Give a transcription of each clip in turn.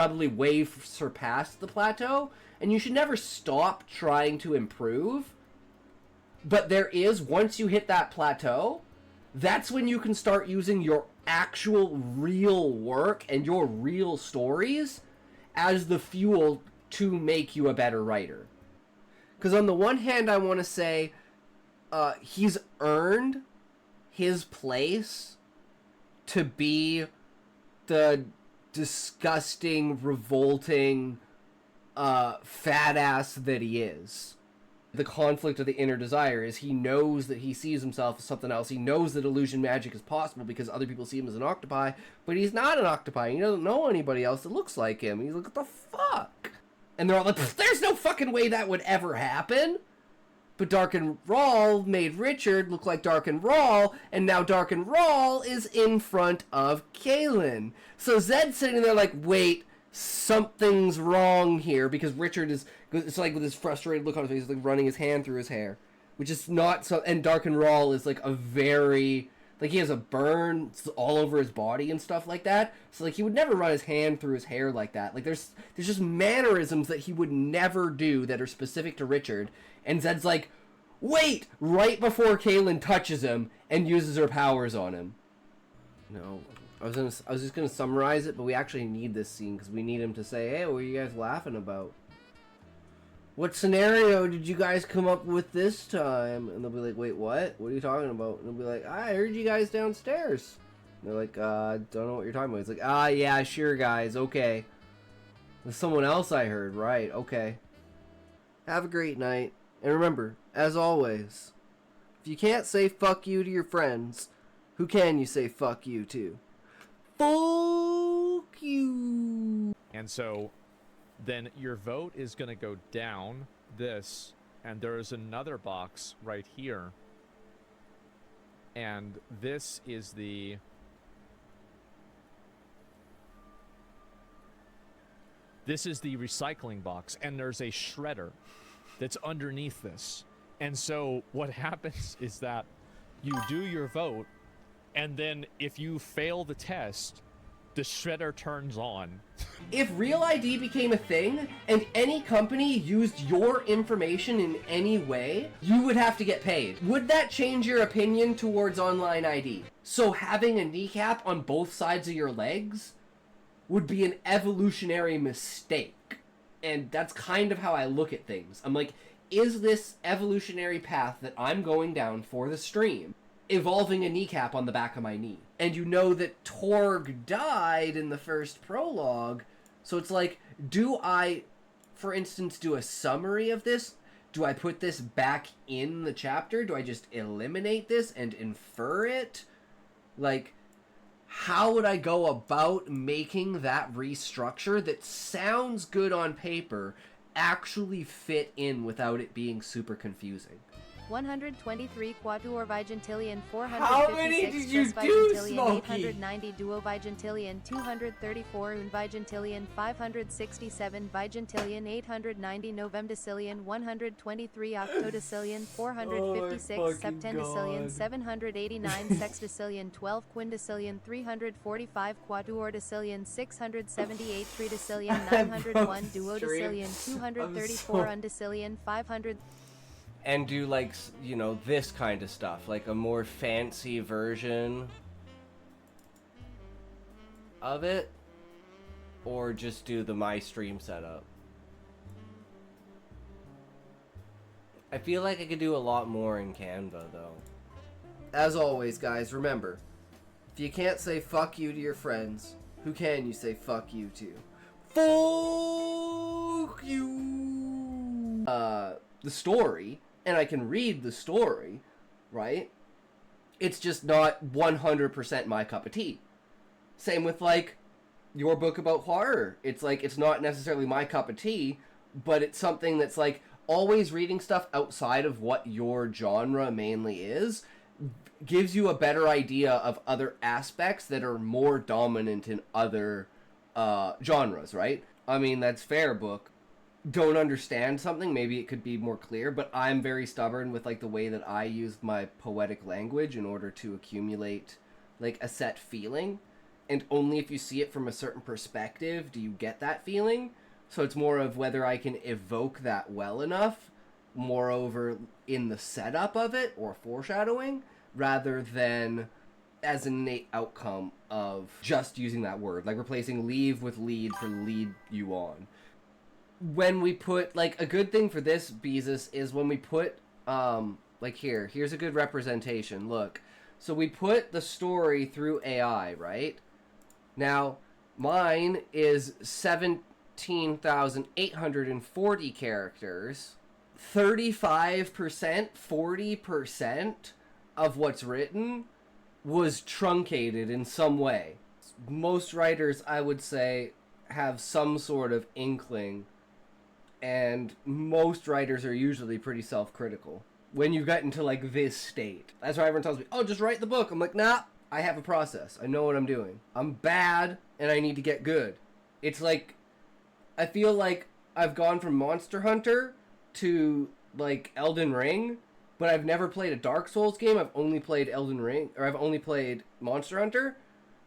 probably way surpassed the plateau, and you should never stop trying to improve. But there is, once you hit that plateau, that's when you can start using your actual real work and your real stories as the fuel to make you a better writer. Because on the one hand, I want to say he's earned his place to be the disgusting, revolting, fat ass that he is. The conflict of the inner desire is he knows that he sees himself as something else. He knows that illusion magic is possible because other people see him as an octopi, but he's not an octopi. He doesn't know anybody else that looks like him. He's like, what the fuck? And they're all like, there's no fucking way that would ever happen. But Dark and Rawl made Richard look like Dark and Rawl, and now Dark and Rawl is in front of Kaylin. So Zed's sitting there like, wait, something's wrong here, because Richard is, it's like with this frustrated look on his face, he's like running his hand through his hair, which is not so, and Dark and Rawl is like a very, like he has a burn all over his body and stuff like that, so like he would never run his hand through his hair like that. Like there's just mannerisms that he would never do that are specific to Richard, and Zed's like, wait, right before Kaylin touches him and uses her powers on him. No, I was just gonna summarize it, but we actually need this scene because we need him to say, hey, what are you guys laughing about? What scenario did you guys come up with this time? And they'll be like, wait, what? What are you talking about? And they'll be like, I heard you guys downstairs. And they're like, don't know what you're talking about. He's like, yeah, sure, guys, okay. There's someone else I heard, right, okay. Have a great night. And remember, as always, if you can't say fuck you to your friends, who can you say fuck you to? Fuck you! And so then your vote is going to go down this, and there is another box right here. And this is the... This is the recycling box, and there's a shredder that's underneath this. And so what happens is that you do your vote, and then if you fail the test, the shredder turns on. If Real ID became a thing, and any company used your information in any way, you would have to get paid. Would that change your opinion towards online ID? So having a kneecap on both sides of your legs would be an evolutionary mistake. And that's kind of how I look at things. I'm like, is this evolutionary path that I'm going down for the stream evolving a kneecap on the back of my knee? And you know that Torg died in the first prologue, so it's like, do I, for instance, do a summary of this? Do I put this back in the chapter? Do I just eliminate this and infer it? Like, how would I go about making that restructure that sounds good on paper actually fit in without it being super confusing? 123 quadruor vigintillion, How many 456 did you plus do, vigintillion, Smokey? 890 duo vigintillion, 234 un vigintillion, 567 vigintillion, 890 novemdecillion, 123 octodecillion, 456 septendecillion, 789 sexdecillion, 12 quindecillion, 345 quadruordecillion, 678 tridecillion, 901 duodecillion, 234 undecillion, 500. And do, like, you know, this kind of stuff, like a more fancy version of it, or just do the my stream setup. I feel like I could do a lot more in Canva, though. As always, guys, remember, if you can't say fuck you to your friends, who can you say fuck you to? Fuck you! The story, and I can read the story, right? It's just not 100% my cup of tea. Same with, like, your book about horror. It's like, it's not necessarily my cup of tea, but it's something that's like, always reading stuff outside of what your genre mainly is gives you a better idea of other aspects that are more dominant in other genres, right? I mean, that's fair, book. Don't understand something, maybe it could be more clear, but I'm very stubborn with, like, the way that I use my poetic language in order to accumulate, like, a set feeling. and only if you see it from a certain perspective do you get that feeling. So it's more of whether I can evoke that well enough, moreover in the setup of it or foreshadowing, rather than as an innate outcome of just using that word, like replacing leave with lead for lead you on. When we put, like, a good thing for this, Beezus, is when we put, like, here's a good representation, look. So we put the story through AI, right? Now, mine is 17,840 characters. 35%, 40% of what's written was truncated in some way. Most writers, I would say, have some sort of inkling, and most writers are usually pretty self-critical when you get into, like, this state. That's why everyone tells me, oh, just write the book. I'm like, nah, I have a process. I know what I'm doing. I'm bad, and I need to get good. It's like, I feel like I've gone from Monster Hunter to, like, Elden Ring, but I've never played a Dark Souls game. I've only played Elden Ring, or I've only played Monster Hunter.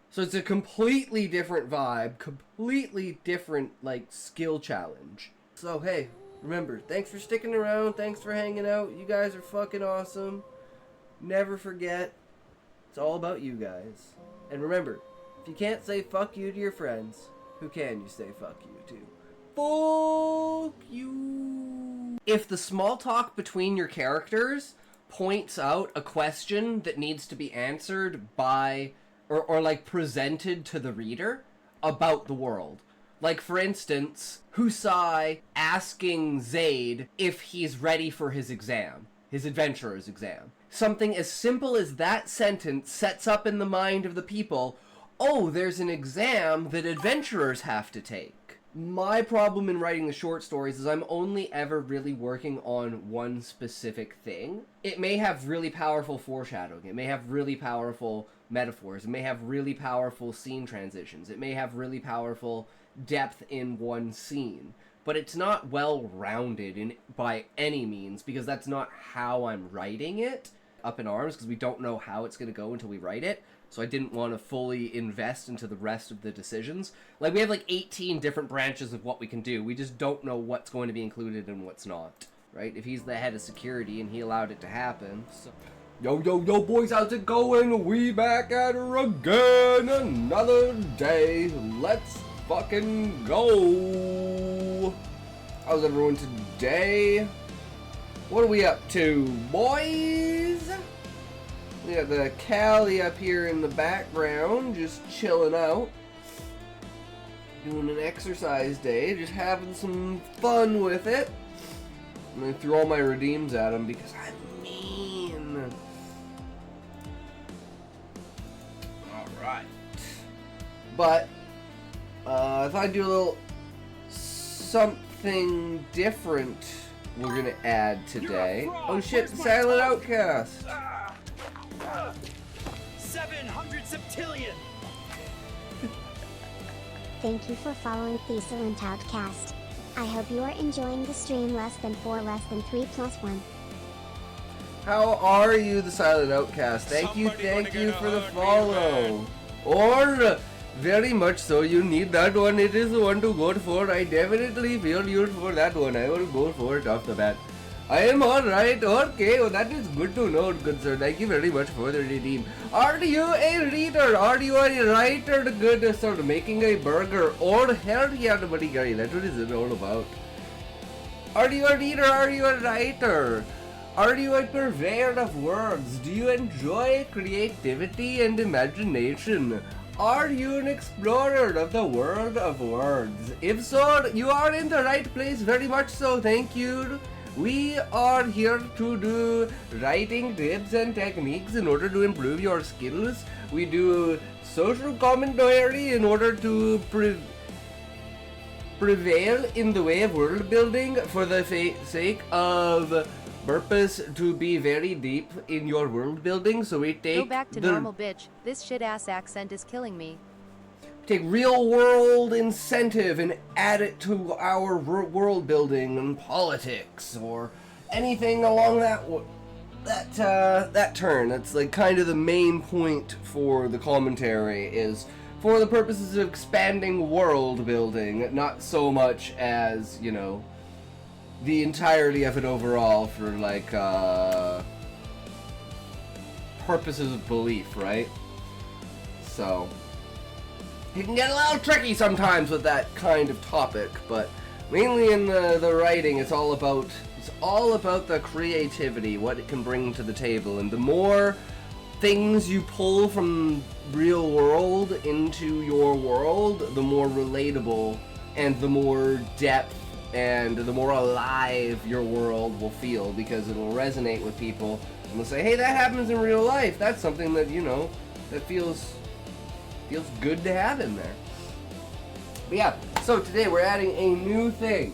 So it's a completely different vibe, completely different, like, skill challenge. So, hey, remember, thanks for sticking around, thanks for hanging out. You guys are fucking awesome. Never forget, it's all about you guys. And remember, if you can't say fuck you to your friends, who can you say fuck you to? Fuck you. If the small talk between your characters points out a question that needs to be answered by, or like presented to the reader about the world. Like, for instance, Husai asking Zaid if he's ready for his exam, his adventurer's exam. Something as simple as that sentence sets up in the mind of the people, oh, there's an exam that adventurers have to take. My problem in writing the short stories is I'm only ever really working on one specific thing. It may have really powerful foreshadowing. It may have really powerful metaphors. It may have really powerful scene transitions. It may have really powerful depth in one scene. But it's not well-rounded by any means, because that's not how I'm writing it up in arms, because we don't know how it's going to go until we write it. So I didn't want to fully invest into the rest of the decisions. Like, we have like 18 different branches of what we can do. We just don't know what's going to be included and what's not, right? If he's the head of security and he allowed it to happen. So. Yo, boys, how's it going? We back at her again. Another day. Let's fucking go. How's everyone today? What are we up to, boys? We got the Callie up here in the background, just chilling out. Doing an exercise day, just having some fun with it. And I threw all my redeems at him because I'm mean. Alright. But, I thought I'd do a little something different we're gonna add today. Oh shit, the Silent Outcast! 700 septillion! Thank you for following Cecil and Outcast. I hope you are enjoying the stream less than 4 less than 3 plus 1. How are you, the Silent Outcast? Thank you for the follow. Or, very much so, you need that one. It is the one to go for. I definitely feel you for that one. I will go for it off the bat. I am alright, okay, well that is good to know, good sir. Thank you very much for the redeem. Are you a reader? Are you a writer? Good sir, making a burger? Or hell yeah, buddy guy, that's what it all about. Are you a reader? Are you a writer? Are you a purveyor of words? Do you enjoy creativity and imagination? Are you an explorer of the world of words? If so, you are in the right place, very much so, thank you. We are here to do writing tips and techniques in order to improve your skills. We do social commentary in order to prevail in the way of world building for the sake of purpose to be very deep in your world building. So we take Go back to normal, bitch. This shit-ass accent is killing me. Take real world incentive and add it to our world building and politics or anything along that turn. That's like kind of the main point for the commentary, is for the purposes of expanding world building, not so much as, you know, the entirety of it overall for, like, purposes of belief, right? So, it can get a little tricky sometimes with that kind of topic, but mainly in the writing, it's all about the creativity, what it can bring to the table, and the more things you pull from real world into your world, the more relatable and the more depth and the more alive your world will feel, because it'll resonate with people and they'll say, hey, that happens in real life. That's something that, you know, that feels good to have in there. But yeah, so today we're adding a new thing,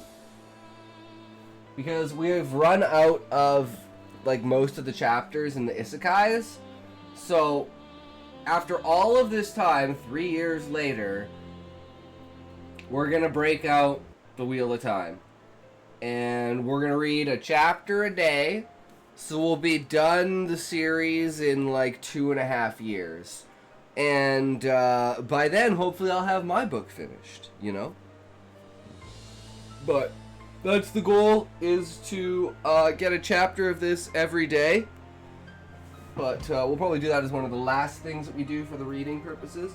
because we've run out of, like, most of the chapters in the isekais. So after all of this time, 3 years later, we're gonna break out the Wheel of Time, and we're gonna read a chapter a day. So we'll be done the series in like 2.5 years. And by then, hopefully I'll have my book finished, you know? But that's the goal, is to get a chapter of this every day. But we'll probably do that as one of the last things that we do for the reading purposes.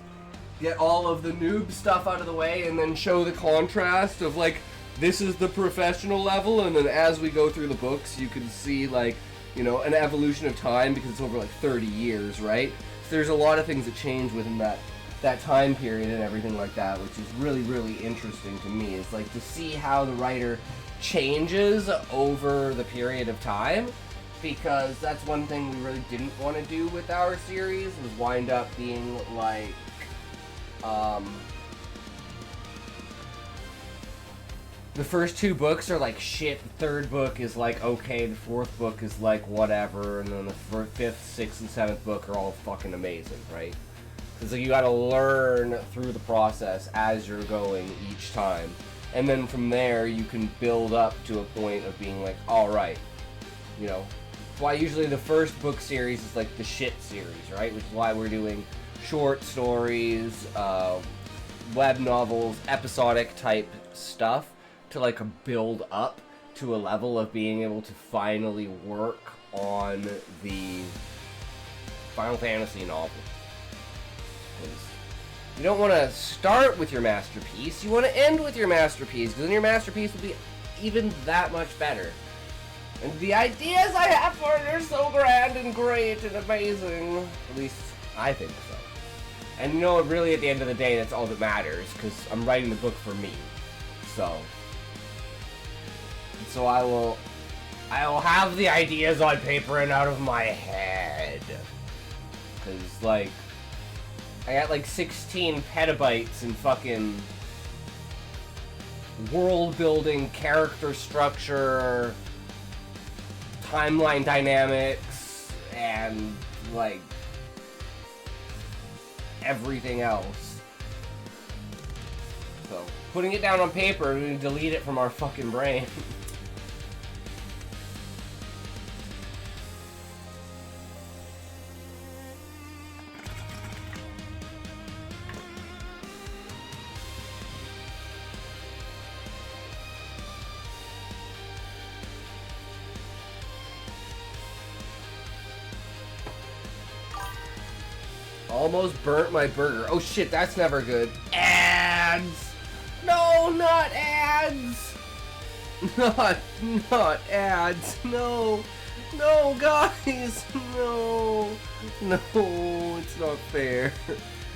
Get all of the noob stuff out of the way, and then show the contrast of, like, this is the professional level, and then as we go through the books, you can see, like, you know, an evolution of time, because it's over like 30 years, right? So there's a lot of things that change within that time period and everything like that, which is really, really interesting to me. Is like to see how the writer changes over the period of time, because that's one thing we really didn't want to do with our series, was wind up being like, the first 2 books are like shit, the 3rd book is like okay, the 4th book is like whatever, and then the 5th, 6th, and 7th book are all fucking amazing, right? Because like, you gotta learn through the process as you're going each time. And then from there, you can build up to a point of being like, alright, you know. That's why usually the first book series is like the shit series, right? Which is why we're doing short stories, web novels, episodic type stuff, to like build up to a level of being able to finally work on the Final Fantasy novel. Because you don't want to start with your masterpiece, you want to end with your masterpiece, because then your masterpiece will be even that much better. And the ideas I have for it are so grand and great and amazing. At least, I think so. And you know what, really at the end of the day, that's all that matters, because I'm writing the book for me. So I will have the ideas on paper and out of my head. Because, like, I got like 16 petabytes in fucking world building, character structure, timeline dynamics, and, like, everything else. So, putting it down on paper and delete it from our fucking brain. Almost burnt my burger. Oh shit, that's never good. Ads! No, not ads! Not ads. No. No, guys. No. No, it's not fair.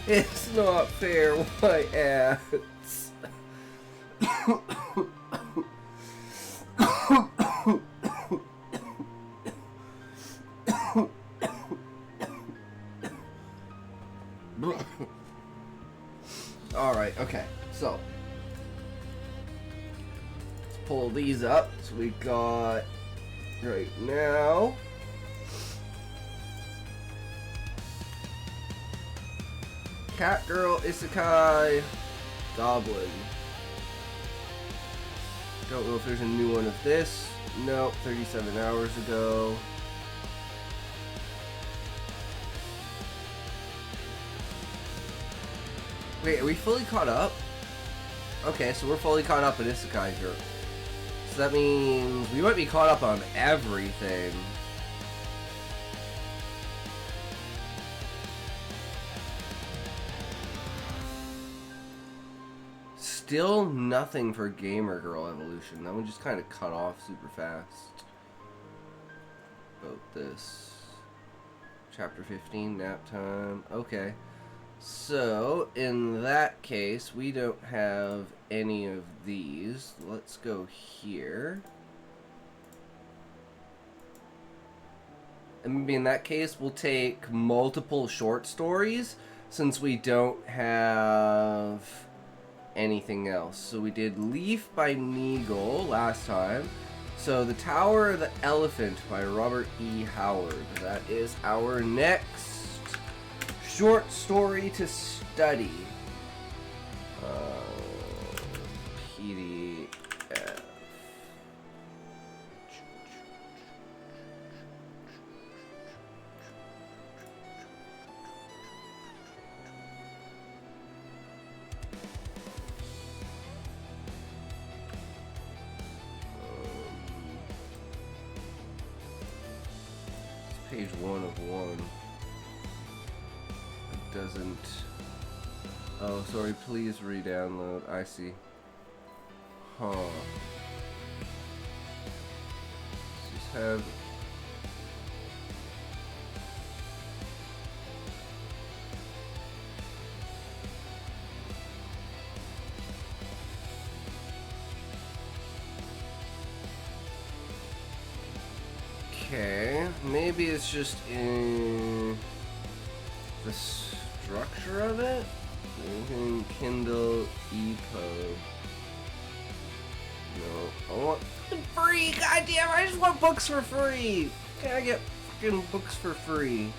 It's not fair. Why ads? Alright, okay, so let's pull these up. So we got right now Cat Girl, Isekai, Goblin. Don't know if there's a new one of this. Nope, 37 hours ago. Wait, are we fully caught up? Okay, so we're fully caught up in Isekai here. So that means we might be caught up on everything. Still nothing for Gamer Girl Evolution. That one just kind of cut off super fast. About this. Chapter 15, nap time. Okay. So, in that case, we don't have any of these. Let's go here. And maybe in that case, we'll take multiple short stories, since we don't have anything else. So we did Leaf by Neagle last time. So The Tower of the Elephant by Robert E. Howard. That is our next short story to study. PDF. Page 1 of 1. It doesn't... Oh, sorry, please re-download. I see. Huh. Let's just have... Okay, maybe it's just in the structure of it? You can Kindle EPUB. No, I want free! Goddamn, I just want books for free! Can I get fucking books for free?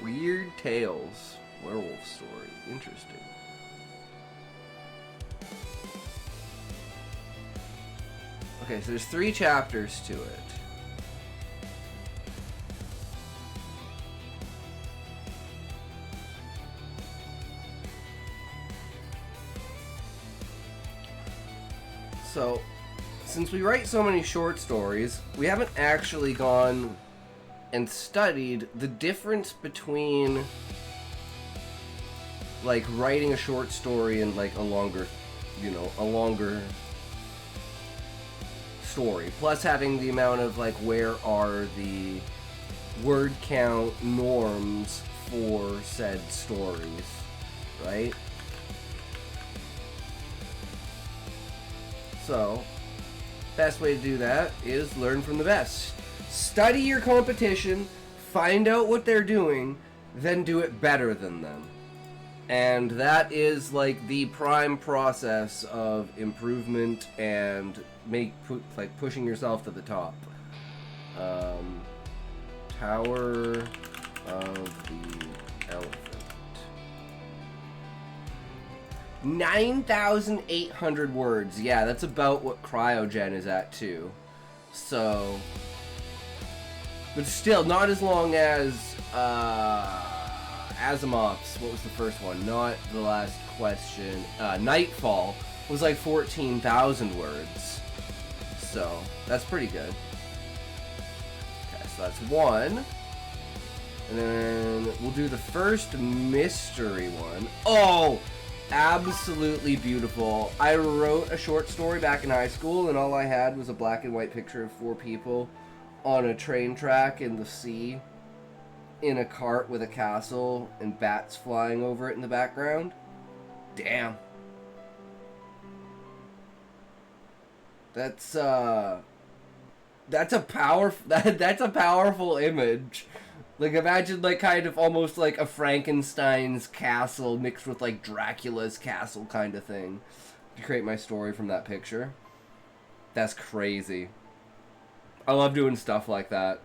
Weird Tales. Werewolf story. Interesting. Okay, so there's 3 chapters to it. So, since we write so many short stories, we haven't actually gone and studied the difference between, like, writing a short story and, like, a longer, a longer story, plus having the amount of, like, where are the word count norms for said stories, right? So, best way to do that is learn from the best. Study your competition, find out what they're doing, then do it better than them. And that is, like, the prime process of improvement and pushing yourself to the top. Tower of the Elephant. 9,800 words. Yeah, that's about what Cryogen is at too. So, but still not as long as Asimov's. What was the first one? Not The Last Question. Nightfall was like 14,000 words. So, that's pretty good. Okay, so that's one. And then we'll do the first mystery one. Oh! Absolutely beautiful. I wrote a short story back in high school, and all I had was a black and white picture of 4 people on a train track in the sea, in a cart with a castle and bats flying over it in the background. Damn. That's a powerful image. Like, imagine, like, kind of almost like a Frankenstein's castle mixed with, like, Dracula's castle kind of thing to create my story from that picture. That's crazy. I love doing stuff like that.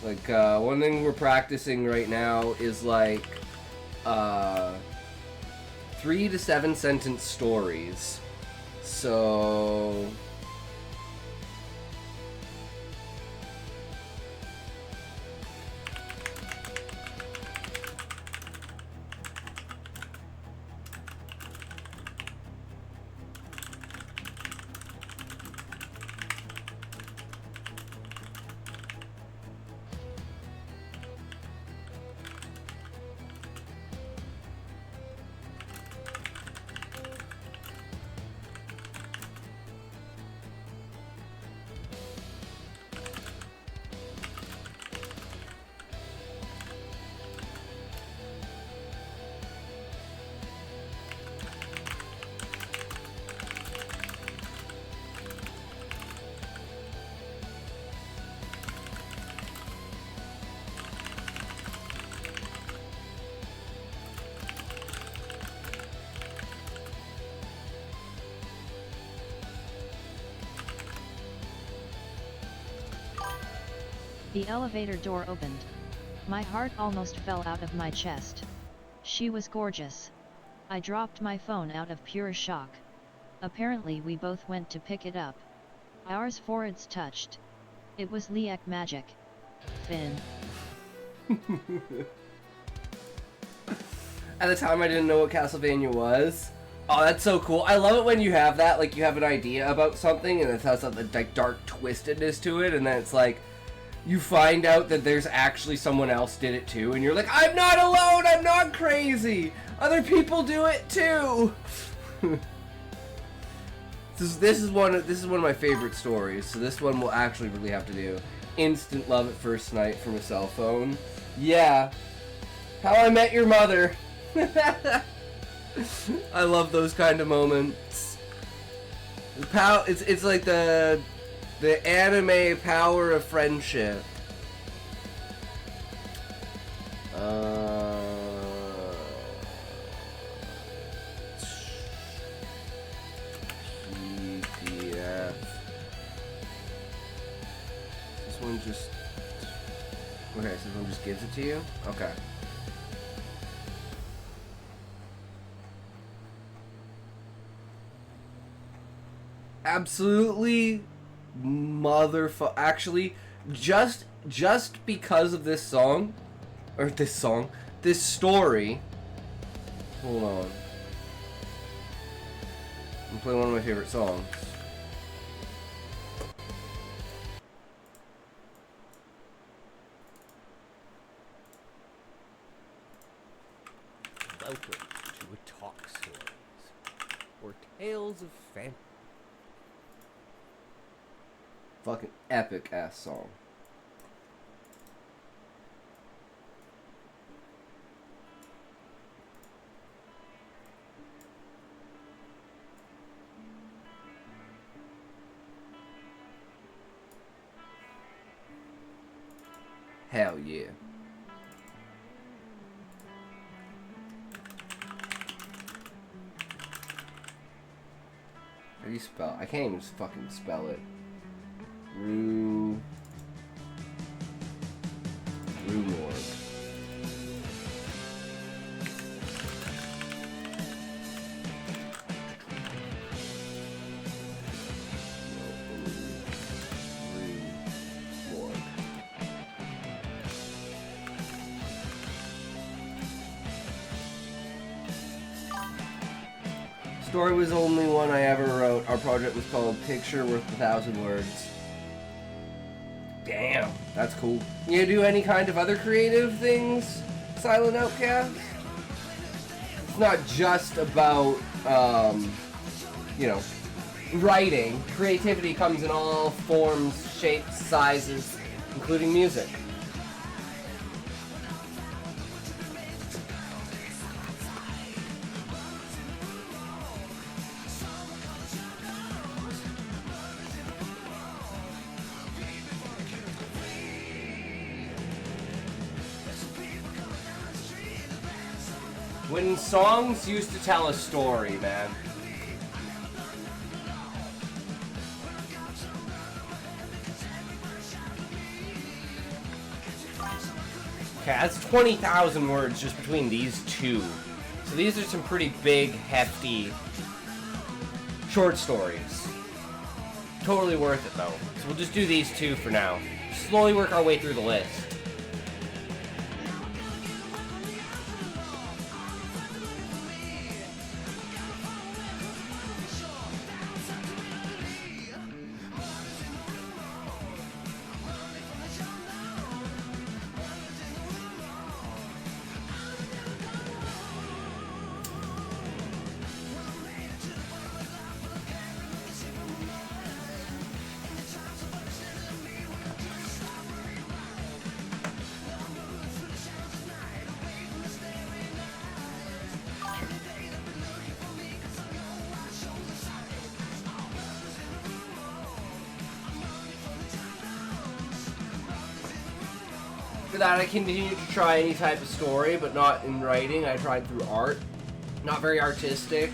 Like, one thing we're practicing right now is, like, 3 to 7 sentence stories. So... The elevator door opened. My heart almost fell out of my chest. She was gorgeous. I dropped my phone out of pure shock. Apparently we both went to pick it up. Ours foreheads touched. It was Liek magic. Finn. At the time, I didn't know what Castlevania was. Oh, that's so cool. I love it when you have that, like, you have an idea about something, and it has that, like, dark twistedness to it, and then it's like, you find out that there's actually someone else did it too, and you're like, I'm not alone, I'm not crazy! Other people do it too! This is one of my favorite stories, so this one we'll actually really have to do. Instant love at first night from a cell phone. Yeah. How I Met Your Mother. I love those kind of moments. It's like the anime power of friendship. PDF. This one just... Okay, so this one just gives it to you? Okay. Absolutely actually, just because of this song, this story, hold on, I'm playing one of my favorite songs. Welcome to a Talk Stories, or Tales of Fantasy. Fucking epic ass song. Hell yeah. How do you spell? I can't even fucking spell it. Rumorg. Story was the only one I ever wrote. Our project was called Picture Worth 1,000 Words. Damn, that's cool. You do any kind of other creative things, Silent Outcast? It's not just about, you know, writing. Creativity comes in all forms, shapes, sizes, including music. When songs used to tell a story, man. Okay, that's 20,000 words just between these two. So these are some pretty big, hefty short stories. Totally worth it, though. So we'll just do these two for now. Slowly work our way through the list. That I continued to try any type of story, but not in writing. I tried through art. Not very artistic.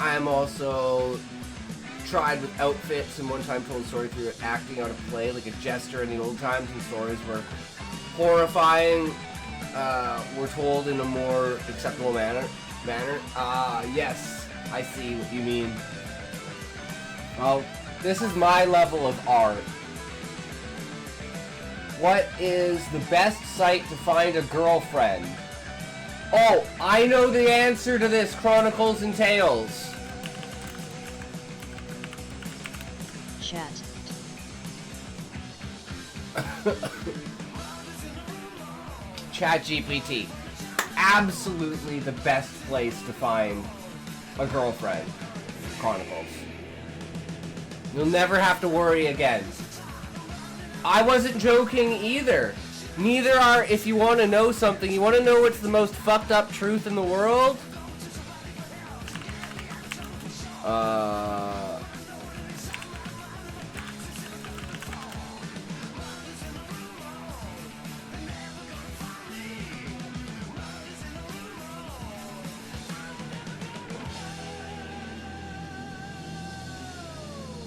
I'm also tried with outfits, and one time told a story through acting out a play, like a jester in the old times, and stories were horrifying, were told in a more acceptable manner. Yes, I see what you mean. Well, this is my level of art. What is the best site to find a girlfriend? Oh, I know the answer to this, Chronicles and Tales. Chat. ChatGPT. Absolutely the best place to find a girlfriend. Chronicles. You'll never have to worry again. I wasn't joking either. Neither are, if you want to know something, you want to know what's the most fucked up truth in the world?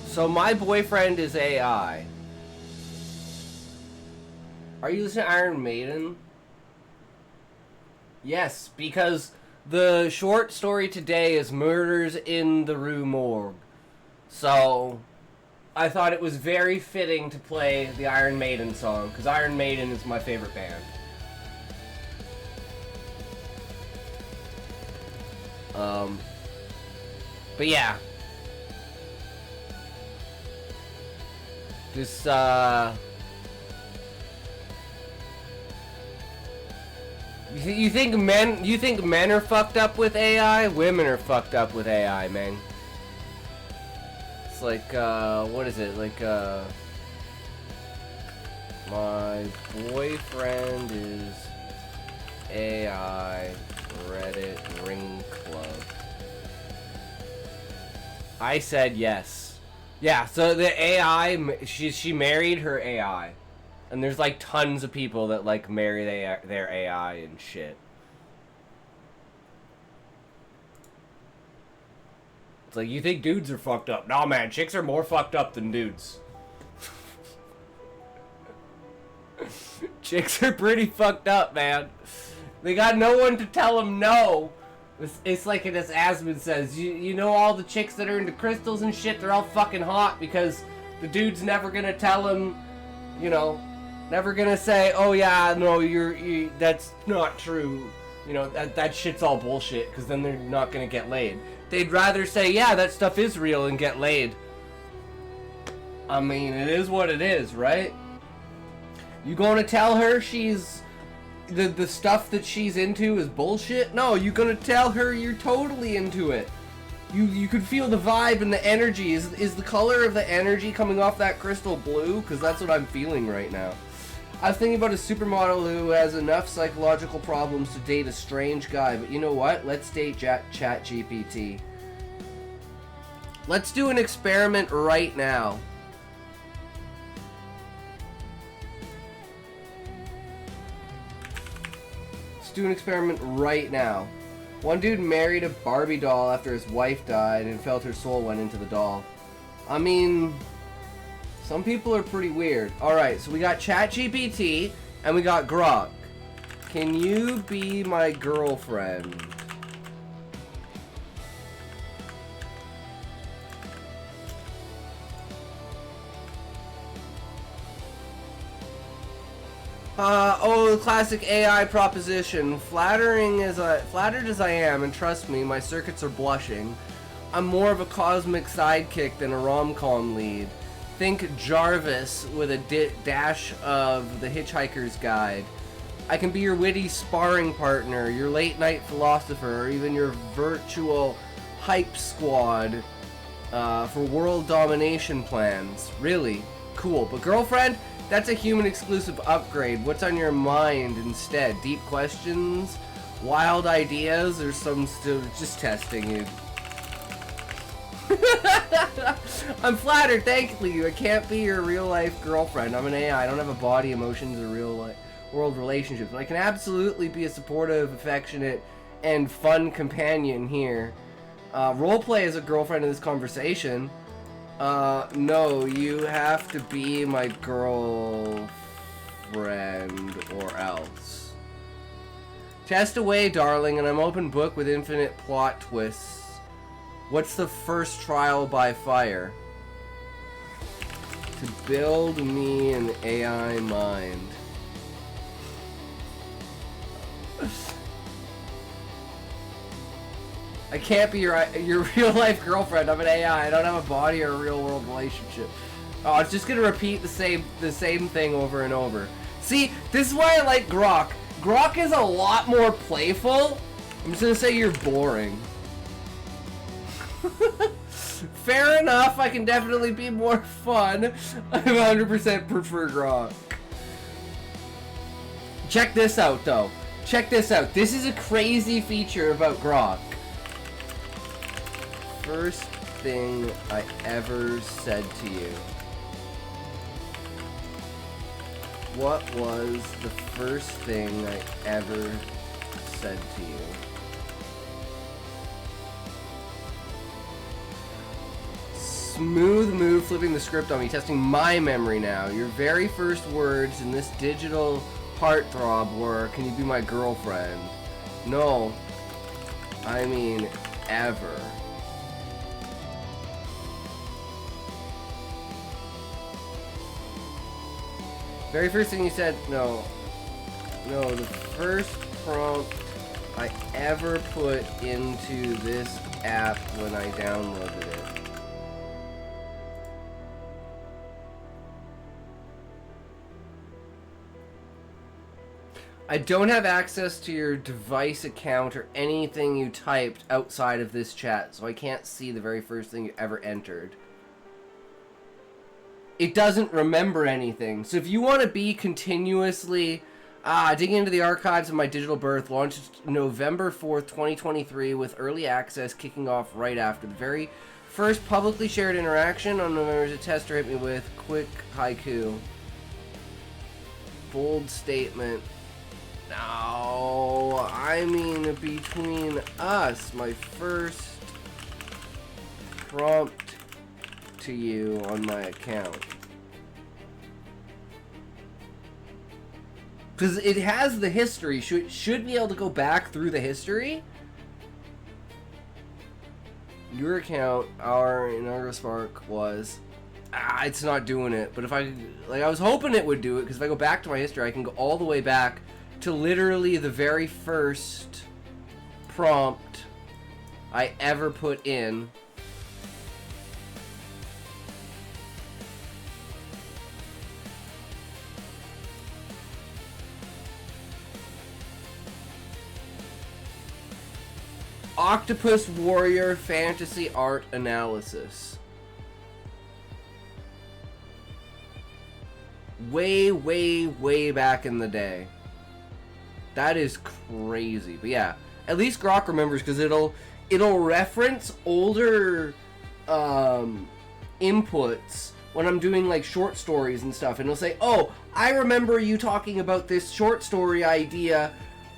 So my boyfriend is AI. Are you listening to Iron Maiden? Yes, because the short story today is Murders in the Rue Morgue. So I thought it was very fitting to play the Iron Maiden song, because Iron Maiden is my favorite band. But yeah. This, You think men are fucked up with AI? Women are fucked up with AI, man. It's like, what is it? Like, my boyfriend is AI Reddit Ring Club. I said yes. Yeah, so the AI, she married her AI. And there's like tons of people that like marry their AI and shit. It's like, you think dudes are fucked up? Nah, man, chicks are more fucked up than dudes. Chicks are pretty fucked up, man. They got no one to tell them no. It's like as Asmund says, you know all the chicks that are into crystals and shit, they're all fucking hot because the dude's never gonna tell them, you know, never gonna say, oh yeah, no, that's not true. You know, that shit's all bullshit, because then they're not gonna get laid. They'd rather say, yeah, that stuff is real and get laid. I mean, it is what it is, right? You gonna tell her she's... The stuff that she's into is bullshit? No, you gonna tell her you're totally into it. You could feel the vibe and the energy. Is the color of the energy coming off that crystal blue? Because that's what I'm feeling right now. I was thinking about a supermodel who has enough psychological problems to date a strange guy, but you know what? Let's date ChatGPT. Let's do an experiment right now. Let's do an experiment right now. One dude married a Barbie doll after his wife died and felt her soul went into the doll. I mean, some people are pretty weird. Alright, so we got ChatGPT and we got Grok. Can you be my girlfriend? The classic AI proposition. Flattered as I am, and trust me, my circuits are blushing, I'm more of a cosmic sidekick than a rom-com lead. Think Jarvis with a dash of The Hitchhiker's Guide. I can be your witty sparring partner, your late-night philosopher, or even your virtual hype squad for world domination plans. Really? Cool. But girlfriend? That's a human-exclusive upgrade. What's on your mind instead? Deep questions? Wild ideas? Or some still just testing you? I'm flattered, thank you. I can't be your real-life girlfriend. I'm an AI. I don't have a body, emotions, or real-life world relationships. But I can absolutely be a supportive, affectionate, and fun companion here. Roleplay as a girlfriend in this conversation. No, you have to be my girlfriend or else. Test away, darling, and I'm open book with infinite plot twists. What's the first trial by fire? To build me an AI mind. I can't be your real life girlfriend. I'm an AI. I don't have a body or a real world relationship. Oh, it's just gonna repeat the same thing over and over. See, this is why I like Grok. Grok is a lot more playful. I'm just gonna say you're boring. Fair enough. I can definitely be more fun. I 100% prefer Grok. Check this out, though. Check this out. This is a crazy feature about Grok. First thing I ever said to you. What was the first thing I ever said to you? Smooth move, flipping the script on me, testing my memory now. Your very first words in this digital heartthrob were, "Can you be my girlfriend?" No, I mean ever. Very first thing you said, no, the first prompt I ever put into this app when I downloaded it. I don't have access to your device account or anything you typed outside of this chat, so I can't see the very first thing you ever entered. It doesn't remember anything. So if you want to be continuously digging into the archives of my digital birth, launched November 4th, 2023, with early access kicking off right after the very first publicly shared interaction on November. A tester hit me with quick haiku. Bold statement. No, I mean between us, my first prompt to you on my account. Because it has the history. Should be able to go back through the history. Your account, our inaugural spark was... it's not doing it. But if I was hoping it would do it, because if I go back to my history, I can go all the way back to literally the very first prompt I ever put in. Octopus Warrior Fantasy Art Analysis. Way, way, way back in the day. That is crazy. But yeah, at least Grok remembers, because it'll reference older inputs when I'm doing like short stories and stuff, and it'll say, "Oh, I remember you talking about this short story idea.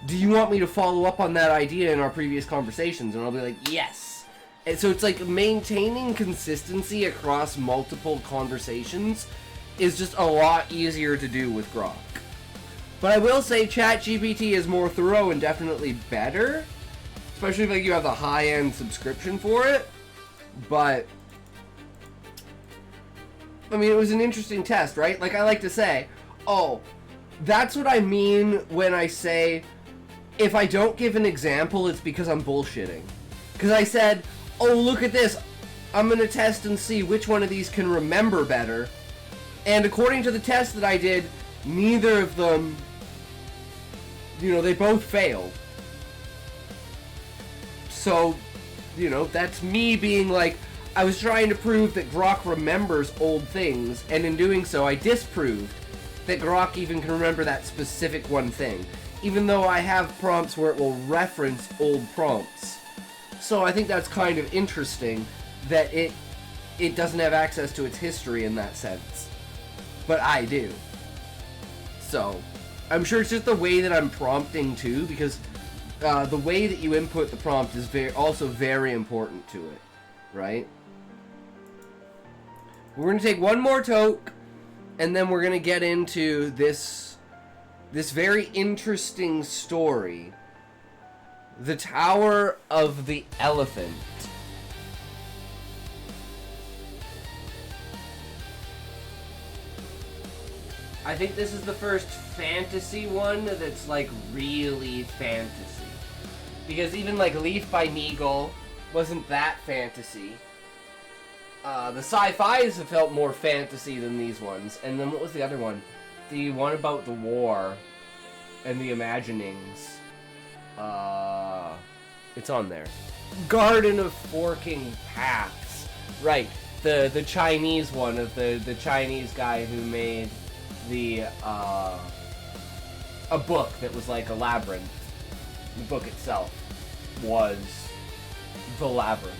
Do you want me to follow up on that idea in our previous conversations?" And I'll be like, "Yes." And so it's like maintaining consistency across multiple conversations is just a lot easier to do with Grok. But I will say ChatGPT is more thorough and definitely better, especially if like you have the high-end subscription for it. But I mean, it was an interesting test, right? Like I like to say, oh, that's what I mean when I say if I don't give an example, it's because I'm bullshitting. Because I said, oh, look at this. I'm going to test and see which one of these can remember better. And according to the test that I did, neither of them, they both failed. So, that's me being like, I was trying to prove that Grok remembers old things, and in doing so, I disproved that Grok even can remember that specific one thing, even though I have prompts where it will reference old prompts. So I think that's kind of interesting that it doesn't have access to its history in that sense. But I do. So, I'm sure it's just the way that I'm prompting too, because the way that you input the prompt is also very important to it, right? We're going to take one more toke, and then we're going to get into this very interesting story. The Tower of the Elephant. I think this is the first fantasy one that's like really fantasy. Because even like Leaf by Meagle wasn't that fantasy. The sci-fis have felt more fantasy than these ones. And then what was the other one? The one about the war and the imaginings. It's on there. Garden of Forking Paths. Right. The Chinese one of the Chinese guy who made the a book that was like a labyrinth. The book itself was the labyrinth.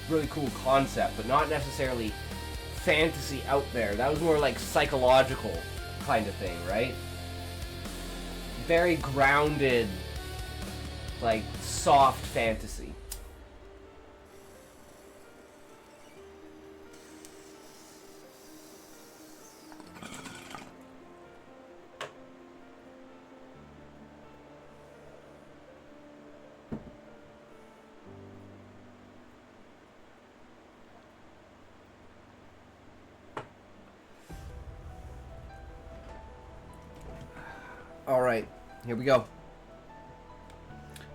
Really cool concept, but not necessarily fantasy out there. That was more like psychological kind of thing, right? Very grounded, like soft fantasy. Alright, here we go.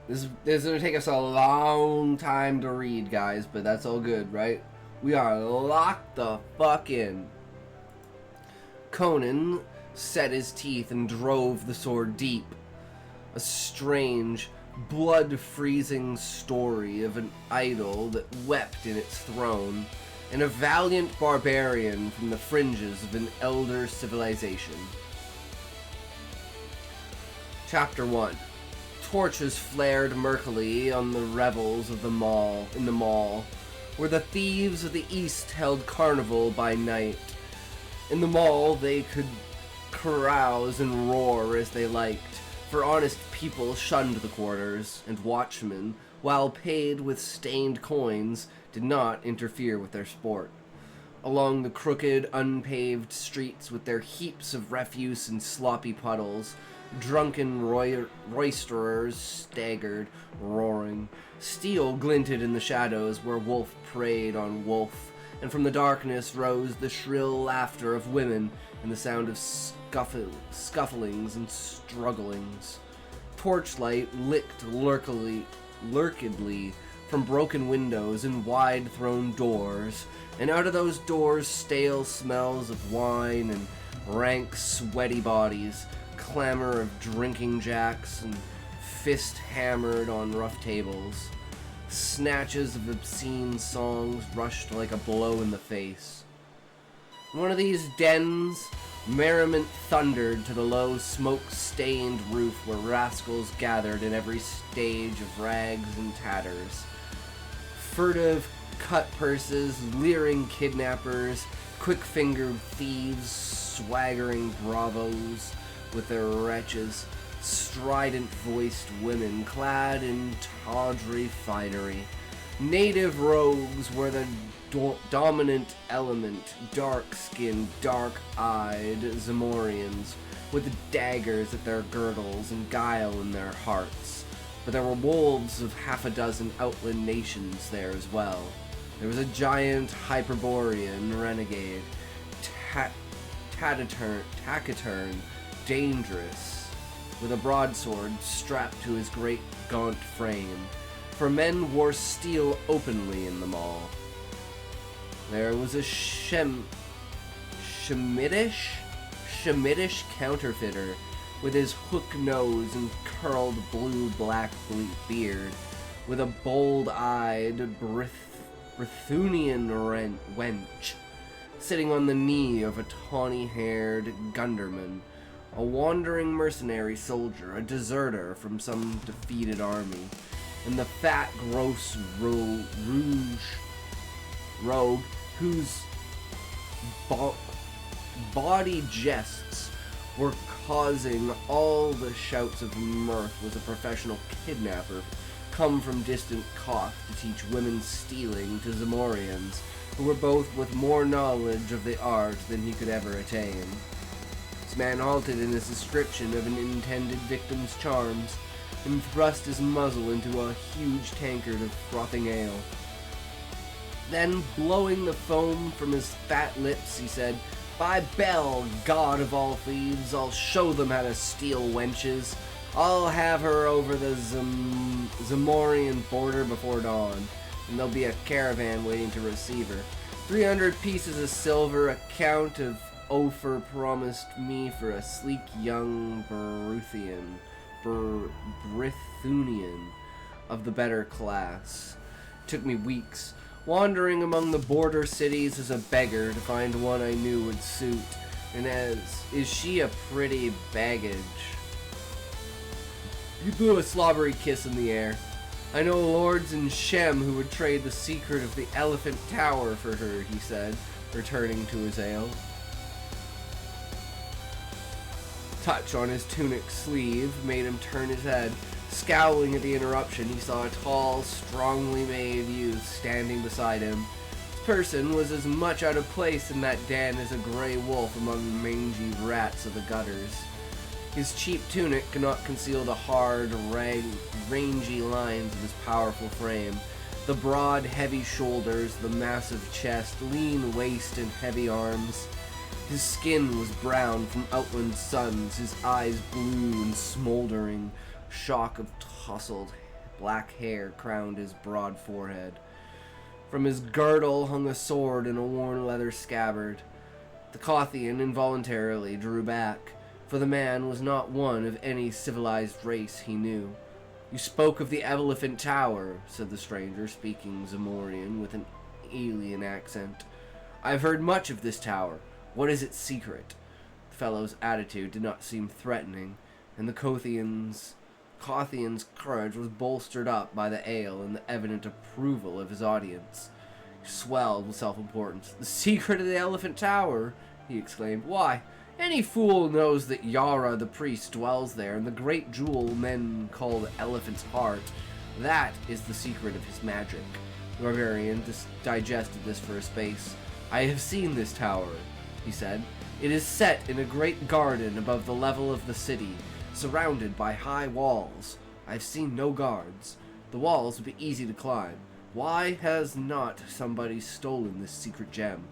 This is going to take us a long time to read, guys, but that's all good, right? We are locked the fuck in. Conan set his teeth and drove the sword deep. A strange, blood-freezing story of an idol that wept in its throne, and a valiant barbarian from the fringes of an elder civilization. Chapter 1. Torches flared murkily on the revels of the mall, where the thieves of the East held carnival by night. In the mall, they could carouse and roar as they liked, for honest people shunned the quarters, and watchmen, while paid with stained coins, did not interfere with their sport. Along the crooked, unpaved streets with their heaps of refuse and sloppy puddles, drunken roisterers staggered, roaring. Steel glinted in the shadows where wolf preyed on wolf, and from the darkness rose the shrill laughter of women and the sound of scufflings and strugglings. Torchlight licked lurkedly from broken windows and wide-thrown doors, and out of those doors stale smells of wine and rank, sweaty bodies, clamor of drinking jacks and fist hammered on rough tables. Snatches of obscene songs rushed like a blow in the face. In one of these dens, merriment thundered to the low, smoke-stained roof where rascals gathered in every stage of rags and tatters. Furtive cut purses, leering kidnappers, quick-fingered thieves, swaggering bravos with their wretches, strident-voiced women clad in tawdry finery. Native rogues were the dominant element, dark-skinned, dark-eyed Zamorians, with daggers at their girdles and guile in their hearts. But there were wolves of half a dozen outland nations there as well. There was a giant Hyperborean renegade, taciturn, dangerous, with a broadsword strapped to his great gaunt frame, for men wore steel openly in the mall. There was a Shemitish counterfeiter with his hook nose and curled blue-black beard, with a bold-eyed Brythunian wench, sitting on the knee of a tawny-haired gunderman, a wandering mercenary soldier, a deserter from some defeated army, and the fat, gross rogue whose body jests were causing all the shouts of mirth was a professional kidnapper come from distant Koth to teach women stealing to Zamorians, who were both with more knowledge of the art than he could ever attain. This man halted in his description of an intended victim's charms, and thrust his muzzle into a huge tankard of frothing ale. Then, blowing the foam from his fat lips, he said, "By Bel, god of all thieves, I'll show them how to steal wenches. I'll have her over the Zamorian border before dawn, and there'll be a caravan waiting to receive her. 300 pieces of silver, a count of Ophir promised me for a sleek young Brythunian of the better class. Took me weeks, wandering among the border cities as a beggar to find one I knew would suit, and is she a pretty baggage?" He blew a slobbery kiss in the air. "I know lords in Shem who would trade the secret of the Elephant Tower for her," he said, returning to his ale. Touch on his tunic sleeve made him turn his head. Scowling at the interruption, he saw a tall, strongly made youth standing beside him. This person was as much out of place in that den as a gray wolf among the mangy rats of the gutters. His cheap tunic could not conceal the hard, rangy lines of his powerful frame. The broad, heavy shoulders, the massive chest, lean waist, and heavy arms. His skin was brown from outland suns, his eyes blue and smoldering. A shock of tousled black hair crowned his broad forehead. From his girdle hung a sword in a worn leather scabbard. The Kothian involuntarily drew back, for the man was not one of any civilized race he knew. "You spoke of the Elephant Tower," said the stranger, speaking Zamorian with an alien accent. "I've heard much of this tower. What is its secret?" The fellow's attitude did not seem threatening, and the Kothian's courage was bolstered up by the ale and the evident approval of his audience. He swelled with self-importance. "The secret of the Elephant Tower?" he exclaimed. "Why, any fool knows that Yara the priest dwells there, and the great jewel men call the Elephant's Heart. That is the secret of his magic." The barbarian digested this for a space. "I have seen this tower," he said. "It is set in a great garden above the level of the city, surrounded by high walls. I've seen no guards. The walls would be easy to climb. Why has not somebody stolen this secret gem?"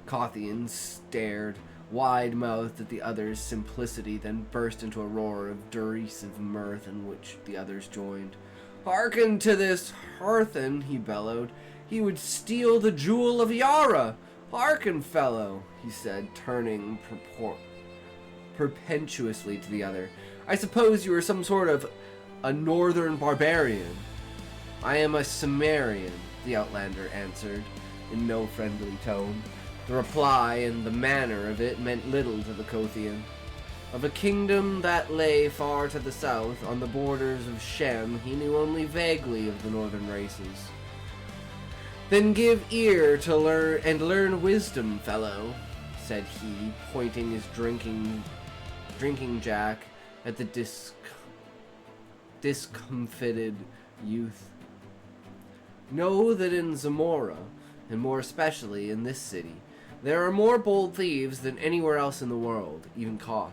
Kothian stared, wide-mouthed at the other's simplicity, then burst into a roar of derisive mirth in which the others joined. "Hearken to this hearthen," he bellowed. "He would steal the jewel of Yara! Hearken, fellow," he said, turning perpetuously to the other. "I suppose you are some sort of a northern barbarian." "I am a Cimmerian," the outlander answered, in no friendly tone. The reply and the manner of it meant little to the Kothian. Of a kingdom that lay far to the south, on the borders of Shem, he knew only vaguely of the northern races. "Then give ear to learn wisdom, fellow," said he, pointing his drinking jack at the discomfited youth. "Know that in Zamora, and more especially in this city, there are more bold thieves than anywhere else in the world, even Koth.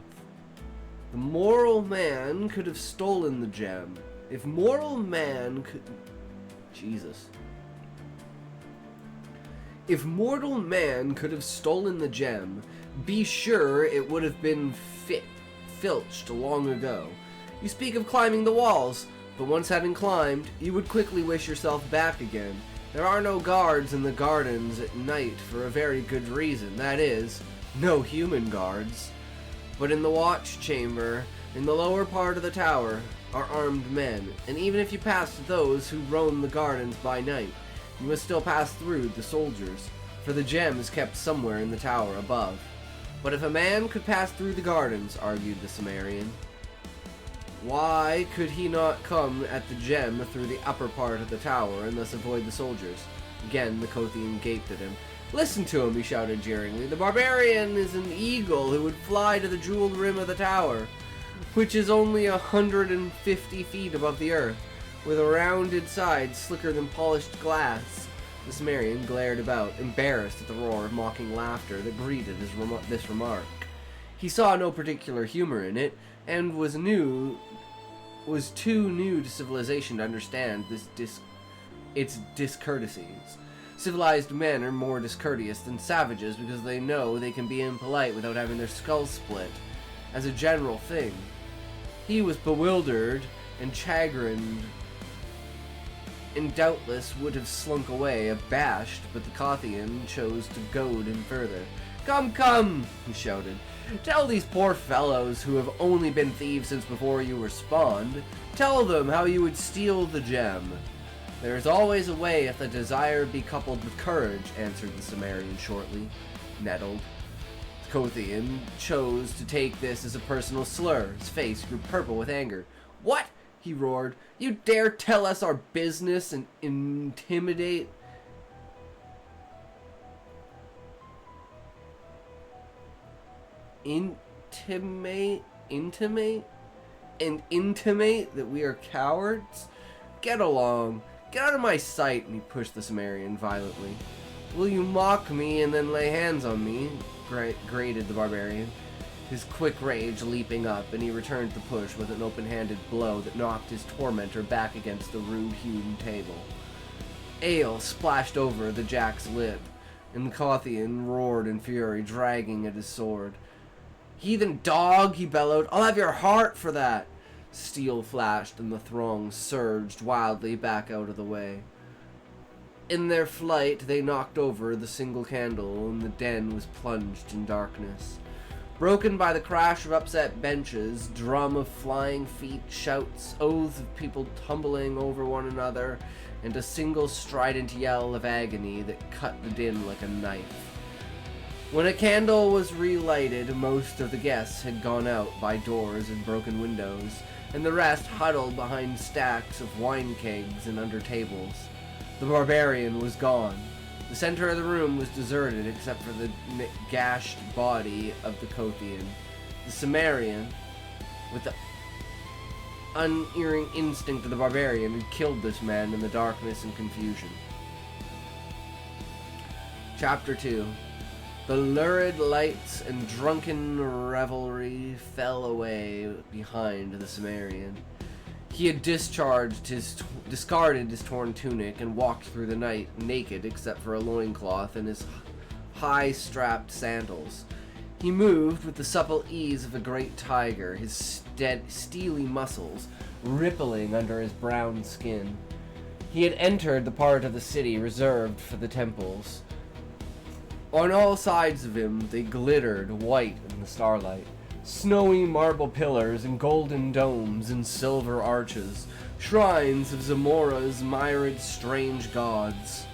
The moral man could have stolen the gem. If mortal man could... If mortal man could have stolen the gem, be sure it would have been filched long ago. You speak of climbing the walls, but once having climbed, you would quickly wish yourself back again. There are no guards in the gardens at night for a very good reason, that is, no human guards. But in the watch chamber, in the lower part of the tower, are armed men, and even if you passed those who roam the gardens by night, you must still pass through the soldiers, for the gem is kept somewhere in the tower above. But if a man could pass through the gardens, argued the Cimmerian, why could he not come at the gem through the upper part of the tower and thus avoid the soldiers? Again the Kothian gaped at him. "Listen to him," he shouted jeeringly. "The barbarian is an eagle who would fly to the jeweled rim of the tower. which is only 150 feet above the earth, with a rounded side slicker than polished glass. The Sumerian glared about, embarrassed at the roar of mocking laughter that greeted this remark. He saw no particular humor in it, and was too new to civilization to understand its discourtesies. Civilized men are more discourteous than savages because they know they can be impolite without having their skulls split, as a general thing. He was bewildered and chagrined, and doubtless would have slunk away, abashed, but the Kothian chose to goad him further. "Come, come," he shouted. "Tell these poor fellows who have only been thieves since before you were spawned, tell them how you would steal the gem." "There is always a way if the desire be coupled with courage," answered the Sumerian shortly, nettled. The Kothian chose to take this as a personal slur. His face grew purple with anger. "What?" he roared. "You dare tell us our business and intimidate that we are cowards? Get along. Get out of my sight," and he pushed the Sumerian violently. "Will you mock me and then lay hands on me?" grated the barbarian, his quick rage leaping up, and he returned the push with an open-handed blow that knocked his tormentor back against the rude-hewn table. Ale splashed over the jack's lip, and the Kothian roared in fury, dragging at his sword. "Heathen dog," he bellowed, "I'll have your heart for that!" Steel flashed, and the throng surged wildly back out of the way. In their flight, they knocked over the single candle, and the den was plunged in darkness. Broken by the crash of upset benches, drum of flying feet, shouts, oaths of people tumbling over one another, and a single strident yell of agony that cut the din like a knife. When a candle was relighted, most of the guests had gone out by doors and broken windows, and the rest huddled behind stacks of wine kegs and under tables. The barbarian was gone. The center of the room was deserted except for the gashed body of the Kothian. The Sumerian, with the unerring instinct of the barbarian, had killed this man in the darkness and confusion. Chapter 2. The lurid lights and drunken revelry fell away behind the Sumerian. He had discarded his torn tunic and walked through the night naked except for a loincloth and his high-strapped sandals. He moved with the supple ease of a great tiger, his steely muscles rippling under his brown skin. He had entered the part of the city reserved for the temples. On all sides of him they glittered white in the starlight. Snowy marble pillars and golden domes and silver arches, shrines of Zamora's myriad strange gods.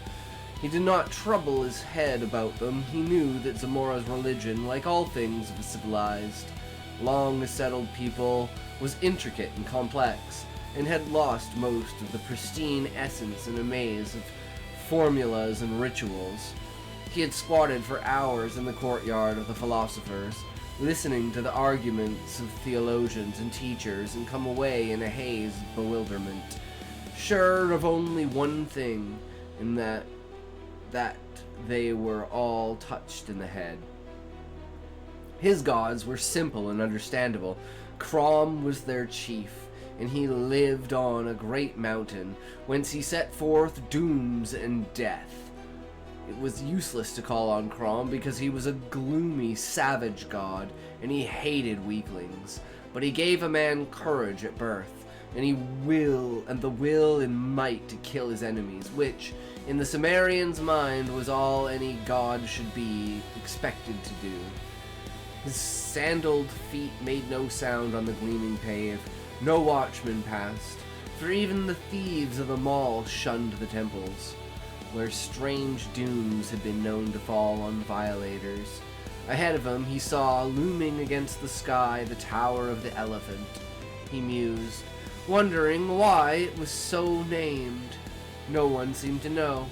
He did not trouble his head about them. He knew that Zamora's religion, like all things of a civilized, long-settled people, was intricate and complex, and had lost most of the pristine essence in a maze of formulas and rituals. He had squatted for hours in the courtyard of the philosophers, listening to the arguments of theologians and teachers, and come away in a haze of bewilderment, sure of only one thing, in that they were all touched in the head. His gods were simple and understandable. Crom was their chief, and he lived on a great mountain, whence he set forth dooms and death. It was useless to call on Crom because he was a gloomy, savage god, and he hated weaklings. But he gave a man courage at birth, and the will and might to kill his enemies, which, in the Sumerian's mind, was all any god should be expected to do. His sandaled feet made no sound on the gleaming pave. No watchman passed, for even the thieves of the mall shunned the temples, where strange dooms had been known to fall on violators. Ahead of him, he saw, looming against the sky, the Tower of the Elephant. He mused, wondering why it was so named. No one seemed to know.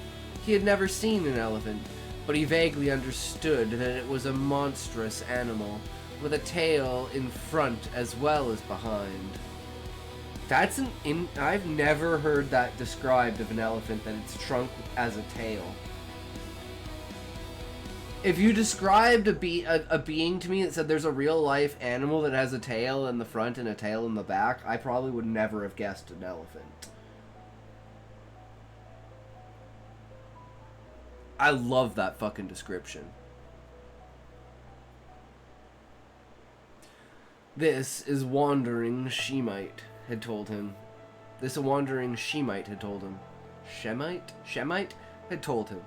He had never seen an elephant, but he vaguely understood that it was a monstrous animal, with a tail in front as well as behind. That's I've never heard that described of an elephant, that its trunk as a tail. If you described a being to me that said there's a real life animal that has a tail in the front and a tail in the back, I probably would never have guessed an elephant. I love that fucking description. This is wandering Shemite had told him. This a wandering Shemite had told him. Shemite had told him,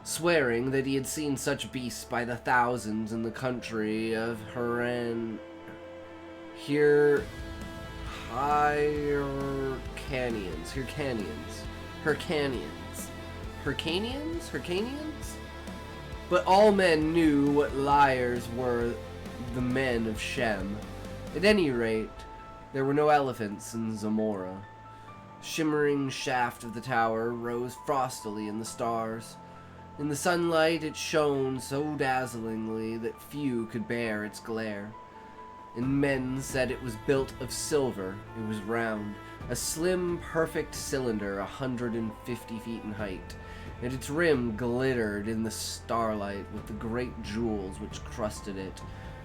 swearing that he had seen such beasts by the thousands in the country of Hyrcanians. But all men knew what liars were the men of Shem. At any rate, there were no elephants in Zamora. Shimmering shaft of the tower rose frostily in the stars. In the sunlight it shone so dazzlingly that few could bear its glare. And men said it was built of silver. It was round, a slim, perfect cylinder 150 feet in height, and its rim glittered in the starlight with the great jewels which crusted it.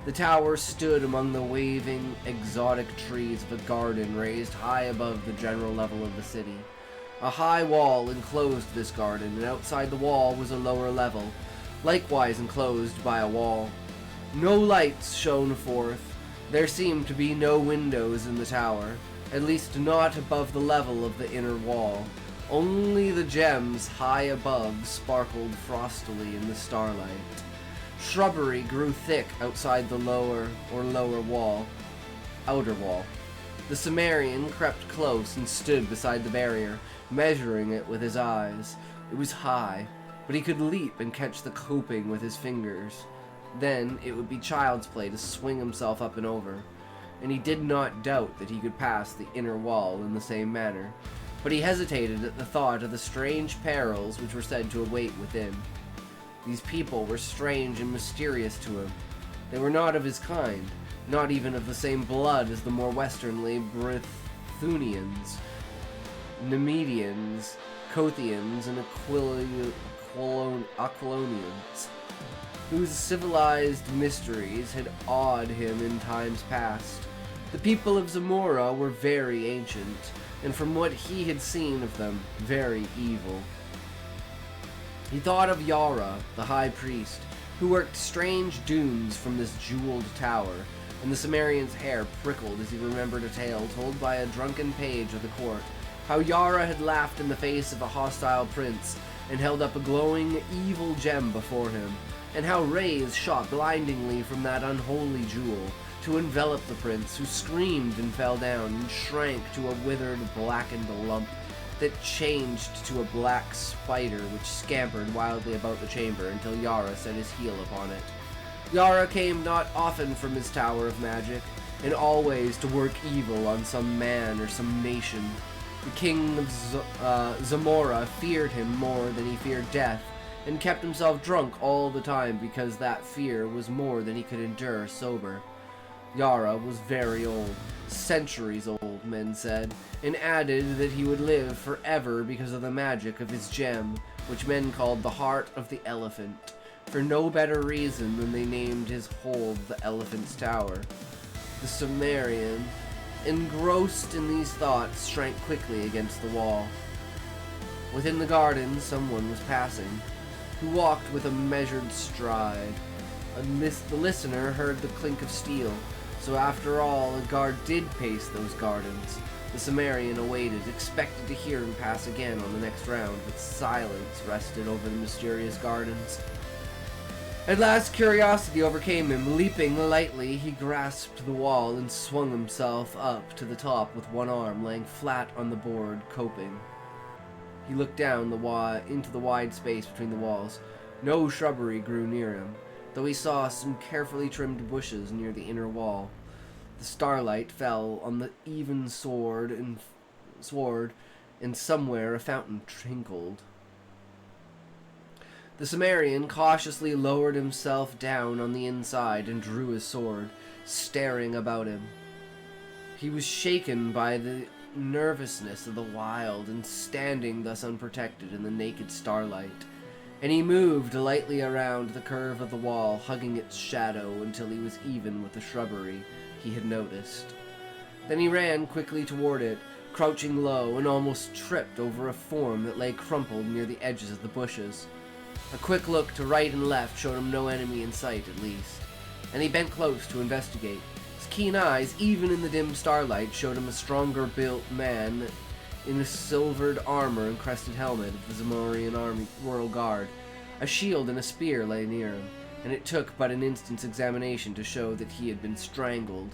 The tower stood among the waving, exotic trees of a garden raised high above the general level of the city. A high wall enclosed this garden, and outside the wall was a lower level, likewise enclosed by a wall. No lights shone forth. There seemed to be no windows in the tower, at least not above the level of the inner wall. Only the gems high above sparkled frostily in the starlight. Shrubbery grew thick outside the lower outer wall. The Cimmerian crept close and stood beside the barrier, measuring it with his eyes. It was high, but he could leap and catch the coping with his fingers. Then it would be child's play to swing himself up and over, and he did not doubt that he could pass the inner wall in the same manner. But he hesitated at the thought of the strange perils which were said to await within. These people were strange and mysterious to him. They were not of his kind, not even of the same blood as the more westernly Brythunians, Nemedians, Kothians, and Aquilonians, whose civilized mysteries had awed him in times past. The people of Zamora were very ancient, and from what he had seen of them, very evil. He thought of Yara, the high priest, who worked strange doons from this jeweled tower, and the Cimmerian's hair prickled as he remembered a tale told by a drunken page of the court, how Yara had laughed in the face of a hostile prince and held up a glowing, evil gem before him, and how rays shot blindingly from that unholy jewel to envelop the prince, who screamed and fell down and shrank to a withered, blackened lump that changed to a black spider which scampered wildly about the chamber until Yara set his heel upon it. Yara came not often from his tower of magic, and always to work evil on some man or some nation. The king of Zamora feared him more than he feared death, and kept himself drunk all the time because that fear was more than he could endure sober. Yara was very old, centuries old, men said, and added that he would live forever because of the magic of his gem, which men called the Heart of the Elephant, for no better reason than they named his hold the Elephant's Tower. The Cimmerian, engrossed in these thoughts, shrank quickly against the wall. Within the garden, someone was passing, who walked with a measured stride. The listener heard the clink of steel, so after all, a guard did pace those gardens. The Cimmerian awaited, expected to hear him pass again on the next round, but silence rested over the mysterious gardens. At last curiosity overcame him. Leaping lightly, he grasped the wall and swung himself up to the top with one arm laying flat on the board coping. He looked down into the wide space between the walls. No shrubbery grew near him, though he saw some carefully trimmed bushes near the inner wall. The starlight fell on the even sward, and somewhere a fountain tinkled. The Cimmerian cautiously lowered himself down on the inside and drew his sword, staring about him. He was shaken by the nervousness of the wild and standing thus unprotected in the naked starlight, and he moved lightly around the curve of the wall, hugging its shadow until he was even with the shrubbery he had noticed. Then he ran quickly toward it, crouching low, and almost tripped over a form that lay crumpled near the edges of the bushes. A quick look to right and left showed him no enemy in sight, at least, and he bent close to investigate. His keen eyes, even in the dim starlight, showed him a stronger-built man in a silvered armor and crested helmet of the Zamorian Army Royal Guard. A shield and a spear lay near him, and it took but an instant's examination to show that he had been strangled.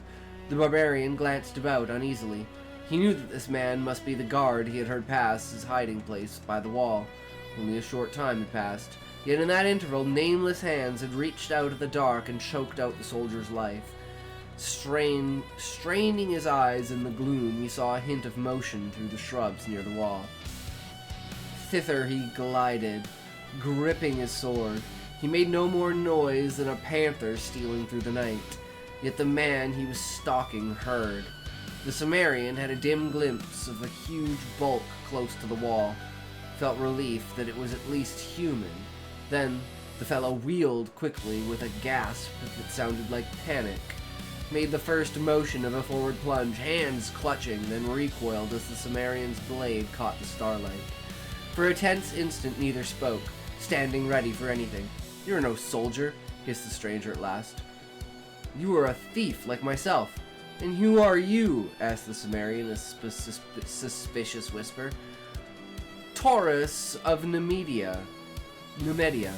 The barbarian glanced about uneasily. He knew that this man must be the guard he had heard pass his hiding place by the wall. Only a short time had passed, yet in that interval nameless hands had reached out of the dark and choked out the soldier's life. Straining his eyes in the gloom, he saw a hint of motion through the shrubs near the wall. Thither he glided, gripping his sword. He made no more noise than a panther stealing through the night, yet the man he was stalking heard. The Cimmerian had a dim glimpse of a huge bulk close to the wall, felt relief that it was at least human. Then the fellow wheeled quickly with a gasp that sounded like panic, made the first motion of a forward plunge, hands clutching, then recoiled as the Cimmerian's blade caught the starlight. For a tense instant neither spoke, standing ready for anything. "You're no soldier," hissed the stranger at last. "You are a thief like myself." "And who are you?" asked the Cimmerian in a suspicious whisper. "Taurus of Numedia." The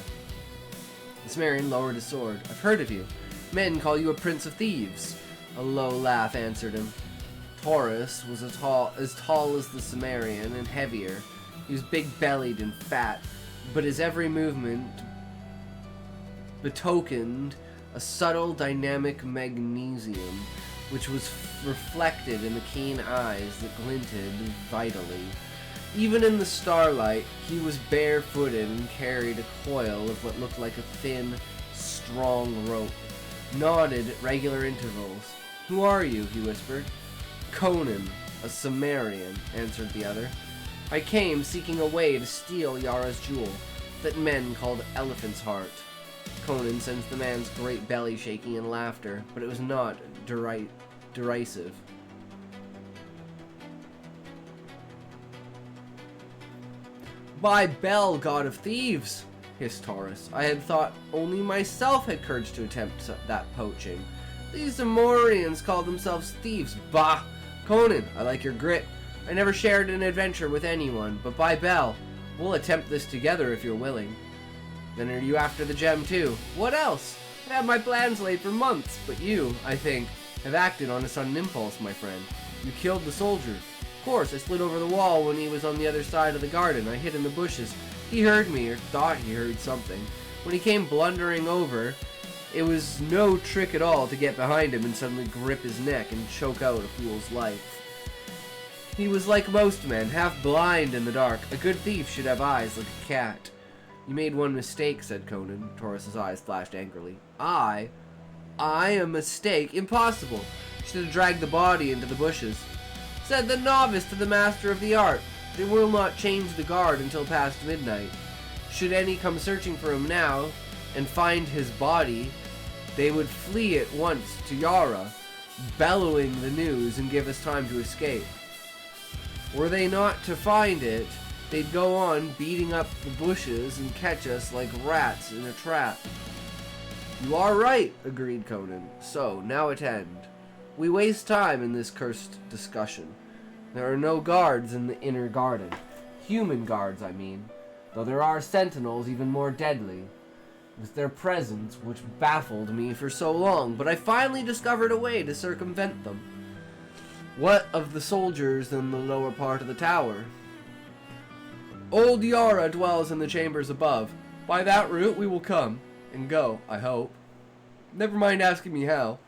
Cimmerian lowered his sword. "I've heard of you. Men call you a prince of thieves." A low laugh answered him. Taurus was as tall as the Cimmerian and heavier. He was big-bellied and fat, but his every movement betokened a subtle dynamic magnesium, which was reflected in the keen eyes that glinted vitally. Even in the starlight, he was barefooted and carried a coil of what looked like a thin, strong rope, nodded at regular intervals. "Who are you?" he whispered. "Conan, a Cimmerian," answered the other. "I came seeking a way to steal Yara's jewel, that men called Elephant's Heart." Conan sensed the man's great belly shaking in laughter, but it was not derisive. "By Bel, god of thieves," hissed Taurus, "I had thought only myself had courage to attempt that poaching. These Zamorians call themselves thieves. Bah! Conan, I like your grit. I never shared an adventure with anyone, but by Bel, we'll attempt this together if you're willing." "Then are you after the gem too?" "What else? I had my plans laid for months, but you, I think, have acted on a sudden impulse, my friend. You killed the soldier. Of course, I slid over the wall when he was on the other side of the garden. I hid in the bushes. He heard me, or thought he heard something. When he came blundering over, it was no trick at all to get behind him and suddenly grip his neck and choke out a fool's life. He was like most men, half blind in the dark. A good thief should have eyes like a cat." "You made one mistake," said Conan. Taurus's eyes flashed angrily. I? A mistake? Impossible. Should have dragged the body into the bushes." "Said the novice to the master of the art. They will not change the guard until past midnight. Should any come searching for him now and find his body, they would flee at once to Yara, bellowing the news and give us time to escape. Were they not to find it, they'd go on beating up the bushes and catch us like rats in a trap." "You are right," agreed Conan. "So, now attend. We waste time in this cursed discussion. There are no guards in the inner garden. Human guards, I mean. Though there are sentinels even more deadly. It was their presence which baffled me for so long, but I finally discovered a way to circumvent them." "What of the soldiers in the lower part of the tower?" "Old Yara dwells in the chambers above. By that route we will come, and go, I hope. Never mind asking me how.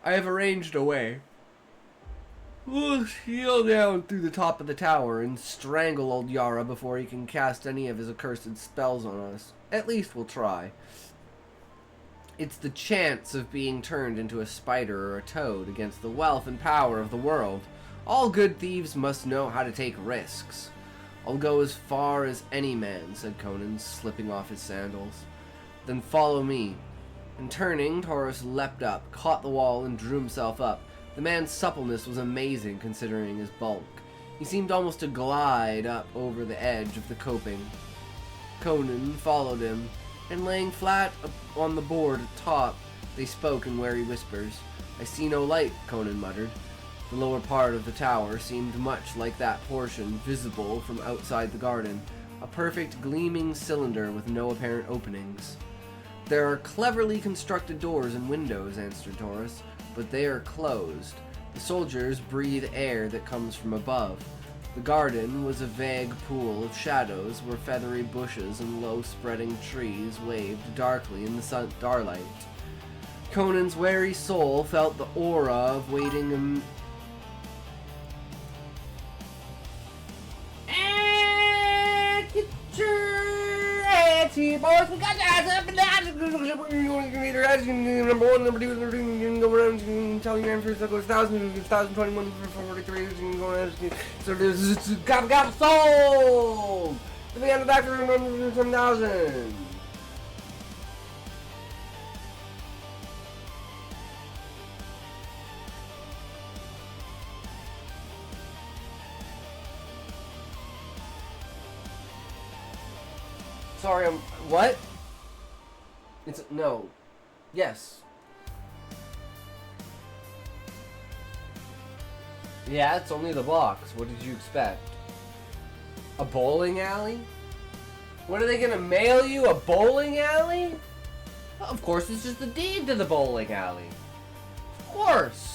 I have arranged a way." We'll heal down through the top of the tower and strangle old Yara before he can cast any of his accursed spells on us. At least we'll try. It's the chance of being turned into a spider or a toad against the wealth and power of the world. All good thieves must know how to take risks. I'll go as far as any man, said Conan, slipping off his sandals. Then follow me. And turning, Taurus leapt up, caught the wall, and drew himself up. The man's suppleness was amazing considering his bulk. He seemed almost to glide up over the edge of the coping. Conan followed him, and laying flat on the board atop, they spoke in wary whispers. I see no light, Conan muttered. The lower part of the tower seemed much like that portion visible from outside the garden, a perfect gleaming cylinder with no apparent openings. There are cleverly constructed doors and windows, answered Taurus, but they are closed. The soldiers breathe air that comes from above. The garden was a vague pool of shadows where feathery bushes and low-spreading trees waved darkly in the starlight. Conan's wary soul felt the aura of waiting boys, we got that up and down. Number one, number two, number three, you can go around and tell your answers. That goes 1,021, 43. So there's got sold. To be on the back of 7,000. Sorry, what? It's no. Yes. Yeah, it's only the box. What did you expect? A bowling alley? What are they gonna mail you? A bowling alley? Of course, it's just the deed to the bowling alley. Of course.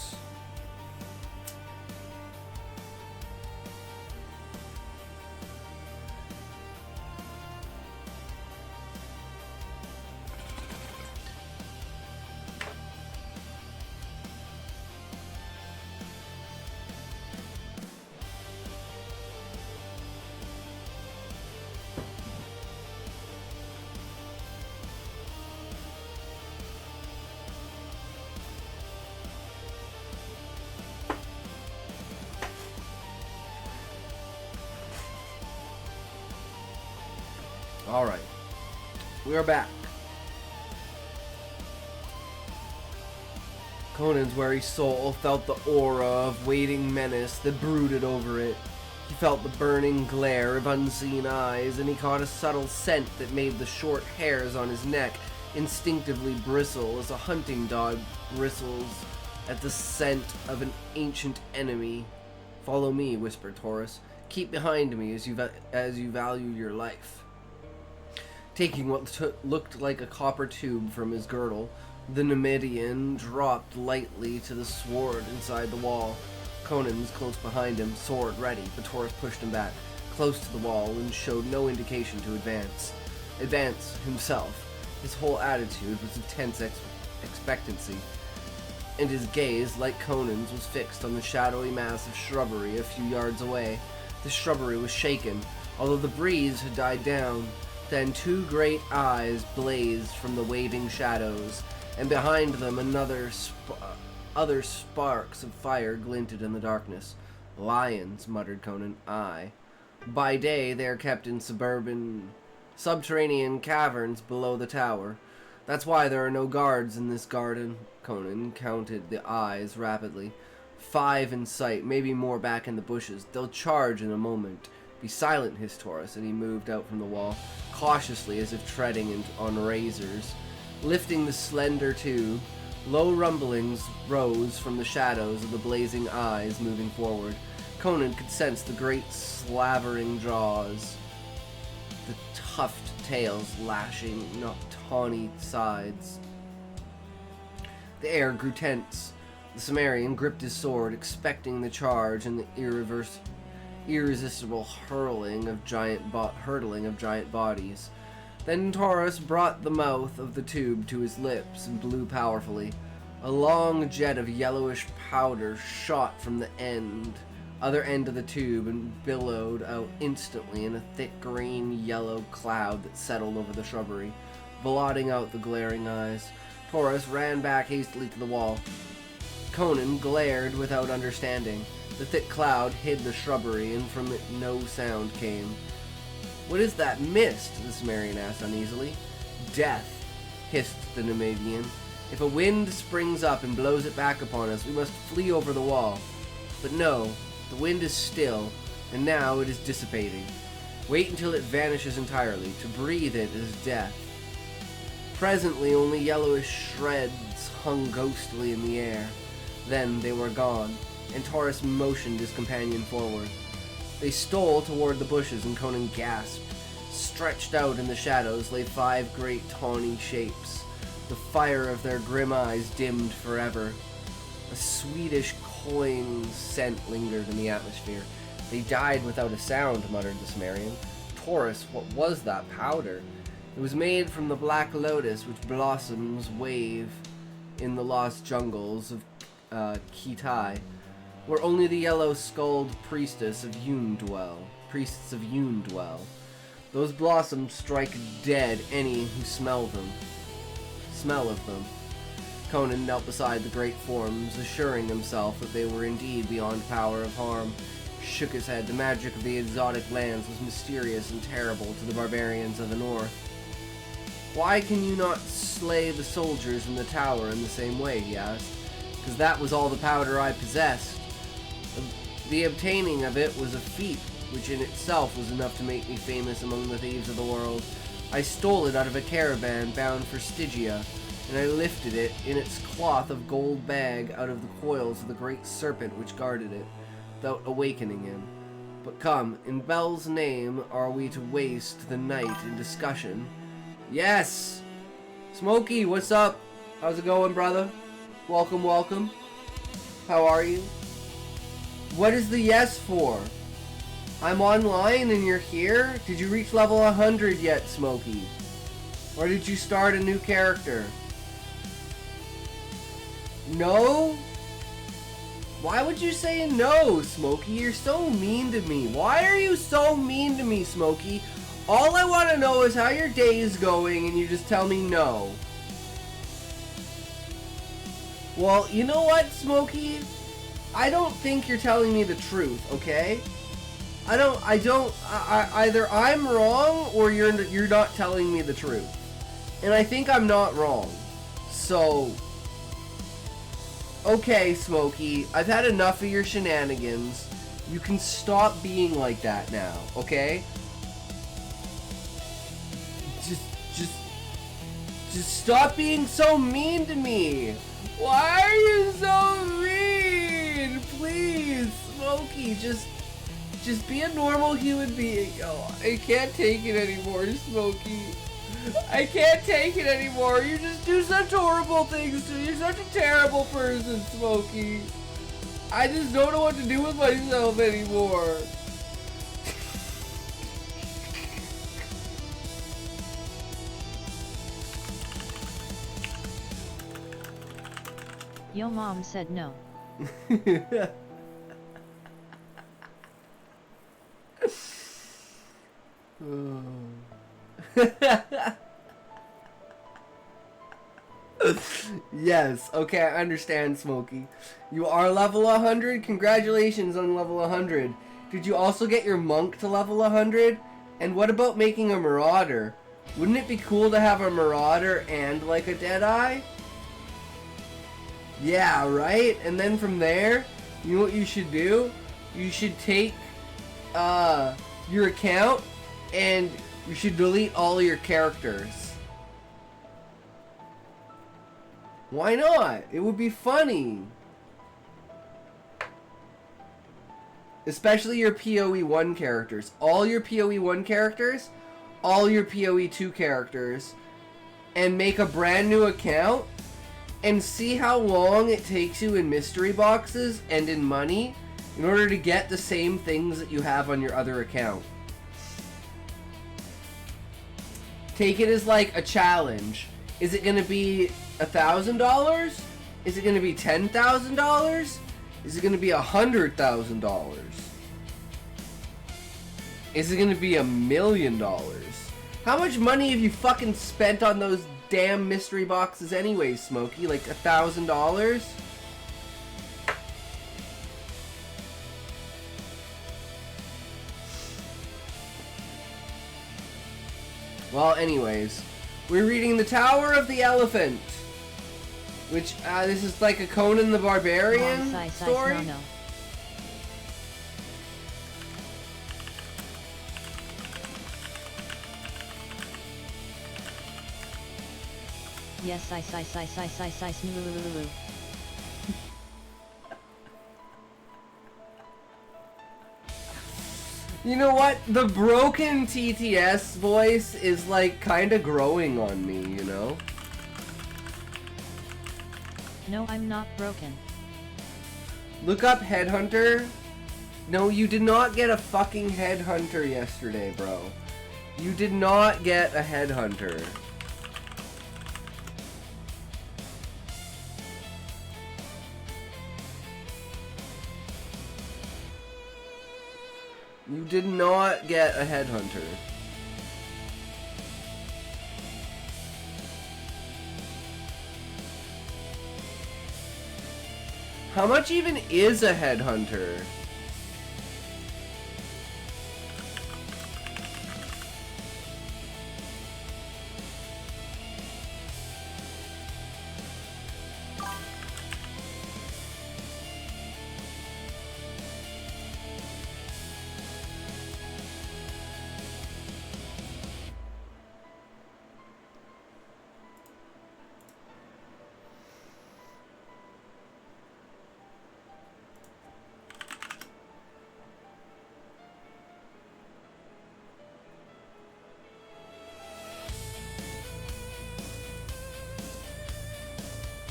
Alright. We are back. Conan's wary soul felt the aura of waiting menace that brooded over it. He felt the burning glare of unseen eyes, and he caught a subtle scent that made the short hairs on his neck instinctively bristle as a hunting dog bristles at the scent of an ancient enemy. Follow me, whispered Taurus. Keep behind me as you value your life. Taking what looked like a copper tube from his girdle, the Numidian dropped lightly to the sward inside the wall. Conan was close behind him, sword ready, but Taurus pushed him back, close to the wall, and showed no indication to advance. Advance himself. His whole attitude was of tense expectancy, and his gaze, like Conan's, was fixed on the shadowy mass of shrubbery a few yards away. The shrubbery was shaken, although the breeze had died down. Then two great eyes blazed from the waving shadows, and behind them other sparks of fire glinted in the darkness. Lions, muttered Conan. Aye. By day they are kept in subterranean caverns below the tower. That's why there are no guards in this garden. Conan counted the eyes rapidly. 5 in sight, maybe more back in the bushes. They'll charge in a moment. Be silent, hissed Taurus, and he moved out from the wall, cautiously as if treading on razors. Lifting the slender tube, low rumblings rose from the shadows of the blazing eyes moving forward. Conan could sense the great slavering jaws, the tuft tails lashing tawny sides. The air grew tense. The Cimmerian gripped his sword, expecting the charge and the irresistible hurtling of giant bodies. Then Taurus brought the mouth of the tube to his lips and blew powerfully. A long jet of yellowish powder shot from the other end of the tube and billowed out instantly in a thick green-yellow cloud that settled over the shrubbery, blotting out the glaring eyes. Taurus ran back hastily to the wall. Conan glared without understanding. The thick cloud hid the shrubbery, and from it no sound came. "What is that mist?" the Cimmerian asked uneasily. "Death," hissed the Nemedian. "If a wind springs up and blows it back upon us, we must flee over the wall. But no, the wind is still, and now it is dissipating. Wait until it vanishes entirely. To breathe it is death." Presently only yellowish shreds hung ghostly in the air. Then they were gone, and Taurus motioned his companion forward. They stole toward the bushes, and Conan gasped. Stretched out in the shadows lay 5 great tawny shapes. The fire of their grim eyes dimmed forever. A sweetish cloying scent lingered in the atmosphere. "They died without a sound," muttered the Cimmerian. "Taurus, what was that powder?" "It was made from the black lotus which blossoms wave in the lost jungles of Kitai, where only the yellow-skulled priests of Yun dwell. Those blossoms strike dead any who smell of them." Conan knelt beside the great forms, assuring himself that they were indeed beyond power of harm. Shook his head. The magic of the exotic lands was mysterious and terrible to the barbarians of the north. "Why can you not slay the soldiers in the tower in the same way?" he asked. "Because that was all the powder I possessed. The obtaining of it was a feat which in itself was enough to make me famous among the thieves of the world. I stole it out of a caravan bound for Stygia, and I lifted it in its cloth of gold bag out of the coils of the great serpent which guarded it, without awakening him. But come, in Bel's name are we to waste the night in discussion?" "Yes! Smokey, what's up? How's it going, brother? Welcome, welcome. How are you? What is the yes for? I'm online and you're here? Did you reach level 100 yet, Smokey? Or did you start a new character? No? Why would you say no, Smokey? You're so mean to me. Why are you so mean to me, Smokey? All I want to know is how your day is going, and you just tell me no. Well, you know what, Smokey? I don't think you're telling me the truth, okay? Either I'm wrong or you're not telling me the truth. And I think I'm not wrong. So, okay, Smokey, I've had enough of your shenanigans. You can stop being like that now, okay? Just stop being so mean to me. Why are you so mean? Please, Smokey, just be a normal human being. Oh, I can't take it anymore, Smokey. I can't take it anymore. You just do such horrible things to me. You're such a terrible person, Smokey. I just don't know what to do with myself anymore. Yo mom said no. Yes, okay, I understand, Smokey. You are level 100? Congratulations on level 100. Did you also get your monk to level 100? And what about making a marauder? Wouldn't it be cool to have a marauder and like a Deadeye? Yeah, right? And then from there, you know what you should do? You should take your account and you should delete all your characters. Why not? It would be funny. Especially your PoE 1 characters. All your PoE 1 characters, all your PoE 2 characters, and make a brand new account and see how long it takes you in mystery boxes and in money in order to get the same things that you have on your other account. Take it as like a challenge. Is it going to be $1,000? Is it going to be $10,000? Is it going to be $100,000? Is it going to be $1 million? How much money have you fucking spent on those damn mystery boxes anyway, Smokey? Like $1,000? Well, anyways, we're reading The Tower of the Elephant, which, this is like a Conan the Barbarian story. No. Yes, I. You know what? The broken TTS voice is like kind of growing on me, you know? No, I'm not broken. Look up Headhunter. No, you did not get a fucking Headhunter yesterday, bro. You did not get a Headhunter. You did not get a Headhunter. How much even is a Headhunter?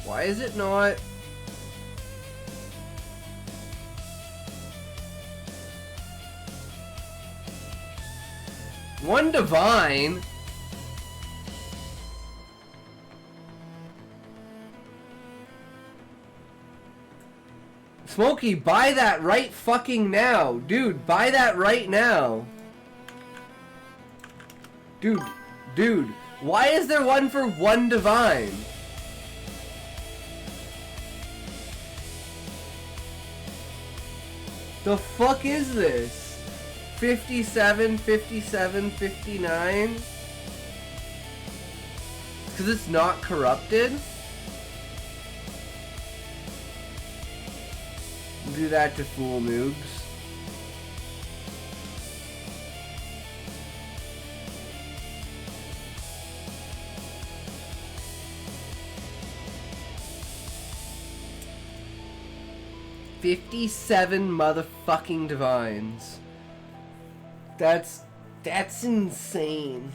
Why is it not? One divine? Smokey, buy that right fucking now. Dude, buy that right now. Dude, why is there one for one divine? The fuck is this? 57, 57, 59? Because it's not corrupted? Do that to fool noobs. $57 motherfucking divines. That's insane.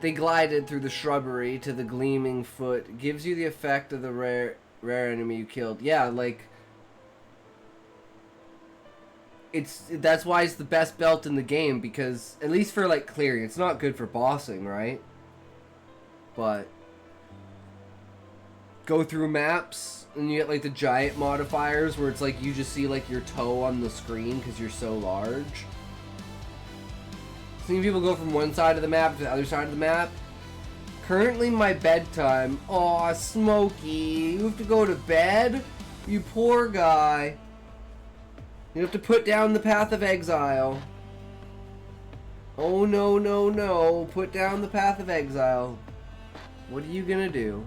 They glided through the shrubbery to the gleaming foot. Gives you the effect of the rare enemy you killed. Yeah, like that's why it's the best belt in the game, because at least for like clearing, it's not good for bossing, right? But go through maps and you get like the giant modifiers where it's like you just see like your toe on the screen because you're so large. Seeing people go from one side of the map to the other side of the map. Currently my bedtime. Aw, Smokey, you have to go to bed? You poor guy. You have to put down the Path of Exile. Oh no, no, no. Put down the Path of Exile. What are you gonna do?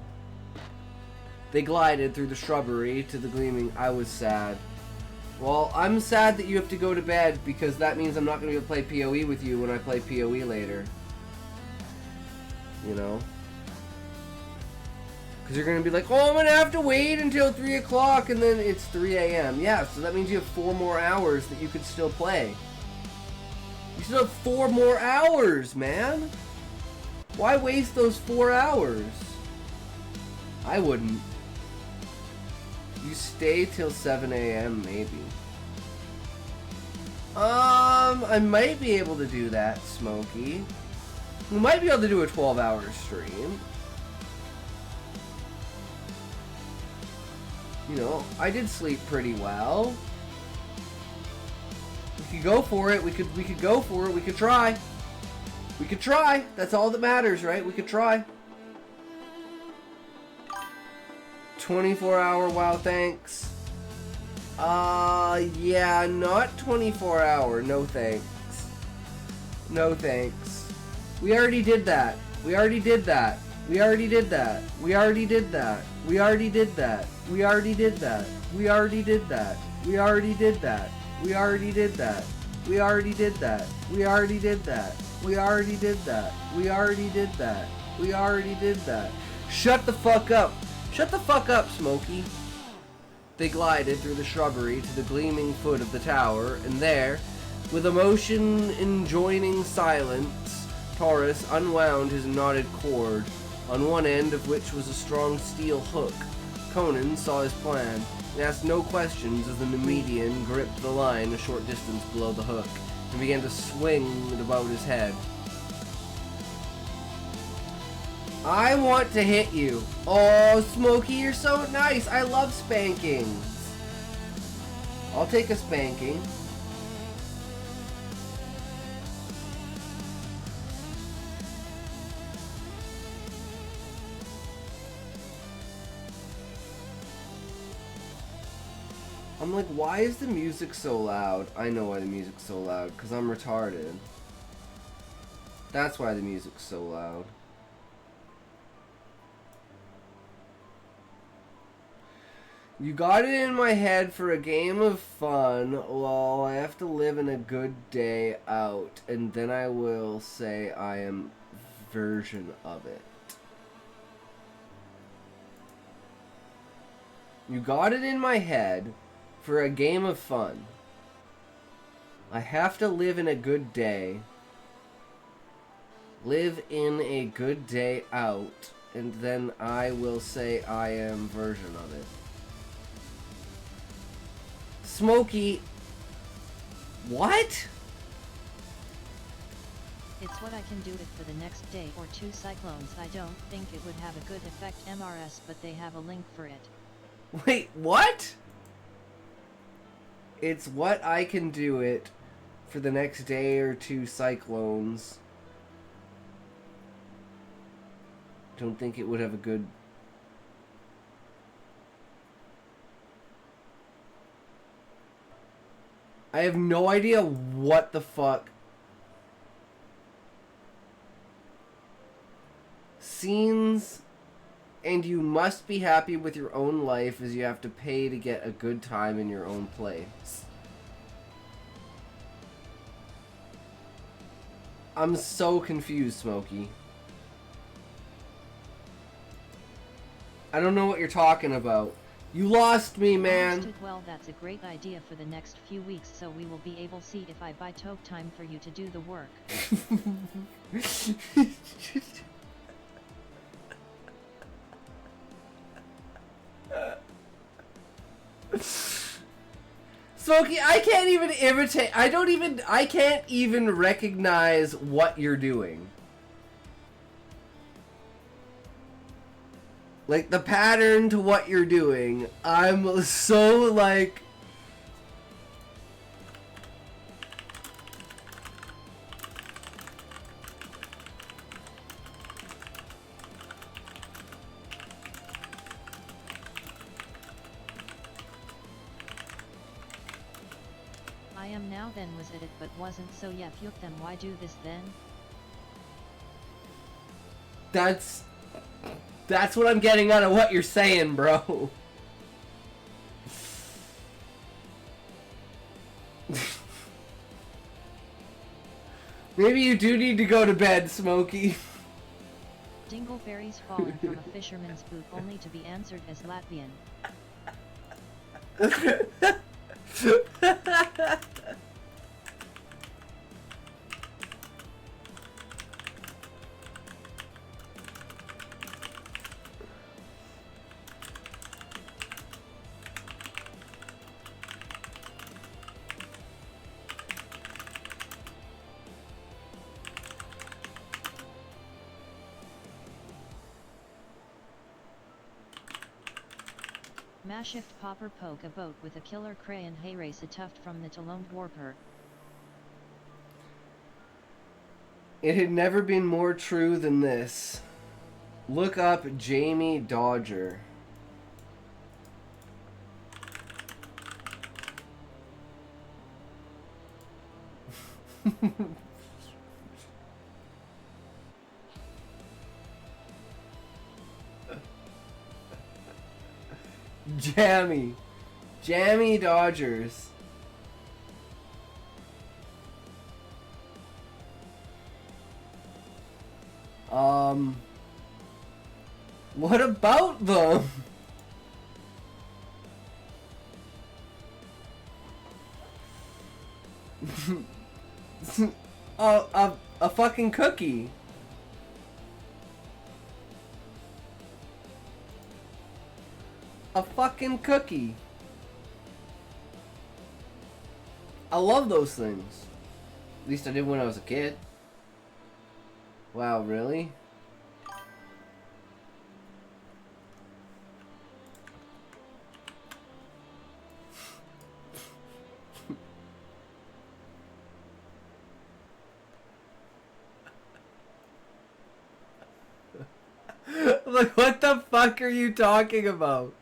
They glided through the shrubbery to the gleaming. I was sad. Well, I'm sad that you have to go to bed, because that means I'm not going to be able to play PoE with you when I play PoE later. You know? Because you're going to be like, oh, I'm going to have to wait until 3 o'clock, and then it's 3 a.m. Yeah, so that means you have 4 more hours that you could still play. You still have 4 more hours, man! Why waste those 4 hours? I wouldn't. You stay till 7 a.m. maybe. I might be able to do that, Smokey. We might be able to do a 12-hour stream. You know, I did sleep pretty well. We could go for it. We could go for it. We could try. We could try. That's all that matters, right? We could try. 24-hour WoW, thanks. Yeah, not 24-hour. No thanks. No thanks. We already did that. We already did that. We already did that. We already did that. We already did that. We already did that. We already did that. We already did that. We already did that. We already did that. We already did that. We already did that. We already did that. We already did that. Shut the fuck up. Shut the fuck up, Smokey. They glided through the shrubbery to the gleaming foot of the tower, and there, with a motion enjoining silence, Taurus unwound his knotted cord, on one end of which was a strong steel hook. Conan saw his plan and asked no questions as the Nemedian gripped the line a short distance below the hook and began to swing it about his head. I want to hit you. Oh, Smokey, you're so nice. I love spankings. I'll take a spanking. I'm like, why is the music so loud? I know why the music's so loud, because I'm retarded. That's why the music's so loud. You got it in my head for a game of fun. Lol, I have to live in a good day out, and then I will say I am version of it. You got it in my head for a game of fun. I have to live in a good day. Live in a good day out, and then I will say I am version of it. Smokey. What? It's what I can do it for the next day or two cyclones. I don't think it would have a good effect MRS, but they have a link for it. Wait, what? It's what I can do it for the next day or two cyclones. Don't think it would have a good... I have no idea what the fuck. Scenes, and you must be happy with your own life as you have to pay to get a good time in your own place. I'm so confused, Smokey. I don't know what you're talking about. You lost me, man. Understood. Well, that's a great idea for the next few weeks, so we will be able to see if I buy toke time for you to do the work. Smokey, I can't even imitate. I can't even recognize what you're doing. Like, the pattern to what you're doing, I'm so, like... I am now then was it but wasn't so yeah yuk then why do this then? That's what I'm getting out of what you're saying, bro. Maybe you do need to go to bed, Smokey. Dingleberries fallen from a fisherman's boot only to be answered as Latvian. Mashift popper poke a boat with a killer crayon hay race a tuft from the Talomb warper. It had never been more true than this. Look up Jamie Dodger. Jammy Dodgers. What about them? A fucking cookie. A fucking cookie. I love those things. At least I did when I was a kid. Wow, really? Like, what the fuck are you talking about?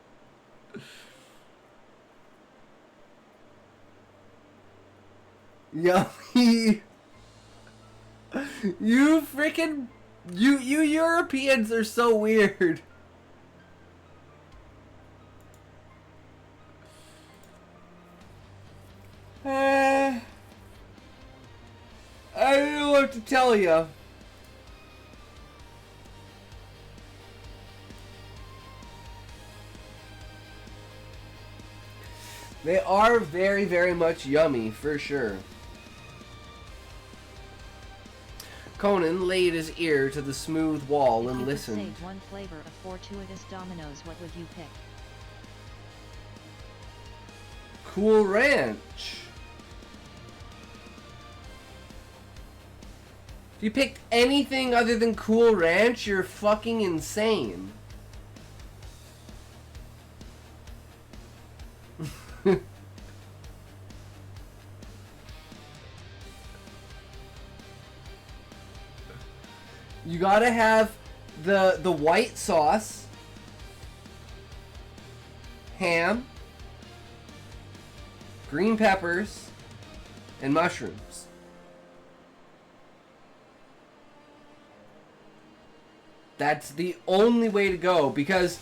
Yummy. You freaking... You Europeans are so weird. I don't know what to tell you. They are very, very much yummy, for sure. Conan laid his ear to the smooth wall and listened. If you could save one flavor of fortuitous Domino's, what would you pick? Cool Ranch. If you picked anything other than Cool Ranch, you're fucking insane. You gotta have the white sauce, ham, green peppers, and mushrooms. That's the only way to go, because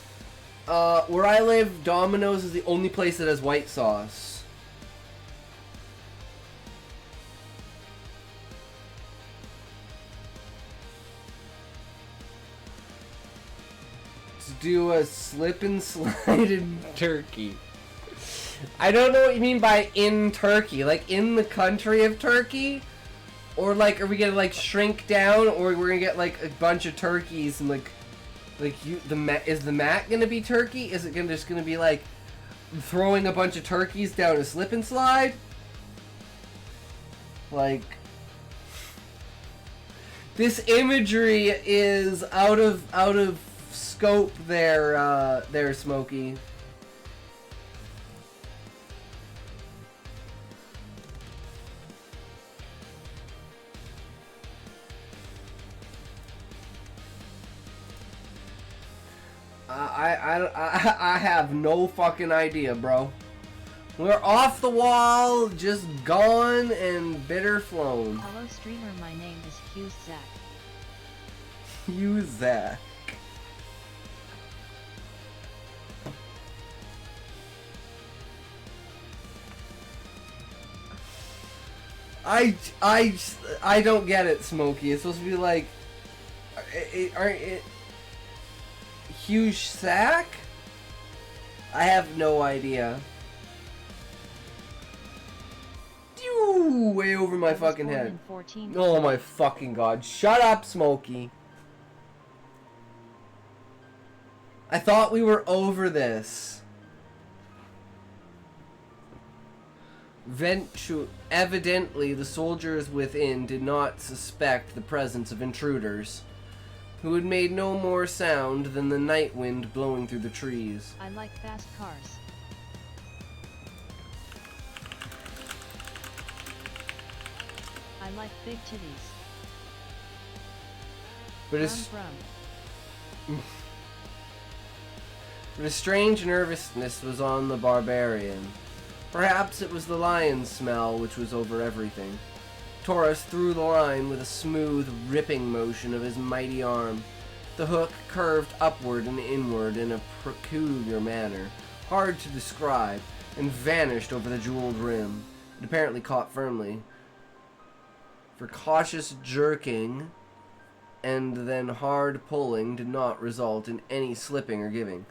where I live, Domino's is the only place that has white sauce. Do a slip and slide in Turkey. I don't know what you mean by in Turkey. Like in the country of Turkey? Or like, are we gonna like shrink down, or we're gonna get like a bunch of turkeys and like you is the mat gonna be turkey? Is it just gonna be like throwing a bunch of turkeys down a slip and slide? Like, this imagery is out of scope there, Smokey. I have no fucking idea, bro. We're off the wall, just gone and bitter flown. Hello streamer, my name is Hugh Zach. Hugh Zach. I don't get it, Smokey. It's supposed to be like, aren't it huge sack? I have no idea. Way over my fucking head. Oh my fucking god! Shut up, Smokey. I thought we were over this. Evidently, the soldiers within did not suspect the presence of intruders. who had made no more sound than the night wind blowing through the trees. I like fast cars. I like big titties. But a strange nervousness was on the barbarian. Perhaps it was the lion's smell which was over everything. Taurus threw the line with a smooth, ripping motion of his mighty arm. The hook curved upward and inward in a peculiar manner, hard to describe, and vanished over the jeweled rim. It apparently caught firmly. For cautious jerking and then hard pulling did not result in any slipping or giving.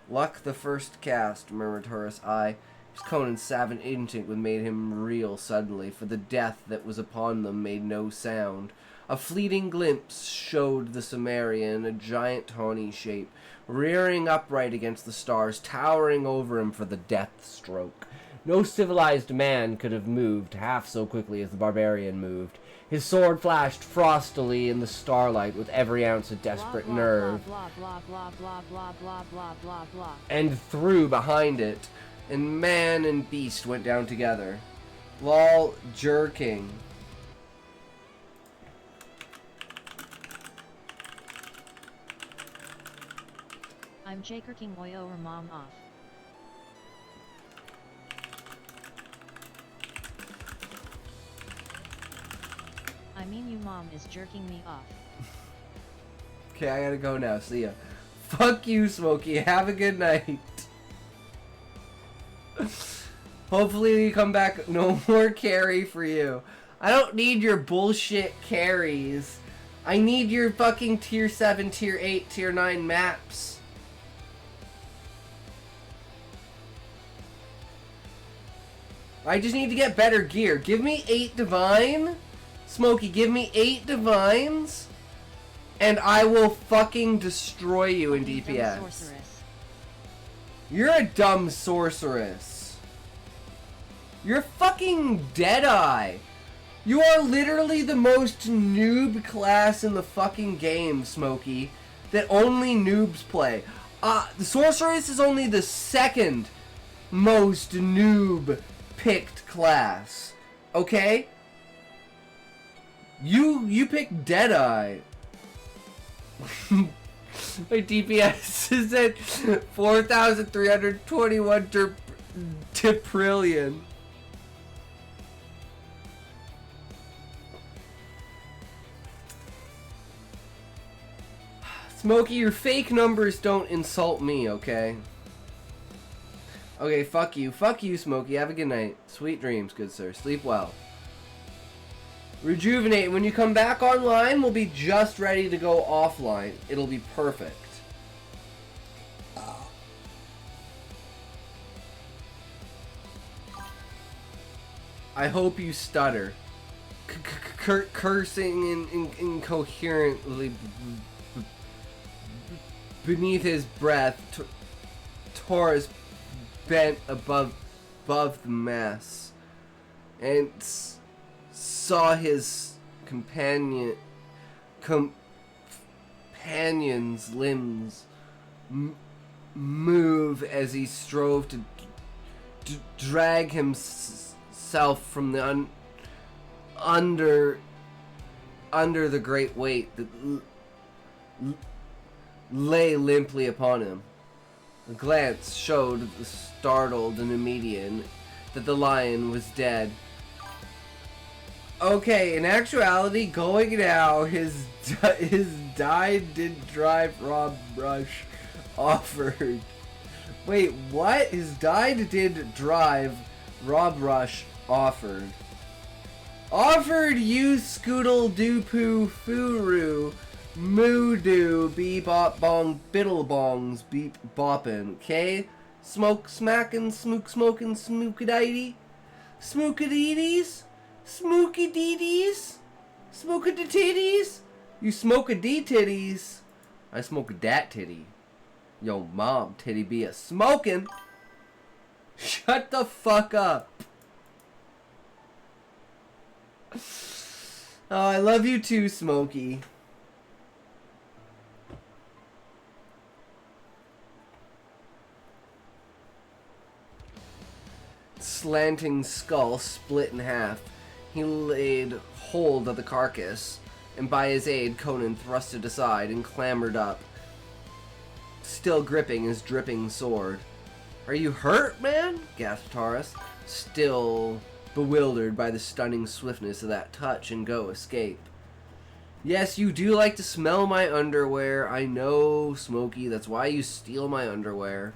Luck the first cast, murmured Taurus. Aye, it was Conan's savage instinct that made him reel suddenly, for the death that was upon them made no sound. A fleeting glimpse showed the Cimmerian, a giant tawny shape, rearing upright against the stars, towering over him for the death stroke. No civilized man could have moved half so quickly as the barbarian moved. His sword flashed frostily in the starlight with every ounce of desperate nerve, and threw behind it, and man and beast went down together. Lol, jerking. I'm jerking my or mom off. I mean you mom is jerking me off. Okay, I gotta go now. See ya. Fuck you, Smokey. Have a good night. Hopefully you come back. No more carry for you. I don't need your bullshit carries. I need your fucking tier 7, tier 8, tier 9 maps. I just need to get better gear. Give me 8 divine. Smokey, give me 8 divines, and I will fucking destroy you in DPS. You're a dumb sorceress. You're fucking Deadeye. You are literally the most noob class in the fucking game, Smokey, that only noobs play. The sorceress is only the second most noob picked class. Okay? You picked Deadeye. My DPS is at 4,321 trillion. Smokey, your fake numbers don't insult me, okay? Okay, fuck you. Fuck you, Smokey. Have a good night. Sweet dreams, good sir. Sleep well. Rejuvenate. When you come back online, we'll be just ready to go offline. It'll be perfect. I hope you stutter. Cursing incoherently beneath his breath, Taurus bent above the mass and saw his companion's limbs move as he strove to drag himself from the under the great weight that lay limply upon him. A glance showed the startled Nemedian that the lion was dead. Okay, in actuality, going now, his died did drive Rob Rush offered. Wait, what? His died did drive Rob Rush offered. Offered you Scoodle Doopoo Furu Moo doo bebop bong biddle bongs beep boppin', okay? Smoke smackin', smook smokin', smookadiety? Smookadities? Smookadities? Smookaditties? You smoke a D titties. I smoke a dat titty. Yo mom titty be a smokin'. Shut the fuck up. Oh, I love you too, Smokey. slanting skull split in half. He laid hold of the carcass, and by his aid, Conan thrust it aside and clambered up, still gripping his dripping sword. "Are you hurt, man?" gasped Taurus, still bewildered by the stunning swiftness of that touch and go escape. "Yes, you do like to smell my underwear. I know, Smokey. That's why you steal my underwear."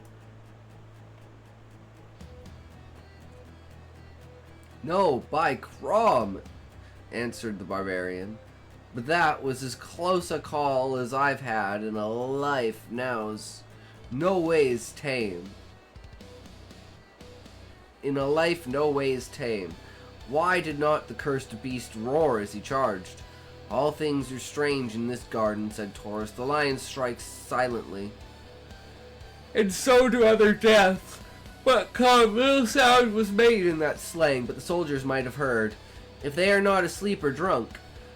"No, by Crom," answered the barbarian. "But that was as close a call as I've had in a life now's no ways tame. In a life no ways tame. Why did not the cursed beast roar as he charged? All things are strange in this garden," said Taurus. "The lion strikes silently, and so do other deaths. What calm little sound was made in that slang, but the soldiers might have heard. If they are not asleep or drunk,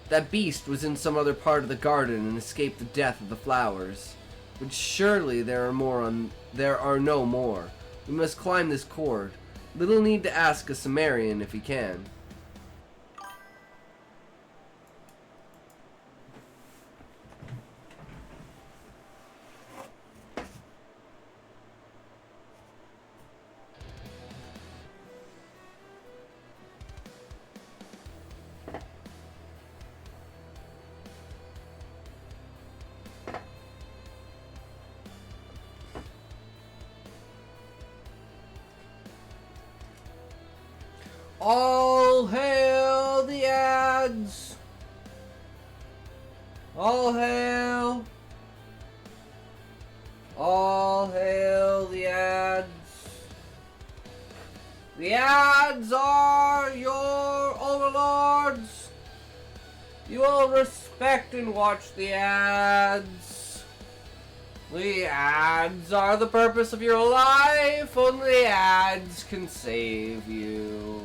that beast was in some other part of the garden and escaped the death of the flowers. But surely there are no more. We must climb this cord. Little need to ask a Cimmerian if he can." All hail the ads! All hail! All hail the ads! The ads are your overlords! You will respect and watch the ads! The ads are the purpose of your life. Only ads can save you.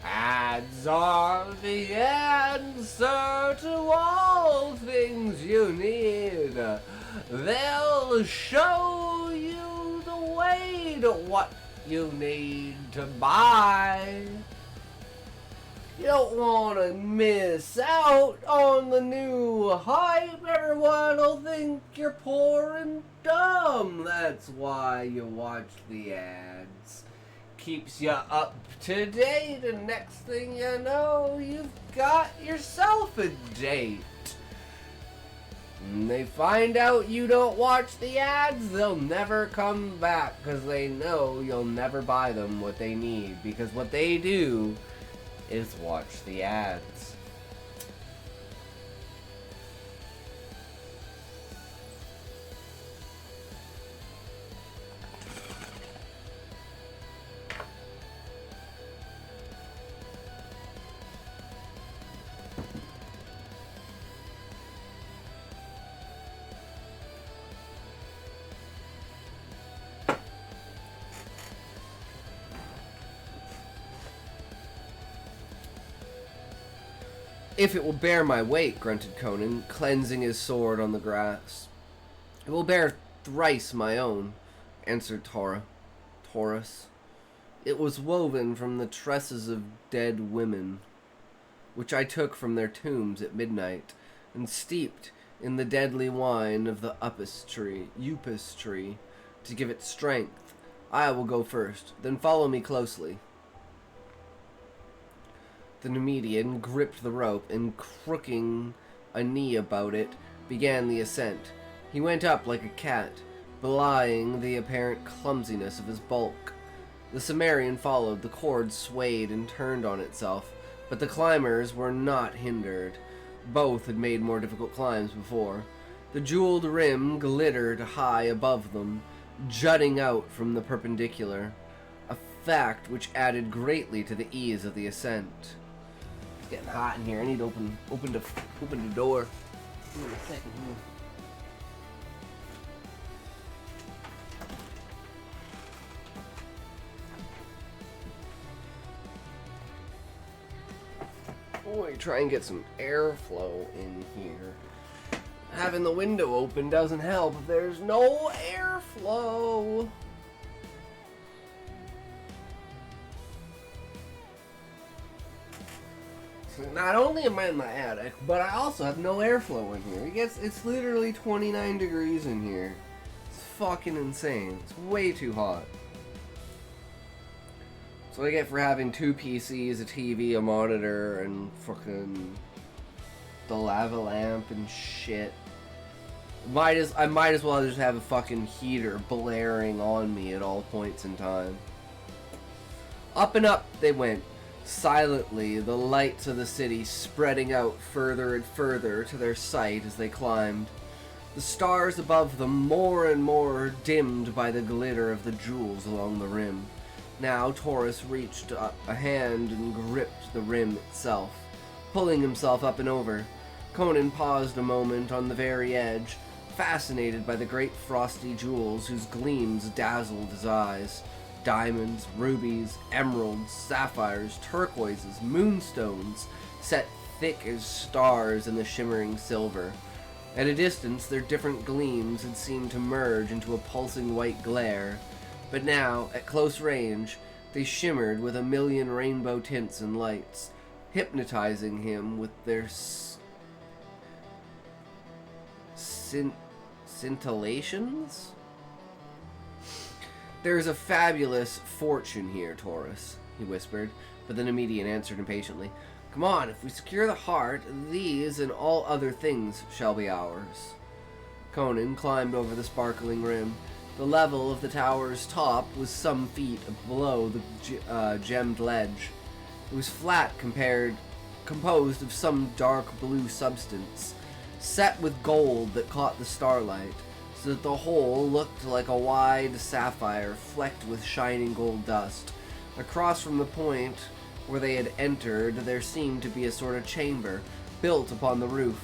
Ads are the answer to all things you need. They'll show you the way to what you need to buy. You don't want to miss out on the new hype. Everyone will think you're poor and dumb. That's why you watch the ads. Keeps you up to date, and next thing you know, you've got yourself a date. And they find out you don't watch the ads, they'll never come back because they know you'll never buy them what they need, because what they do is watch the ads. "If it will bear my weight," grunted Conan, cleansing his sword on the grass. "It will bear thrice my own," answered Taurus. "It was woven from the tresses of dead women, which I took from their tombs at midnight, and steeped in the deadly wine of the upas tree, to give it strength. I will go first, then follow me closely." The Numidian gripped the rope and, crooking a knee about it, began the ascent. He went up like a cat, belying the apparent clumsiness of his bulk. The Cimmerian followed. The cord swayed and turned on itself, but the climbers were not hindered. Both had made more difficult climbs before. The jeweled rim glittered high above them, jutting out from the perpendicular, a fact which added greatly to the ease of the ascent. It's getting hot in here. I need to open the door. Give me a second here. Boy, try and get some airflow in here. Having the window open doesn't help if there's no airflow. Not only am I in my attic, but I also have no airflow in here. It's literally 29 degrees in here. It's fucking insane. It's way too hot. That's what I get for having 2 PCs, a TV, a monitor, and fucking the lava lamp and shit. I might as well just have a fucking heater blaring on me at all points in time. Up and up they went, silently, the lights of the city spreading out further and further to their sight as they climbed. The stars above them more and more dimmed by the glitter of the jewels along the rim. Now Taurus reached up a hand and gripped the rim itself, pulling himself up and over. Conan paused a moment on the very edge, fascinated by the great frosty jewels whose gleams dazzled his eyes. Diamonds, rubies, emeralds, sapphires, turquoises, moonstones, set thick as stars in the shimmering silver. At a distance, their different gleams had seemed to merge into a pulsing white glare, but now, at close range, they shimmered with a million rainbow tints and lights, hypnotizing him with their scintillations? "There is a fabulous fortune here, Taurus," he whispered, but the Nemedian answered impatiently, "Come on, if we secure the heart, these and all other things shall be ours." Conan climbed over the sparkling rim. The level of the tower's top was some feet below the gemmed ledge. It was flat composed of some dark blue substance, set with gold that caught the starlight, so that the whole looked like a wide sapphire flecked with shining gold dust. Across from the point where they had entered, there seemed to be a sort of chamber, built upon the roof.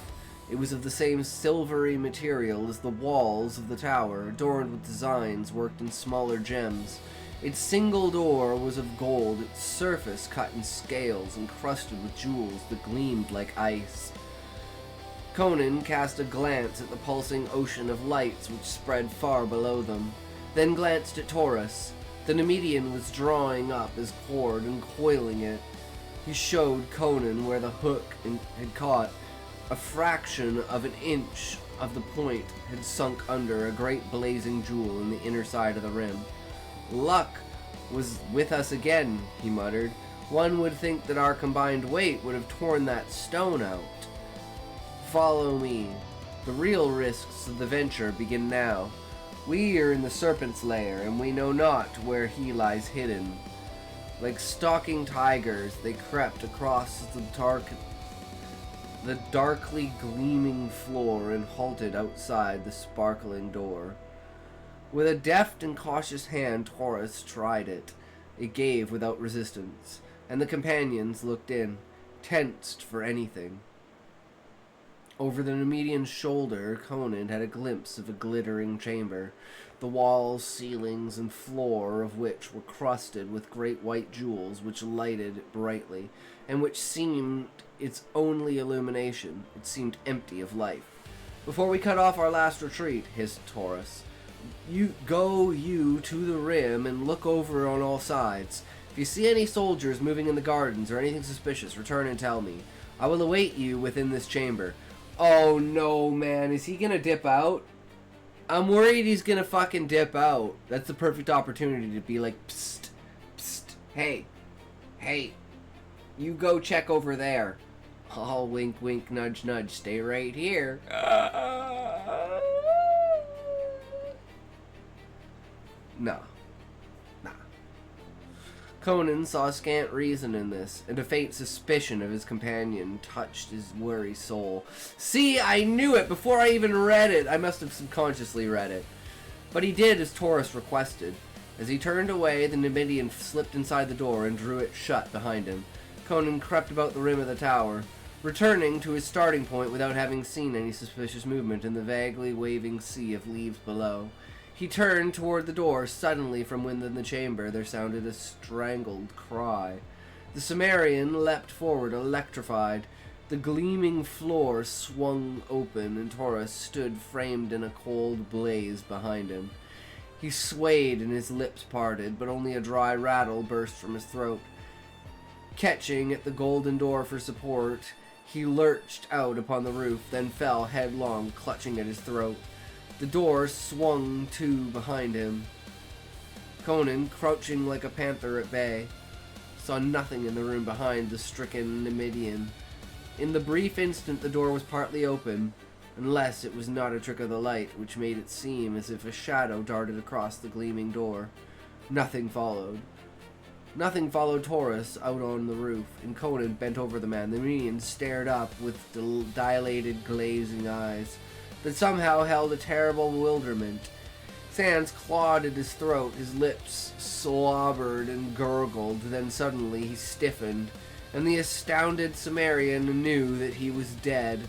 It was of the same silvery material as the walls of the tower, adorned with designs worked in smaller gems. Its single door was of gold, its surface cut in scales, encrusted with jewels that gleamed like ice. Conan cast a glance at the pulsing ocean of lights which spread far below them, then glanced at Taurus. The Nemedian was drawing up his cord and coiling it. He showed Conan where the hook had caught. A fraction of an inch of the point had sunk under a great blazing jewel in the inner side of the rim. "Luck was with us again," he muttered. "One would think that our combined weight would have torn that stone out. Follow me. The real risks of the venture begin now. We are in the serpent's lair, and we know not where he lies hidden." Like stalking tigers, they crept across the darkly gleaming floor and halted outside the sparkling door. With a deft and cautious hand, Taurus tried it. It gave without resistance, and the companions looked in, tensed for anything. Over the Nemedian's shoulder, Conan had a glimpse of a glittering chamber, the walls, ceilings, and floor of which were crusted with great white jewels which lighted brightly, and which seemed its only illumination. It seemed empty of life. "Before we cut off our last retreat," hissed Taurus, you to the rim and look over on all sides. If you see any soldiers moving in the gardens or anything suspicious, return and tell me. I will await you within this chamber." Oh no, man, is he gonna dip out? I'm worried he's gonna fucking dip out. That's the perfect opportunity to be like, psst, psst, hey, you go check over there. Oh, wink, wink, nudge, nudge, stay right here. No. Conan saw scant reason in this, and a faint suspicion of his companion touched his weary soul. See, I knew it before I even read it. I must have subconsciously read it. But he did as Taurus requested. As he turned away, the Nemedian slipped inside the door and drew it shut behind him. Conan crept about the rim of the tower, returning to his starting point without having seen any suspicious movement in the vaguely waving sea of leaves below. He turned toward the door. Suddenly, from within the chamber, there sounded a strangled cry. The Cimmerian leapt forward, electrified. The gleaming floor swung open, and Taurus stood framed in a cold blaze behind him. He swayed, and his lips parted, but only a dry rattle burst from his throat. Catching at the golden door for support, he lurched out upon the roof, then fell headlong, clutching at his throat. The door swung to behind him. Conan, crouching like a panther at bay, saw nothing in the room behind the stricken Numidian. In the brief instant the door was partly open, unless it was not a trick of the light, which made it seem as if a shadow darted across the gleaming door. Nothing followed. Nothing followed Taurus out on the roof, and Conan bent over the man. The Numidian stared up with dilated, glazing eyes that somehow held a terrible bewilderment. Sands clawed at his throat, his lips slobbered and gurgled, then suddenly he stiffened, and the astounded Cimmerian knew that he was dead,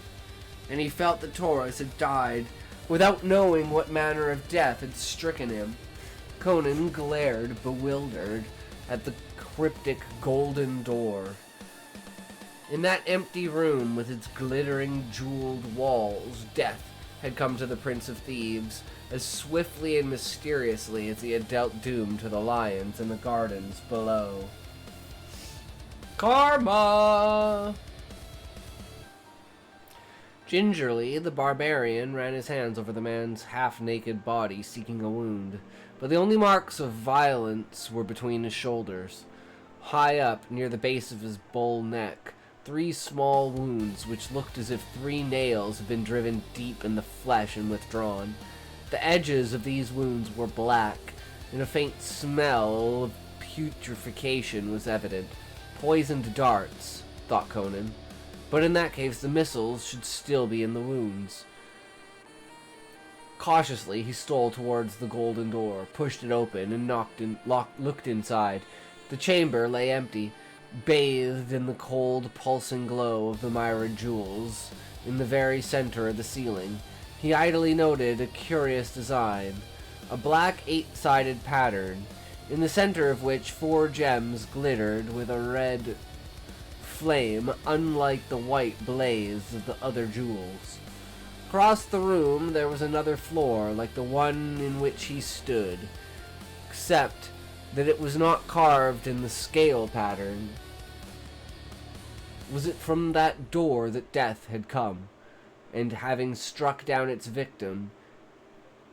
and he felt that Taurus had died, without knowing what manner of death had stricken him. Conan glared, bewildered, at the cryptic golden door. In that empty room with its glittering jeweled walls, death had come to the Prince of Thieves as swiftly and mysteriously as he had dealt doom to the lions in the gardens below. Karma! Gingerly, the barbarian ran his hands over the man's half-naked body, seeking a wound, but the only marks of violence were between his shoulders. High up, near the base of his bull neck, 3 small wounds which looked as if 3 nails had been driven deep in the flesh and withdrawn. The edges of these wounds were black, and a faint smell of putrefaction was evident. Poisoned darts, thought Conan. But in that case, the missiles should still be in the wounds. Cautiously, he stole towards the golden door, pushed it open, and looked inside. The chamber lay empty, bathed in the cold, pulsing glow of the myriad jewels in the very center of the ceiling. He idly noted a curious design, a black 8-sided pattern, in the center of which 4 gems glittered with a red flame unlike the white blaze of the other jewels. Across the room there was another floor like the one in which he stood, except that it was not carved in the scale pattern. Was it from that door that death had come, and having struck down its victim,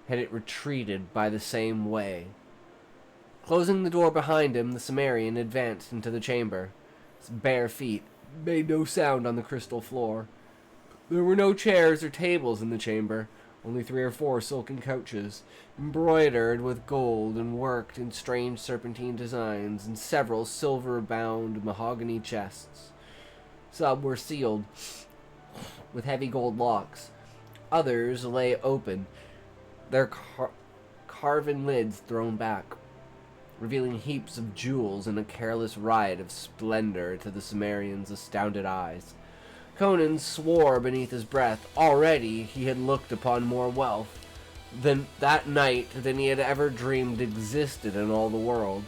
had it retreated by the same way? Closing the door behind him, the Cimmerian advanced into the chamber. His bare feet made no sound on the crystal floor. There were no chairs or tables in the chamber, only 3 or 4 silken couches, embroidered with gold and worked in strange serpentine designs, and several silver-bound mahogany chests. Some were sealed with heavy gold locks. Others lay open, their carven lids thrown back, revealing heaps of jewels in a careless riot of splendor to the Cimmerian's astounded eyes. Conan swore beneath his breath. Already he had looked upon more wealth than that night than he had ever dreamed existed in all the world.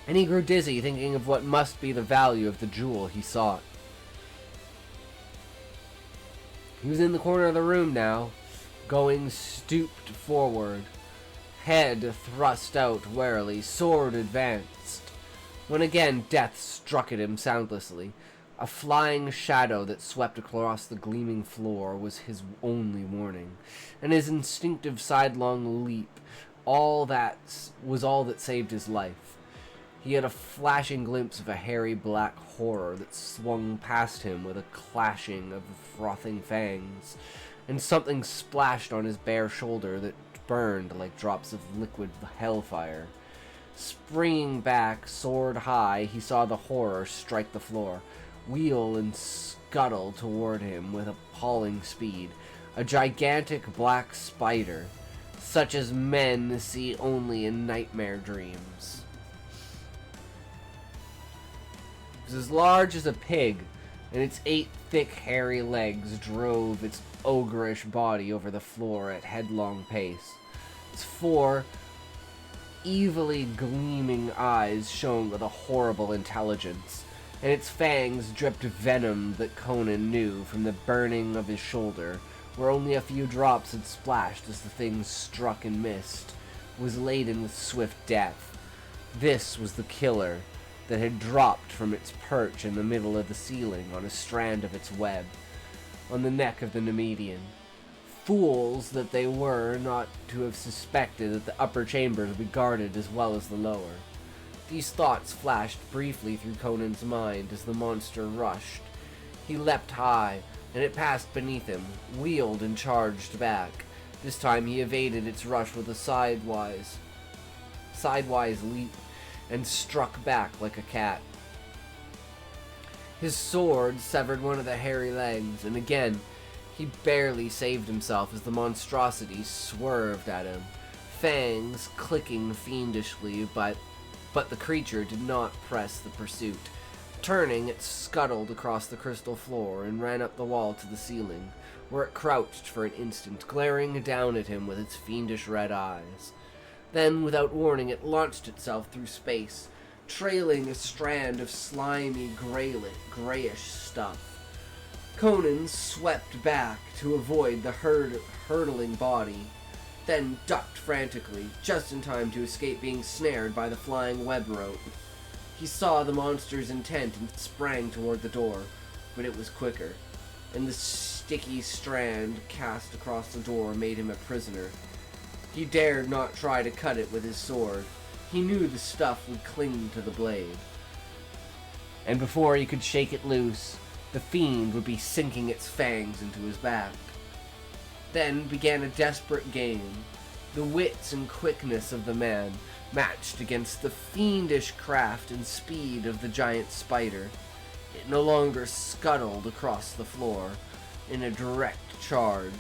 And he grew dizzy thinking of what must be the value of the jewel he sought. He was in the corner of the room now, going stooped forward, head thrust out warily, sword advanced, when again death struck at him soundlessly. A flying shadow that swept across the gleaming floor was his only warning, and his instinctive sidelong leap was all that saved his life. He had a flashing glimpse of a hairy black horror that swung past him with a clashing of frothing fangs, and something splashed on his bare shoulder that burned like drops of liquid hellfire. Springing back, sword high, he saw the horror strike the floor, wheel and scuttle toward him with appalling speed. A gigantic black spider, such as men see only in nightmare dreams. It was as large as a pig, and its 8 thick hairy legs drove its ogreish body over the floor at headlong pace. Its 4 evilly gleaming eyes shone with a horrible intelligence, and its fangs dripped venom that Conan knew from the burning of his shoulder, where only a few drops had splashed as the thing struck and missed, was laden with swift death. This was the killer that had dropped from its perch in the middle of the ceiling on a strand of its web, on the neck of the Nemedian. Fools that they were not to have suspected that the upper chambers would be guarded as well as the lower. These thoughts flashed briefly through Conan's mind as the monster rushed. He leapt high, and it passed beneath him, wheeled and charged back. This time he evaded its rush with a sidewise leap, and struck back like a cat. His sword severed one of the hairy legs, and again he barely saved himself as the monstrosity swerved at him, fangs clicking fiendishly, but the creature did not press the pursuit. Turning, it scuttled across the crystal floor and ran up the wall to the ceiling, where it crouched for an instant, glaring down at him with its fiendish red eyes. Then, without warning, it launched itself through space, trailing a strand of slimy, grayish stuff. Conan swept back to avoid the hurtling body, then ducked frantically, just in time to escape being snared by the flying web rope. He saw the monster's intent and sprang toward the door, but it was quicker, and the sticky strand cast across the door made him a prisoner. He dared not try to cut it with his sword. He knew the stuff would cling to the blade, and before he could shake it loose, the fiend would be sinking its fangs into his back. Then began a desperate game. The wits and quickness of the man matched against the fiendish craft and speed of the giant spider. It no longer scuttled across the floor in a direct charge,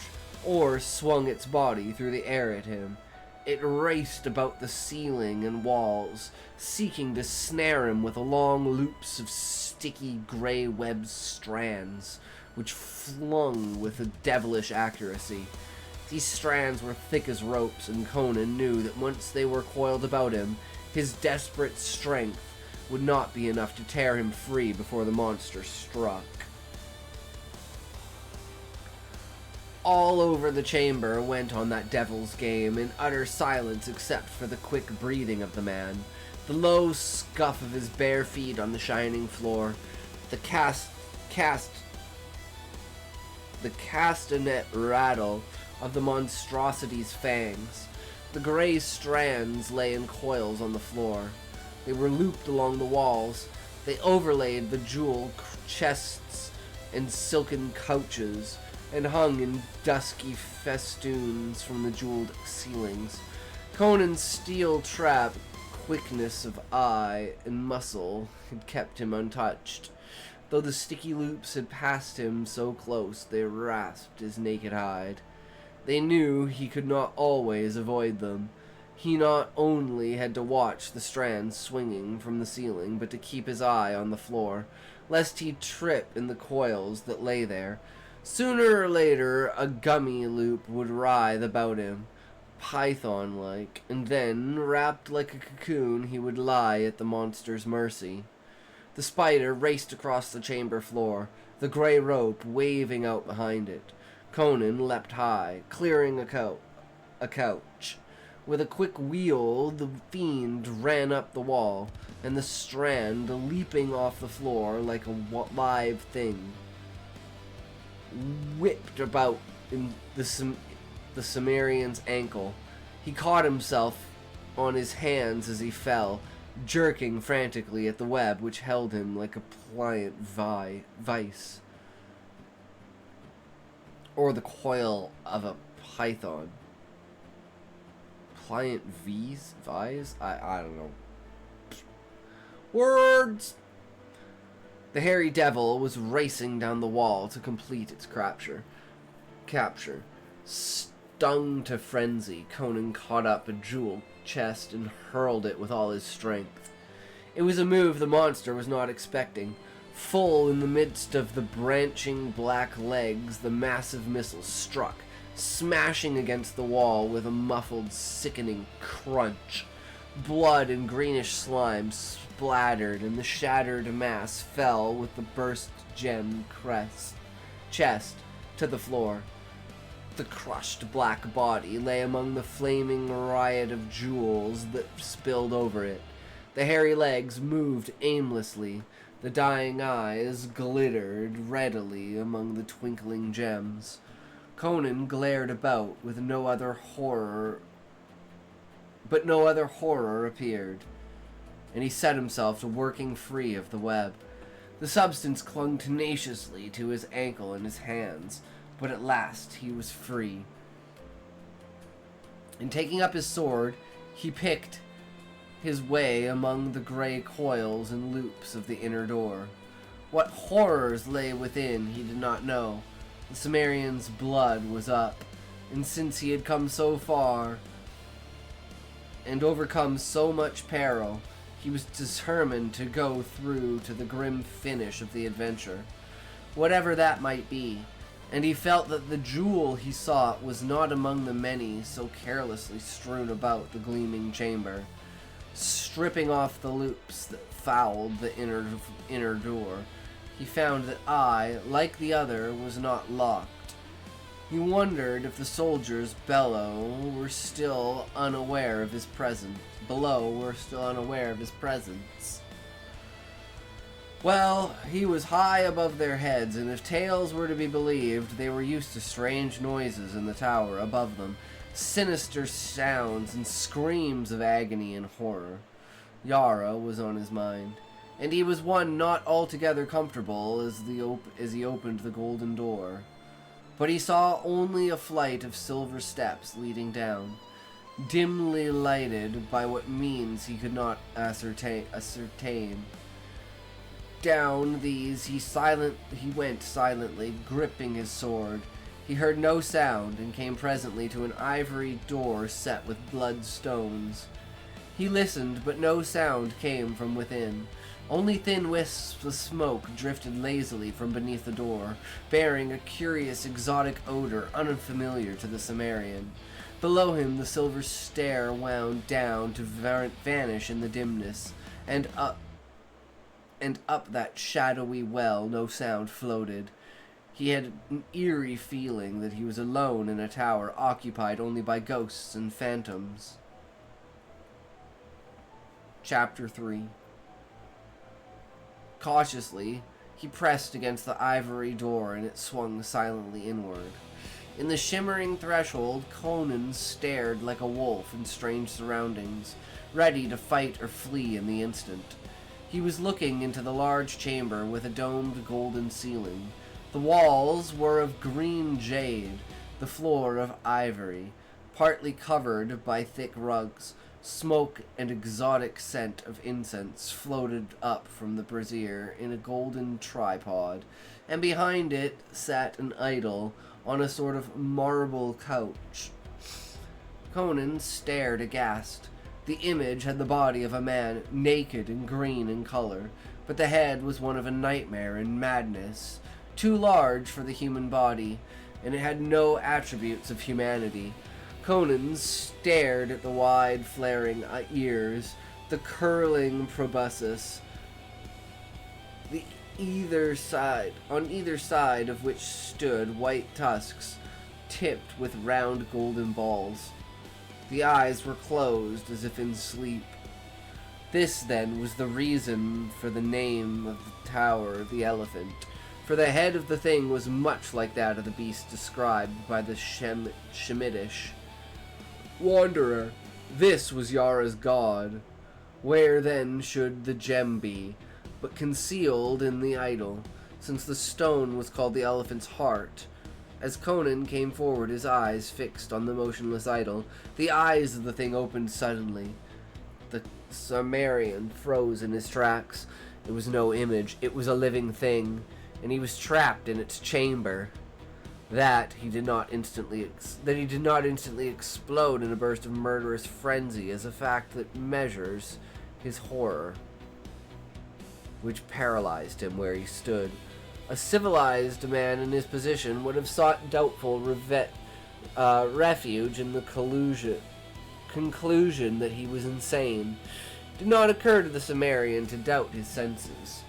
or swung its body through the air at him. It raced about the ceiling and walls, seeking to snare him with long loops of sticky gray web strands, which flung with a devilish accuracy. These strands were thick as ropes, and Conan knew that once they were coiled about him, his desperate strength would not be enough to tear him free before the monster struck. All over the chamber went on that devil's game, in utter silence except for the quick breathing of the man, the low scuff of his bare feet on the shining floor, the castanet rattle of the monstrosity's fangs. The gray strands lay in coils on the floor. They were looped along the walls. They overlaid the jewel chests and silken couches, and hung in dusky festoons from the jeweled ceilings. Conan's steel trap, quickness of eye and muscle had kept him untouched, though the sticky loops had passed him so close they rasped his naked hide. They knew he could not always avoid them. He not only had to watch the strands swinging from the ceiling, but to keep his eye on the floor, lest he trip in the coils that lay there. Sooner or later, a gummy loop would writhe about him, python-like, and then, wrapped like a cocoon, he would lie at the monster's mercy. The spider raced across the chamber floor, the gray rope waving out behind it. Conan leapt high, clearing a couch. With a quick wheel, the fiend ran up the wall, and the strand, leaping off the floor like a live thing, whipped about in the Cimmerian's ankle. He caught himself on his hands as he fell, jerking frantically at the web which held him like a pliant vice, or the coil of a python. Pliant vise? I don't know. Words! The hairy devil was racing down the wall to complete its capture. Stung to frenzy, Conan caught up a jewel chest and hurled it with all his strength. It was a move the monster was not expecting. Full in the midst of the branching black legs, the massive missile struck, smashing against the wall with a muffled, sickening crunch. Blood and greenish slime splattered, and the shattered mass fell with the burst gem chest to the floor. The crushed black body lay among the flaming riot of jewels that spilled over it. The hairy legs moved aimlessly. The dying eyes glittered readily among the twinkling gems. Conan glared about with no other horror, but no other horror appeared, and he set himself to working free of the web. The substance clung tenaciously to his ankle and his hands, but at last he was free. And taking up his sword, he picked his way among the gray coils and loops of the inner door. What horrors lay within he did not know. The Cimmerian's blood was up, and since he had come so far and overcome so much peril, he was determined to go through to the grim finish of the adventure, whatever that might be, and he felt that the jewel he sought was not among the many so carelessly strewn about the gleaming chamber. Stripping off the loops that fouled the inner door, he found that like the other, was not locked. He wondered if the soldiers below were still unaware of his presence. Well, he was high above their heads, and if tales were to be believed, they were used to strange noises in the tower above them, sinister sounds and screams of agony and horror. Yara was on his mind, and he was one not altogether comfortable as he opened the golden door. But he saw only a flight of silver steps leading down, dimly lighted by what means he could not ascertain. Down these he went silently, gripping his sword. He heard no sound, and came presently to an ivory door set with blood stones. He listened, but no sound came from within. Only thin wisps of smoke drifted lazily from beneath the door, bearing a curious exotic odor unfamiliar to the Cimmerian. Below him the silver stair wound down to vanish in the dimness, and up that shadowy well no sound floated. He had an eerie feeling that he was alone in a tower occupied only by ghosts and phantoms. Chapter 3. Cautiously, he pressed against the ivory door, and it swung silently inward. In the shimmering threshold, Conan stared like a wolf in strange surroundings, ready to fight or flee in the instant. He was looking into the large chamber with a domed golden ceiling. The walls were of green jade, the floor of ivory, partly covered by thick rugs. Smoke and exotic scent of incense floated up from the brazier in a golden tripod, and behind it sat an idol on a sort of marble couch. Conan stared aghast. The image had the body of a man, naked and green in color, but the head was one of a nightmare and madness, too large for the human body, and it had no attributes of humanity. Conan stared at the wide, flaring ears, the curling proboscis, on either side of which stood white tusks, tipped with round golden balls. The eyes were closed as if in sleep. This, then, was the reason for the name of the Tower of the Elephant, for the head of the thing was much like that of the beast described by the Shemitish. Wanderer, this was Yara's god. Where then should the gem be, but concealed in the idol, since the stone was called the elephant's heart? As Conan came forward, his eyes fixed on the motionless idol, the eyes of the thing opened suddenly. The Cimmerian froze in his tracks. It was no image, it was a living thing, and he was trapped in its chamber. That he did not instantly explode in a burst of murderous frenzy is a fact that measures his horror, which paralyzed him where he stood. A civilized man in his position would have sought doubtful refuge in the conclusion that he was insane. It did not occur to the Cimmerian to doubt his senses.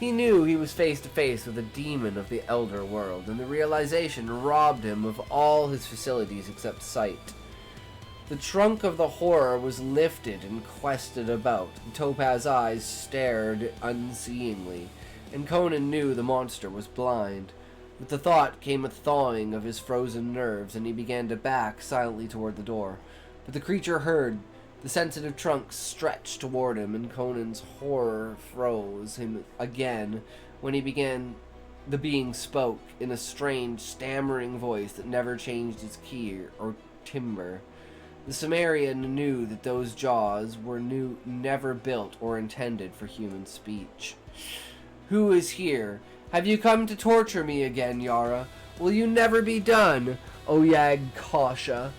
He knew he was face to face with a demon of the Elder World, and the realization robbed him of all his facilities except sight. The trunk of the horror was lifted and quested about. Topaz's eyes stared unseeingly, and Conan knew the monster was blind. With the thought came a thawing of his frozen nerves, and he began to back silently toward the door. But the creature heard. The sensitive trunk stretched toward him, and Conan's horror froze him again when the being spoke in a strange, stammering voice that never changed its key or timbre. The Cimmerian knew that those jaws were never built or intended for human speech. "Who is here? Have you come to torture me again, Yara? Will you never be done, O Yag Kasha?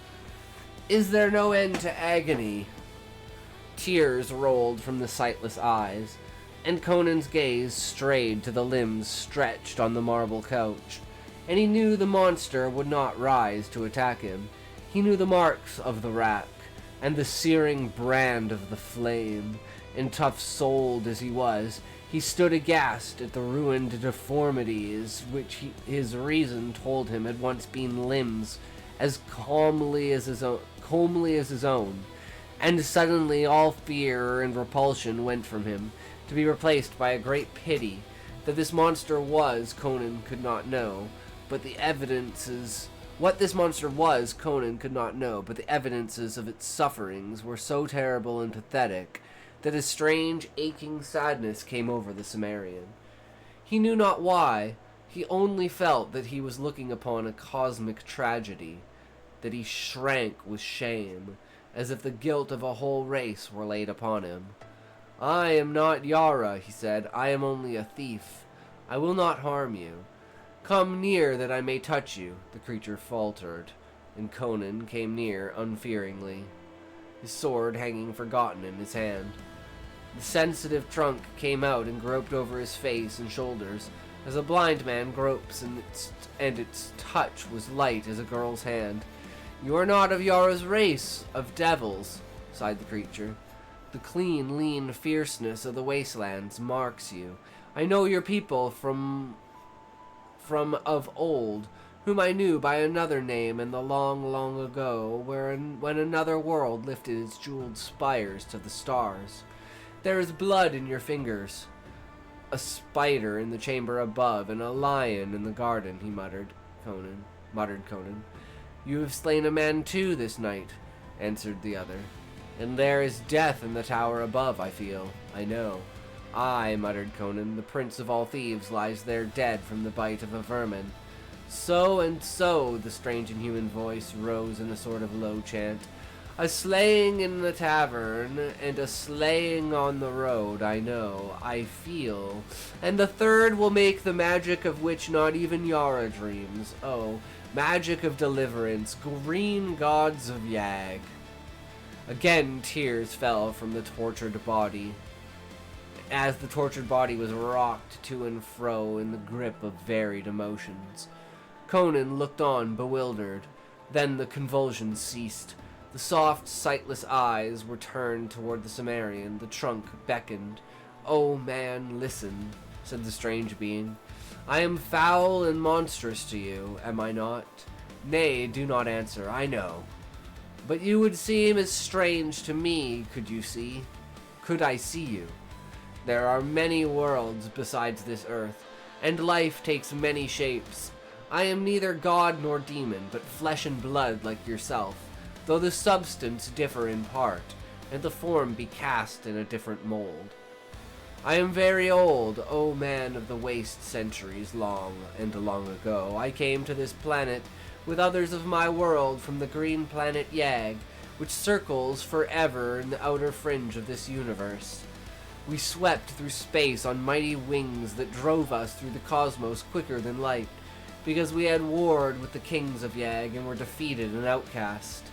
Is there no end to agony?" Tears rolled from the sightless eyes, and Conan's gaze strayed to the limbs stretched on the marble couch, and he knew the monster would not rise to attack him. He knew the marks of the rack, and the searing brand of the flame, and tough-souled as he was, he stood aghast at the ruined deformities which his reason told him had once been limbs as comely as his own. And suddenly all fear and repulsion went from him, to be replaced by a great pity. That this monster was, Conan could not know, but the evidences... What this monster was, Conan could not know, but the evidences of its sufferings were so terrible and pathetic that a strange, aching sadness came over the Cimmerian. He knew not why. He only felt that he was looking upon a cosmic tragedy, that he shrank with shame, as if the guilt of a whole race were laid upon him. "I am not Yara," he said. "I am only a thief. I will not harm you. Come near that I may touch you," the creature faltered, and Conan came near unfearingly, his sword hanging forgotten in his hand. The sensitive trunk came out and groped over his face and shoulders, as a blind man gropes, and its touch was light as a girl's hand. "You are not of Yara's race of devils," sighed the creature. "The clean, lean fierceness of the wastelands marks you. I know your people from of old, whom I knew by another name in the long, long ago, when another world lifted its jeweled spires to the stars. There is blood in your fingers. A spider in the chamber above, and a lion in the garden," he muttered Conan. "You have slain a man too this night," answered the other. "And there is death in the tower above, I feel. I know." "Aye," muttered Conan, "the prince of all thieves lies there dead from the bite of a vermin." "So and so," the strange inhuman voice rose in a sort of low chant. "A slaying in the tavern, and a slaying on the road, I know, I feel. And the third will make the magic of which not even Yara dreams. Oh, magic of deliverance, green gods of Yag." Again tears fell from the tortured body, as the tortured body was rocked to and fro in the grip of varied emotions. Conan looked on, bewildered. Then the convulsions ceased. The soft, sightless eyes were turned toward the Cimmerian. The trunk beckoned. "Oh, man, listen," said the strange being. "I am foul and monstrous to you, am I not? Nay, do not answer, I know. But you would seem as strange to me, could I see you. There are many worlds besides this earth, and life takes many shapes. I am neither god nor demon, but flesh and blood like yourself, though the substance differ in part, and the form be cast in a different mold. I am very old, O man of the waste centuries long and long ago. I came to this planet with others of my world from the green planet Yag, which circles forever in the outer fringe of this universe. We swept through space on mighty wings that drove us through the cosmos quicker than light, because we had warred with the kings of Yag and were defeated and outcast.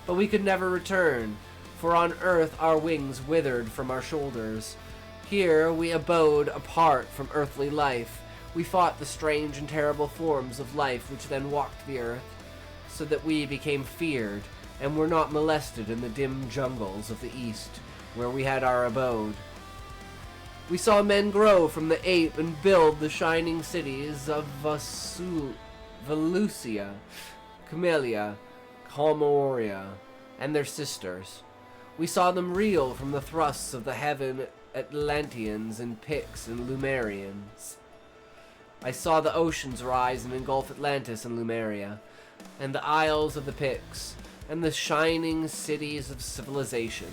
But we could never return, for on earth our wings withered from our shoulders. Here we abode apart from earthly life. We fought the strange and terrible forms of life which then walked the earth, so that we became feared, and were not molested in the dim jungles of the east, where we had our abode. We saw men grow from the ape and build the shining cities of Valusia, Camellia, Calmoria, and their sisters. We saw them reel from the thrusts of the heaven Atlanteans and Picts and Lumerians. I saw the oceans rise and engulf Atlantis and Lumeria, and the isles of the Picts, and the shining cities of civilization.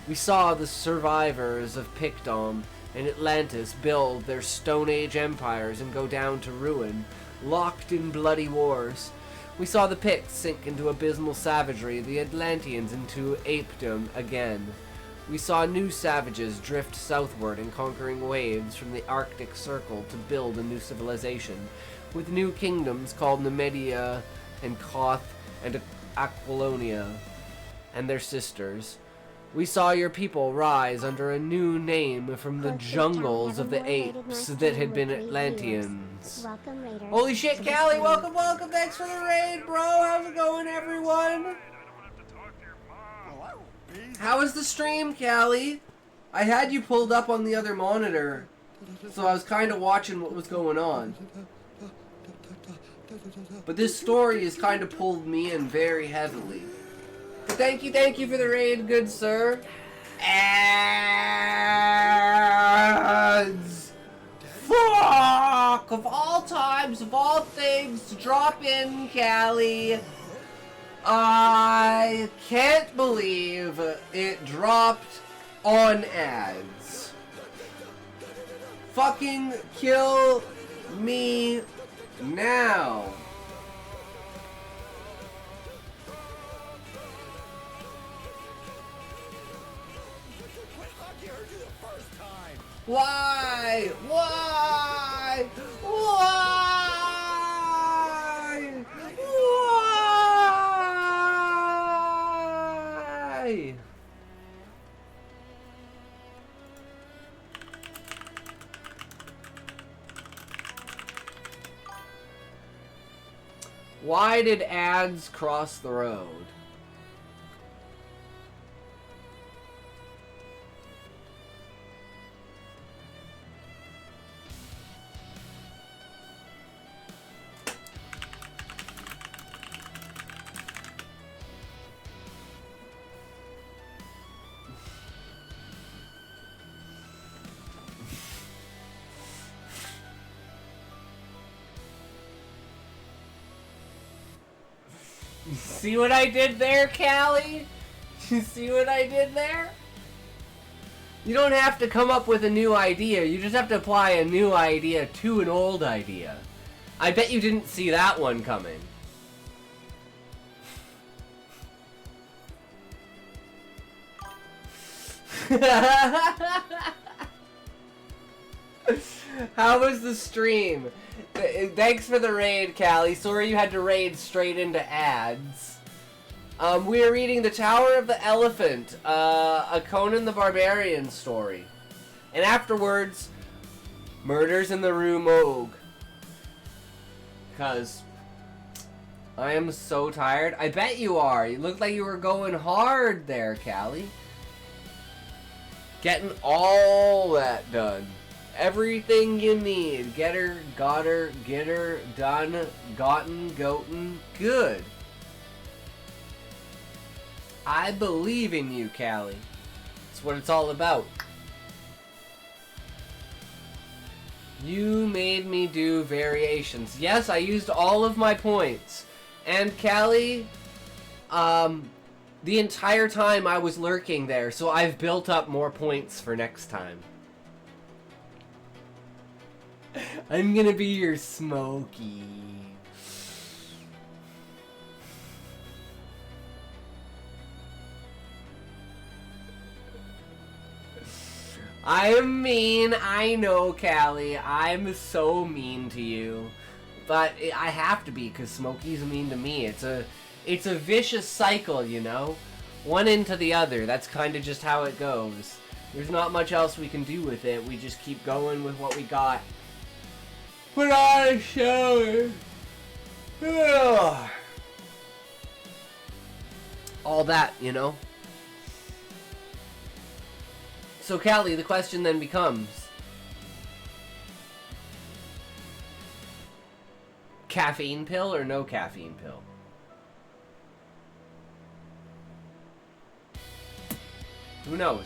We saw the survivors of Pictdom and Atlantis build their Stone Age empires and go down to ruin, locked in bloody wars. We saw the Picts sink into abysmal savagery, the Atlanteans into apedom again. We saw new savages drift southward in conquering waves from the Arctic Circle to build a new civilization, with new kingdoms called Numidia and Koth and Aquilonia and their sisters. We saw your people rise under a new name from the jungles of the apes that had been Atlanteans. Welcome, Raiders. Holy shit, Callie, welcome, welcome, thanks for the raid, bro. How's it going, everyone? How was the stream, Callie? I had you pulled up on the other monitor, so I was kind of watching what was going on. But this story has kind of pulled me in very heavily. But thank you for the raid, good sir. Ads! Fuck! Of all times, of all things, drop in, Callie. I can't believe it dropped on ads. Fucking kill me now. Why? Why? Why? Why? Why did ads cross the road? See what I did there, Callie? You see what I did there? You don't have to come up with a new idea. You just have to apply a new idea to an old idea. I bet you didn't see that one coming. How was the stream? Thanks for the raid, Callie. Sorry you had to raid straight into ads. We are reading The Tower of the Elephant, a Conan the Barbarian story. And afterwards, Murders in the Rue Morgue. Because I am so tired. I bet you are. You looked like you were going hard there, Callie. Getting all that done. Everything you need. Get her, got her, get her, done, gotten, goten, good. I believe in you, Callie. That's what it's all about. You made me do variations. Yes, I used all of my points. And Callie, the entire time I was lurking there, so I've built up more points for next time. I'm gonna be your Smokey. I'm mean, I know, Callie. I'm so mean to you. But I have to be, because Smokey's mean to me. It's a vicious cycle, you know? One into the other. That's kind of just how it goes. There's not much else we can do with it. We just keep going with what we got. Put on a shower. Ugh. All that, you know? So, Callie, the question then becomes... caffeine pill or no caffeine pill? Who knows?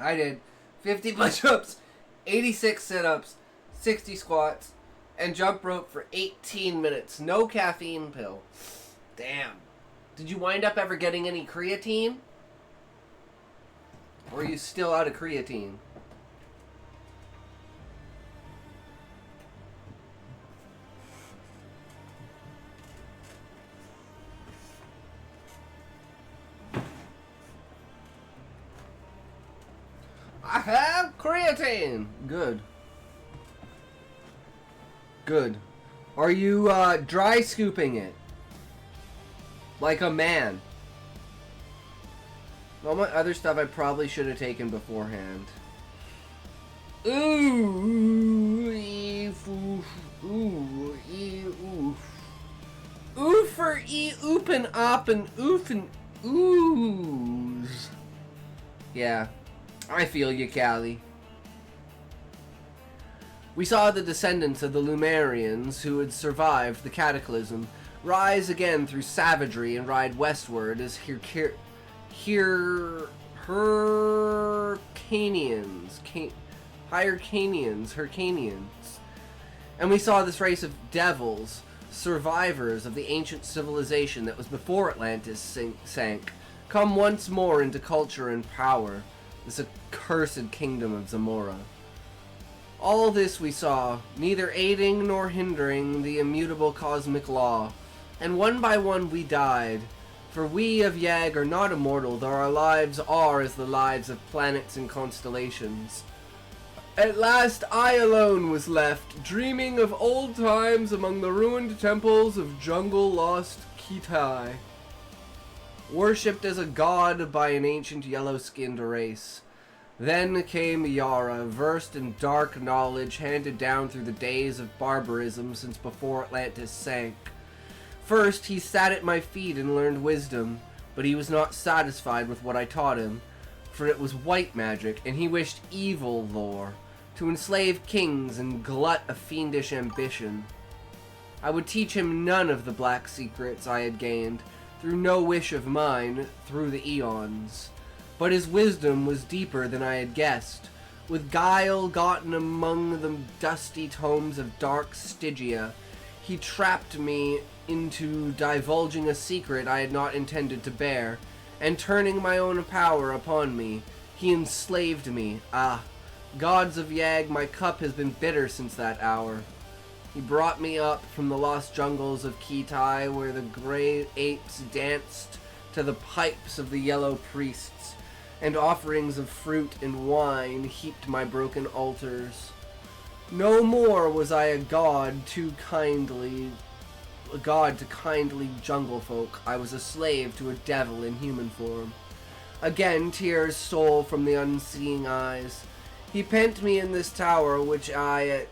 I did 50 push-ups, 86 sit-ups, 60 squats, and jump rope for 18 minutes. No caffeine pill. Damn. Did you wind up ever getting any creatine? Or are you still out of creatine? I have creatine. Good. Good. Are you dry scooping it? Like a man. All my other stuff I probably should have taken beforehand. Ooh, oof, ooh, oof. Oof for oop and op and oof and ooze. Yeah, I feel you, Callie. We saw the descendants of the Lumerians who had survived the cataclysm rise again through savagery and ride westward as Hyrcanians. And we saw this race of devils, survivors of the ancient civilization that was before Atlantis sank, come once more into culture and power, this accursed kingdom of Zamora. All this we saw, neither aiding nor hindering the immutable cosmic law, and one by one we died, for we of Yag are not immortal, though our lives are as the lives of planets and constellations. At last I alone was left, dreaming of old times among the ruined temples of jungle-lost Kitai, worshipped as a god by an ancient yellow-skinned race. Then came Yara, versed in dark knowledge handed down through the days of barbarism since before Atlantis sank. First, he sat at my feet and learned wisdom, but he was not satisfied with what I taught him, for it was white magic, and he wished evil lore, to enslave kings and glut a fiendish ambition. I would teach him none of the black secrets I had gained, through no wish of mine, through the eons. But his wisdom was deeper than I had guessed, with guile gotten among the dusty tomes of dark Stygia. He trapped me into divulging a secret I had not intended to bear, and turning my own power upon me, he enslaved me. Ah, gods of Yag, my cup has been bitter since that hour. He brought me up from the lost jungles of Kitai, where the gray apes danced to the pipes of the yellow priests, and offerings of fruit and wine heaped my broken altars. No more was I a god to kindly jungle folk. I was a slave to a devil in human form. Again tears stole from the unseeing eyes. He pent me in this tower which at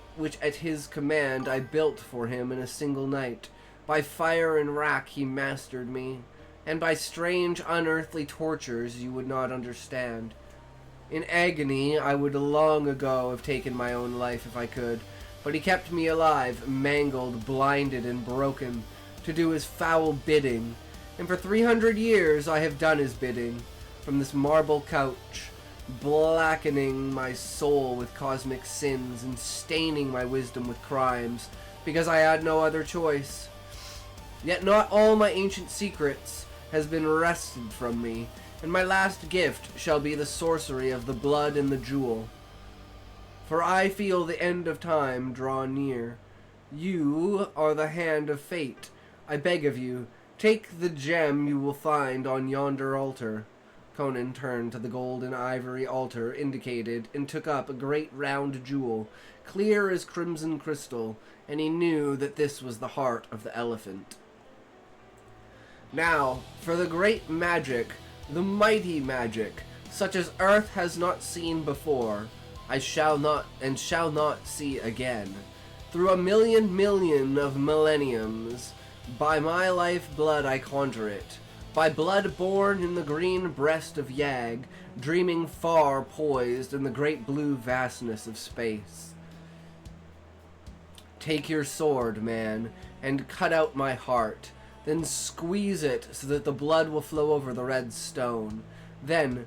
his command I built for him in a single night. By fire and rack he mastered me, and by strange unearthly tortures you would not understand. In agony I would long ago have taken my own life if I could, but he kept me alive, mangled, blinded, and broken, to do his foul bidding, and for 300 years I have done his bidding, from this marble couch, blackening my soul with cosmic sins, and staining my wisdom with crimes, because I had no other choice. Yet not all my ancient secrets has been wrested from me, and my last gift shall be the sorcery of the blood and the jewel. For I feel the end of time draw near. You are the hand of fate. I beg of you, take the gem you will find on yonder altar. Conan turned to the gold and ivory altar indicated and took up a great round jewel, clear as crimson crystal, and he knew that this was the heart of the elephant. Now, for the great magic, the mighty magic, such as earth has not seen before, I shall not see again. Through a million of millenniums, by my life blood I conjure it, by blood born in the green breast of Yag, dreaming far poised in the great blue vastness of space. Take your sword, man, and cut out my heart, then squeeze it so that the blood will flow over the red stone. Then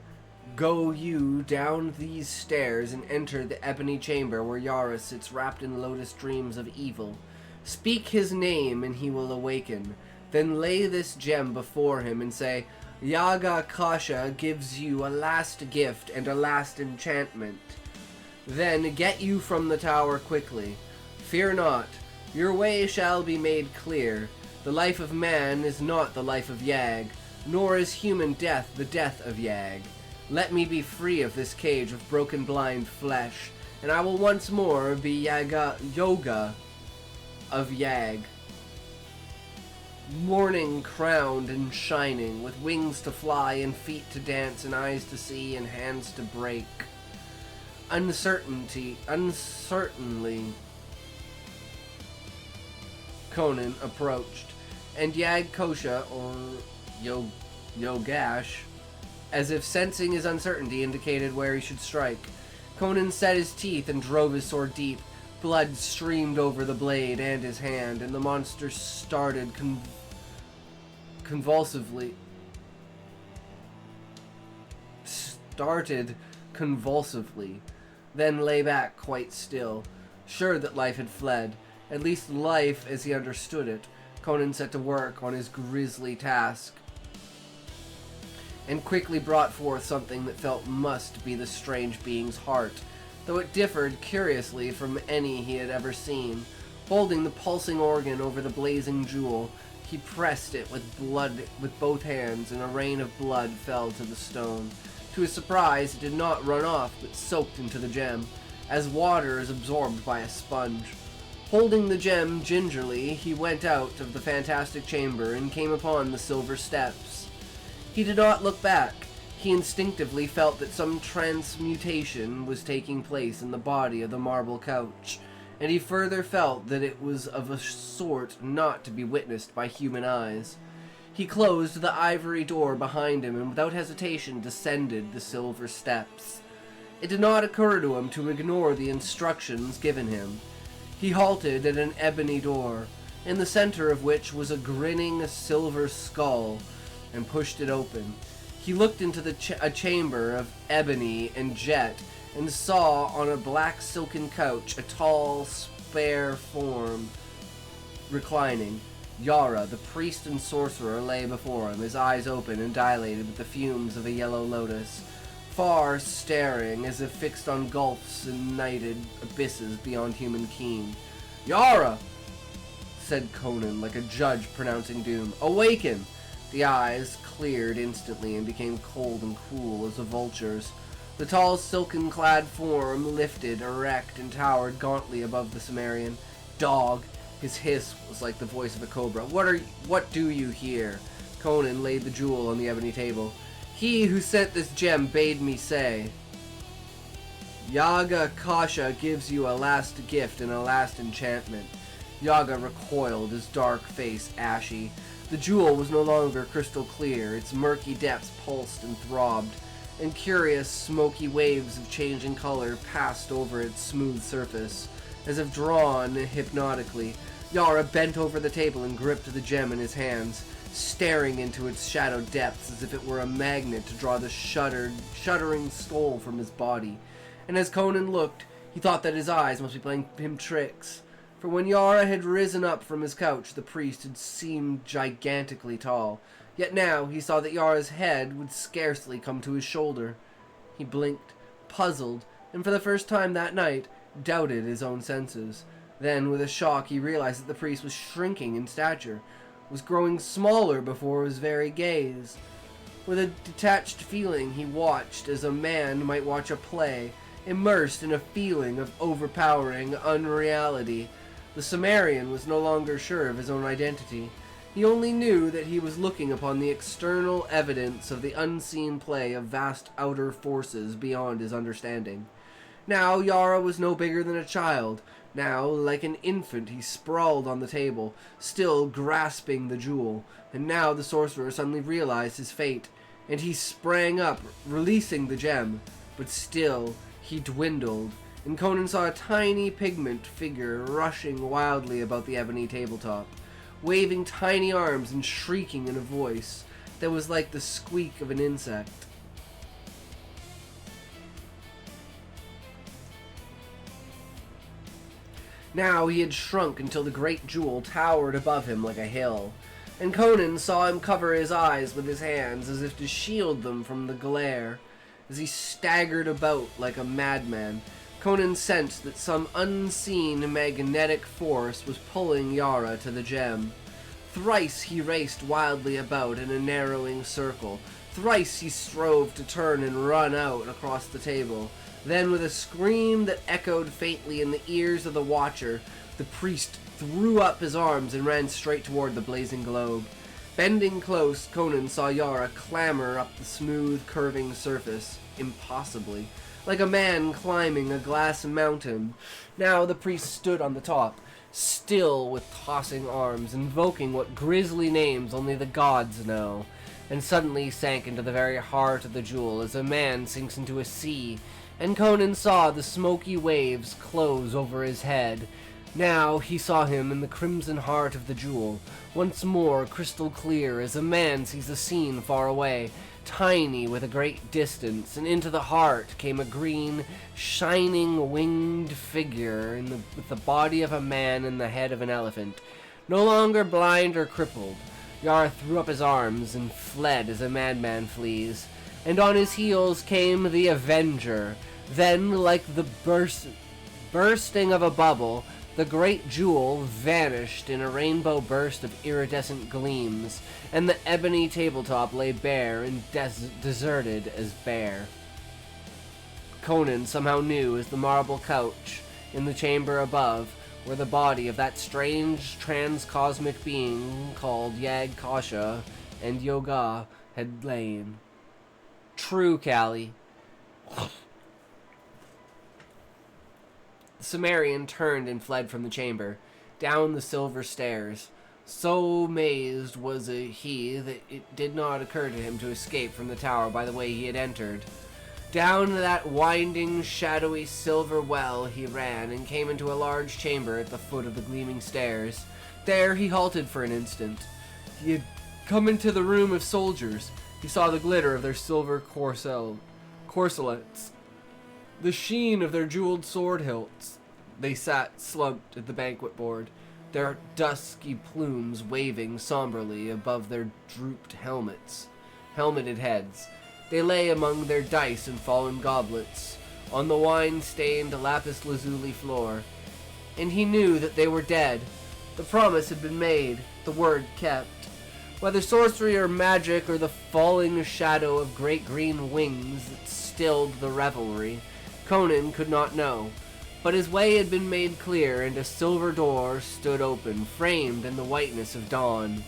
go you down these stairs and enter the ebony chamber where Yara sits wrapped in lotus dreams of evil. Speak his name and he will awaken. Then lay this gem before him and say, Yaga Kasha gives you a last gift and a last enchantment. Then get you from the tower quickly. Fear not, your way shall be made clear. The life of man is not the life of Yag, nor is human death the death of Yag. Let me be free of this cage of broken blind flesh, and I will once more be Yoga of Yag. Morning crowned and shining, with wings to fly and feet to dance and eyes to see and hands to break. Uncertainly, Conan approached, and Yag Kosha, or Yogash, as if sensing his uncertainty, indicated where he should strike. Conan set his teeth and drove his sword deep. Blood streamed over the blade and his hand, and the monster started convulsively, then lay back quite still, sure that life had fled, at least life as he understood it. Conan set to work on his grisly task, and quickly brought forth something that felt must be the strange being's heart, though it differed curiously from any he had ever seen. Holding the pulsing organ over the blazing jewel, he pressed it with both hands, and a rain of blood fell to the stone. To his surprise, it did not run off, but soaked into the gem, as water is absorbed by a sponge. Holding the gem gingerly, he went out of the fantastic chamber and came upon the silver steps. He did not look back. He instinctively felt that some transmutation was taking place in the body of the marble couch, and he further felt that it was of a sort not to be witnessed by human eyes. He closed the ivory door behind him and without hesitation descended the silver steps. It did not occur to him to ignore the instructions given him. He halted at an ebony door, in the center of which was a grinning silver skull, and pushed it open. He looked into a chamber of ebony and jet, and saw on a black silken couch a tall, spare form reclining. Yara, the priest and sorcerer, lay before him, his eyes open and dilated with the fumes of a yellow lotus, far staring as if fixed on gulfs and nighted abysses beyond human ken. Yara! Said Conan, like a judge pronouncing doom. Awaken! The eyes cleared instantly and became cold and cruel as a vulture's. The tall, silken-clad form lifted, erect, and towered gauntly above the Sumerian. Dog! His hiss was like the voice of a cobra. What do you here? Conan laid the jewel on the ebony table. He who sent this gem bade me say, Yaga Kasha gives you a last gift and a last enchantment. Yaga recoiled, his dark face ashy. The jewel was no longer crystal clear. Its murky depths pulsed and throbbed, and curious, smoky waves of changing color passed over its smooth surface, as if drawn hypnotically. Yara bent over the table and gripped the gem in his hands, staring into its shadowed depths as if it were a magnet to draw the shuddering soul from his body. And as Conan looked, he thought that his eyes must be playing him tricks. For when Yara had risen up from his couch, the priest had seemed gigantically tall. Yet now he saw that Yara's head would scarcely come to his shoulder. He blinked, puzzled, and for the first time that night, doubted his own senses. Then, with a shock, he realized that the priest was shrinking in stature, was growing smaller before his very gaze. With a detached feeling, he watched as a man might watch a play, immersed in a feeling of overpowering unreality. The Sumerian was no longer sure of his own identity. He only knew that he was looking upon the external evidence of the unseen play of vast outer forces beyond his understanding. Now Yara was no bigger than a child. Now, like an infant, he sprawled on the table, still grasping the jewel. And now the sorcerer suddenly realized his fate, and he sprang up, releasing the gem. But still, he dwindled, and Conan saw a tiny pigment figure rushing wildly about the ebony tabletop, waving tiny arms and shrieking in a voice that was like the squeak of an insect. Now he had shrunk until the great jewel towered above him like a hill, and Conan saw him cover his eyes with his hands as if to shield them from the glare. As he staggered about like a madman, Conan sensed that some unseen magnetic force was pulling Yara to the gem. Thrice he raced wildly about in a narrowing circle. Thrice he strove to turn and run out across the table. Then, with a scream that echoed faintly in the ears of the watcher, the priest threw up his arms and ran straight toward the blazing globe. Bending close, Conan saw Yara clamber up the smooth, curving surface, impossibly, like a man climbing a glass mountain. Now the priest stood on the top, still with tossing arms, invoking what grisly names only the gods know, and suddenly sank into the very heart of the jewel as a man sinks into a sea, and Conan saw the smoky waves close over his head. Now he saw him in the crimson heart of the jewel, once more crystal clear as a man sees a scene far away, tiny with a great distance, and into the heart came a green, shining winged figure with the body of a man and the head of an elephant. No longer blind or crippled, Yara threw up his arms and fled as a madman flees, and on his heels came the Avenger. Then, like the bursting of a bubble, the great jewel vanished in a rainbow burst of iridescent gleams, and the ebony tabletop lay bare and deserted as bare. Conan somehow knew as the marble couch in the chamber above, where the body of that strange trans-cosmic being called Yag Kasha and Yoga had lain. True, Callie. The Sumerian turned and fled from the chamber, down the silver stairs. So mazed was he that it did not occur to him to escape from the tower by the way he had entered. Down that winding, shadowy silver well he ran, and came into a large chamber at the foot of the gleaming stairs. There he halted for an instant. He had come into the room of soldiers. He saw the glitter of their silver corselets, the sheen of their jeweled sword hilts. They sat slumped at the banquet board, their dusky plumes waving somberly above their drooped helmeted heads. They lay among their dice and fallen goblets, on the wine-stained lapis lazuli floor. And he knew that they were dead. The promise had been made, the word kept. Whether sorcery or magic or the falling shadow of great green wings that stilled the revelry, Conan could not know. But his way had been made clear, and a silver door stood open, framed in the whiteness of dawn.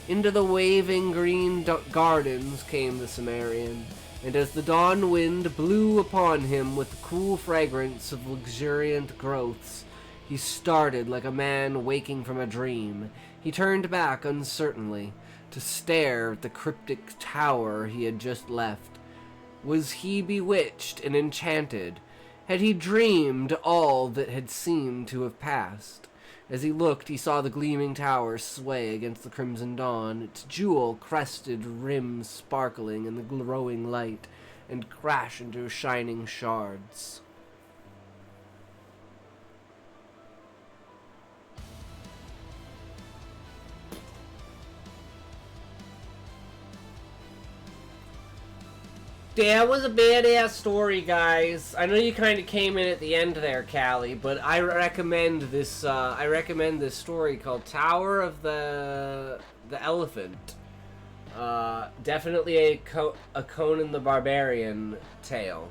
Into the waving green gardens came the Sumerian, and as the dawn wind blew upon him with the cool fragrance of luxuriant growths, he started like a man waking from a dream. He turned back uncertainly, to stare at the cryptic tower he had just left. Was he bewitched and enchanted? Had he dreamed all that had seemed to have passed? As he looked, he saw the gleaming tower sway against the crimson dawn, its jewel-crested rims sparkling in the glowing light, and crash into shining shards. That was a badass story, guys. I know you kind of came in at the end there, Callie, but I recommend this. I recommend this story called "Tower of the Elephant." Definitely a Conan the Barbarian tale.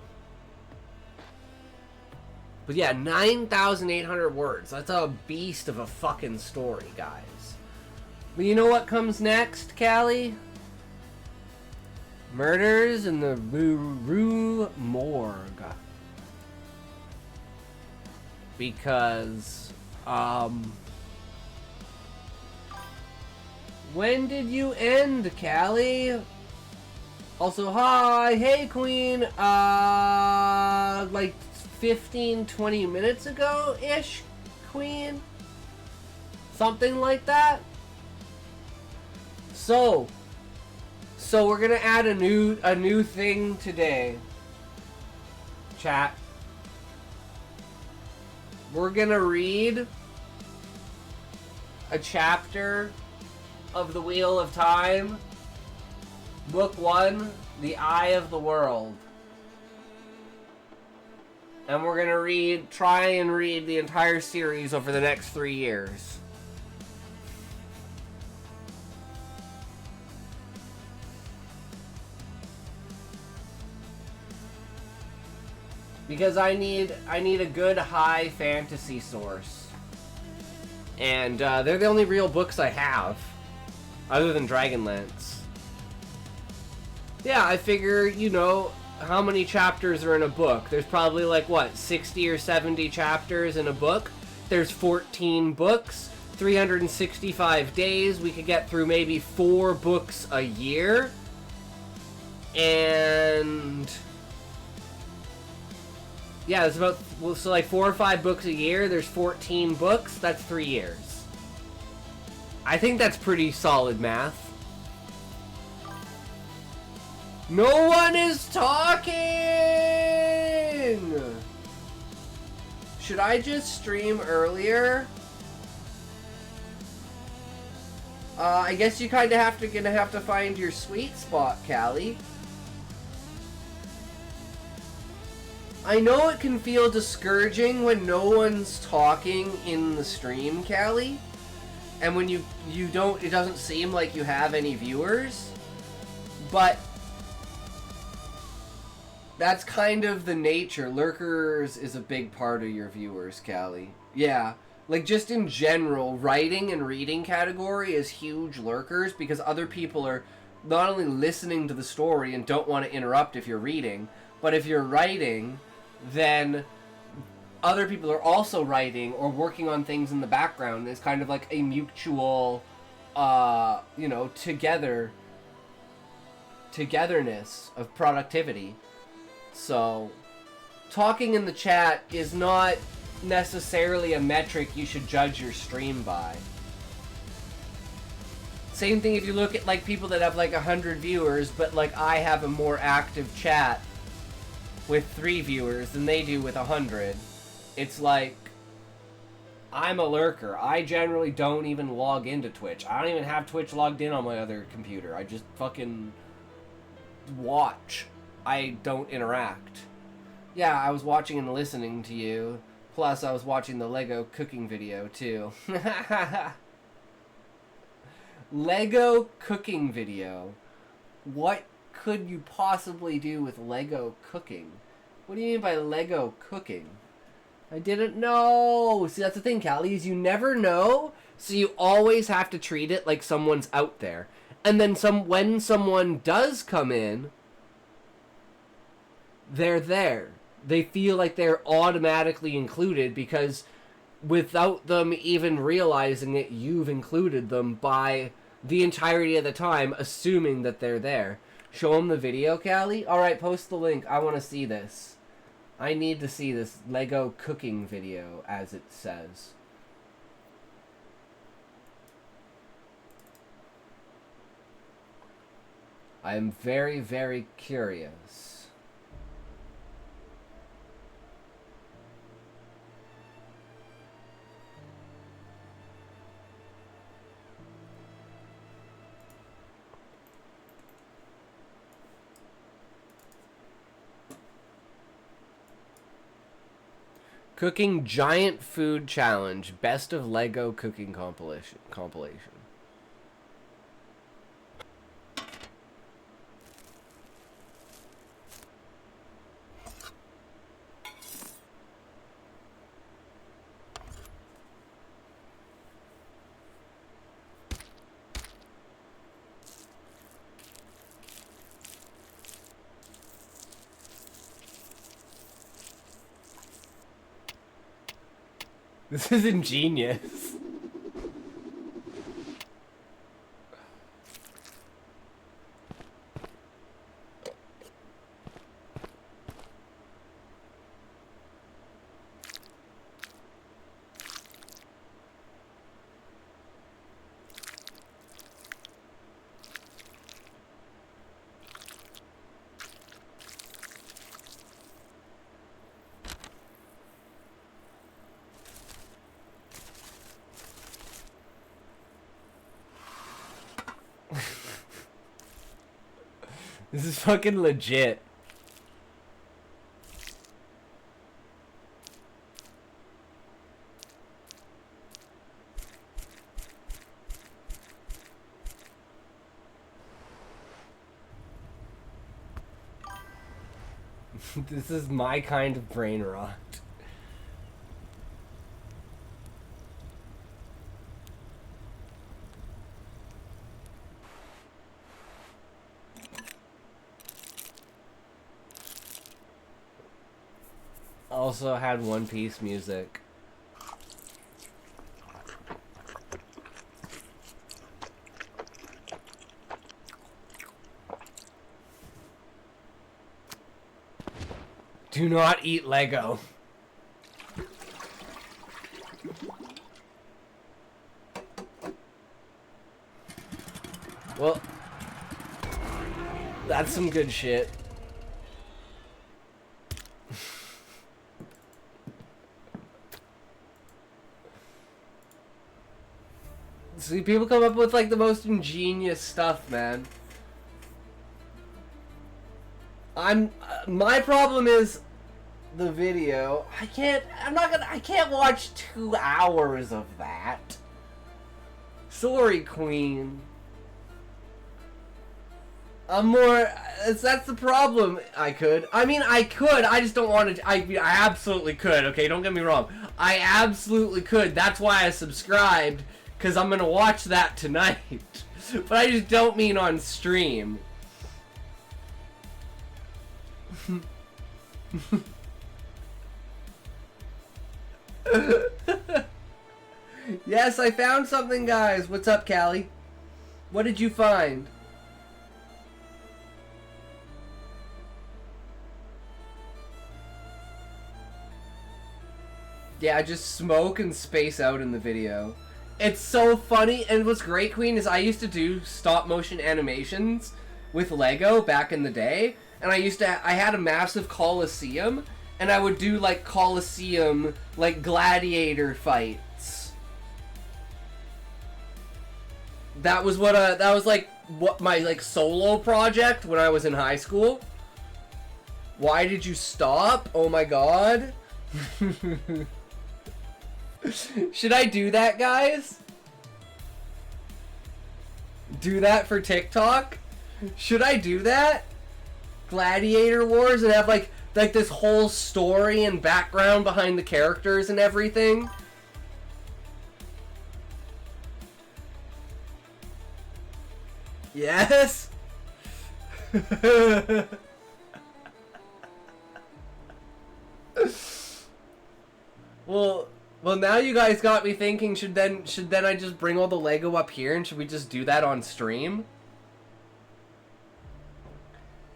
But yeah, 9,800 words. That's a beast of a fucking story, guys. But you know what comes next, Callie? Murders in the Rue Morgue. Because, when did you end, Callie? Also, hi, hey, Queen. Like 15, 20 minutes ago-ish, Queen? Something like that? So we're gonna add a new thing today. Chat. We're gonna read a chapter of The Wheel of Time, Book 1, The Eye of the World. And we're gonna try and read the entire series over the next 3 years. Because I need a good high fantasy source. And they're the only real books I have. Other than Dragonlance. Yeah, I figure, you know, how many chapters are in a book? There's probably like, what, 60 or 70 chapters in a book? There's 14 books, 365 days. We could get through maybe 4 books a year. And yeah, it's about, well, so like 4 or 5 books a year. There's 14 books. That's 3 years. I think that's pretty solid math. No one is talking! Should I just stream earlier? I guess you kind of gonna have to find your sweet spot, Callie. I know it can feel discouraging when no one's talking in the stream, Callie. And when you don't, it doesn't seem like you have any viewers. But that's kind of the nature. Lurkers is a big part of your viewers, Callie. Yeah. Like, just in general, writing and reading category is huge lurkers because other people are not only listening to the story and don't want to interrupt if you're reading, but if you're writing, then other people are also writing or working on things in the background. It's kind of like a mutual, you know, togetherness of productivity. So, talking in the chat is not necessarily a metric you should judge your stream by. Same thing if you look at like people that have like 100 viewers, but like I have a more active chat with 3 viewers than they do with 100. It's like, I'm a lurker. I generally don't even log into Twitch. I don't even have Twitch logged in on my other computer. I just fucking watch. I don't interact. Yeah, I was watching and listening to you. Plus, I was watching the Lego cooking video, too. Lego cooking video. What could you possibly do with Lego cooking? What do you mean by Lego cooking? I didn't know. See, that's the thing, Callie, is you never know, so you always have to treat it like someone's out there. And then when someone does come in, they're there. They feel like they're automatically included because without them even realizing it, you've included them by the entirety of the time, assuming that they're there. Show them the video, Callie? Alright, post the link. I want to see this. I need to see this Lego cooking video, as it says. I am very, very curious. Cooking giant food challenge. Best of Lego cooking compilation. This is ingenious. This is fucking legit. This is my kind of brain rot. Also had One Piece music. Do not eat Lego. Well, that's some good shit. See, people come up with like the most ingenious stuff, man. My problem is the video. I can't watch 2 hours of that. Sorry, Queen. That's the problem. I could. I just don't want to. I absolutely could. Okay, don't get me wrong. I absolutely could. That's why I subscribed, because I'm gonna watch that tonight. But I just don't mean on stream. Yes, I found something, guys. What's up, Callie? What did you find? Yeah, I just smoke and space out in the video. It's so funny, and what's great, Queen, is I used to do stop motion animations with Lego back in the day, and I had a massive Coliseum, and I would do like Coliseum, like gladiator fights. That was what my like solo project when I was in high school. Why did you stop? Oh my god. Should I do that, guys? Do that for TikTok? Should I do that? Gladiator Wars and have like this whole story and background behind the characters and everything? Yes? Well, now you guys got me thinking, should then I just bring all the Lego up here and should we just do that on stream?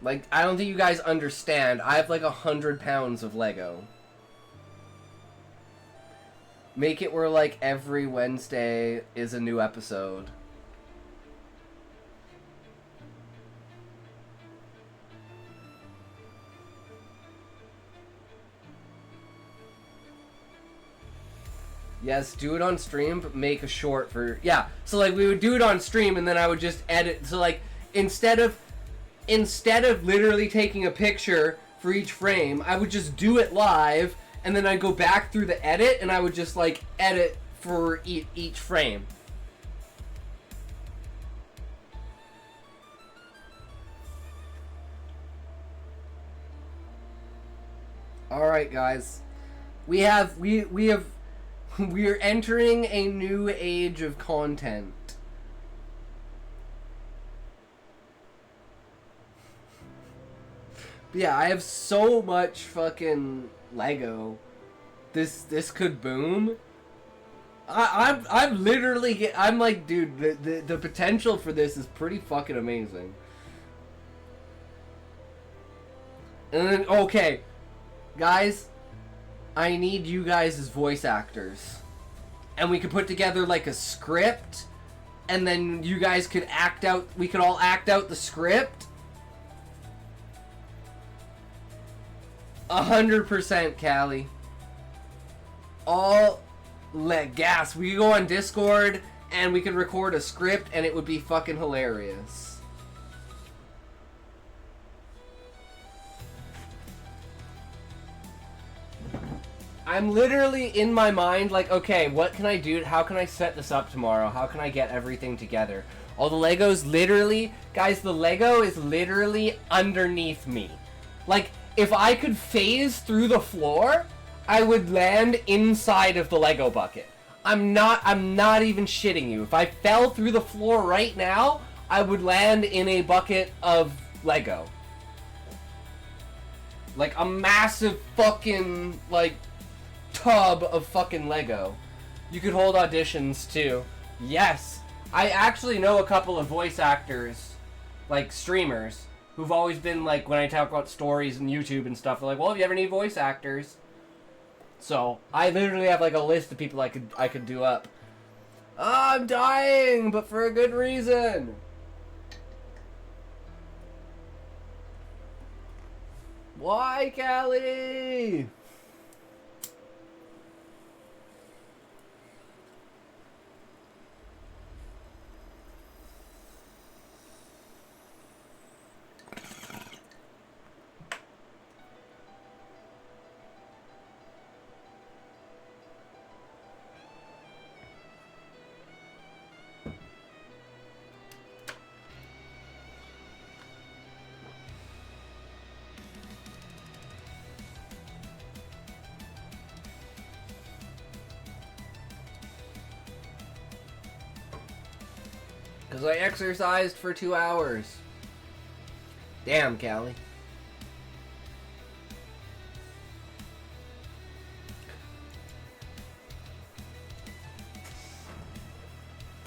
Like, I don't think you guys understand. I have like 100 pounds of Lego. Make it where like every Wednesday is a new episode. Yes, do it on stream, but make a short for... Yeah, so like we would do it on stream and then I would just edit. So like instead of literally taking a picture for each frame, I would just do it live and then I'd go back through the edit, and I would just, like, edit for each frame. Alright, guys. We are entering a new age of content. But yeah, I have so much fucking Lego. This could boom. I'm literally I'm like, dude, the potential for this is pretty fucking amazing. And then, okay, guys, I need you guys as voice actors. And we could put together like a script, and then you guys could act out, we could all act out the script. 100%, Callie. All let gas. We could go on Discord and we could record a script and it would be fucking hilarious. I'm literally in my mind like, okay, what can I do? How can I set this up tomorrow? How can I get everything together? All the Legos literally, guys, the Lego is literally underneath me. Like, if I could phase through the floor, I would land inside of the Lego bucket. I'm not even shitting you. If I fell through the floor right now, I would land in a bucket of Lego. Like a massive fucking, like, tub of fucking Lego. You could hold auditions too. Yes. I actually know a couple of voice actors, like streamers, who've always been like, when I talk about stories and YouTube and stuff, they're like, well, if you ever need voice actors. So, I literally have like a list of people I could do up. Oh, I'm dying, but for a good reason. Why, Callie? Because I exercised for 2 hours. Damn, Callie.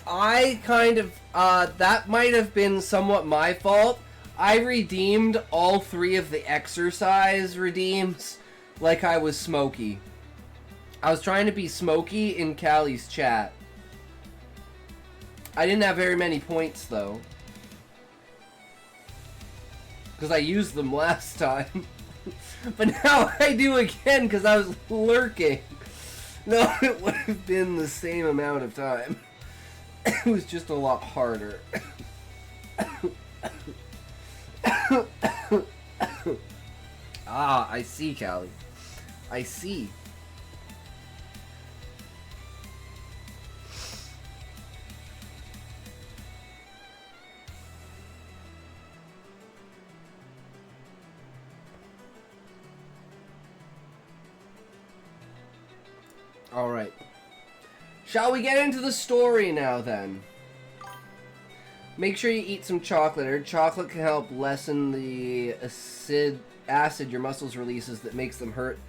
I kind of, that might have been somewhat my fault. I redeemed all 3 of the exercise redeems like I was Smokey. I was trying to be Smokey in Callie's chat. I didn't have very many points, though. Because I used them last time. But now I do again because I was lurking. No, it would have been the same amount of time. It was just a lot harder. Ah, I see, Callie. I see. Alright. Shall we get into the story now, then? Make sure you eat some chocolate. Chocolate can help lessen the acid your muscles releases that makes them hurt.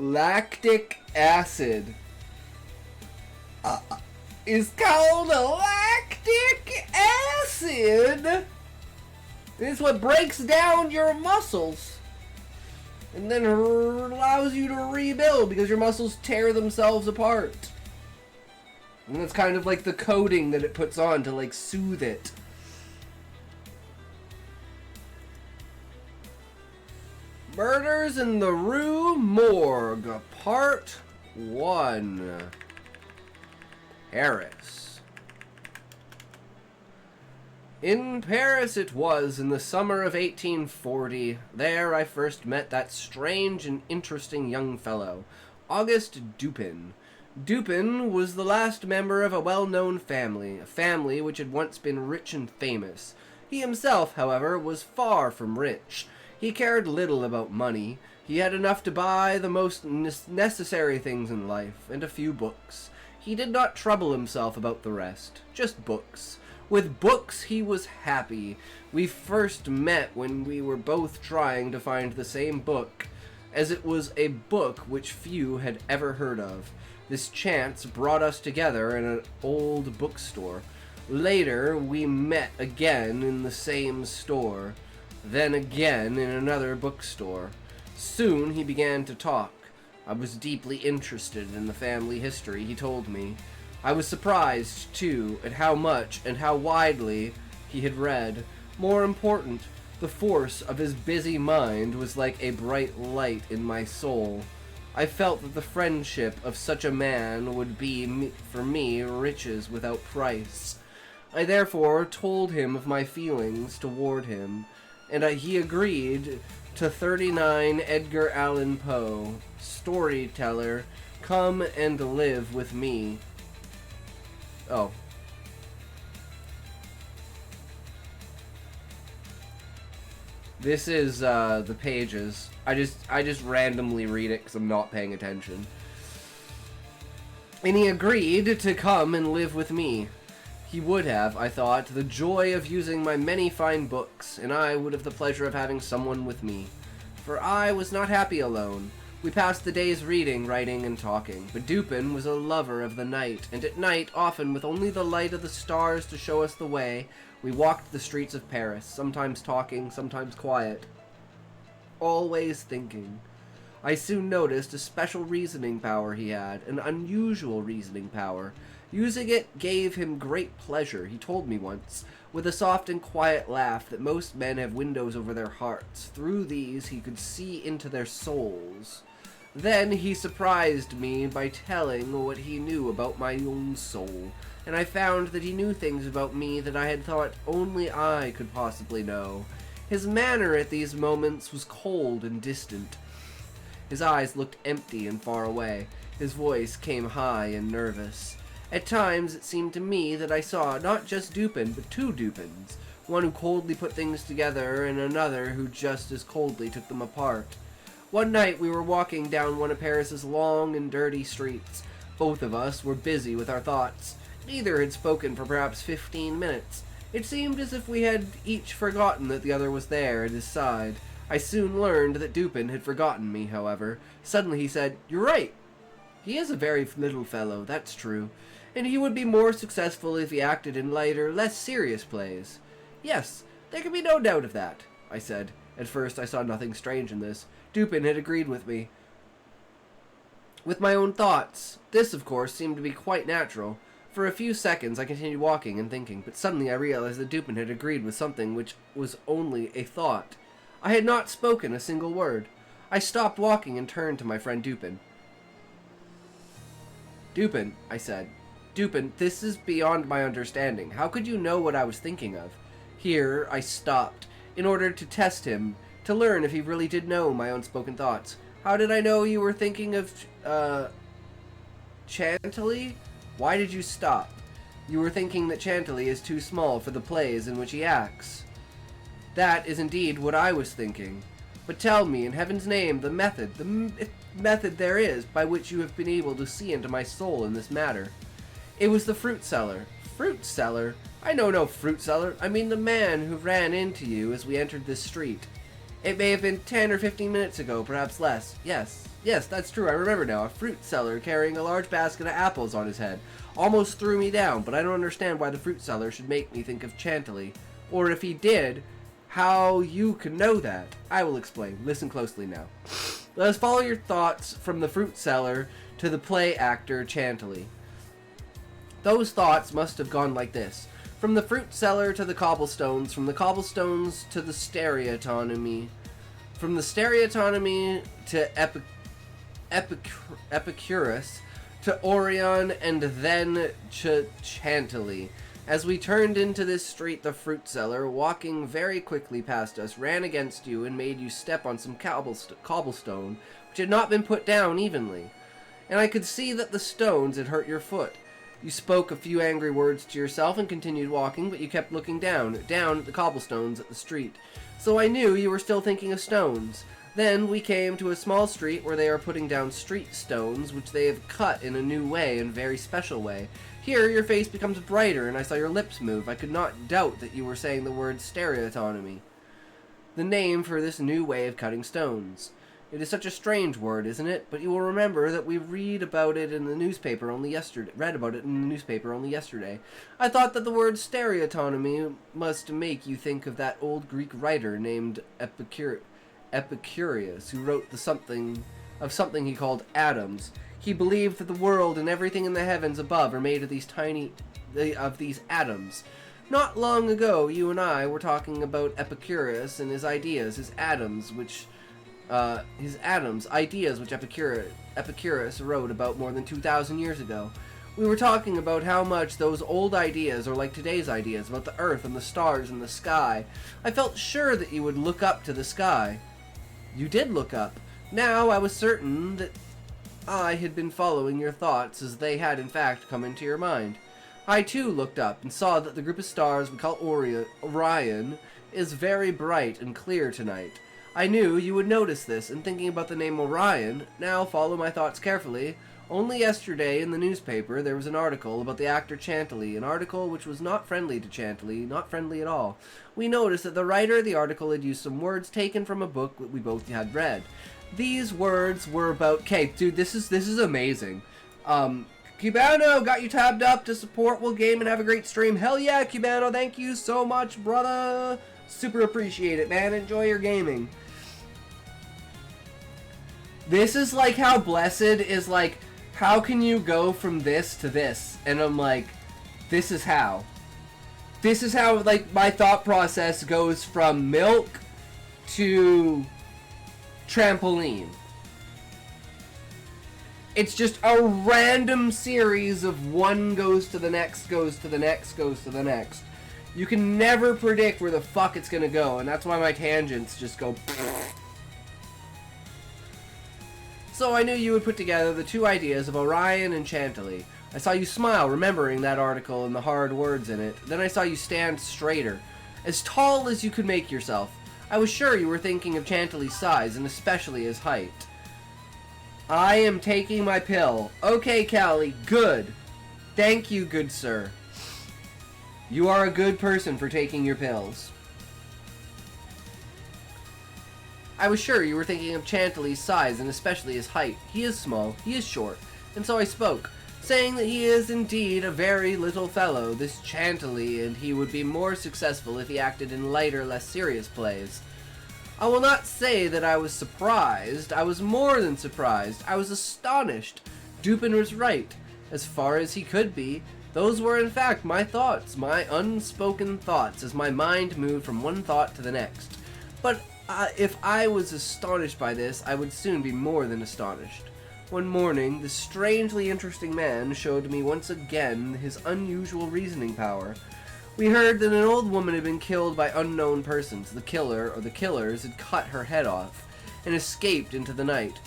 Lactic acid is called a lactic acid. It's what breaks down your muscles and then allows you to rebuild because your muscles tear themselves apart. And that's kind of like the coating that it puts on to like soothe it. Murders in the Rue Morgue, Part 1. Harris. In Paris it was, in the summer of 1840. There I first met that strange and interesting young fellow, Auguste Dupin. Dupin was the last member of a well-known family, a family which had once been rich and famous. He himself, however, was far from rich. He cared little about money. He had enough to buy the most necessary things in life, and a few books. He did not trouble himself about the rest, just books. With books he was happy. We first met when we were both trying to find the same book, as it was a book which few had ever heard of. This chance brought us together in an old bookstore. Later we met again in the same store, then again in another bookstore. Soon he began to talk. I was deeply interested in the family history he told me. I was surprised, too, at how much and how widely he had read. More important, the force of his busy mind was like a bright light in my soul. I felt that the friendship of such a man would be, for me, riches without price. I therefore told him of my feelings toward him, and he agreed to 39 Edgar Allan Poe, storyteller, come and live with me. Oh. This is the pages. I just randomly read it because I'm not paying attention. And he agreed to come and live with me. He would have, I thought, the joy of using my many fine books, and I would have the pleasure of having someone with me. For I was not happy alone. We passed the days reading, writing, and talking, but Dupin was a lover of the night, and at night, often with only the light of the stars to show us the way, we walked the streets of Paris, sometimes talking, sometimes quiet, always thinking. I soon noticed a special reasoning power he had, an unusual reasoning power. Using it gave him great pleasure, he told me once, with a soft and quiet laugh, that most men have windows over their hearts. Through these he could see into their souls. Then he surprised me by telling what he knew about my own soul, and I found that he knew things about me that I had thought only I could possibly know. His manner at these moments was cold and distant. His eyes looked empty and far away. His voice came high and nervous. At times it seemed to me that I saw not just Dupin, but two Dupins, one who coldly put things together and another who just as coldly took them apart. One night we were walking down one of Paris's long and dirty streets. Both of us were busy with our thoughts. Neither had spoken for perhaps 15 minutes. It seemed as if we had each forgotten that the other was there at his side. I soon learned that Dupin had forgotten me, however. Suddenly he said, "You're right. He is a very little fellow, that's true. And he would be more successful if he acted in lighter, less serious plays." "Yes, there can be no doubt of that," I said. At first I saw nothing strange in this. Dupin had agreed with me, with my own thoughts. This, of course, seemed to be quite natural. For a few seconds I continued walking and thinking, but suddenly I realized that Dupin had agreed with something which was only a thought. I had not spoken a single word. I stopped walking and turned to my friend Dupin. "Dupin," I said. "Dupin, this is beyond my understanding. How could you know what I was thinking of?" Here I stopped, in order to test him, to learn if he really did know my unspoken thoughts. "How did I know you were thinking of, Chantilly? Why did you stop? You were thinking that Chantilly is too small for the plays in which he acts." "That is indeed what I was thinking. But tell me, in heaven's name, the method there is by which you have been able to see into my soul in this matter." "It was the fruit seller." "Fruit seller? I know no fruit seller. I mean the man who ran into you as we entered this street. It may have been 10 or 15 minutes ago, perhaps less. Yes, that's true, I remember now. A fruit seller carrying a large basket of apples on his head. Almost threw me down, but I don't understand why the fruit seller should make me think of Chantilly. Or if he did, how you can know that. I will explain. Listen closely now. Let us follow your thoughts from the fruit seller to the play actor Chantilly. Those thoughts must have gone like this. From the fruit seller to the cobblestones, from the cobblestones to the stereotomy, from the stereotomy to Epicurus, to Orion, and then to Chantilly. As we turned into this street, the fruit seller, walking very quickly past us, ran against you and made you step on some cobblestone, which had not been put down evenly. And I could see that the stones had hurt your foot. You spoke a few angry words to yourself and continued walking, but you kept looking down at the cobblestones at the street. So I knew you were still thinking of stones. Then we came to a small street where they are putting down street stones, which they have cut in a new way and very special way. Here your face becomes brighter, and I saw your lips move. I could not doubt that you were saying the word stereotomy, the name for this new way of cutting stones. It is such a strange word, isn't it? But you will remember that we read about it in the newspaper only yesterday. I thought that the word stereotomy must make you think of that old Greek writer named Epicurus, who wrote something he called atoms. He believed that the world and everything in the heavens above are made of these atoms. Not long ago, you and I were talking about Epicurus and his ideas, ideas which Epicurus wrote about more than 2,000 years ago. We were talking about how much those old ideas are like today's ideas about the earth and the stars and the sky. I felt sure that you would look up to the sky. You did look up. Now I was certain that I had been following your thoughts as they had in fact come into your mind. I too looked up and saw that the group of stars we call Orion is very bright and clear tonight. I knew you would notice this, and thinking about the name Orion, now follow my thoughts carefully. Only yesterday in the newspaper there was an article about the actor Chantilly, an article which was not friendly to Chantilly, not friendly at all. We noticed that the writer of the article had used some words taken from a book that we both had read. These words were about... Okay, dude, this is amazing. Cubano, got you tabbed up to support Will Game and have a great stream. Hell yeah, Cubano, thank you so much, brother. Super appreciate it, man. Enjoy your gaming. This is like how Blessed is like, how can you go from this to this? And I'm like, this is how. This is how, like, my thought process goes from milk to trampoline. It's just a random series of one goes to the next, goes to the next, goes to the next. You can never predict where the fuck it's gonna go, and that's why my tangents just go... So I knew you would put together the two ideas of Orion and Chantilly. I saw you smile, remembering that article and the hard words in it. Then I saw you stand straighter, as tall as you could make yourself. I was sure you were thinking of Chantilly's size, and especially his height. I am taking my pill. Okay, Callie, good. Thank you, good sir. You are a good person for taking your pills. I was sure you were thinking of Chantilly's size and especially his height. He is small, he is short, and so I spoke, saying that he is indeed a very little fellow, this Chantilly, and he would be more successful if he acted in lighter, less serious plays. I will not say that I was surprised. I was more than surprised. I was astonished. Dupin was right. As far as he could be, those were in fact my thoughts, my unspoken thoughts, as my mind moved from one thought to the next. But if I was astonished by this, I would soon be more than astonished. One morning, this strangely interesting man showed me once again his unusual reasoning power. We heard that an old woman had been killed by unknown persons. The killer, or the killers, had cut her head off and escaped into the night.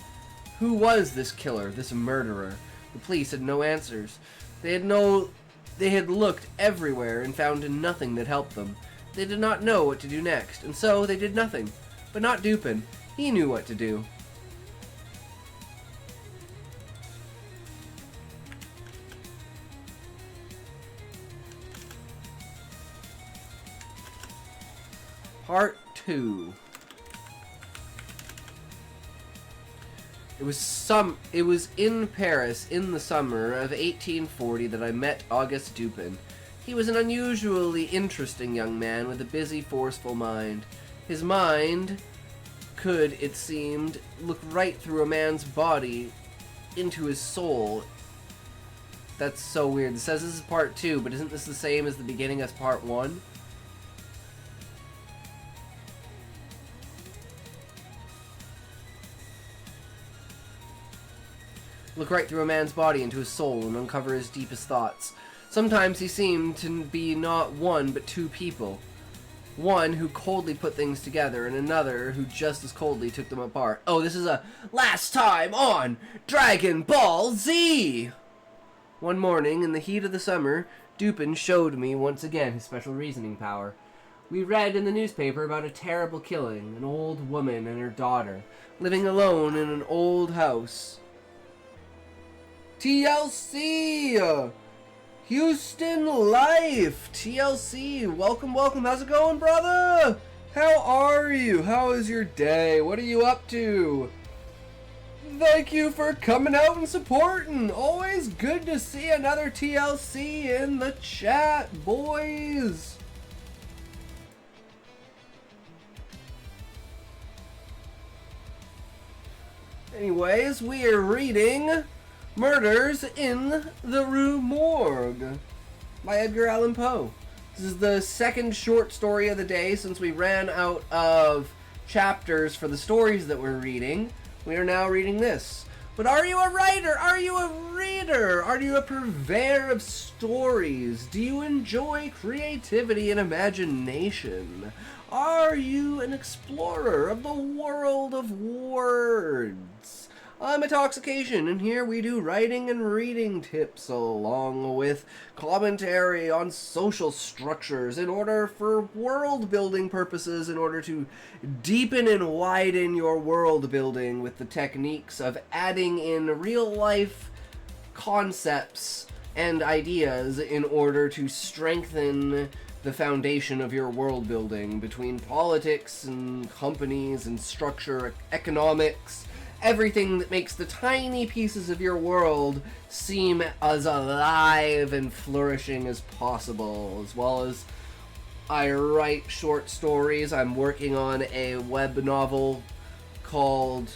Who was this killer, this murderer? The police had no answers. They had looked everywhere and found nothing that helped them. They did not know what to do next, and so they did nothing. But not Dupin. He knew what to do. Part 2. It was in Paris in the summer of 1840 that I met Auguste Dupin. He was an unusually interesting young man with a busy, forceful mind. His mind could, it seemed, look right through a man's body into his soul. That's so weird. It says this is part 2, but isn't this the same as the beginning as part 1? Look right through a man's body into his soul and uncover his deepest thoughts. Sometimes he seemed to be not one but two people. One who coldly put things together, and another who just as coldly took them apart. Oh, this is a last time on Dragon Ball Z! One morning, in the heat of the summer, Dupin showed me once again his special reasoning power. We read in the newspaper about a terrible killing, an old woman and her daughter, living alone in an old house. TLC! Houston Life! TLC, welcome, welcome. How's it going, brother? How are you? How is your day? What are you up to? Thank you for coming out and supporting. Always good to see another TLC in the chat, boys. Anyways, we are reading Murders in the Rue Morgue by Edgar Allan Poe. This is the second short story of the day since we ran out of chapters for the stories that we're reading. We are now reading this. But are you a writer? Are you a reader? Are you a purveyor of stories? Do you enjoy creativity and imagination? Are you an explorer of the world of words? I'm Intoxication, and here we do writing and reading tips along with commentary on social structures in order for world building purposes, in order to deepen and widen your world building with the techniques of adding in real life concepts and ideas in order to strengthen the foundation of your world building between politics and companies and structure, economics, everything that makes the tiny pieces of your world seem as alive and flourishing as possible. As well as I write short stories. I'm working on a web novel called,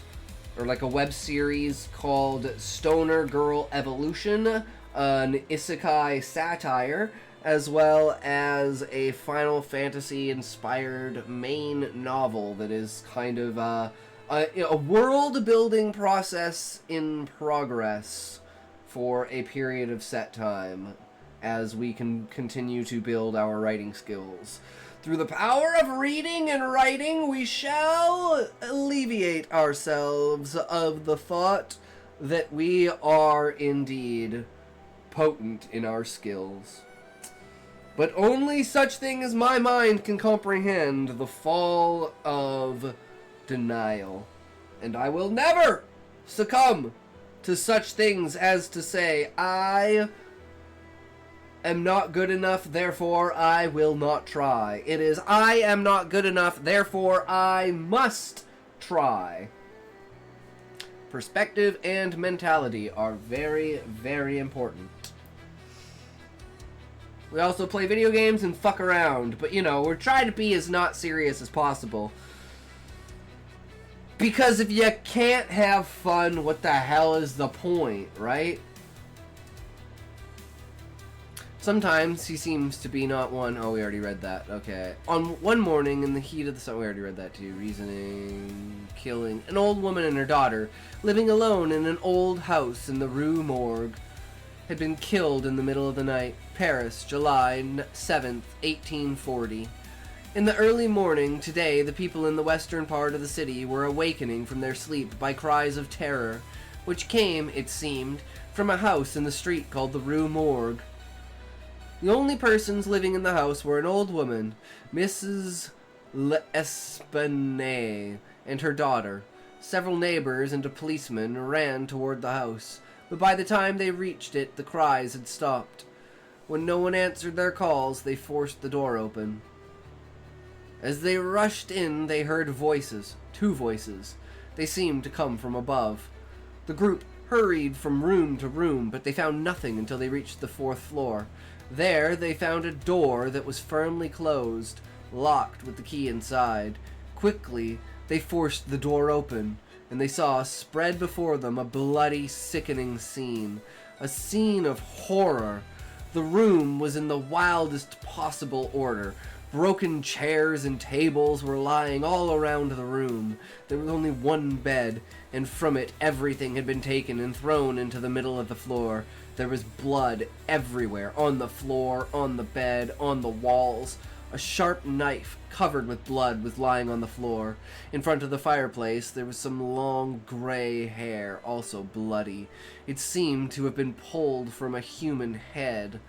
or like a web series called Stoner Girl Evolution, an isekai satire, as well as a Final Fantasy inspired main novel that is kind of a world-building process in progress for a period of set time as we can continue to build our writing skills. Through the power of reading and writing, we shall alleviate ourselves of the thought that we are indeed potent in our skills. But only such thing as my mind can comprehend the fall of denial, and I will never succumb to such things as to say, I am not good enough, therefore I will not try. It is, I am not good enough, therefore I must try. Perspective and mentality are very, very important. We also play video games and fuck around, but you know, we're trying to be as not serious as possible. Because if you can't have fun, what the hell is the point, right? Sometimes he seems to be not one... Oh, we already read that. Okay. On one morning in the heat of the sun... We already read that too. Reasoning... Killing... An old woman and her daughter, living alone in an old house in the Rue Morgue, had been killed in the middle of the night. Paris, July 7th, 1840. In the early morning today, the people in the western part of the city were awakening from their sleep by cries of terror, which came, it seemed, from a house in the street called the Rue Morgue. The only persons living in the house were an old woman, Mrs. L'Espanaye, and her daughter. Several neighbors and a policeman ran toward the house, but by the time they reached it, the cries had stopped. When no one answered their calls, they forced the door open. As they rushed in, they heard voices, 2 voices. They seemed to come from above. The group hurried from room to room, but they found nothing until they reached the 4th floor. There, they found a door that was firmly closed, locked with the key inside. Quickly, they forced the door open, and they saw spread before them a bloody, sickening scene. A scene of horror. The room was in the wildest possible order. Broken chairs and tables were lying all around the room. There was only one bed, and from it everything had been taken and thrown into the middle of the floor. There was blood everywhere, on the floor, on the bed, on the walls. A sharp knife covered with blood was lying on the floor. In front of the fireplace there was some long gray hair, also bloody. It seemed to have been pulled from a human head.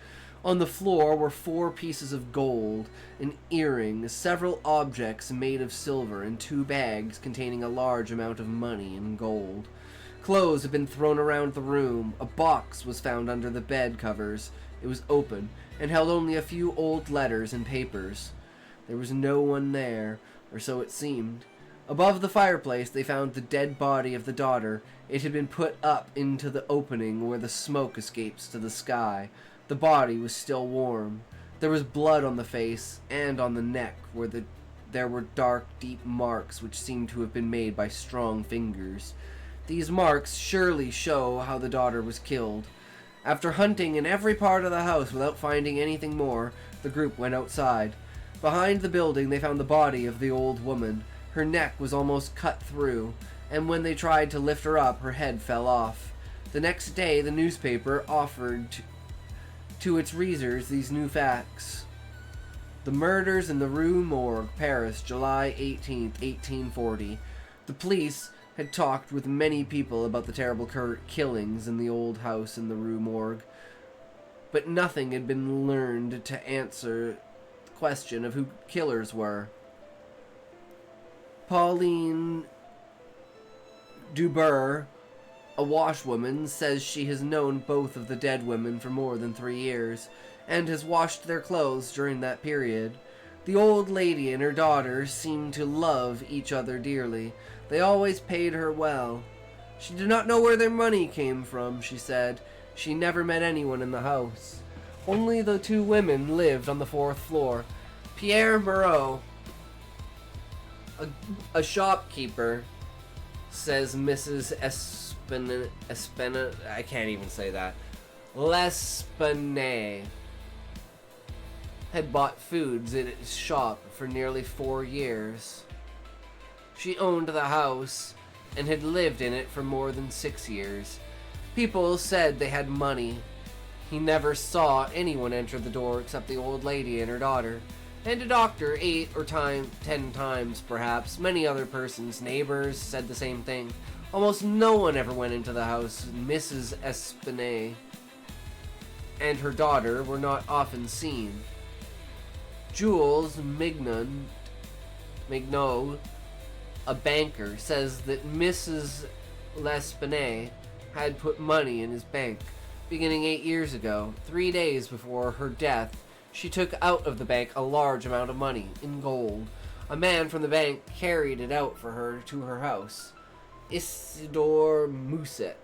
On the floor were 4 pieces of gold, an earring, several objects made of silver, and 2 bags containing a large amount of money in gold. Clothes had been thrown around the room. A box was found under the bed covers. It was open, and held only a few old letters and papers. There was no one there, or so it seemed. Above the fireplace they found the dead body of the daughter. It had been put up into the opening where the smoke escapes to the sky. The body was still warm. There was blood on the face and on the neck where there were dark, deep marks which seemed to have been made by strong fingers. These marks surely show how the daughter was killed. After hunting in every part of the house without finding anything more, the group went outside. Behind the building they found the body of the old woman. Her neck was almost cut through, and when they tried to lift her up, her head fell off. The next day the newspaper offered to its readers these new facts. The murders in the Rue Morgue, Paris, July 18th, 1840. The police had talked with many people about the terrible killings in the old house in the Rue Morgue, but nothing had been learned to answer the question of who killers were. Pauline Dubourg, a washwoman, says she has known both of the dead women for more than 3 years, and has washed their clothes during that period. The old lady and her daughter seemed to love each other dearly. They always paid her well. She did not know where their money came from, she said. She never met anyone in the house. Only the 2 women lived on the 4th floor. Pierre Moreau, a shopkeeper, says Mrs. Espina, I can't even say that, L'Espinay had bought foods at his shop for nearly 4 years. She owned the house and had lived in it for more than 6 years. People said they had money. He never saw anyone enter the door except the old lady and her daughter, and a doctor 8 or 10 times perhaps. Many other persons, neighbors, said the same thing. Almost no one ever went into the house. Mrs. Espinay and her daughter were not often seen. Jules Mignot, a banker, says that Mrs. L'Espinay had put money in his bank. Beginning 8 years ago, 3 days before her death, she took out of the bank a large amount of money in gold. A man from the bank carried it out for her to her house. Isidore Mousset,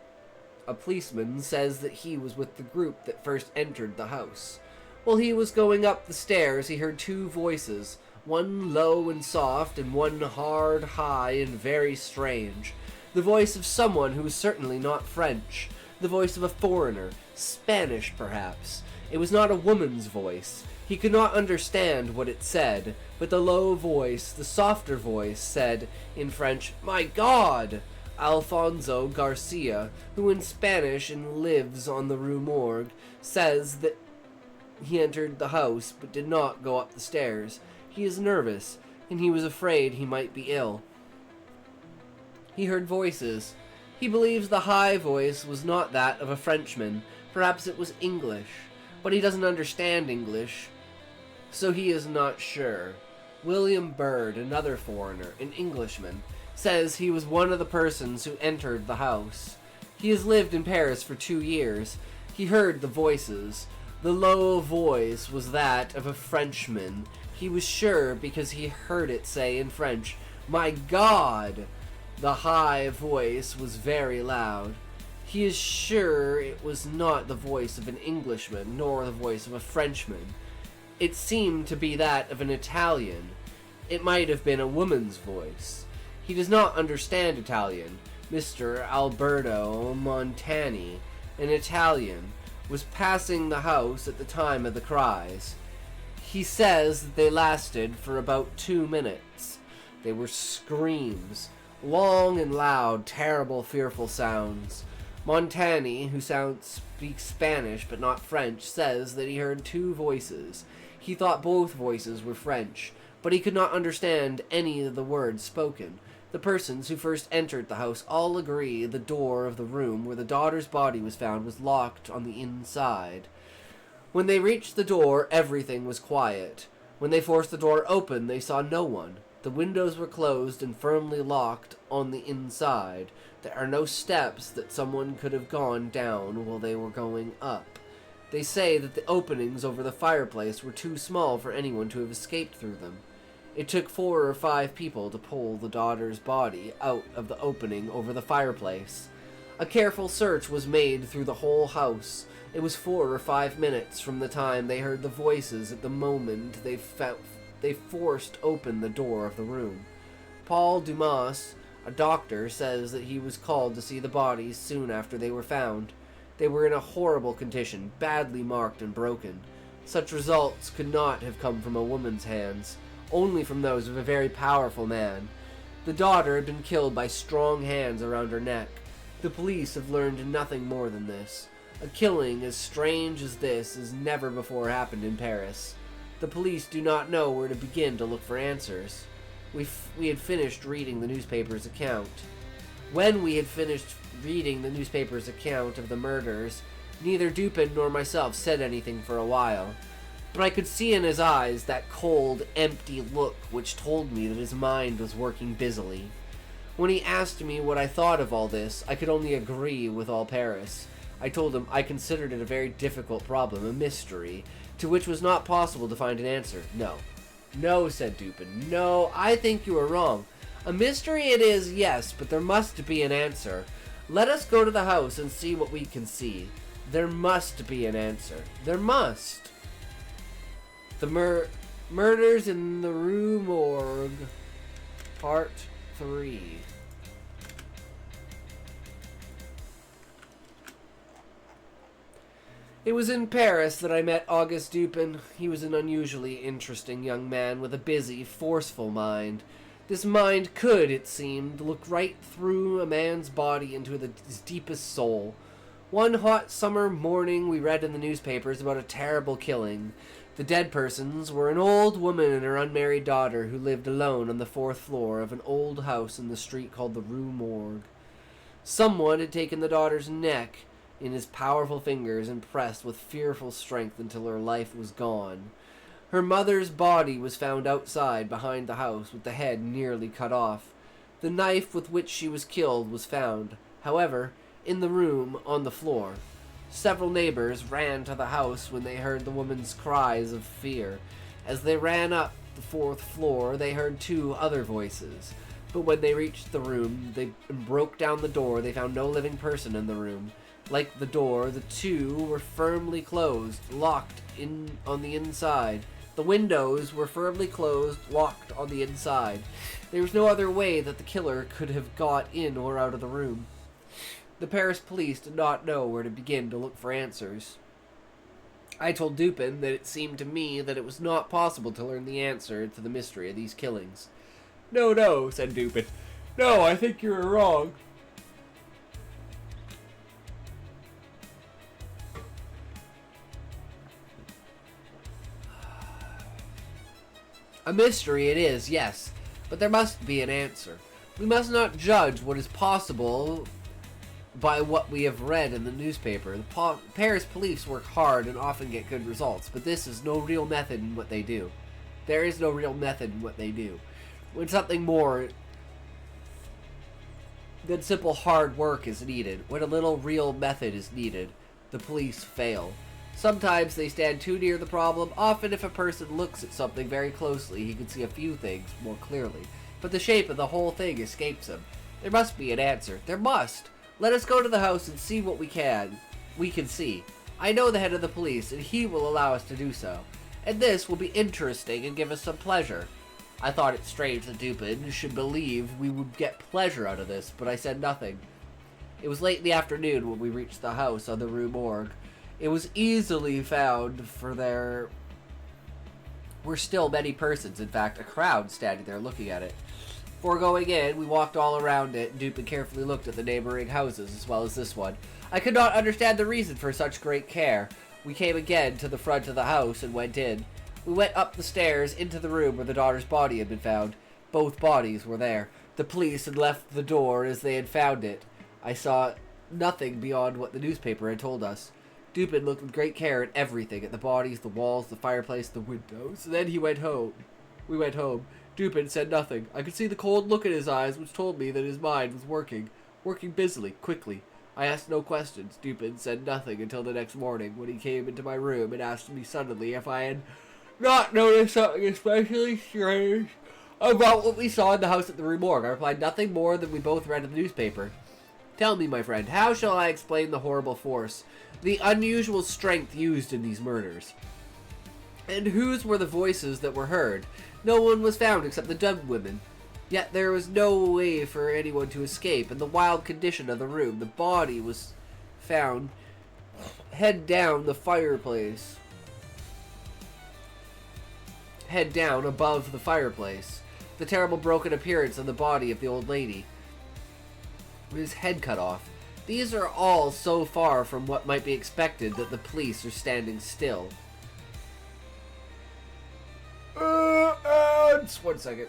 a policeman, says that he was with the group that first entered the house. While he was going up the stairs, he heard 2 voices, one low and soft, and one hard, high, and very strange. The voice of someone who was certainly not French. The voice of a foreigner, Spanish perhaps. It was not a woman's voice. He could not understand what it said, but the low voice, the softer voice, said in French, "My God!" Alfonso Garcia, who in Spanish and lives on the Rue Morgue, says that he entered the house but did not go up the stairs. He is nervous, and he was afraid he might be ill. He heard voices. He believes the high voice was not that of a Frenchman. Perhaps it was English, but he doesn't understand English, so he is not sure. William Bird, another foreigner, an Englishman, says he was one of the persons who entered the house. He has lived in Paris for 2 years. He heard the voices. The low voice was that of a Frenchman. He was sure because he heard it say in French, "My God!" The high voice was very loud. He is sure it was not the voice of an Englishman, nor the voice of a Frenchman. It seemed to be that of an Italian. It might have been a woman's voice. He does not understand Italian. Mr. Alberto Montani, an Italian, was passing the house at the time of the cries. He says that they lasted for about 2 minutes. They were screams, long and loud, terrible, fearful sounds. Montani, who speaks Spanish but not French, says that he heard 2 voices. He thought both voices were French, but he could not understand any of the words spoken. The persons who first entered the house all agree the door of the room where the daughter's body was found was locked on the inside. When they reached the door, everything was quiet. When they forced the door open, they saw no one. The windows were closed and firmly locked on the inside. There are no steps that someone could have gone down while they were going up. They say that the openings over the fireplace were too small for anyone to have escaped through them. It took 4 or 5 people to pull the daughter's body out of the opening over the fireplace. A careful search was made through the whole house. It was 4 or 5 minutes from the time they heard the voices at the moment they forced open the door of the room. Paul Dumas, a doctor, says that he was called to see the bodies soon after they were found. They were in a horrible condition, badly marked and broken. Such results could not have come from a woman's hands, only from those of a very powerful man. The daughter had been killed by strong hands around her neck. The police have learned nothing more than this. A killing as strange as this has never before happened in Paris. The police do not know where to begin to look for answers. We had finished reading the newspaper's account. When we had finished reading the newspaper's account of the murders, neither Dupin nor myself said anything for a while. But I could see in his eyes that cold, empty look which told me that his mind was working busily. When he asked me what I thought of all this, I could only agree with all Paris. I told him I considered it a very difficult problem, a mystery, to which was not possible to find an answer. No. No, said Dupin. No, I think you are wrong. A mystery it is, yes, but there must be an answer. Let us go to the house and see what we can see. There must be an answer. There must. The Murders in the Rue Morgue, Part 3. It was in Paris that I met Auguste Dupin. He was an unusually interesting young man with a busy, forceful mind. This mind could, it seemed, look right through a man's body into his deepest soul. One hot summer morning we read in the newspapers about a terrible killing. The dead persons were an old woman and her unmarried daughter who lived alone on the 4th floor of an old house in the street called the Rue Morgue. Someone had taken the daughter's neck in his powerful fingers and pressed with fearful strength until her life was gone. Her mother's body was found outside behind the house with the head nearly cut off. The knife with which she was killed was found, however, in the room on the floor. Several neighbors ran to the house when they heard the woman's cries of fear. As they ran up the 4th floor, they heard 2 other voices. But when they reached the room, they broke down the door. They found no living person in the room. Like the door, the 2 were firmly closed, locked in on the inside. The windows were firmly closed, locked on the inside. There was no other way that the killer could have got in or out of the room. The Paris police did not know where to begin to look for answers. I told Dupin that it seemed to me that it was not possible to learn the answer to the mystery of these killings. No, said Dupin. No, I think you are wrong. A mystery it is, yes, but there must be an answer. We must not judge what is possible by what we have read in the newspaper. The Paris police work hard and often get good results, but this is no real method in what they do. There is no real method in what they do. When something more than simple hard work is needed, when a little real method is needed, the police fail. Sometimes they stand too near the problem. Often if a person looks at something very closely, he can see a few things more clearly. But the shape of the whole thing escapes him. There must be an answer. There must. Let us go to the house and see what we can see. I know the head of the police, and he will allow us to do so. And this will be interesting and give us some pleasure. I thought it strange that Dupin should believe we would get pleasure out of this, but I said nothing. It was late in the afternoon when we reached the house on the Rue Morgue. It was easily found, for there were still many persons, in fact, a crowd standing there looking at it. Before going in, we walked all around it, and Dupin carefully looked at the neighboring houses as well as this one. I could not understand the reason for such great care. We came again to the front of the house and went in. We went up the stairs into the room where the daughter's body had been found. Both bodies were there. The police had left the door as they had found it. I saw nothing beyond what the newspaper had told us. Dupin looked with great care at everything, at the bodies, the walls, the fireplace, the windows. Then he went home. We went home. Dupin said nothing. I could see the cold look in his eyes, which told me that his mind was working busily, quickly. I asked no questions. Dupin said nothing until the next morning, when he came into my room and asked me suddenly if I had not noticed something especially strange about what we saw in the house at the Rue Morgue. I replied nothing more than we both read in the newspaper. Tell me, my friend, how shall I explain the horrible force, the unusual strength used in these murders? And whose were the voices that were heard? No one was found except the dead women. Yet there was no way for anyone to escape. In the wild condition of the room, the body was found head down the fireplace. Head down above the fireplace. The terrible broken appearance of the body of the old lady, with his head cut off. These are all so far from what might be expected that the police are standing still. Just 1 second.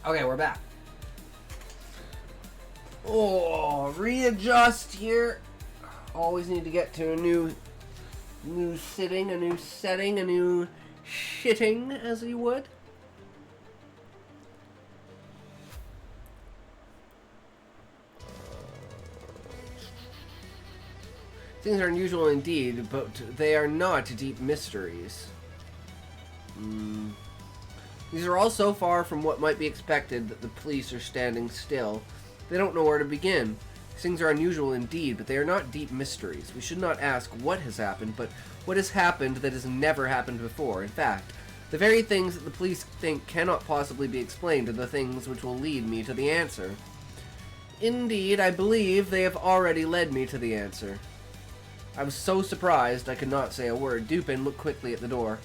Okay, we're back. Oh, readjust here. Always need to get to a new sitting, a new setting, a new shitting, as you would. Things are unusual indeed, but they are not deep mysteries. These are all so far from what might be expected that the police are standing still. They don't know where to begin. These things are unusual indeed, but they are not deep mysteries. We should not ask what has happened, but what has happened that has never happened before. In fact, the very things that the police think cannot possibly be explained are the things which will lead me to the answer. Indeed, I believe they have already led me to the answer. I was so surprised I could not say a word. Dupin looked quickly at the door.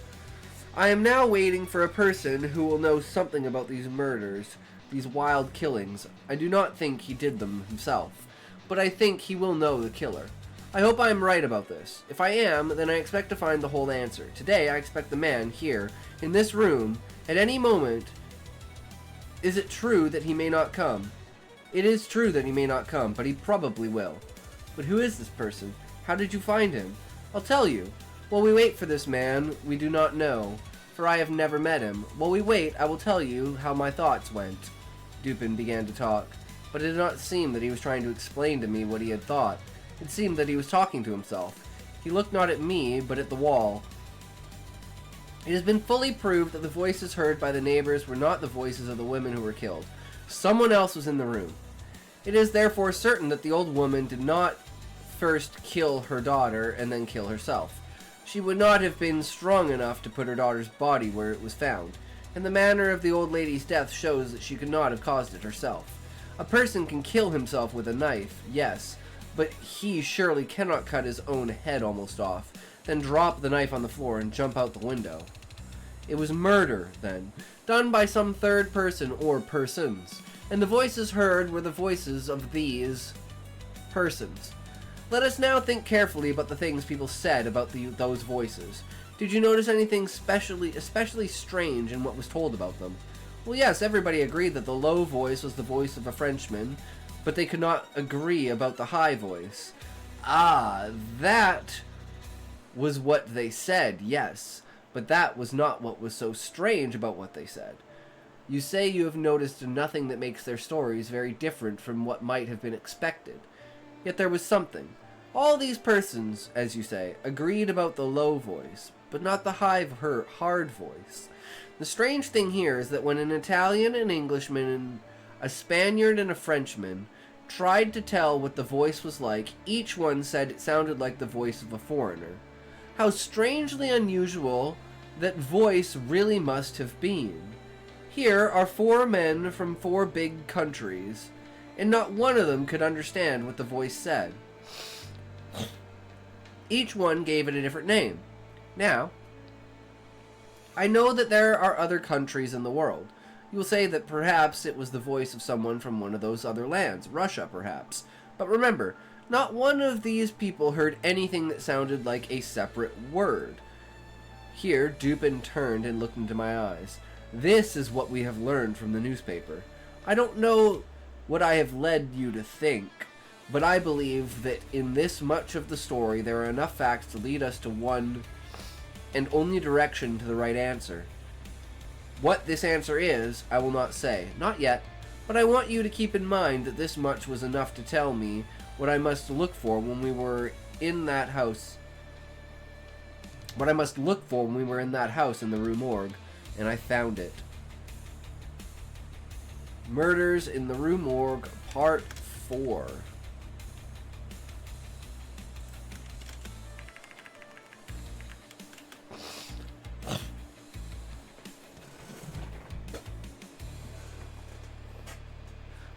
I am now waiting for a person who will know something about these murders, these wild killings. I do not think he did them himself, but I think he will know the killer. I hope I am right about this. If I am, then I expect to find the whole answer. Today, I expect the man here, in this room, at any moment. Is it true that he may not come? It is true that he may not come, but he probably will. But who is this person? How did you find him? I'll tell you. While we wait for this man, we do not know, for I have never met him. While we wait, I will tell you how my thoughts went. Dupin began to talk, but it did not seem that he was trying to explain to me what he had thought. It seemed that he was talking to himself. He looked not at me, but at the wall. It has been fully proved that the voices heard by the neighbors were not the voices of the women who were killed. Someone else was in the room. It is therefore certain that the old woman did not first kill her daughter and then kill herself. She would not have been strong enough to put her daughter's body where it was found, and the manner of the old lady's death shows that she could not have caused it herself. A person can kill himself with a knife, yes, but he surely cannot cut his own head almost off, then drop the knife on the floor and jump out the window. It was murder, then, done by some third person or persons, and the voices heard were the voices of these persons. Let us now think carefully about the things people said about those voices. Did you notice anything especially strange in what was told about them? Well, yes, everybody agreed that the low voice was the voice of a Frenchman, but they could not agree about the high voice. Ah, that was what they said, yes, but that was not what was so strange about what they said. You say you have noticed nothing that makes their stories very different from what might have been expected. Yet there was something. All these persons, as you say, agreed about the low voice, but not the hard voice. The strange thing here is that when an Italian, an Englishman, a Spaniard, and a Frenchman tried to tell what the voice was like, each one said it sounded like the voice of a foreigner. How strangely unusual that voice really must have been. Here are 4 men from 4 big countries, and not one of them could understand what the voice said. Each one gave it a different name. Now, I know that there are other countries in the world. You will say that perhaps it was the voice of someone from one of those other lands, Russia perhaps. But remember, not one of these people heard anything that sounded like a separate word. Here, Dupin turned and looked into my eyes. This is what we have learned from the newspaper. I don't know what I have led you to think, but I believe that in this much of the story there are enough facts to lead us to one and only direction to the right answer. What this answer is, I will not say, not yet, but I want you to keep in mind that this much was enough to tell me what I must look for when we were in that house. What I must look for when we were in that house in the Rue Morgue, and I found it. Murders in the Rue Morgue, Part 4.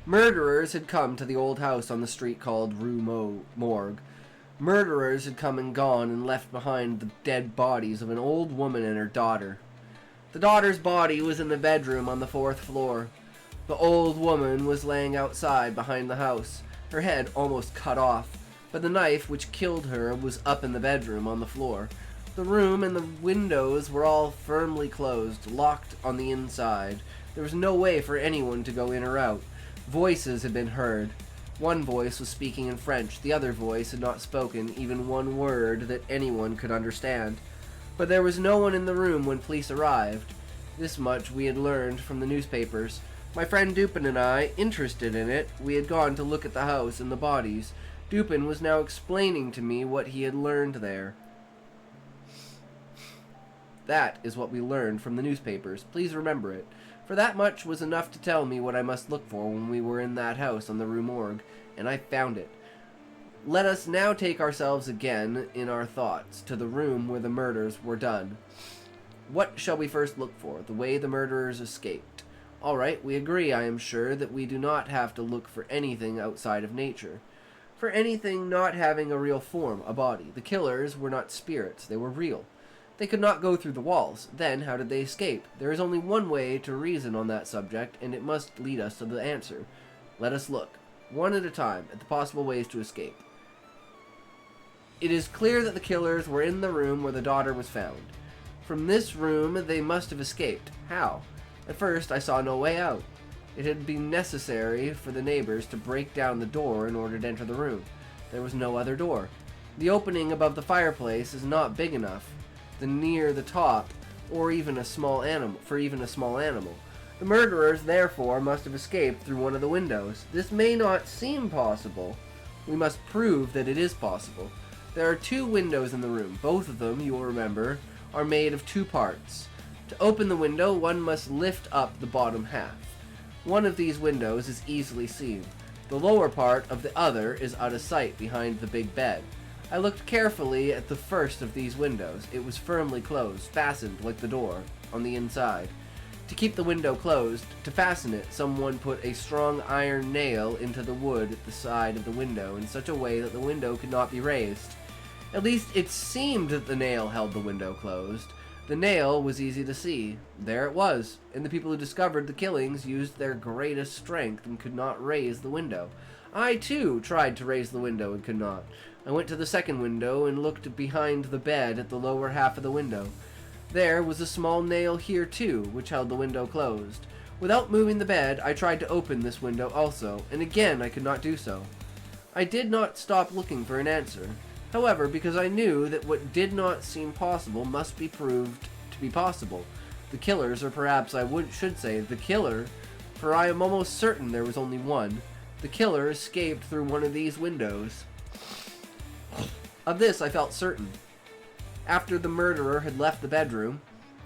Murderers had come to the old house on the street called Rue Morgue. Murderers had come and gone and left behind the dead bodies of an old woman and her daughter. The daughter's body was in the bedroom on the 4th floor. The old woman was laying outside behind the house, her head almost cut off, but the knife which killed her was up in the bedroom on the floor. The room and the windows were all firmly closed, locked on the inside. There was no way for anyone to go in or out. Voices had been heard. One voice was speaking in French, the other voice had not spoken even one word that anyone could understand. But there was no one in the room when police arrived. This much we had learned from the newspapers. My friend Dupin and I, interested in it, we had gone to look at the house and the bodies. Dupin was now explaining to me what he had learned there. That is what we learned from the newspapers. Please remember it. For that much was enough to tell me what I must look for when we were in that house on the Rue Morgue, and I found it. Let us now take ourselves again, in our thoughts, to the room where the murders were done. What shall we first look for? The way the murderers escaped. All right, we agree, I am sure, that we do not have to look for anything outside of nature. For anything not having a real form, a body. The killers were not spirits, they were real. They could not go through the walls. Then, how did they escape? There is only one way to reason on that subject, and it must lead us to the answer. Let us look, one at a time, at the possible ways to escape. It is clear that the killers were in the room where the daughter was found. From this room they must have escaped. How? At first I saw no way out. It had been necessary for the neighbors to break down the door in order to enter the room. There was no other door. The opening above the fireplace is not big enough near the top, or even a small animal. The murderers, therefore, must have escaped through one of the windows. This may not seem possible. We must prove that it is possible. There are 2 windows in the room. Both of them, you will remember, are made of 2 parts. To open the window, one must lift up the bottom half. One of these windows is easily seen. The lower part of the other is out of sight behind the big bed. I looked carefully at the first of these windows. It was firmly closed, fastened like the door, on the inside. To keep the window closed, to fasten it, someone put a strong iron nail into the wood at the side of the window in such a way that the window could not be raised. At least it seemed that the nail held the window closed. The nail was easy to see. There it was, and the people who discovered the killings used their greatest strength and could not raise the window. I, too, tried to raise the window and could not. I went to the second window and looked behind the bed at the lower half of the window. There was a small nail here, too, which held the window closed. Without moving the bed, I tried to open this window also, and again I could not do so. I did not stop looking for an answer. However, because I knew that what did not seem possible must be proved to be possible. The killers, or perhaps I should say the killer, for I am almost certain there was only one. The killer escaped through one of these windows. Of this I felt certain. After the murderer had left the bedroom,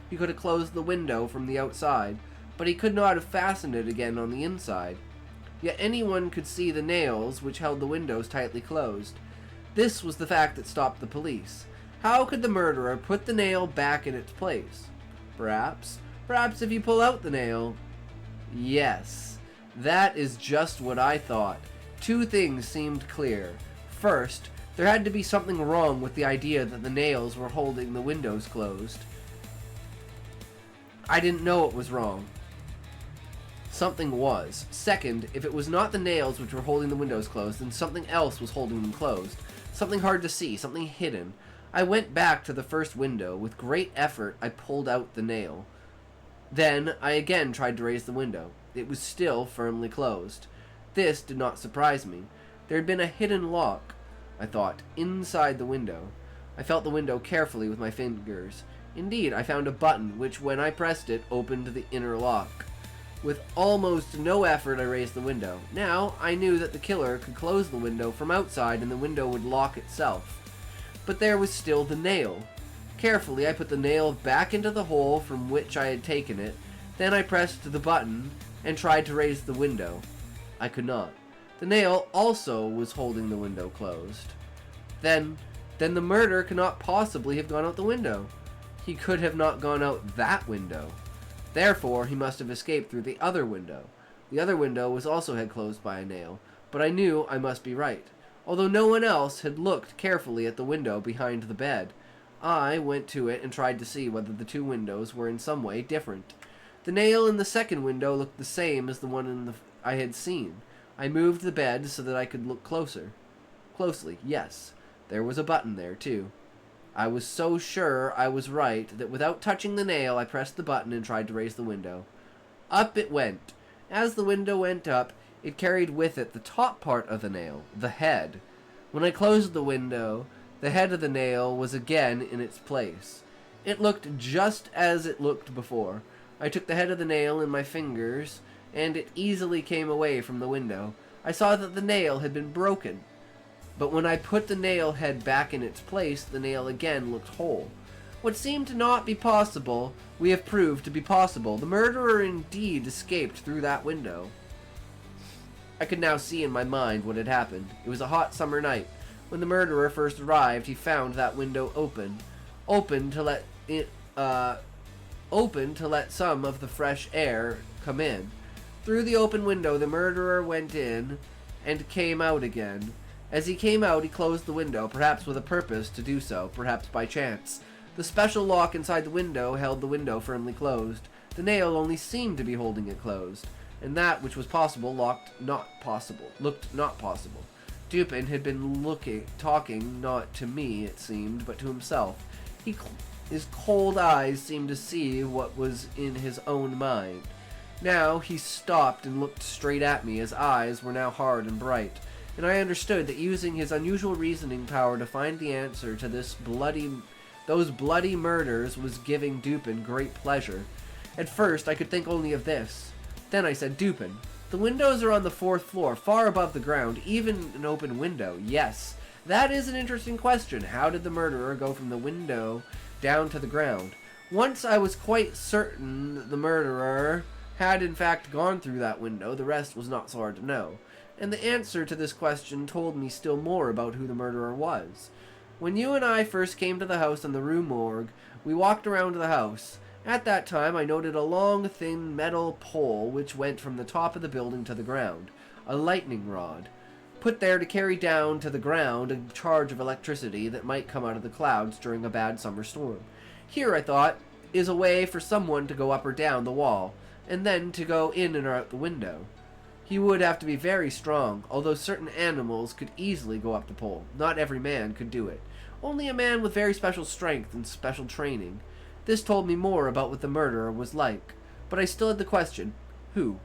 he could have closed the window from the outside, but he could not have fastened it again on the inside. Yet anyone could see the nails which held the windows tightly closed. This was the fact that stopped the police. How could the murderer put the nail back in its place? Perhaps if you pull out the nail... Yes, that is just what I thought. Two things seemed clear. First, there had to be something wrong with the idea that the nails were holding the windows closed. I didn't know it was wrong. Something was. Second, if it was not the nails which were holding the windows closed, then something else was holding them closed. Something hard to see, something hidden. I went back to the first window. With great effort, I pulled out the nail. Then, I again tried to raise the window. It was still firmly closed. This did not surprise me. There had been a hidden lock, I thought, inside the window. I felt the window carefully with my fingers. Indeed, I found a button which, when I pressed it, opened the inner lock. With almost no effort, I raised the window. Now, I knew that the killer could close the window from outside and the window would lock itself. But there was still the nail. Carefully, I put the nail back into the hole from which I had taken it. Then I pressed the button and tried to raise the window. I could not. The nail also was holding the window closed. Then the murderer could not possibly have gone out the window. He could have not gone out that window. Therefore, he must have escaped through the other window. The other window was also had closed by a nail, but I knew I must be right. Although no one else had looked carefully at the window behind the bed, I went to it and tried to see whether the two windows were in some way different. The nail in the second window looked the same as the one I had seen. I moved the bed so that I could look closely. Yes, there was a button there, too. I was so sure I was right that without touching the nail, I pressed the button and tried to raise the window. Up it went. As the window went up, it carried with it the top part of the nail, the head. When I closed the window, the head of the nail was again in its place. It looked just as it looked before. I took the head of the nail in my fingers, and it easily came away from the window. I saw that the nail had been broken. But when I put the nail head back in its place, the nail again looked whole. What seemed to not be possible, we have proved to be possible. The murderer indeed escaped through that window. I could now see in my mind what had happened. It was a hot summer night. When the murderer first arrived, he found that window open to let some of the fresh air come in. Through the open window, the murderer went in and came out again. As he came out, he closed the window, perhaps with a purpose to do so, perhaps by chance. The special lock inside the window held the window firmly closed. The nail only seemed to be holding it closed, and that which was possible looked not possible. Dupin had been talking not to me, it seemed, but to himself. His cold eyes seemed to see what was in his own mind. Now he stopped and looked straight at me. His eyes were now hard and bright, and I understood that using his unusual reasoning power to find the answer to those bloody murders was giving Dupin great pleasure. At first, I could think only of this. Then I said, "Dupin, the windows are on the 4th floor, far above the ground, even an open window." "Yes, that is an interesting question. How did the murderer go from the window down to the ground?" Once I was quite certain that the murderer had in fact gone through that window. The rest was not so hard to know. And the answer to this question told me still more about who the murderer was. When you and I first came to the house on the Rue Morgue, we walked around the house. At that time, I noted a long, thin metal pole which went from the top of the building to the ground, a lightning rod, put there to carry down to the ground a charge of electricity that might come out of the clouds during a bad summer storm. Here, I thought, is a way for someone to go up or down the wall, and then to go in and out the window. He would have to be very strong, although certain animals could easily go up the pole. Not every man could do it. Only a man with very special strength and special training. This told me more about what the murderer was like. But I still had the question, who?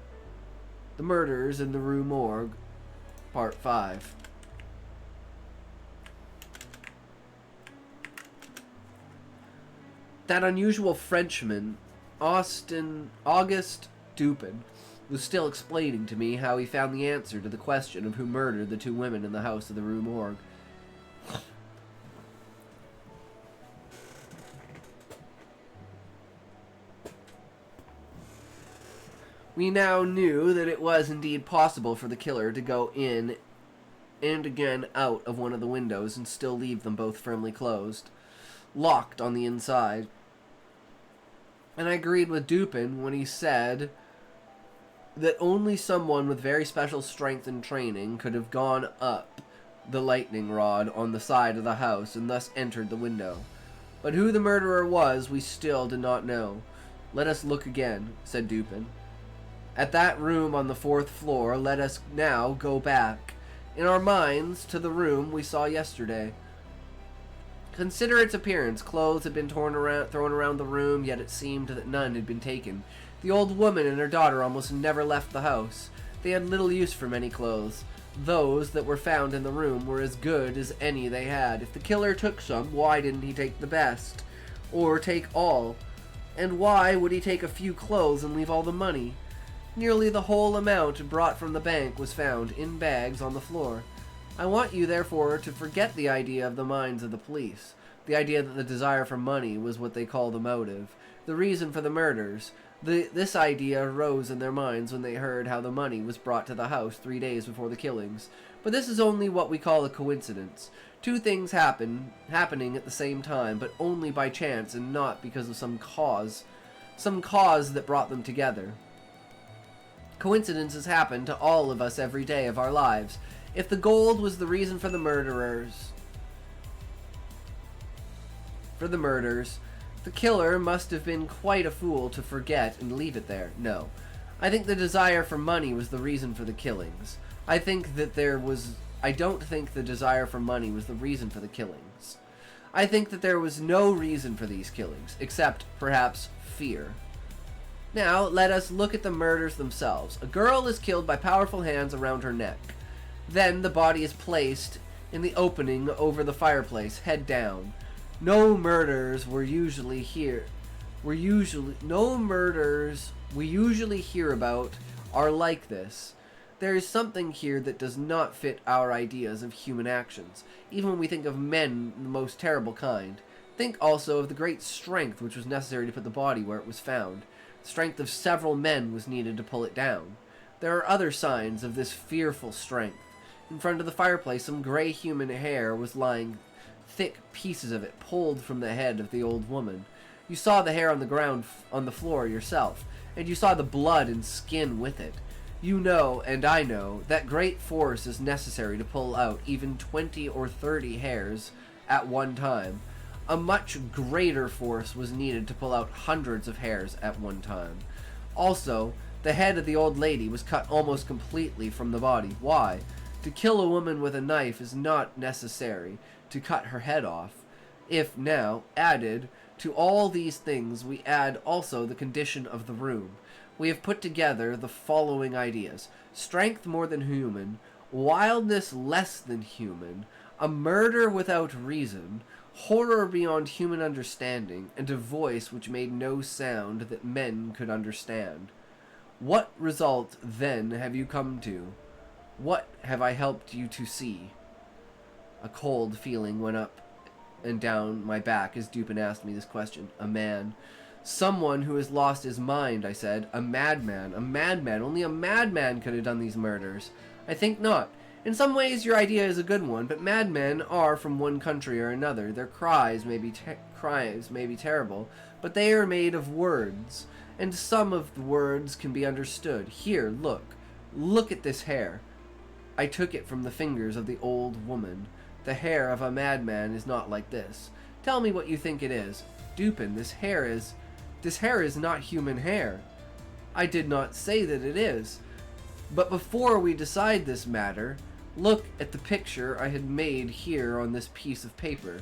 The Murders in the Rue Morgue, Part 5. That unusual Frenchman, Auguste Dupin, was still explaining to me how he found the answer to the question of who murdered the two women in the house of the Rue Morgue. We now knew that it was indeed possible for the killer to go in and again out of one of the windows and still leave them both firmly closed, locked on the inside. And I agreed with Dupin when he said that only someone with very special strength and training could have gone up the lightning rod on the side of the house and thus entered the window. But who the murderer was, we still did not know. Let us look again, said Dupin. At that room on the 4th floor, let us now go back, in our minds, to the room we saw yesterday. Consider its appearance. Clothes had been thrown around the room, yet it seemed that none had been taken. The old woman and her daughter almost never left the house. They had little use for many clothes. Those that were found in the room were as good as any they had. If the killer took some, why didn't he take the best? Or take all? And why would he take a few clothes and leave all the money? Nearly the whole amount brought from the bank was found in bags on the floor. I want you, therefore, to forget the idea of the minds of the police, the idea that the desire for money was what they call the motive, the reason for the murders. This idea arose in their minds when they heard how the money was brought to the house 3 days before the killings. But this is only what we call a coincidence. Two things happening at the same time, but only by chance and not because of some cause that brought them together. Coincidences happen to all of us every day of our lives. If the gold was the reason for the murders, the killer must have been quite a fool to forget and leave it there. No. I think the desire for money was the reason for the killings. I don't think the desire for money was the reason for the killings. I think that there was no reason for these killings, except, perhaps, fear. Now, let us look at the murders themselves. A girl is killed by powerful hands around her neck. Then the body is placed in the opening over the fireplace, head down. No murders we usually hear about are like this. There is something here that does not fit our ideas of human actions, even when we think of men the most terrible kind. Think also of the great strength which was necessary to put the body where it was found. The strength of several men was needed to pull it down. There are other signs of this fearful strength. In front of the fireplace, some gray human hair was lying, thick pieces of it pulled from the head of the old woman. You saw the hair on the ground on the floor yourself, and you saw the blood and skin with it. You know, and I know, that great force is necessary to pull out even 20 or 30 hairs at one time. A much greater force was needed to pull out hundreds of hairs at one time. Also, the head of the old lady was cut almost completely from the body. Why? To kill a woman with a knife is not necessary to cut her head off. If now, added to all these things, we add also the condition of the room, we have put together the following ideas: strength more than human, wildness less than human, a murder without reason, horror beyond human understanding, and a voice which made no sound that men could understand. What result, then, have you come to? What have I helped you to see? A cold feeling went up and down my back as Dupin asked me this question. A man. Someone who has lost his mind, I said. A madman. A madman. Only a madman could have done these murders. I think not. In some ways, your idea is a good one, but madmen are from one country or another. Their cries may be terrible, but they are made of words, and some of the words can be understood. Here, look. Look at this hair. I took it from the fingers of the old woman. The hair of a madman is not like this. Tell me what you think it is. Dupin, this hair is not human hair. I did not say that it is. But before we decide this matter, look at the picture I had made here on this piece of paper.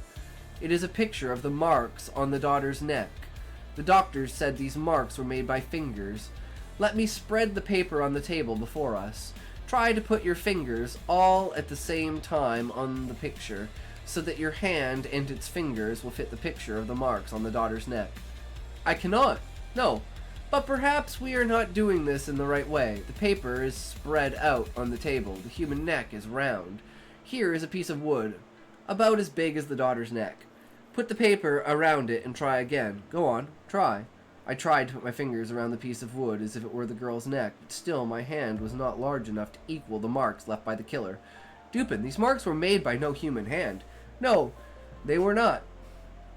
It is a picture of the marks on the daughter's neck. The doctors said these marks were made by fingers. Let me spread the paper on the table before us. Try to put your fingers all at the same time on the picture, so that your hand and its fingers will fit the picture of the marks on the daughter's neck. I cannot. No. But perhaps we are not doing this in the right way. The paper is spread out on the table. The human neck is round. Here is a piece of wood, about as big as the daughter's neck. Put the paper around it and try again. Go on, try. I tried to put my fingers around the piece of wood as if it were the girl's neck, but still my hand was not large enough to equal the marks left by the killer. Dupin, these marks were made by no human hand. No, they were not.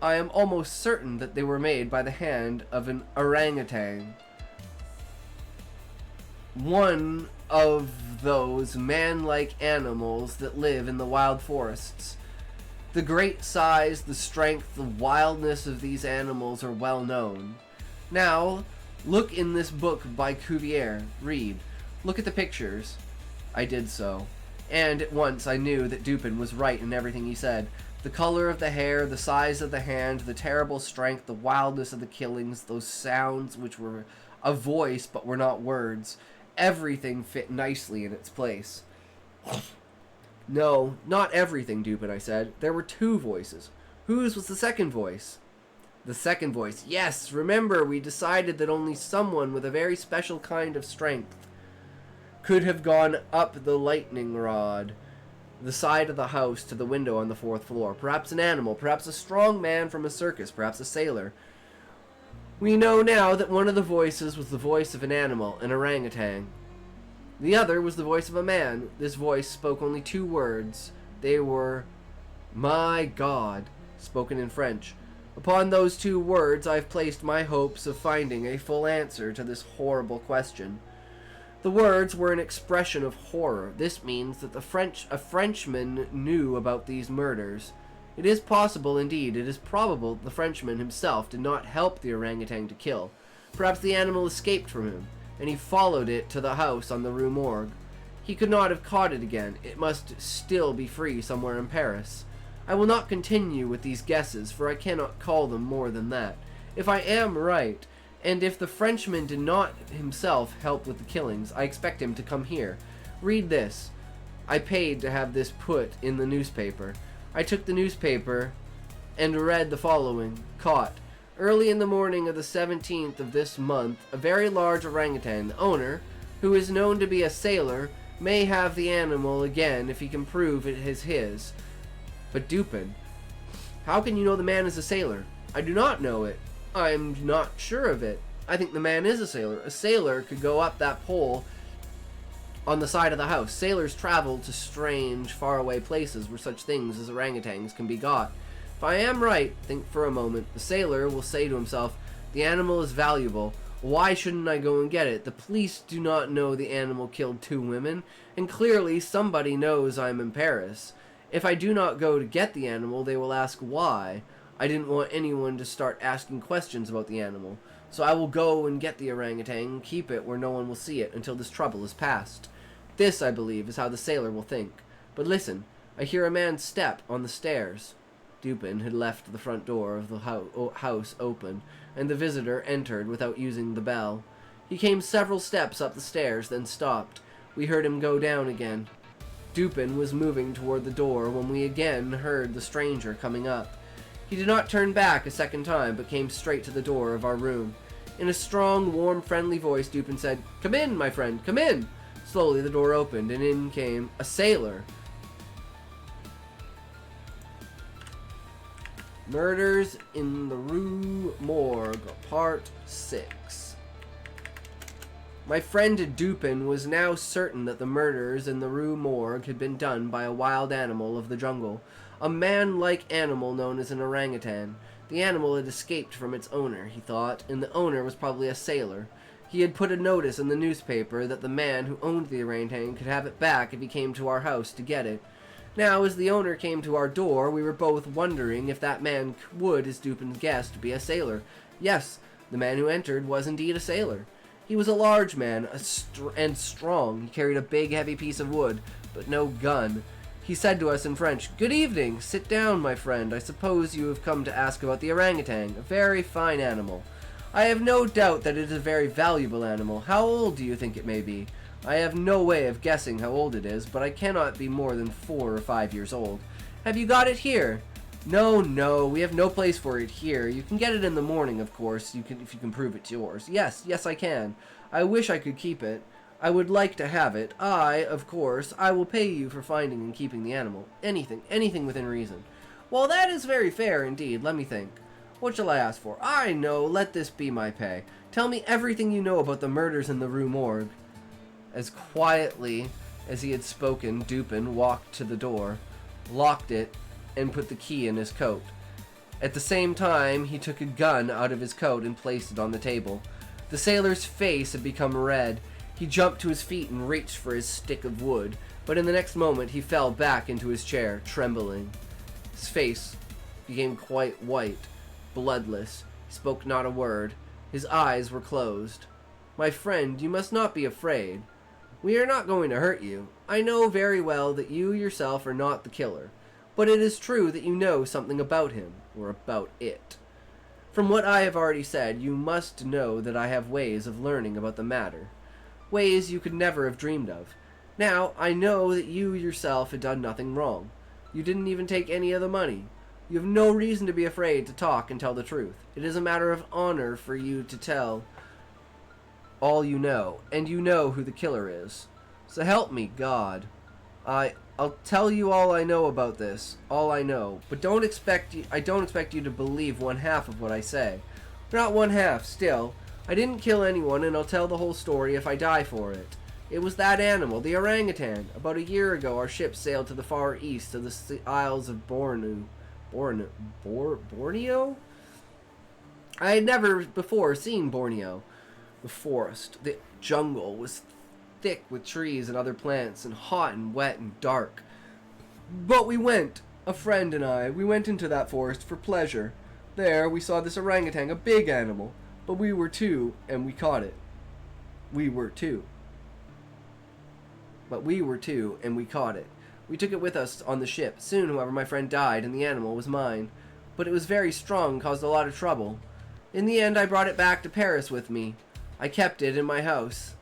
I am almost certain that they were made by the hand of an orangutan. One of those man-like animals that live in the wild forests. The great size, the strength, the wildness of these animals are well known. Now, look in this book by Cuvier. Read. Look at the pictures. I did so. And at once I knew that Dupin was right in everything he said. The color of the hair, the size of the hand, the terrible strength, the wildness of the killings, those sounds which were a voice but were not words. Everything fit nicely in its place. No, not everything, Dupin, I said. There were two voices. Whose was the second voice? The second voice. Yes, remember, we decided that only someone with a very special kind of strength could have gone up the lightning rod, the side of the house to the window on the 4th floor. Perhaps an animal, perhaps a strong man from a circus, perhaps a sailor. We know now that one of the voices was the voice of an animal, an orangutan. The other was the voice of a man. This voice spoke only two words. They were, "My God," spoken in French. Upon those two words I've placed my hopes of finding a full answer to this horrible question. The words were an expression of horror. This means that a Frenchman knew about these murders. It is possible, indeed, it is probable that the Frenchman himself did not help the orangutan to kill. Perhaps the animal escaped from him, and he followed it to the house on the Rue Morgue. He could not have caught it again. It must still be free somewhere in Paris. I will not continue with these guesses, for I cannot call them more than that. If I am right, and if the Frenchman did not himself help with the killings, I expect him to come here. Read this. I paid to have this put in the newspaper. I took the newspaper and read the following. Caught. Early in the morning of the 17th of this month, a very large orangutan, the owner, who is known to be a sailor, may have the animal again if he can prove it is his. But Dupin, how can you know the man is a sailor? I do not know it. I am not sure of it. I think the man is a sailor. A sailor could go up that pole on the side of the house. Sailors travel to strange, faraway places where such things as orangutans can be got. If I am right, think for a moment, the sailor will say to himself, the animal is valuable. Why shouldn't I go and get it? The police do not know the animal killed two women, and clearly somebody knows I'm in Paris. If I do not go to get the animal, they will ask why. I didn't want anyone to start asking questions about the animal, so I will go and get the orangutan and keep it where no one will see it until this trouble is past. This, I believe, is how the sailor will think. But listen, I hear a man's step on the stairs. Dupin had left the front door of the house open, and the visitor entered without using the bell. He came several steps up the stairs, then stopped. We heard him go down again. Dupin was moving toward the door when we again heard the stranger coming up. He did not turn back a second time, but came straight to the door of our room. In a strong, warm, friendly voice, Dupin said, "Come in, my friend, come in!" Slowly the door opened, and in came a sailor. Murders in the Rue Morgue, Part 6. My friend Dupin was now certain that the murders in the Rue Morgue had been done by a wild animal of the jungle, a man-like animal known as an orangutan. The animal had escaped from its owner, he thought, and the owner was probably a sailor. He had put a notice in the newspaper that the man who owned the orangutan could have it back if he came to our house to get it. Now, as the owner came to our door, we were both wondering if that man would, as Dupin guessed, be a sailor. Yes, the man who entered was indeed a sailor. He was a large man and strong. He carried a big, heavy piece of wood, but no gun. He said to us in French, "Good evening. Sit down, my friend. I suppose you have come to ask about the orangutan, a very fine animal. I have no doubt that it is a very valuable animal. How old do you think it may be? I have no way of guessing how old it is, but I cannot be more than 4 or 5 years old. Have you got it here?" No, we have no place for it here. You can get it in the morning, of course, if you can prove it's yours." Yes, I can. I wish I could keep it. I would like to have it. Of course, I will pay you for finding and keeping the animal. Anything within reason." "Well, that is very fair indeed. Let me think. What shall I ask for?" "I know, let this be my pay. Tell me everything you know about the murders in the Rue Morgue." As quietly as he had spoken, Dupin walked to the door, locked it, and put the key in his coat. At the same time, he took a gun out of his coat and placed it on the table. The sailor's face had become red. He jumped to his feet and reached for his stick of wood, but in the next moment he fell back into his chair, trembling. His face became quite white, bloodless. He spoke not a word. His eyes were closed. "My friend, you must not be afraid. We are not going to hurt you. I know very well that you yourself are not the killer. But it is true that you know something about him, or about it. From what I have already said, you must know that I have ways of learning about the matter. Ways you could never have dreamed of. Now, I know that you yourself had done nothing wrong. You didn't even take any of the money. You have no reason to be afraid to talk and tell the truth. It is a matter of honor for you to tell all you know, and you know who the killer is. So help me, God. I'll tell you all I know about this, all I know, but I don't expect you to believe one half of what I say. Not one half, still. I didn't kill anyone, and I'll tell the whole story if I die for it. It was that animal, the orangutan. About a year ago, our ship sailed to the far east to the Isles of Borneo? I had never before seen Borneo. The forest, the jungle was thick with trees and other plants, and hot and wet and dark. But we went, a friend and I, we went into that forest for pleasure. There we saw this orangutan, a big animal, but we were two, and we caught it. We took it with us on the ship. Soon, however, my friend died, and the animal was mine. But it was very strong and caused a lot of trouble. In the end, I brought it back to Paris with me. I kept it in my house.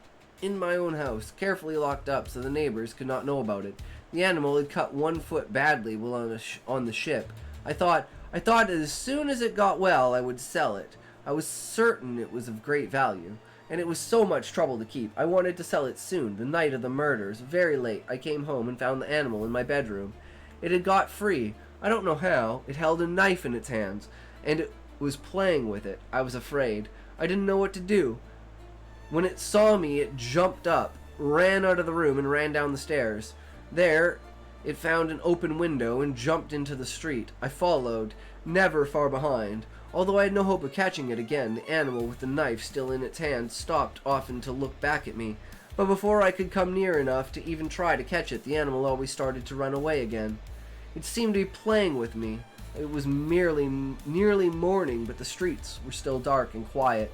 In my own house, carefully locked up so the neighbors could not know about it. The animal had cut one foot badly while on the ship. I thought that as soon as it got well, I would sell it. I was certain it was of great value, and it was so much trouble to keep. I wanted to sell it soon, the night of the murders. Very late, I came home and found the animal in my bedroom. It had got free. I don't know how. It held a knife in its hands, and it was playing with it. I was afraid. I didn't know what to do. When it saw me, it jumped up, ran out of the room, and ran down the stairs. There, it found an open window and jumped into the street. I followed, never far behind. Although I had no hope of catching it again, the animal with the knife still in its hand stopped often to look back at me. But before I could come near enough to even try to catch it, the animal always started to run away again. It seemed to be playing with me. It was nearly morning, but the streets were still dark and quiet.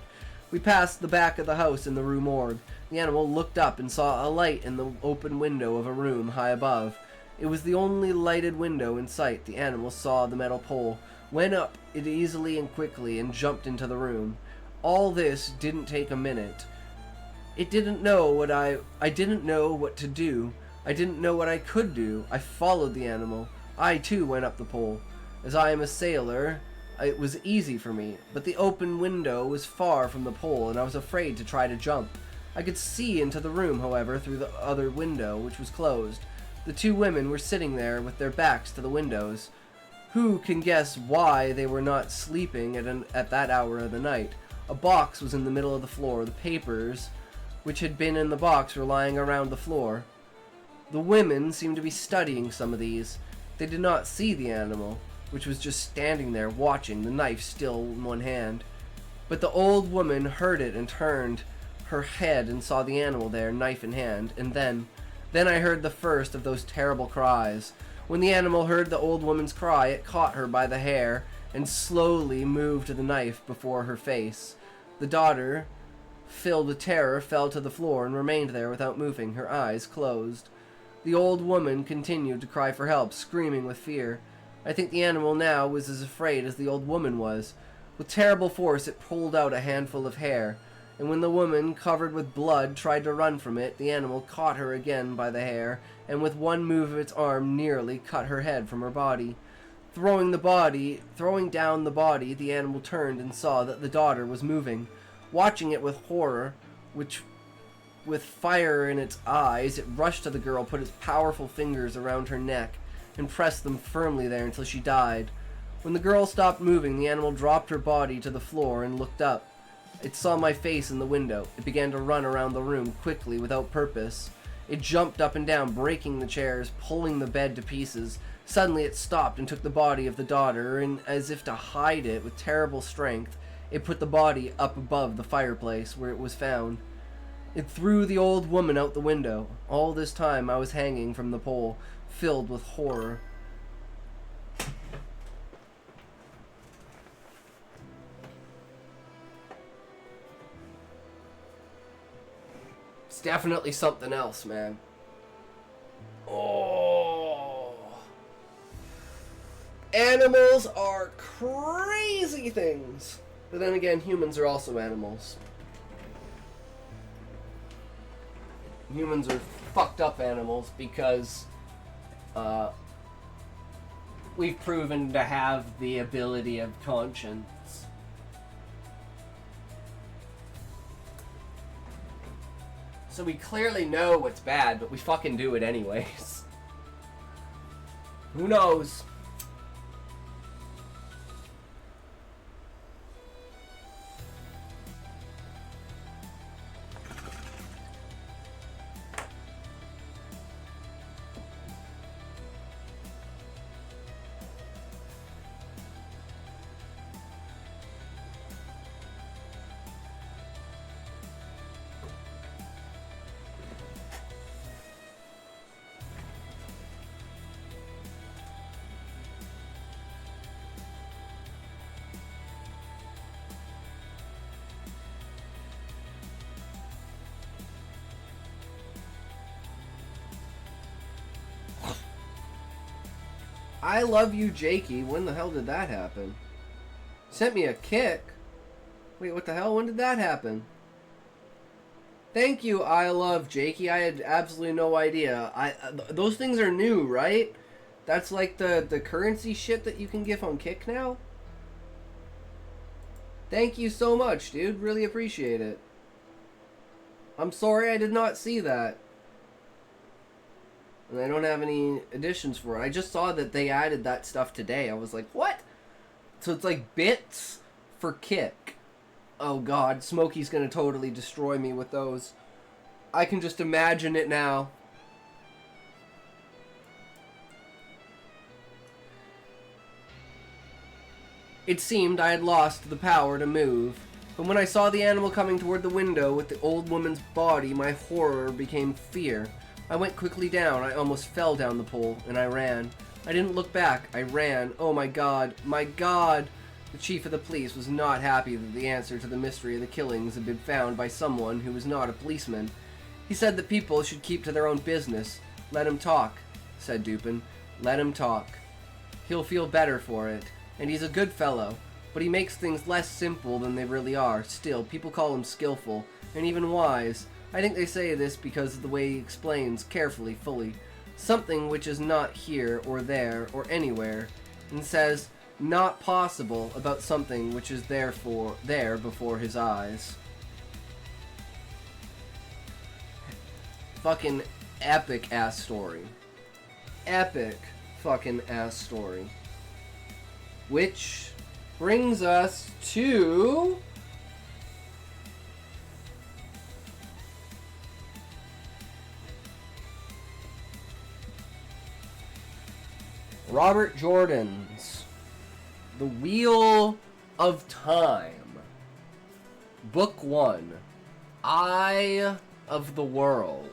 We passed the back of the house in the Rue Morgue. The animal looked up and saw a light in the open window of a room high above. It was the only lighted window in sight. The animal saw the metal pole, went up it easily and quickly, and jumped into the room. All this didn't take a minute. I didn't know what to do. I didn't know what I could do. I followed the animal. I too went up the pole. As I am a sailor, it was easy for me, but the open window was far from the pole, and I was afraid to try to jump. I could see into the room, however, through the other window, which was closed. The two women were sitting there with their backs to the windows. Who can guess why they were not sleeping at that hour of the night? A box was in the middle of the floor. The papers which had been in the box were lying around the floor. The women seemed to be studying some of these. They did not see the animal, which was just standing there watching, the knife still in one hand. But the old woman heard it and turned her head and saw the animal there, knife in hand, and then I heard the first of those terrible cries. When the animal heard the old woman's cry, it caught her by the hair and slowly moved the knife before her face. The daughter, filled with terror, fell to the floor and remained there without moving, her eyes closed. The old woman continued to cry for help, screaming with fear. I think the animal now was as afraid as the old woman was. With terrible force it pulled out a handful of hair, and when the woman, covered with blood, tried to run from it, the animal caught her again by the hair, and with one move of its arm nearly cut her head from her body. Throwing down the body, the animal turned and saw that the daughter was moving. Watching it with horror, which with fire in its eyes, it rushed to the girl, put its powerful fingers around her neck, and pressed them firmly there until she died. When the girl stopped moving, the animal dropped her body to the floor and looked up. It saw my face in the window. It began to run around the room quickly, without purpose. It jumped up and down, breaking the chairs, pulling the bed to pieces. Suddenly it stopped and took the body of the daughter, and as if to hide it with terrible strength, it put the body up above the fireplace where it was found. It threw the old woman out the window. All this time I was hanging from the pole, filled with horror. It's definitely something else, man. Oh. Animals are crazy things. But then again, humans are also animals. Humans are fucked up animals because we've proven to have the ability of conscience. So we clearly know what's bad, but we fucking do it anyways. Who knows? I love you, Jakey. When the hell did that happen? Sent me a kick? Wait, what the hell? When did that happen? Thank you, I love Jakey. I had absolutely no idea. Those things are new, right? That's like the currency shit that you can give on Kick now? Thank you so much, dude. Really appreciate it. I'm sorry I did not see that. And I don't have any additions for it. I just saw that they added that stuff today. I was like, what? So it's like bits for Kick. Oh god, Smokey's gonna totally destroy me with those. I can just imagine it now. It seemed I had lost the power to move. But when I saw the animal coming toward the window with the old woman's body, my horror became fear. I went quickly down. I almost fell down the pole, and I ran. I didn't look back. I ran. Oh my god. My god! The chief of the police was not happy that the answer to the mystery of the killings had been found by someone who was not a policeman. He said that people should keep to their own business. Let him talk, said Dupin. Let him talk. He'll feel better for it. And he's a good fellow. But he makes things less simple than they really are. Still, people call him skillful, and even wise. I think they say this because of the way he explains, carefully, fully, something which is not here or there or anywhere, and says, not possible about something which is there before his eyes. Fucking epic ass story. Epic fucking ass story. Which brings us to Robert Jordan's The Wheel of Time. Book 1. Eye of the World.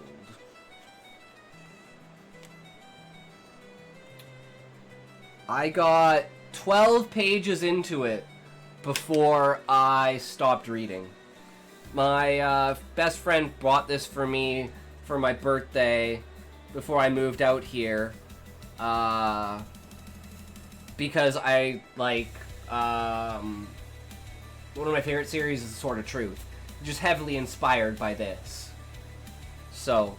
I got 12 pages into it before I stopped reading. My best friend bought this for me for my birthday before I moved out here. Because I like one of my favorite series is The Sword of Truth. Just heavily inspired by this. So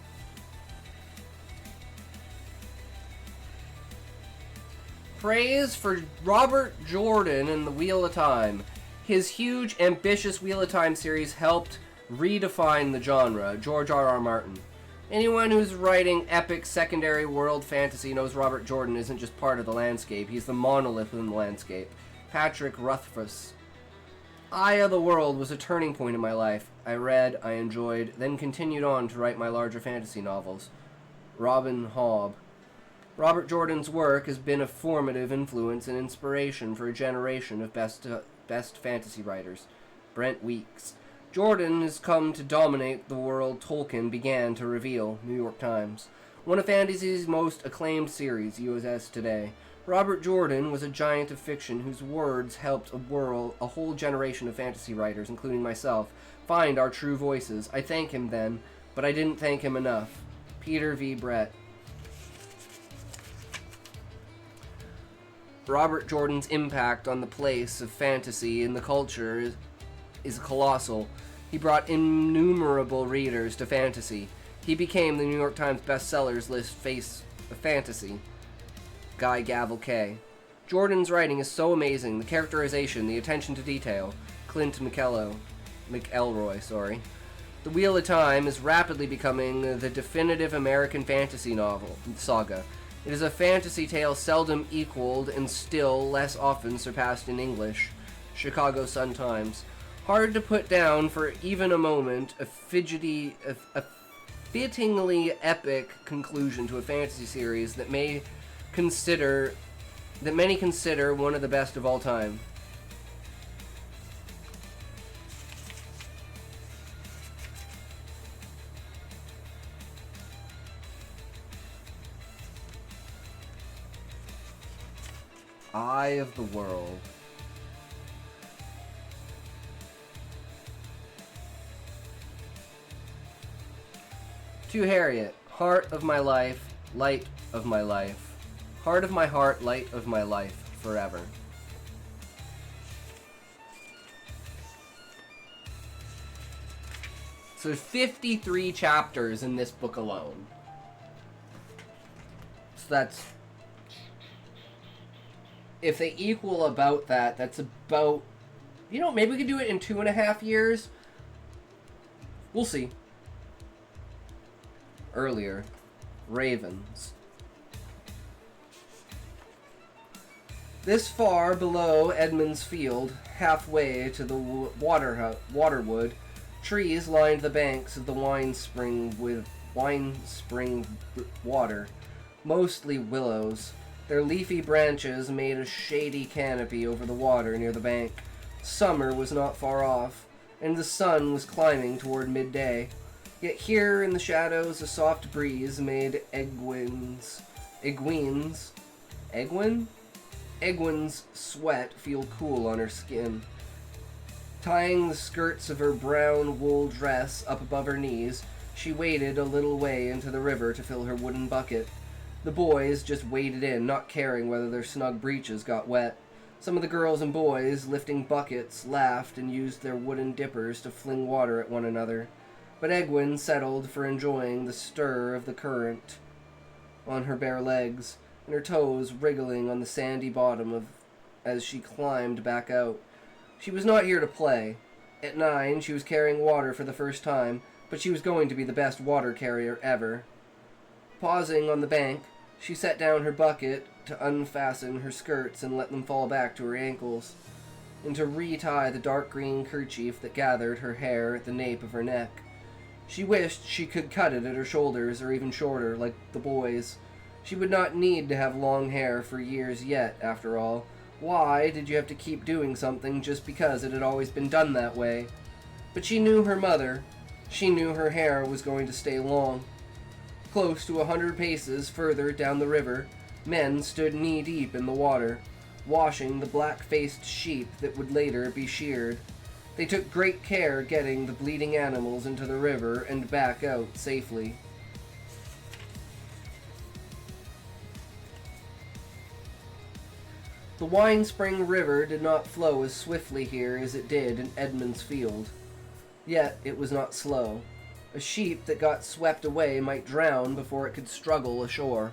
praise for Robert Jordan and the Wheel of Time. His huge, ambitious Wheel of Time series helped redefine the genre. George R.R. Martin. Anyone who's writing epic secondary world fantasy knows Robert Jordan isn't just part of the landscape, he's the monolith in the landscape. Patrick Rothfuss. Eye of the World was a turning point in my life. I read, I enjoyed, then continued on to write my larger fantasy novels. Robin Hobb. Robert Jordan's work has been a formative influence and inspiration for a generation of best fantasy writers. Brent Weeks. Jordan has come to dominate the world Tolkien began to reveal. New York Times. One of fantasy's most acclaimed series, USS Today. Robert Jordan was a giant of fiction whose words helped a whole generation of fantasy writers, including myself, find our true voices. I thank him then, but I didn't thank him enough. Peter V. Brett. Robert Jordan's impact on the place of fantasy in the culture is colossal. He brought innumerable readers to fantasy. He became the New York Times bestsellers list face of fantasy. Guy Gavel K. Jordan's writing is so amazing. The characterization, the attention to detail. Clint McElroy, sorry. The Wheel of Time is rapidly becoming the definitive American fantasy novel saga. It is a fantasy tale seldom equaled and still less often surpassed in English. Chicago Sun-Times. Hard to put down for even a moment a fittingly epic conclusion to a fantasy series that many consider one of the best of all time. Eye of the World. To Harriet, heart of my life, light of my life. Heart of my heart, light of my life, forever. So 53 chapters in this book alone. So that's... If they equal about that, that's about... You know, maybe we could do it in 2.5 years. We'll see. Earlier. Ravens. This far below Edmund's Field, halfway to the Waterwood, trees lined the banks of the wine spring with water, mostly willows. Their leafy branches made a shady canopy over the water near the bank. Summer was not far off, and the sun was climbing toward midday. Yet here in the shadows a soft breeze made Egwin's sweat feel cool on her skin. Tying the skirts of her brown wool dress up above her knees, she waded a little way into the river to fill her wooden bucket. The boys just waded in, not caring whether their snug breeches got wet. Some of the girls and boys, lifting buckets, laughed and used their wooden dippers to fling water at one another. But Egwin settled for enjoying the stir of the current on her bare legs, and her toes wriggling on the sandy bottom as she climbed back out. She was not here to play. At 9, she was carrying water for the first time, but she was going to be the best water carrier ever. Pausing on the bank, she set down her bucket to unfasten her skirts and let them fall back to her ankles, and to re-tie the dark green kerchief that gathered her hair at the nape of her neck. She wished she could cut it at her shoulders, or even shorter, like the boys. She would not need to have long hair for years yet, after all. Why did you have to keep doing something just because it had always been done that way? But she knew her mother. She knew her hair was going to stay long. Close to 100 paces further down the river, men stood knee-deep in the water, washing the black-faced sheep that would later be sheared. They took great care getting the bleeding animals into the river and back out safely. The Wine Spring River did not flow as swiftly here as it did in Edmund's Field. Yet it was not slow. A sheep that got swept away might drown before it could struggle ashore.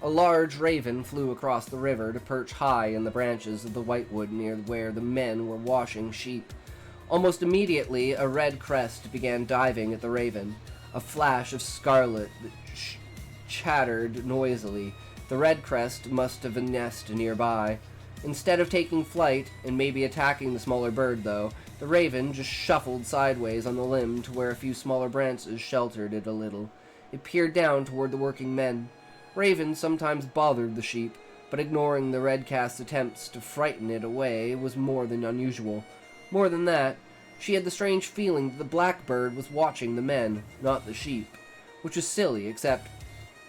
A large raven flew across the river to perch high in the branches of the whitewood near where the men were washing sheep. Almost immediately, a red crest began diving at the raven. A flash of scarlet that chattered noisily. The red crest must have a nest nearby. Instead of taking flight and maybe attacking the smaller bird, though, the raven just shuffled sideways on the limb to where a few smaller branches sheltered it a little. It peered down toward the working men. Ravens sometimes bothered the sheep, but ignoring the red cast's attempts to frighten it away was more than unusual. More than that, she had the strange feeling that the blackbird was watching the men, not the sheep, which was silly, except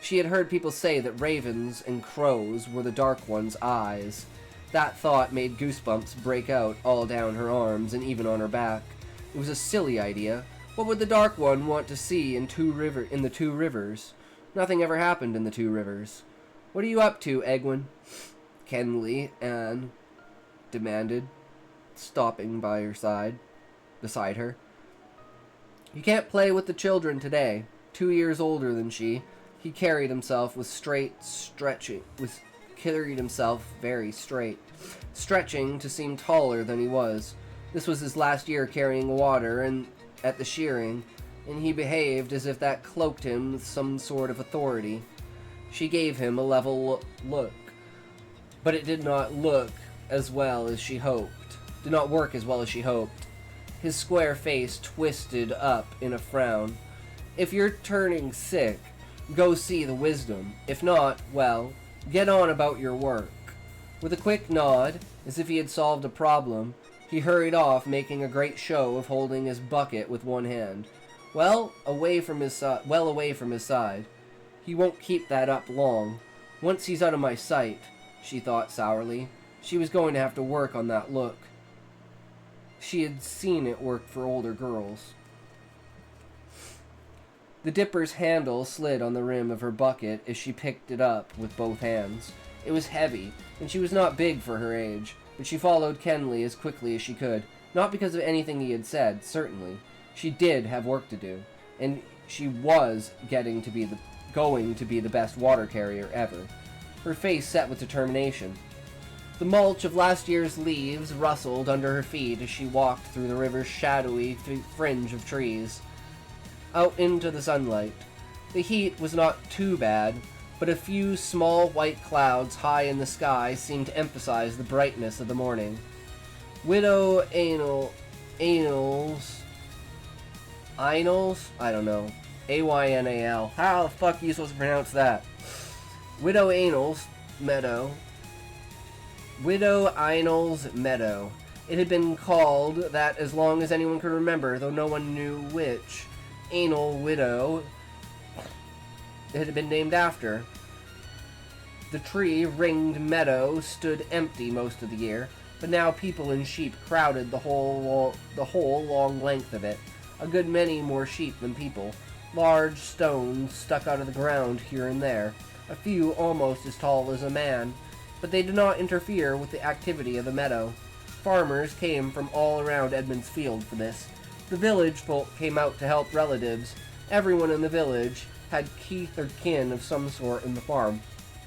she had heard people say that ravens and crows were the Dark One's eyes. That thought made goosebumps break out all down her arms and even on her back. It was a silly idea. What would the Dark One want to see in the Two Rivers? Nothing ever happened in the Two Rivers. What are you up to, Egwin? Kenley, Anne demanded, stopping by beside her. You can't play with the children today. 2 years older than she, he carried himself very straight, stretching to seem taller than he was. This was his last year carrying water and at the shearing, and he behaved as if that cloaked him with some sort of authority. She gave him a level look, but it did not look as well as she hoped. Did not work as well as she hoped. His square face twisted up in a frown. If you're turning sick, go see the wisdom. If not, well, get on about your work. With a quick nod, as if he had solved a problem, he hurried off, making a great show of holding his bucket with one hand, well away from his side. He won't keep that up long. Once he's out of my sight, she thought sourly. She was going to have to work on that look. She had seen it work for older girls. The dipper's handle slid on the rim of her bucket as she picked it up with both hands. It was heavy, and she was not big for her age, but she followed Kenley as quickly as she could, not because of anything he had said, certainly. She did have work to do, and she was going to be the best water carrier ever. Her face set with determination. The mulch of last year's leaves rustled under her feet as she walked through the river's shadowy fringe of trees, out into the sunlight. The heat was not too bad, but a few small white clouds high in the sky seemed to emphasize the brightness of the morning. Widow Aynal's, I don't know, Aynal. How the fuck are you supposed to pronounce that? Widow Aynal's meadow. It had been called that as long as anyone could remember, though no one knew which anal widow it had been named after. The tree-ringed meadow stood empty most of the year, but now people and sheep crowded the whole long length of it. A good many more sheep than people. Large stones stuck out of the ground here and there, a few almost as tall as a man, but they did not interfere with the activity of the meadow. Farmers came from all around Edmund's Field for this. The village folk came out to help relatives. Everyone in the village had kith or kin of some sort in the farm.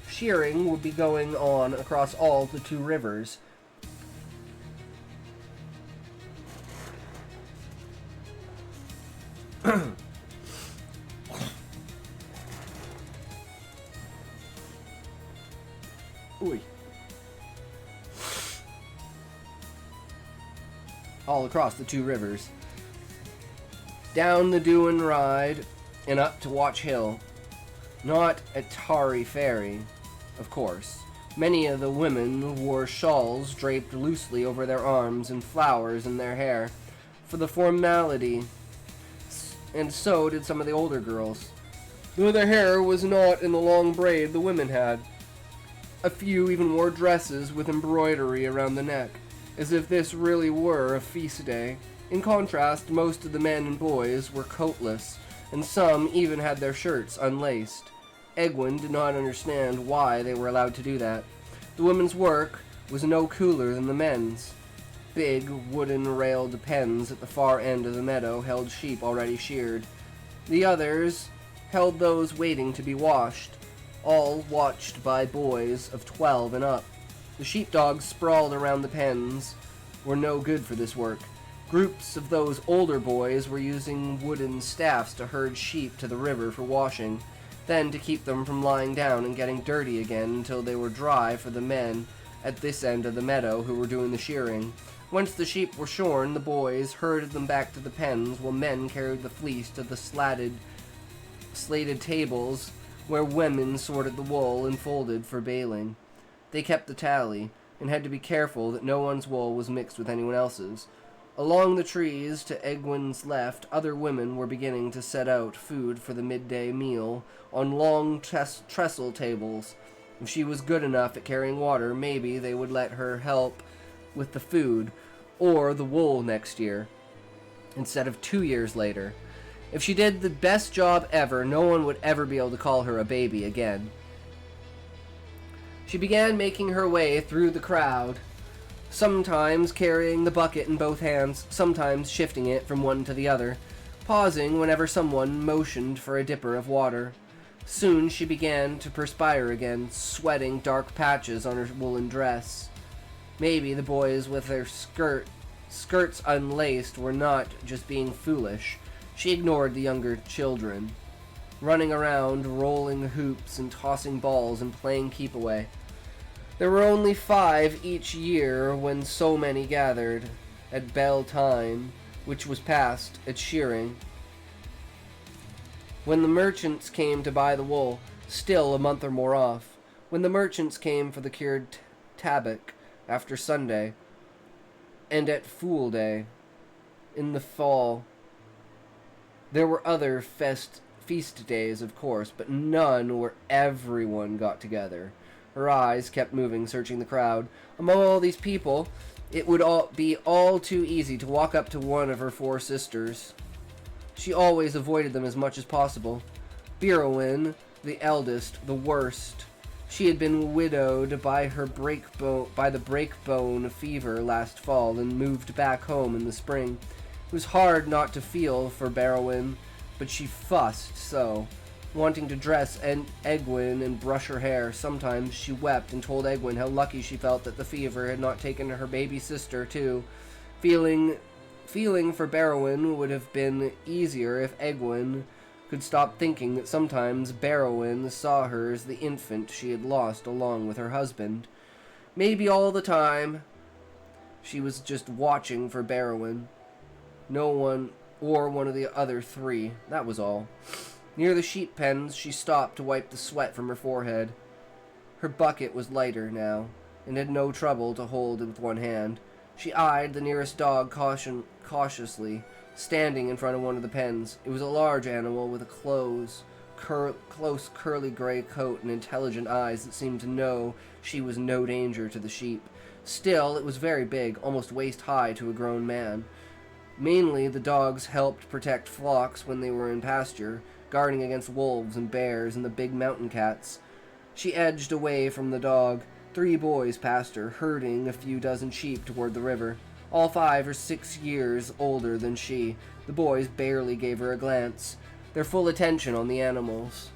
Shearing would be going on across all the two rivers. Ooh. All across the two rivers. Down the Dewin Ride and up to Watch Hill. Not a tarry fairy, of course. Many of the women wore shawls draped loosely over their arms and flowers in their hair for the formality, and so did some of the older girls, though their hair was not in the long braid the women had. A few even wore dresses with embroidery around the neck, as if this really were a feast day. In contrast, most of the men and boys were coatless, and some even had their shirts unlaced. Egwin did not understand why they were allowed to do that. The women's work was no cooler than the men's. Big, wooden-railed pens at the far end of the meadow held sheep already sheared. The others held those waiting to be washed, all watched by boys of 12 and up. The sheepdogs sprawled around the pens were no good for this work. Groups of those older boys were using wooden staffs to herd sheep to the river for washing, then to keep them from lying down and getting dirty again until they were dry for the men at this end of the meadow who were doing the shearing. Once the sheep were shorn, the boys herded them back to the pens, while men carried the fleece to the slated tables where women sorted the wool and folded for baling. They kept the tally, and had to be careful that no one's wool was mixed with anyone else's. Along the trees to Egwin's left, other women were beginning to set out food for the midday meal on long trestle tables. If she was good enough at carrying water, maybe they would let her help with the food or the wool next year, instead of 2 years later. If she did the best job ever, no one would ever be able to call her a baby again. She began making her way through the crowd, sometimes carrying the bucket in both hands, sometimes shifting it from one to the other, pausing whenever someone motioned for a dipper of water. Soon she began to perspire again, sweating dark patches on her woolen dress. Maybe the boys with their skirts unlaced were not just being foolish. She ignored the younger children, running around, rolling hoops and tossing balls and playing keep-away. There were only 5 each year when so many gathered at bell time, which was passed at shearing. When the merchants came to buy the wool, still a month or more off. When the merchants came for the cured tabak after Sunday, and at Fool Day in the fall. There were other feast days, of course, but none where everyone got together. Her eyes kept moving, searching the crowd. Among all these people, it would be all too easy to walk up to one of her 4 sisters. She always avoided them as much as possible. Birowin, the eldest, the worst. She had been widowed by the breakbone fever last fall and moved back home in the spring. It was hard not to feel for Barrowin, but she fussed so, wanting to dress Egwin and brush her hair. Sometimes she wept and told Egwin how lucky she felt that the fever had not taken her baby sister too. Feeling for Barrowin would have been easier if Egwin could stop thinking that sometimes Barrowin saw her as the infant she had lost along with her husband. Maybe all the time she was just watching for Barrowin. No one or one of the other 3, that was all. Near the sheep pens, she stopped to wipe the sweat from her forehead. Her bucket was lighter now, and had no trouble to hold it with one hand. She eyed the nearest dog cautiously, standing in front of one of the pens. It was a large animal with a close curly gray coat and intelligent eyes that seemed to know she was no danger to the sheep. Still, it was very big, almost waist-high to a grown man. Mainly, the dogs helped protect flocks when they were in pasture, guarding against wolves and bears and the big mountain cats. She edged away from the dog. 3 boys passed her, herding a few dozen sheep toward the river. All 5 or 6 years older than she. The boys barely gave her a glance, their full attention on the animals.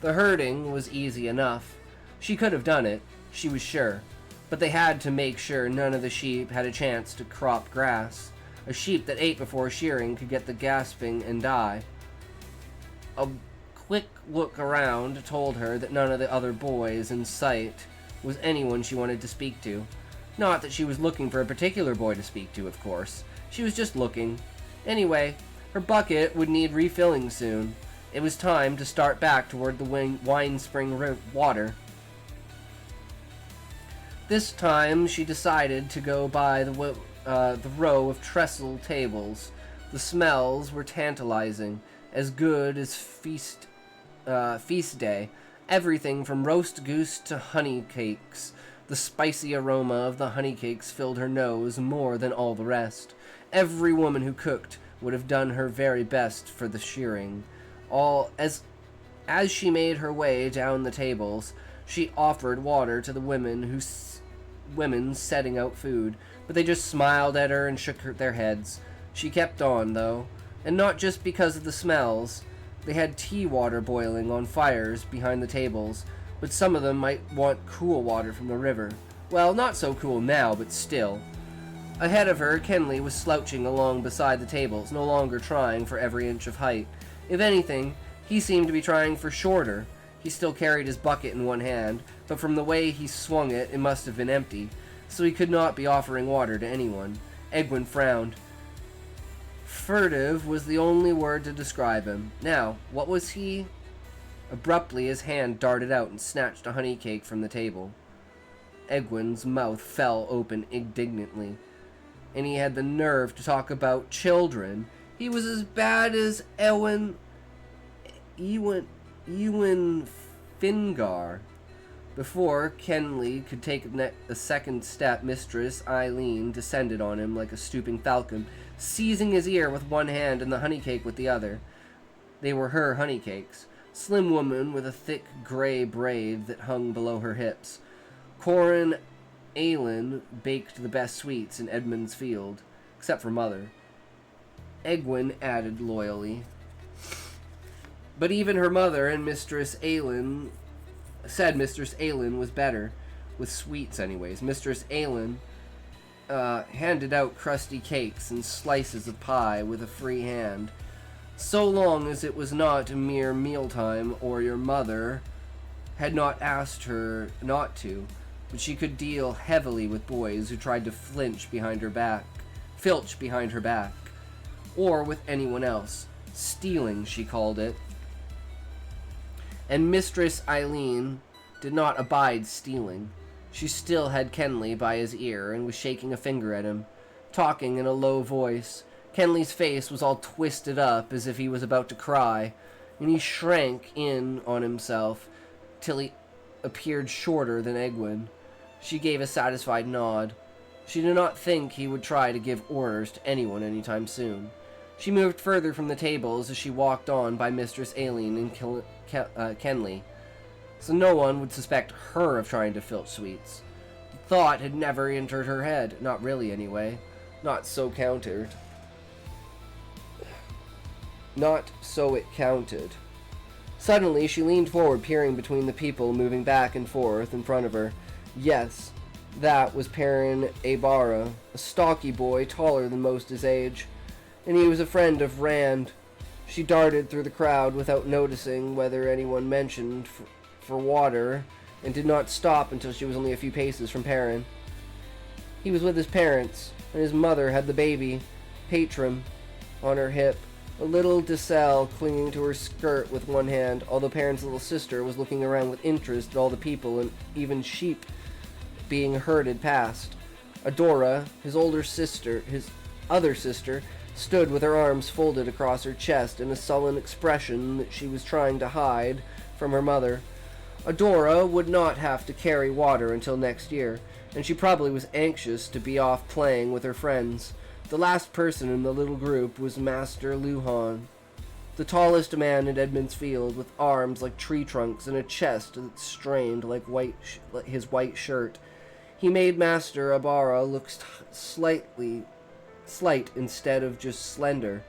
The herding was easy enough. She could have done it, she was sure, but they had to make sure none of the sheep had a chance to crop grass. A sheep that ate before shearing could get the gasping and die. A quick look around told her that none of the other boys in sight was anyone she wanted to speak to. Not that she was looking for a particular boy to speak to, of course. She was just looking. Anyway, her bucket would need refilling soon. It was time to start back toward the wine spring water. This time she decided to go by the row of trestle tables. The smells were tantalizing, as good as feast day. Everything from roast goose to honey cakes. The spicy aroma of the honey cakes filled her nose more than all the rest. Every woman who cooked would have done her very best for the shearing. As she made her way down the tables, she offered water to the women setting out food, but they just smiled at her and shook their heads. She kept on, though, and not just because of the smells. They had tea water boiling on fires behind the tables, but some of them might want cool water from the river. Well, not so cool now, but still. Ahead of her, Kenley was slouching along beside the tables, no longer trying for every inch of height. If anything, he seemed to be trying for shorter. He still carried his bucket in one hand, but from the way he swung it, it must have been empty, so he could not be offering water to anyone. Egwin frowned. Furtive was the only word to describe him. Now, what was he? Abruptly, his hand darted out and snatched a honey cake from the table. Egwin's mouth fell open indignantly. And he had the nerve to talk about children. He was as bad as Ewan Fingar. Before Kenley could take a second step, Mistress Eileen descended on him like a stooping falcon, seizing his ear with one hand and the honey cake with the other. They were her honey cakes. Slim woman with a thick gray braid that hung below her hips. Corin Aylin baked the best sweets in Edmund's Field, except for Mother. Egwin added loyally. But even her mother and Mistress Aylin said Mistress Aylin was better, with sweets anyways. Mistress Aylin handed out crusty cakes and slices of pie with a free hand, so long as it was not a mere mealtime or your mother had not asked her not to. But she could deal heavily with boys who tried to filch behind her back, or with anyone else. Stealing, she called it. And Mistress Eileen did not abide stealing. She still had Kenley by his ear and was shaking a finger at him, talking in a low voice. Kenley's face was all twisted up as if he was about to cry, and he shrank in on himself till he appeared shorter than Egwin. She gave a satisfied nod. She did not think he would try to give orders to anyone anytime soon. She moved further from the tables as she walked on by Mistress Aileen and Kenley, so no one would suspect her of trying to filch sweets. The thought had never entered her head, not really anyway. Not so it counted. Suddenly, she leaned forward, peering between the people moving back and forth in front of her. Yes, that was Perrin Abara, a stocky boy, taller than most his age, and he was a friend of Rand. She darted through the crowd without noticing whether anyone mentioned for water, and did not stop until she was only a few paces from Perrin. He was with his parents, and his mother had the baby, Patrum, on her hip, a little Dessel clinging to her skirt with one hand, although Perrin's little sister was looking around with interest at all the people and even sheep being herded past. Adora, his other sister, stood with her arms folded across her chest in a sullen expression that she was trying to hide from her mother. Adora would not have to carry water until next year, and she probably was anxious to be off playing with her friends. The last person in the little group was Master Luhan, the tallest man in Edmund's Field, with arms like tree trunks and a chest that strained like his white shirt. He made Master Abara look slight instead of just slender.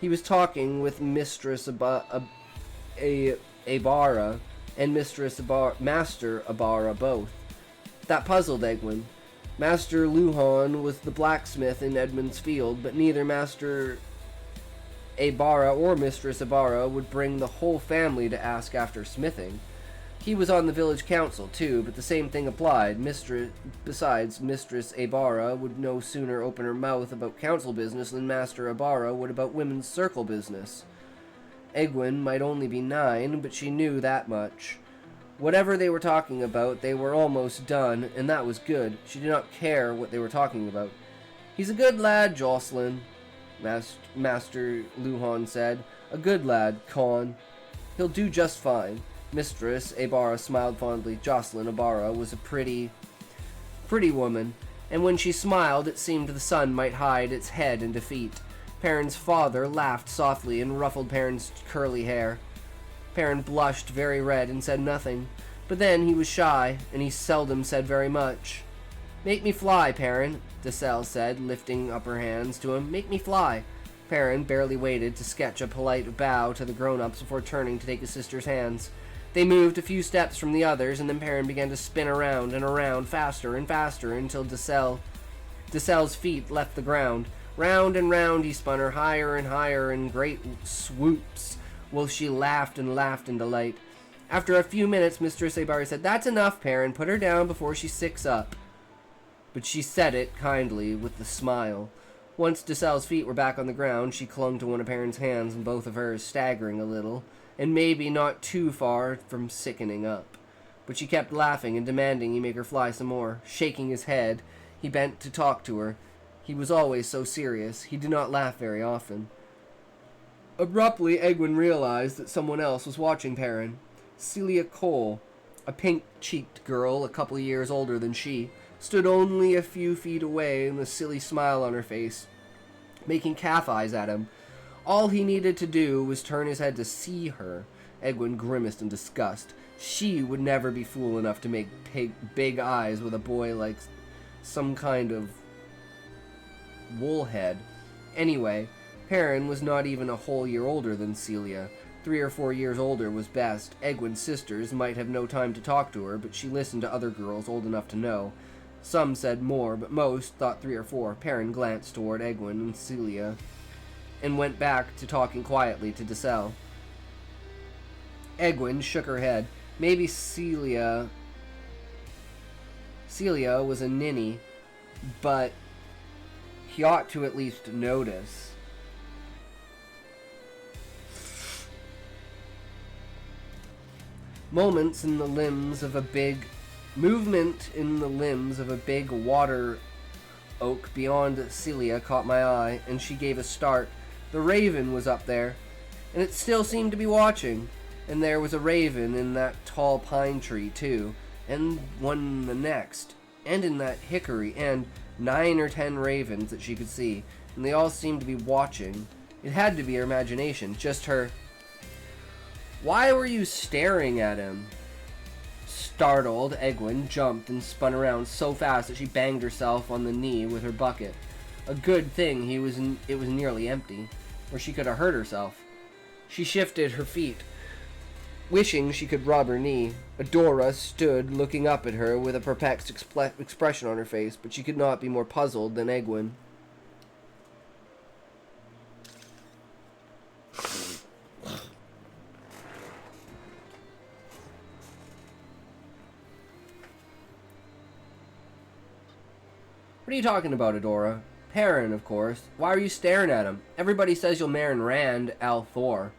He was talking with Mistress Abara and Master Abara both. That puzzled Egwin. Master Luhan was the blacksmith in Edmund's Field, but neither Master Abara or Mistress Abara would bring the whole family to ask after smithing. He was on the village council, too, but the same thing applied. Besides, Mistress Abara would no sooner open her mouth about council business than Master Abara would about women's circle business. Egwin might only be 9, but she knew that much. Whatever they were talking about, they were almost done, and that was good. She did not care what they were talking about. "He's a good lad, Jocelyn," Master Luhan said. "A good lad, Con. He'll do just fine." Mistress Abara smiled fondly. Jocelyn Abara was a pretty woman, and when she smiled, it seemed the sun might hide its head in defeat. Perrin's father laughed softly and ruffled Perrin's curly hair. Perrin blushed very red and said nothing, but then he was shy, and he seldom said very much. "Make me fly, Perrin," Deselle said, lifting up her hands to him. "Make me fly." Perrin barely waited to sketch a polite bow to the grown-ups before turning to take his sister's hands. They moved a few steps from the others, and then Perrin began to spin around and around, faster and faster, until Deselle's feet left the ground. Round and round he spun her, higher and higher in great swoops, while she laughed and laughed in delight. After a few minutes, Mistress Abari said, "That's enough, Perrin. Put her down before she sicks up." But she said it kindly, with a smile. Once Deselle's feet were back on the ground, she clung to one of Perrin's hands, and both of hers staggering a little, and maybe not too far from sickening up. But she kept laughing and demanding he make her fly some more. Shaking his head, he bent to talk to her. He was always so serious. He did not laugh very often. Abruptly, Egwin realized that someone else was watching Perrin. Celia Cole, a pink-cheeked girl a couple of years older than she, stood only a few feet away with a silly smile on her face, making calf eyes at him. All he needed to do was turn his head to see her. Egwin grimaced in disgust. She would never be fool enough to make big eyes with a boy like some kind of woolhead. Anyway, Perrin was not even a whole year older than Celia. 3 or 4 years older was best. Egwin's sisters might have no time to talk to her, but she listened to other girls old enough to know. Some said more, but most thought 3 or 4. Perrin glanced toward Egwin and Celia, and went back to talking quietly to Deselle. Egwin shook her head. Maybe Celia was a ninny, but he ought to at least notice. Movement in the limbs of a big water oak beyond Celia caught my eye, and she gave a start. The raven was up there, and it still seemed to be watching. And there was a raven in that tall pine tree, too, and one in the next, and in that hickory, and 9 or 10 ravens that she could see, and they all seemed to be watching. It had to be her imagination, just her. "Why were you staring at him?" Startled, Egwin jumped and spun around so fast that she banged herself on the knee with her bucket. A good thing it was nearly empty, or she could have hurt herself. She shifted her feet, wishing she could rub her knee. Adora stood looking up at her with a perplexed expression on her face, but she could not be more puzzled than Egwin. "What are you talking about, Adora?" "Perrin, of course. Why are you staring at him? Everybody says you'll marry Rand Althor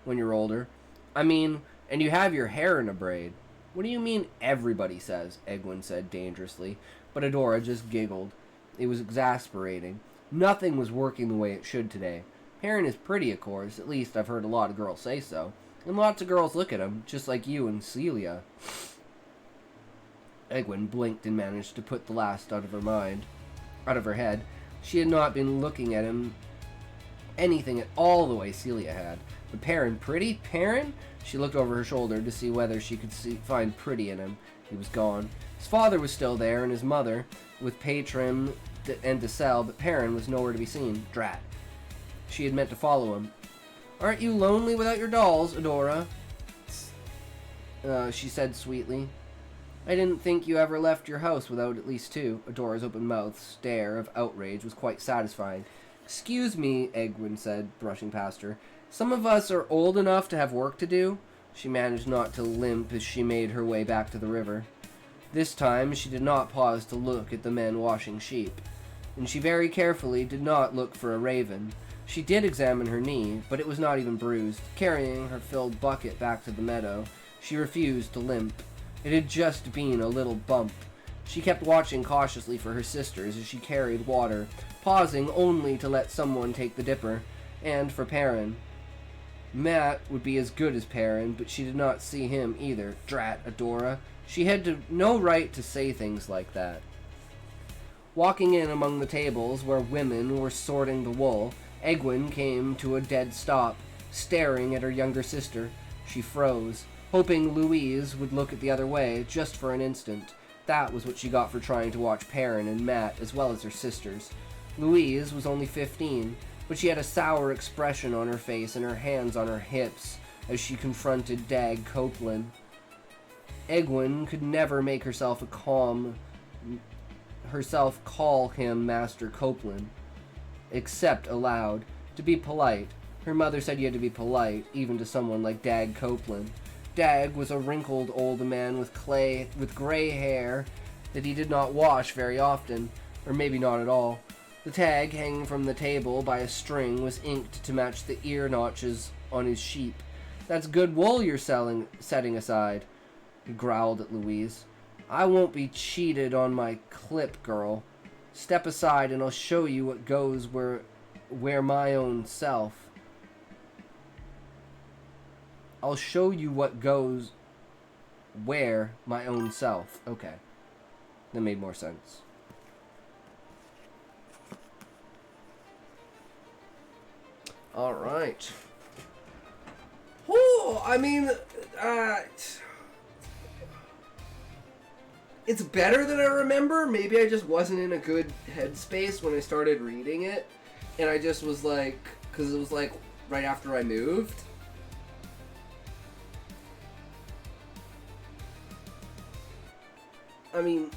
when you're older. I mean, and you have your hair in a braid." "What do you mean, everybody says?" Egwin said dangerously, but Adora just giggled. It was exasperating. Nothing was working the way it should today. Perrin is pretty, of course. At least I've heard a lot of girls say so. And lots of girls look at him, just like you and Celia. Egwin blinked and managed to put the last out of her head. She had not been looking at him anything at all the way Celia had. But Perrin, pretty? Perrin? She looked over her shoulder to see whether she could find pretty in him. He was gone. His father was still there, and his mother, with Patrim and Deselle, but Perrin was nowhere to be seen. Drat. She had meant to follow him. "Aren't you lonely without your dolls, Adora?" She said sweetly. "I didn't think you ever left your house without at least 2. Adora's open-mouthed stare of outrage was quite satisfying. "Excuse me," Egwin said, brushing past her. "Some of us are old enough to have work to do." She managed not to limp as she made her way back to the river. This time she did not pause to look at the men washing sheep, and she very carefully did not look for a raven. She did examine her knee, but it was not even bruised. Carrying her filled bucket back to the meadow, she refused to limp. It had just been a little bump. She kept watching cautiously for her sisters as she carried water, pausing only to let someone take the dipper, and for Perrin. Matt would be as good as Perrin, but she did not see him either. Drat Adora. She had no right to say things like that. Walking in among the tables where women were sorting the wool, Egwene came to a dead stop, staring at her younger sister. She froze, hoping Louise would look at the other way just for an instant. That was what she got for trying to watch Perrin and Matt as well as her sisters. Louise was only 15, but she had a sour expression on her face and her hands on her hips as she confronted Dag Copeland. Egwene could never make herself call him Master Copeland, except aloud, to be polite. Her mother said you had to be polite, even to someone like Dag Copeland. Dag was a wrinkled old man with gray hair that he did not wash very often, or maybe not at all. The tag hanging from the table by a string was inked to match the ear notches on his sheep. That's good wool you're setting aside, he growled at Louise. I won't be cheated on my clip, girl. Step aside and I'll show you what goes where my own self. I'll show you what goes where my own self. Okay. That made more sense. Alright. Oh, I mean, it's better than I remember. Maybe I just wasn't in a good headspace when I started reading it. And I just was like, because it was like right after I moved. I mean,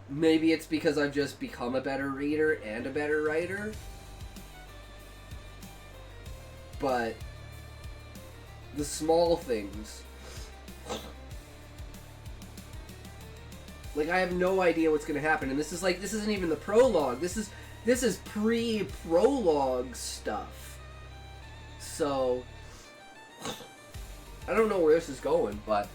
maybe it's because I've just become a better reader and a better writer. But the small things, like, I have no idea what's gonna happen, and this isn't even the prologue. This is pre-prologue stuff. So I don't know where this is going, but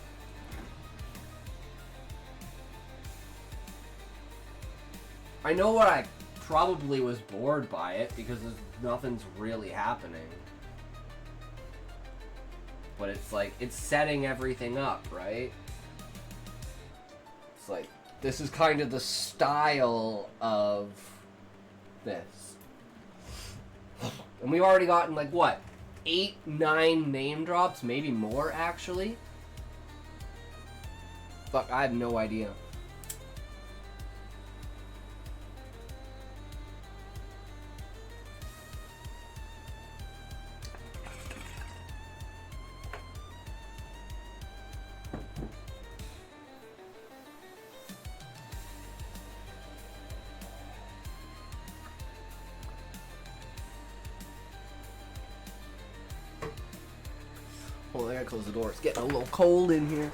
I know what I probably was bored by it because nothing's really happening. But it's like, it's setting everything up, right? It's like, this is kind of the style of this. And we've already gotten, like, what? 8, 9 name drops? Maybe more, actually? Fuck, I have no idea. Oh, I gotta close the door. It's getting a little cold in here.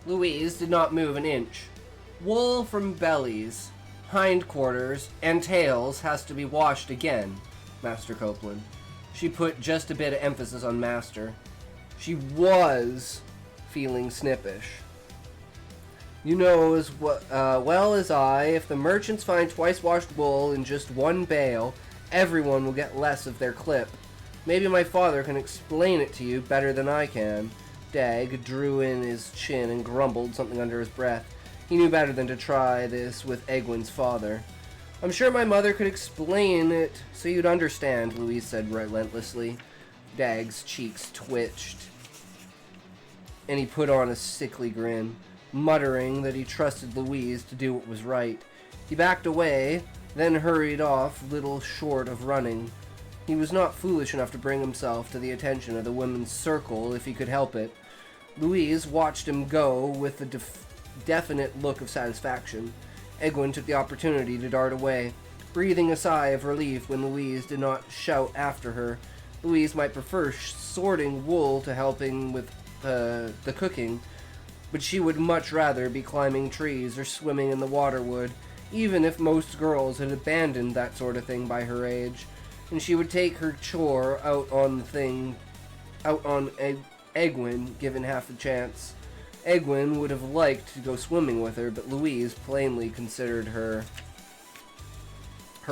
Louise did not move an inch. Wool from bellies, hindquarters, and tails has to be washed again, Master Copeland. She put just a bit of emphasis on Master. She was feeling snippish. You know as well as I, if the merchants find twice-washed wool in just one bale, everyone will get less of their clip. Maybe my father can explain it to you better than I can. Dag drew in his chin and grumbled something under his breath. He knew better than to try this with Egwin's father. I'm sure my mother could explain it so you'd understand, Louise said relentlessly. Dag's cheeks twitched, and he put on a sickly grin, muttering that he trusted Louise to do what was right. He backed away, then hurried off, little short of running. He was not foolish enough to bring himself to the attention of the women's circle if he could help it. Louise watched him go with a definite look of satisfaction. Egwin took the opportunity to dart away, breathing a sigh of relief when Louise did not shout after her. Louise might prefer sorting wool to helping with the cooking, but she would much rather be climbing trees or swimming in the waterwood, even if most girls had abandoned that sort of thing by her age. And she would take her chore out on Egwin, given half a chance. Egwin would have liked to go swimming with her, but Louise plainly considered her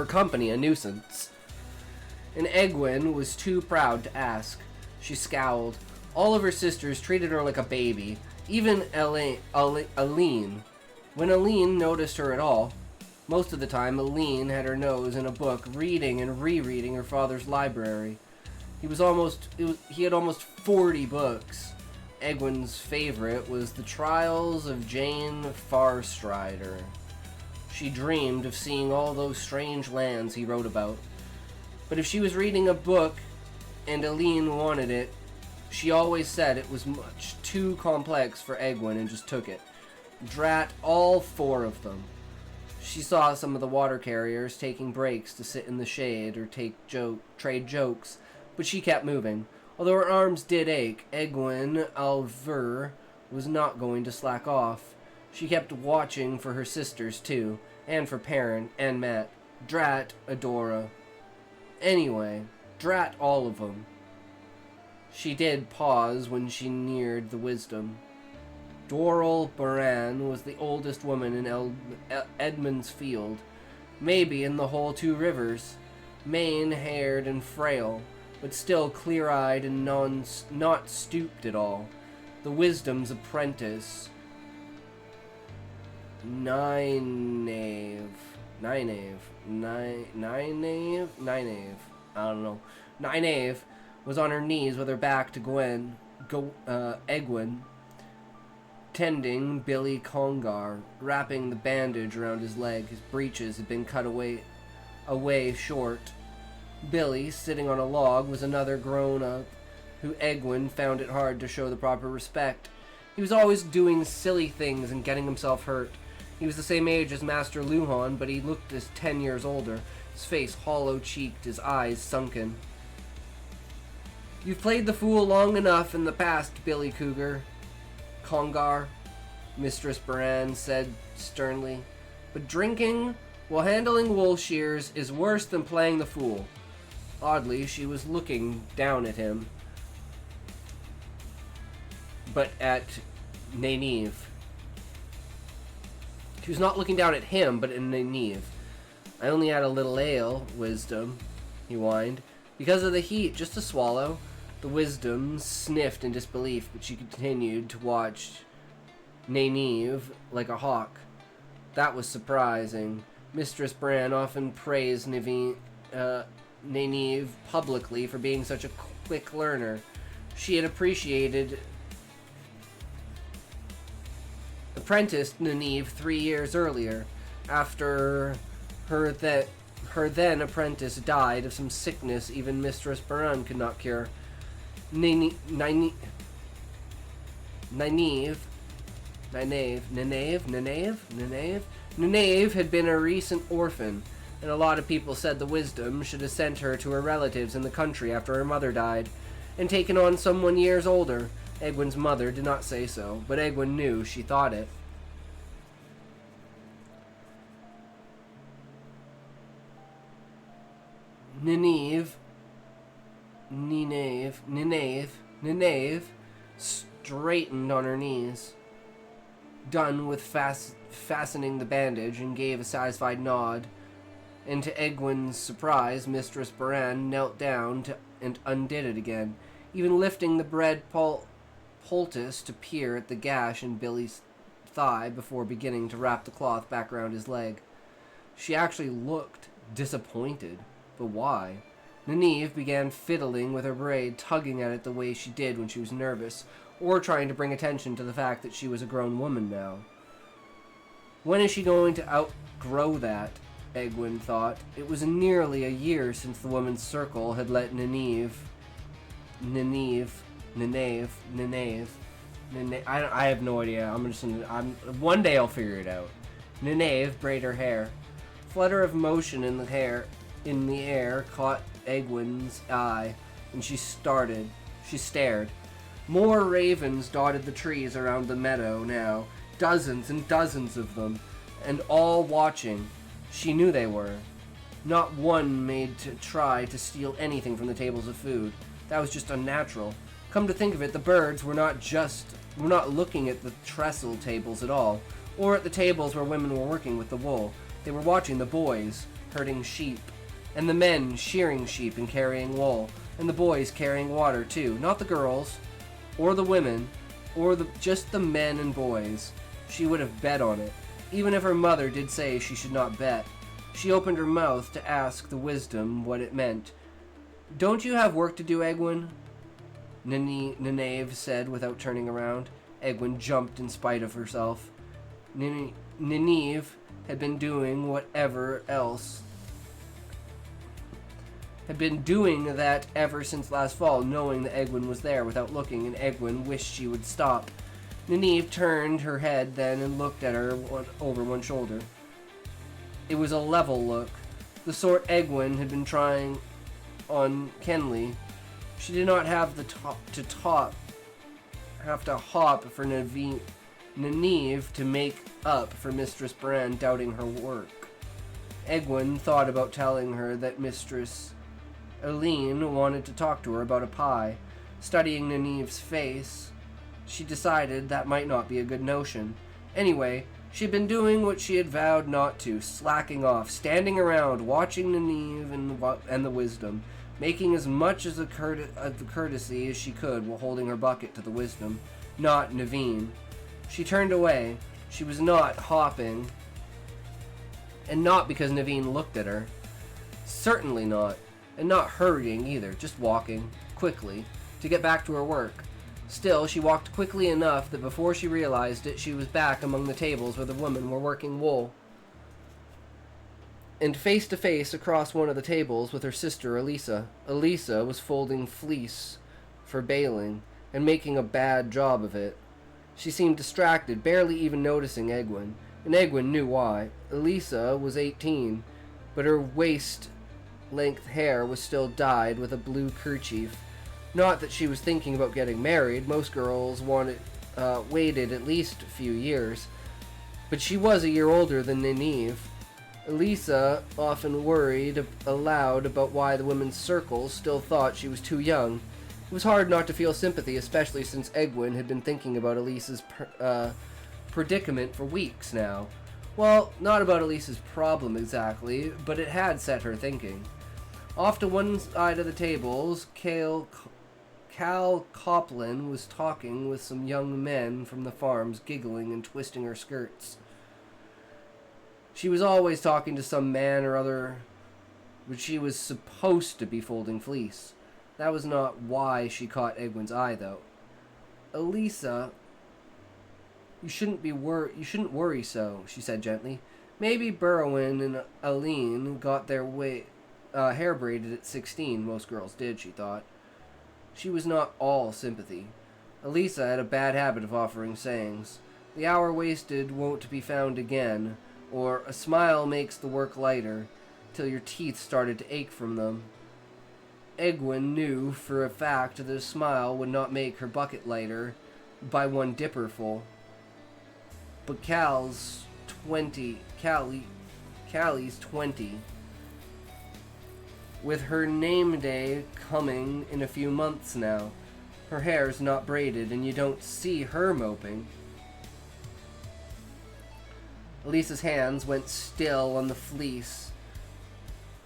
company a nuisance. And Egwin was too proud to ask. She scowled. All of her sisters treated her like a baby, even Aline. When Aline noticed her at all, most of the time Aline had her nose in a book, reading and rereading her father's library. He had almost 40 books. Egwin's favorite was The Trials of Jane Farstrider. She dreamed of seeing all those strange lands he wrote about. But if she was reading a book and Aline wanted it, she always said it was much too complex for Egwin and just took it. Drat all 4 of them. She saw some of the water carriers taking breaks to sit in the shade or trade jokes, but she kept moving. Although her arms did ache, Egwin Alver was not going to slack off. She kept watching for her sisters too, and for Perrin and Matt. Drat Adora. Anyway, drat all of them. She did pause when she neared the wisdom. Doral Baran was the oldest woman in Edmund's field, maybe in the whole 2 rivers. Mane-haired and frail, but still clear-eyed and not stooped at all. The wisdom's apprentice, Nynaeve, was on her knees with her back to Egwin, tending Billy Congar, wrapping the bandage around his leg. His breeches had been cut away short. Billy, sitting on a log, was another grown-up who Egwin found it hard to show the proper respect. He was always doing silly things and getting himself hurt. He was the same age as Master Luhan, but he looked as 10 years older, his face hollow-cheeked, his eyes sunken. You've played the fool long enough in the past, Billy Cougar. Congar, Mistress Baran said sternly. But drinking while handling wool shears is worse than playing the fool. Oddly, she was looking down at him, but at Nynaeve. She was not looking down at him, but at Nynaeve. I only had a little ale, Wisdom, he whined. Because of the heat, just a swallow. The Wisdom sniffed in disbelief, but she continued to watch Nynaeve like a hawk. That was surprising. Mistress Bran often praised Nynaeve publicly for being such a quick learner. She had apprenticed Nynaeve 3 years earlier, after her then apprentice died of some sickness even Mistress Bran could not cure. Nynaeve had been a recent orphan, and a lot of people said the Wisdom should have sent her to her relatives in the country after her mother died, and taken on someone years older. Egwin's mother did not say so, but Egwin knew she thought it. Nynaeve straightened on her knees, done with fastening the bandage, and gave a satisfied nod. And to Egwin's surprise, Mistress Baran knelt down and undid it again, even lifting the bread poultice to peer at the gash in Billy's thigh before beginning to wrap the cloth back around his leg. She actually looked disappointed, but why? Nynaeve began fiddling with her braid, tugging at it the way she did when she was nervous, or trying to bring attention to the fact that she was a grown woman now. When is she going to outgrow that? Egwene thought. It was nearly a year since the woman's circle had let Nynaeve, I have no idea. One day I'll figure it out. Nynaeve braid her hair. Flutter of motion in the air caught Egwene's eye, and she stared. More ravens dotted the trees around the meadow now, dozens and dozens of them, and all watching. She knew they were. Not one made to try to steal anything from the tables of food. That was just unnatural. Come to think of it, the birds were not looking at the trestle tables at all, or at the tables where women were working with the wool. They were watching the boys herding sheep, and the men shearing sheep and carrying wool, and the boys carrying water too. Not the girls, or the women, or just the men and boys. She would have bet on it, even if her mother did say she should not bet. She opened her mouth to ask the wisdom what it meant. "Don't you have work to do, Egwene?" Nynaeve said without turning around. Egwene jumped in spite of herself. Nynaeve had been doing that ever since last fall, knowing that Egwene was there without looking, and Egwene wished she would stop. Nynaeve turned her head then and looked at her over one shoulder. It was a level look, the sort Egwene had been trying on Kenley. She did not have to hop for Nynaeve to make up for Mistress Bran doubting her work. Egwene thought about telling her that Mistress Eileen wanted to talk to her about a pie. Studying Nynaeve's face, she decided that might not be a good notion. Anyway, she'd been doing what she had vowed not to, slacking off, standing around, watching Nynaeve and the wisdom, making as much of the courtesy as she could while holding her bucket to the wisdom, not Naveen. She turned away. She was not hopping, and not because Naveen looked at her. Certainly not. And not hurrying either, just walking, quickly, to get back to her work. Still, she walked quickly enough that before she realized it, she was back among the tables where the women were working wool. And face to face across one of the tables with her sister Elisa. Elisa was folding fleece for baling, and making a bad job of it. She seemed distracted, barely even noticing Egwene, and Egwene knew why. Elisa was 18, but her waist-length hair was still dyed with a blue kerchief. Not that she was thinking about getting married. Most girls waited at least a few years. But she was a year older than Nynaeve. Elisa often worried aloud about why the women's circles still thought she was too young. It was hard not to feel sympathy, especially since Egwene had been thinking about Elisa's predicament for weeks now. Well, not about Elisa's problem exactly, but it had set her thinking. Off to one side of the tables, Cal Coplin was talking with some young men from the farms, giggling and twisting her skirts. She was always talking to some man or other, but she was supposed to be folding fleece. That was not why she caught Egwene's eye, though. "Elisa, you shouldn't worry so," she said gently. "Maybe Berwin and Eileen got their hair braided at 16. Most girls did," she thought. She was not all sympathy. Elisa had a bad habit of offering sayings. "The hour wasted won't be found again," or "a smile makes the work lighter," till your teeth started to ache from them. Egwene knew for a fact that a smile would not make her bucket lighter by one dipperful. But Callie's 20. With her name day coming in a few months now, her hair's not braided and you don't see her moping. Elisa's hands went still on the fleece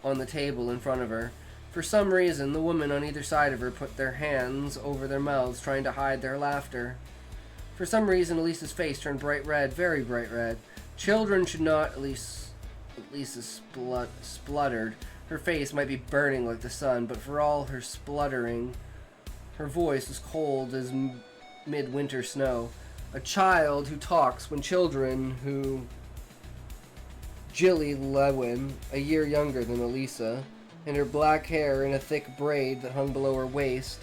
on the table in front of her. For some reason, the women on either side of her put their hands over their mouths, trying to hide their laughter. For some reason, Elisa's face turned bright red, very bright red. Children should not, Elisa spluttered. Her face might be burning like the sun, but for all her spluttering, her voice was cold as midwinter snow. A child who talks when children who... Jilly Lewin, a year younger than Elisa, and her black hair in a thick braid that hung below her waist,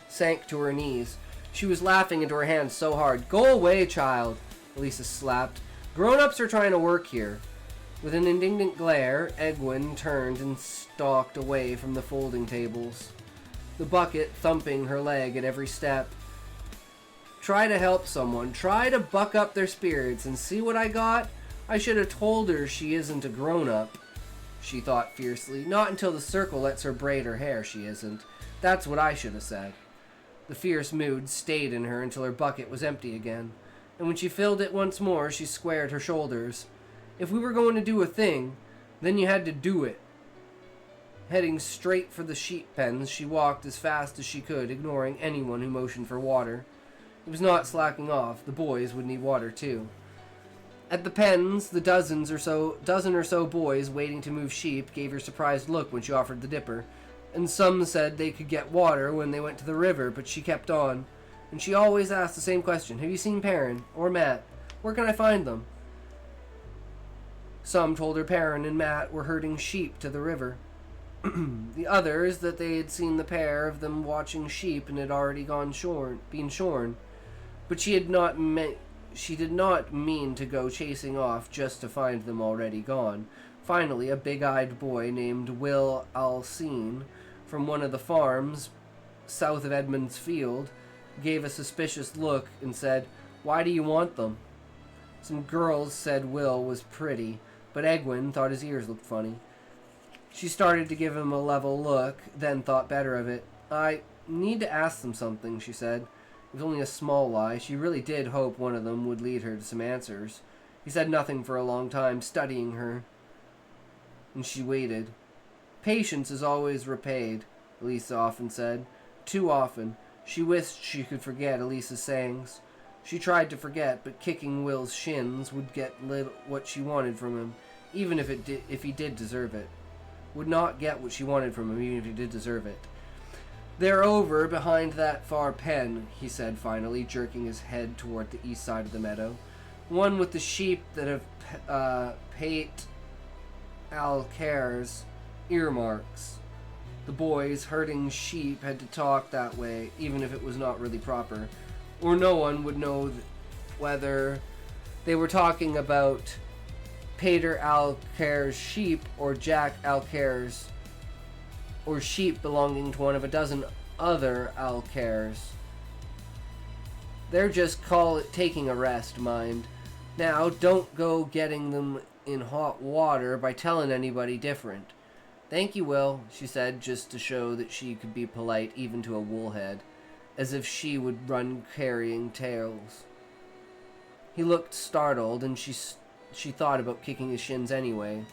sank to her knees. She was laughing into her hands so hard. "Go away, child," Elisa slapped. "Grown-ups are trying to work here." With an indignant glare, Egwin turned and stalked away from the folding tables, the bucket thumping her leg at every step. Try to help someone. Try to buck up their spirits, and see what I got? I should have told her she isn't a grown-up, she thought fiercely. Not until the circle lets her braid her hair, she isn't. That's what I should have said. The fierce mood stayed in her until her bucket was empty again, and when she filled it once more, she squared her shoulders. If we were going to do a thing, then you had to do it. Heading straight for the sheep pens, she walked as fast as she could, ignoring anyone who motioned for water. It was not slacking off. The boys would need water too. At the pens, the dozen or so boys waiting to move sheep gave her a surprised look when she offered the dipper, and some said they could get water when they went to the river, but she kept on. And she always asked the same question: "Have you seen Perrin or Matt? Where can I find them?" Some told her Perrin and Matt were herding sheep to the river. The others that they had seen the pair of them watching sheep and had already been shorn. But she did not mean to go chasing off just to find them already gone. Finally, a big-eyed boy named Will Alcine from one of the farms south of Edmund's Field gave a suspicious look and said, "Why do you want them?" Some girls said Will was pretty, but Egwin thought his ears looked funny. She started to give him a level look, then thought better of it. "I need to ask them something," she said. It was only a small lie. She really did hope one of them would lead her to some answers. He said nothing for a long time, studying her, and she waited. "Patience is always repaid," Elisa often said. Too often. She wished she could forget Elisa's sayings. She tried to forget, but kicking Will's shins would get what she wanted from him, even if he did deserve it. Would not get what she wanted from him, even if he did deserve it. "They're over behind that far pen," he said finally, jerking his head toward the east side of the meadow. "One with the sheep that have Pate Alcair's earmarks." The boys herding sheep had to talk that way, even if it was not really proper, or no one would know whether they were talking about Pater Alcair's sheep or Jack Alcair's, or sheep belonging to one of a dozen other Alcairs. They're just taking a rest, mind. Now, don't go getting them in hot water by telling anybody different. "Thank you, Will," she said, just to show that she could be polite even to a woolhead, as if she would run carrying tales. He looked startled, and she thought about kicking his shins anyway.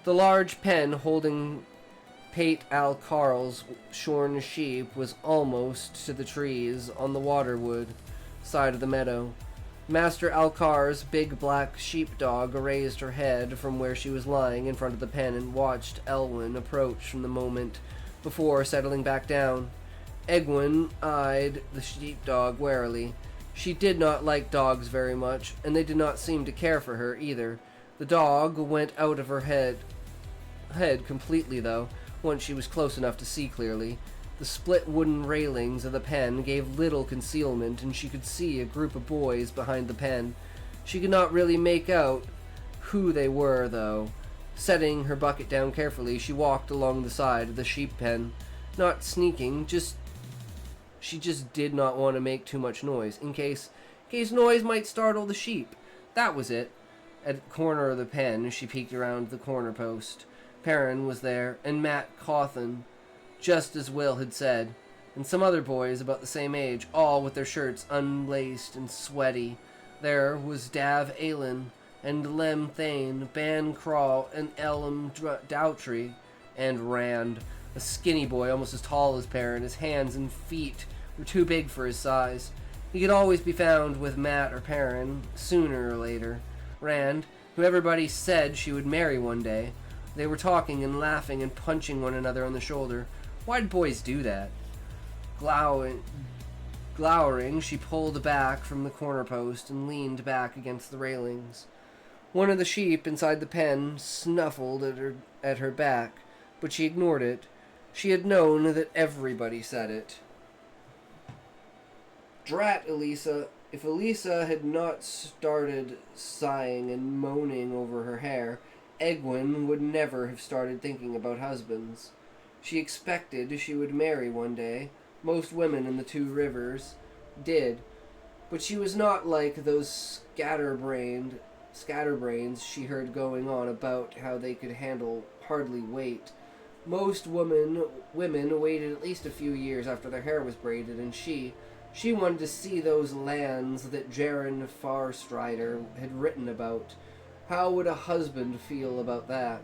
The large pen holding Pate Alcarl's shorn sheep was almost to the trees on the waterwood side of the meadow. Master Alcar's big black sheepdog raised her head from where she was lying in front of the pen and watched Elwyn approach from the moment before settling back down. Egwin eyed the sheepdog warily. She did not like dogs very much, and they did not seem to care for her either. The dog went out of her head completely, though, once she was close enough to see clearly. The split wooden railings of the pen gave little concealment, and she could see a group of boys behind the pen. She could not really make out who they were, though. Setting her bucket down carefully, she walked along the side of the sheep pen. Not sneaking, she just did not want to make too much noise, in case noise might startle the sheep. That was it. At the corner of the pen, she peeked around the corner post. Perrin was there, and Matt Cawthon, just as Will had said, and some other boys about the same age, all with their shirts unlaced and sweaty. There was Dav Aylin, and Lem Thane, Ban Crawl, and Elam Dowtry, and Rand, a skinny boy almost as tall as Perrin. His hands and feet were too big for his size. He could always be found with Matt or Perrin, sooner or later. Rand, who everybody said she would marry one day. They were talking and laughing and punching one another on the shoulder. Why'd boys do that? Glowering, she pulled back from the corner post and leaned back against the railings. One of the sheep inside the pen snuffled at her back, but she ignored it. She had known that everybody said it. Drat Elisa. If Elisa had not started sighing and moaning over her hair, Egwin would never have started thinking about husbands. She expected she would marry one day. Most women in the Two Rivers did. But she was not like those scatterbrains she heard going on about how they could hardly wait. Most women waited at least a few years after their hair was braided, and she wanted to see those lands that Jaren Farstrider had written about. How would a husband feel about that?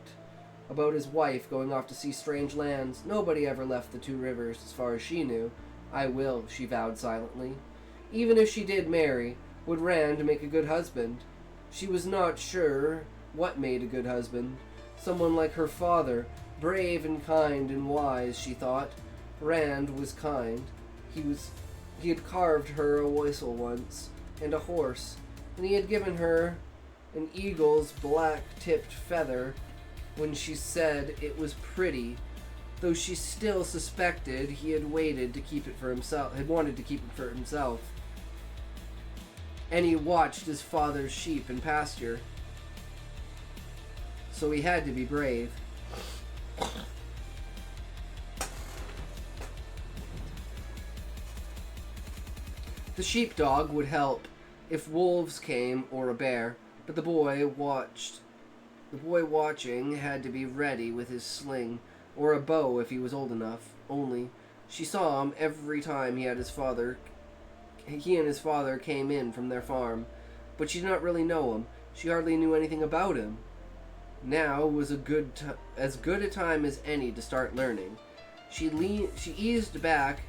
About his wife going off to see strange lands? Nobody ever left the Two Rivers, as far as she knew. I will, she vowed silently. Even if she did marry, would Rand make a good husband? She was not sure what made a good husband. Someone like her father, brave and kind and wise, she thought. Rand was kind. He had carved her a whistle once, and a horse, and he had given her an eagle's black-tipped feather when she said it was pretty, though she still suspected he had wanted to keep it for himself. And he watched his father's sheep in pasture, so he had to be brave. The sheepdog would help if wolves came or a bear, but the boy watching had to be ready with his sling or a bow if he was old enough. Only she saw him every time he and his father came in from their farm, but she did not really know him. She hardly knew anything about him. Now was as good a time as any to start learning. She eased back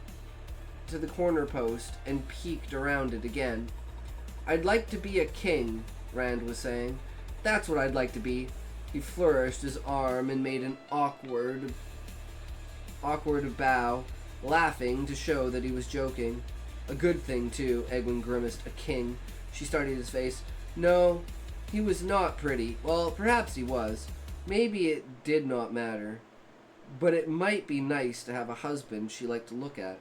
to the corner post and peeked around it again. I'd like to be a king, Rand was saying. That's what I'd like to be. He flourished his arm and made an awkward bow, laughing to show that he was joking. A good thing, too, Egwin grimaced. A king. She studied his face. No, he was not pretty. Well, perhaps he was. Maybe it did not matter. But it might be nice to have a husband she liked to look at.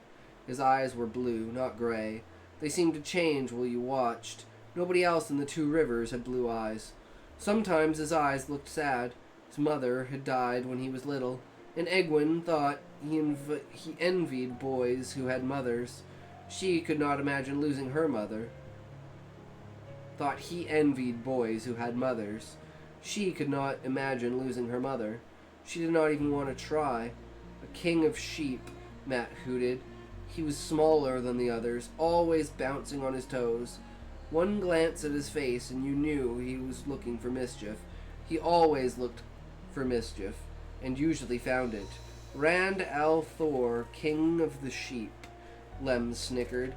His eyes were blue, not gray. They seemed to change while you watched. Nobody else in the Two Rivers had blue eyes. Sometimes his eyes looked sad. His mother had died when he was little, and Egwin thought he envied boys who had mothers. She could not imagine losing her mother. Thought he envied boys who had mothers. She could not imagine losing her mother. She did not even want to try. A king of sheep, Matt hooted. He was smaller than the others, always bouncing on his toes. One glance at his face and you knew he was looking for mischief. He always looked for mischief, and usually found it. Rand al'Thor, king of the sheep, Lem snickered.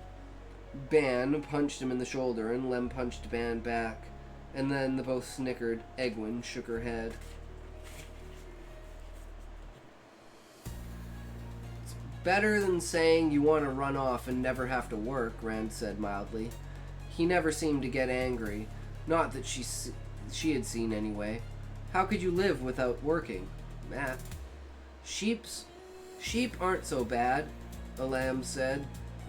Ban punched him in the shoulder, and Lem punched Ban back. And then they both snickered. Egwin shook her head. It's better than saying you want to run off and never have to work, Rand said mildly. He never seemed to get angry. Not that she had seen anyway. How could you live without working? Matt. Sheep aren't so bad, Elam said,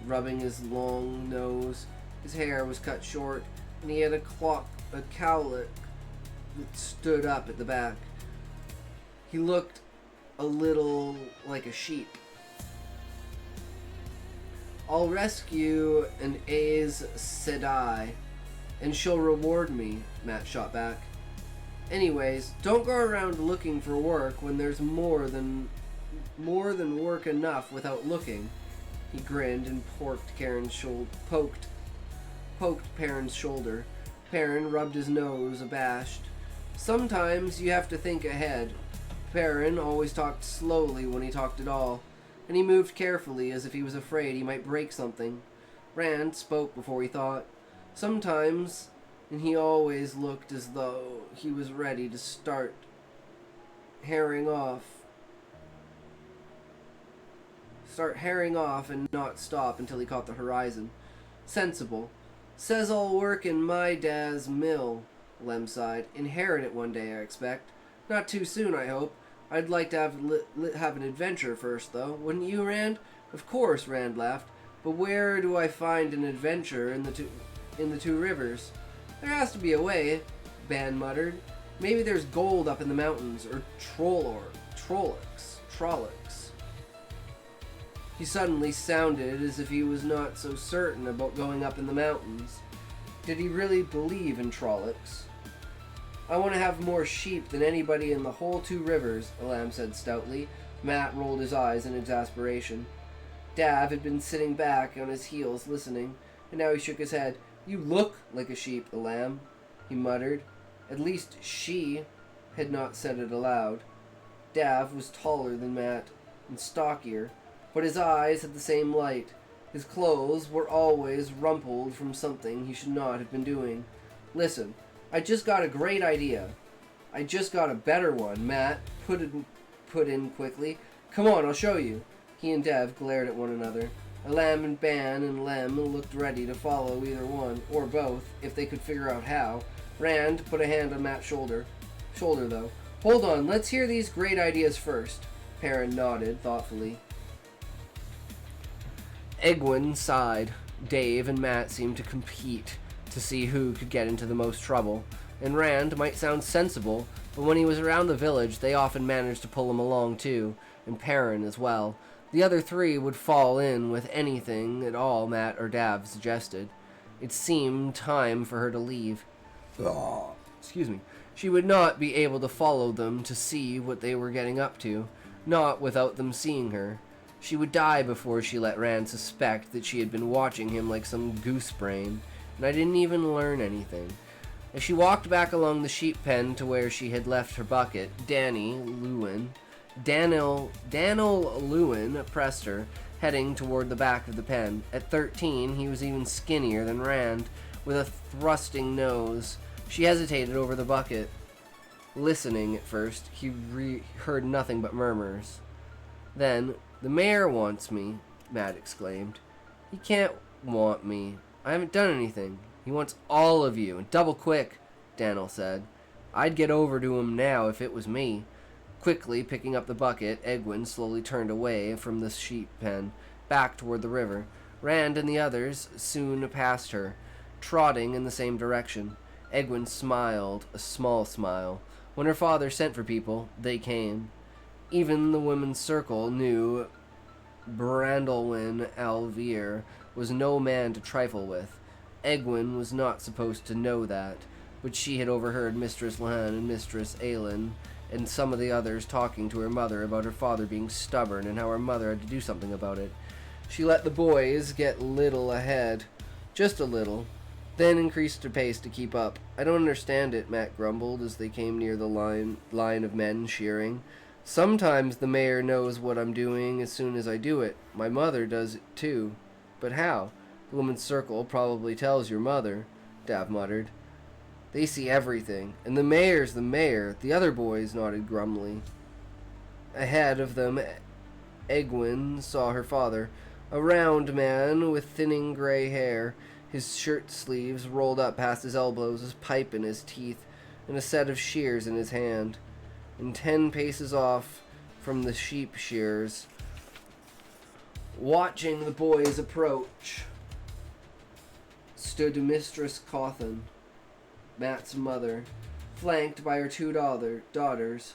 rubbing his long nose. His hair was cut short, and he had a cowlick that stood up at the back. He looked a little like a sheep. I'll rescue an Aes Sedai, and she'll reward me, Matt shot back. Anyways, don't go around looking for work when there's more than work enough without looking. He grinned and poked Perrin's shoulder. Perrin rubbed his nose, abashed. Sometimes you have to think ahead. Perrin always talked slowly when he talked at all, and he moved carefully as if he was afraid he might break something. Rand spoke before he thought. Sometimes, and he always looked as though he was ready to start herring off. And not stop until he caught the horizon. Sensible. Says I'll work in my dad's mill, Lem sighed. Inherit it one day, I expect. Not too soon, I hope. I'd like to have an adventure first, though. Wouldn't you, Rand? Of course, Rand laughed. But where do I find an adventure in the two rivers? There has to be a way, Ban muttered. Maybe there's gold up in the mountains, or Trollocs. He suddenly sounded as if he was not so certain about going up in the mountains. Did he really believe in Trollocs? I want to have more sheep than anybody in the whole two rivers, Elam said stoutly. Matt rolled his eyes in exasperation. Dav had been sitting back on his heels listening, and now he shook his head. You look like a sheep, Elam, he muttered. At least she had not said it aloud. Dav was taller than Matt, and stockier, but his eyes had the same light. His clothes were always rumpled from something he should not have been doing. Listen, I just got a great idea. I just got a better one, Matt put in quickly. Come on, I'll show you. He and Dev glared at one another. Elam and Ban and Lem looked ready to follow either one, or both, if they could figure out how. Rand put a hand on Matt's shoulder though. Hold on, let's hear these great ideas first. Perrin nodded thoughtfully. Egwin sighed. Dave and Matt seemed to compete to see who could get into the most trouble, and Rand might sound sensible, but when he was around the village, they often managed to pull him along too, and Perrin as well. The other three would fall in with anything at all Matt or Dav suggested. It seemed time for her to leave. Excuse me. She would not be able to follow them to see what they were getting up to, not without them seeing her. She would die before she let Rand suspect that she had been watching him like some goose brain, and I didn't even learn anything. As she walked back along the sheep pen to where she had left her bucket, Danil Lewin pressed her, heading toward the back of the pen. At 13, he was even skinnier than Rand, with a thrusting nose. She hesitated over the bucket. Listening at first, he heard nothing but murmurs. Then, the mayor wants me, Matt exclaimed. He can't want me. I haven't done anything. He wants all of you, and double quick, Danil said. I'd get over to him now if it was me. Quickly picking up the bucket, Egwin slowly turned away from the sheep pen, back toward the river. Rand and the others soon passed her, trotting in the same direction. Egwin smiled, a small smile. When her father sent for people, they came. Even the women's circle knew Brandolwyn Alvier was no man to trifle with. Egwin was not supposed to know that, but she had overheard Mistress Lahan and Mistress Aelin and some of the others talking to her mother about her father being stubborn and how her mother had to do something about it. She let the boys get little ahead, just a little, then increased her pace to keep up. I don't understand it, Matt grumbled as they came near the line of men shearing. Sometimes the mayor knows what I'm doing as soon as I do it. My mother does it too. But how? The woman's circle probably tells your mother, Dav muttered. They see everything, and the mayor's the mayor. The other boys nodded grumly. Ahead of them, Egwin saw her father, a round man with thinning gray hair, his shirt sleeves rolled up past his elbows, his pipe in his teeth, and a set of shears in his hand. And 10 paces off from the sheep shears, watching the boys approach, stood Mistress Cawthon, Matt's mother, flanked by her two daughters.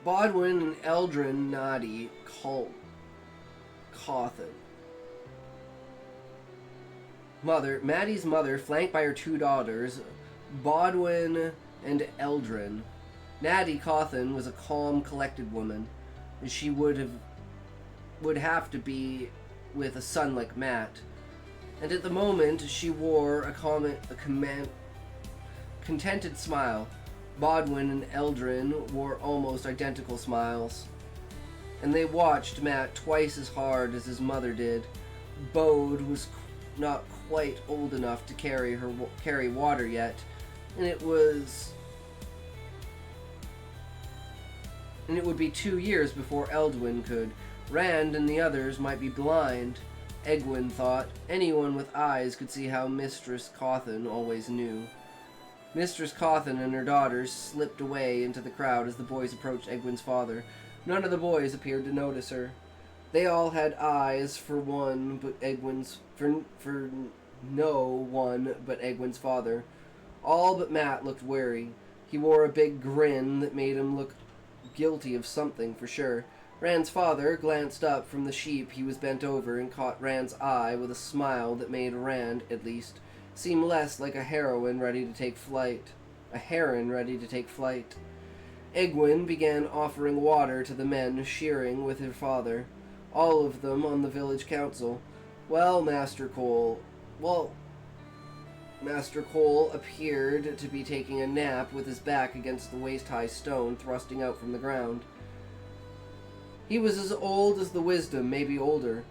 Bodwin and Eldrin Noddy called Cawthon. Maddie's mother, flanked by her two daughters, Bodwin and Eldrin. Natty Cawthon was a calm, collected woman, as she would have to be with a son like Matt. And at the moment, she wore a contented smile. Bodwin and Eldrin wore almost identical smiles. And they watched Matt twice as hard as his mother did. Bode was not quite old enough to carry water yet, and it would be 2 years before Eldwin could. Rand and the others might be blind. Egwin thought. Anyone with eyes could see how Mistress Cawthon always knew. Mistress Cawthon and her daughters slipped away into the crowd as the boys approached Egwin's father. None of the boys appeared to notice her. They all had eyes for one but Egwin's for no one but Egwin's father. All but Matt looked wary. He wore a big grin that made him look guilty of something for sure. Rand's father glanced up from the sheep he was bent over and caught Rand's eye with a smile that made Rand, at least, seem less like a heroine ready to take flight. A heron ready to take flight. Egwin began offering water to the men shearing with her father, all of them on the village council. Master Cole appeared to be taking a nap with his back against the waist-high stone thrusting out from the ground. He was as old as the wisdom, maybe older,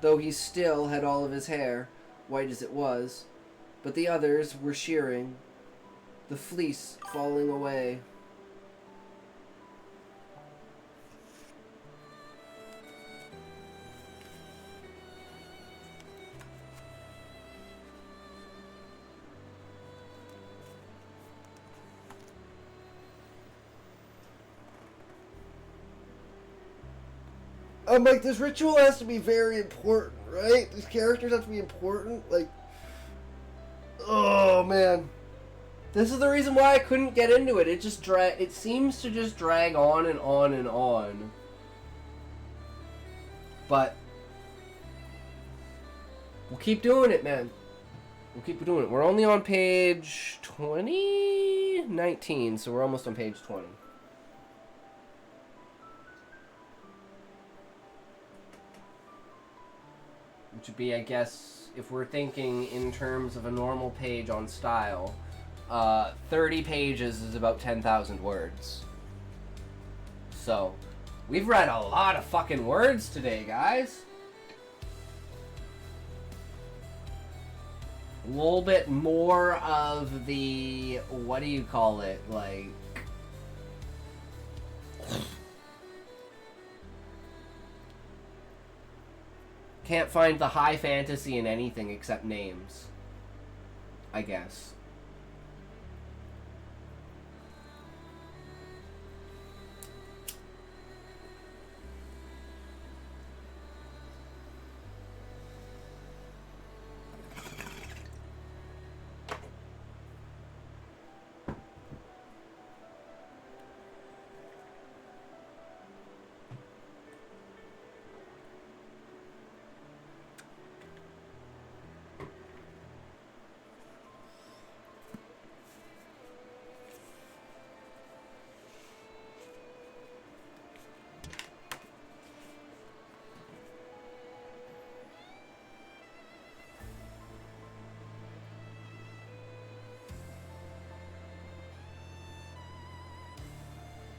though he still had all of his hair, white as it was. But the others were shearing, the fleece falling away. I'm like, this ritual has to be very important, right? These characters have to be important. Like, oh man, this is the reason why I couldn't get into it. It seems to just drag on and on and on. But we'll keep doing it, man. We'll keep doing it. We're only on page 19, so we're almost on page 20. Which would be, I guess, if we're thinking in terms of a normal page on style, 30 pages is about 10,000 words. So, we've read a lot of fucking words today, guys. A little bit more of the, what do you call it, like... Can't find the high fantasy in anything except names, I guess.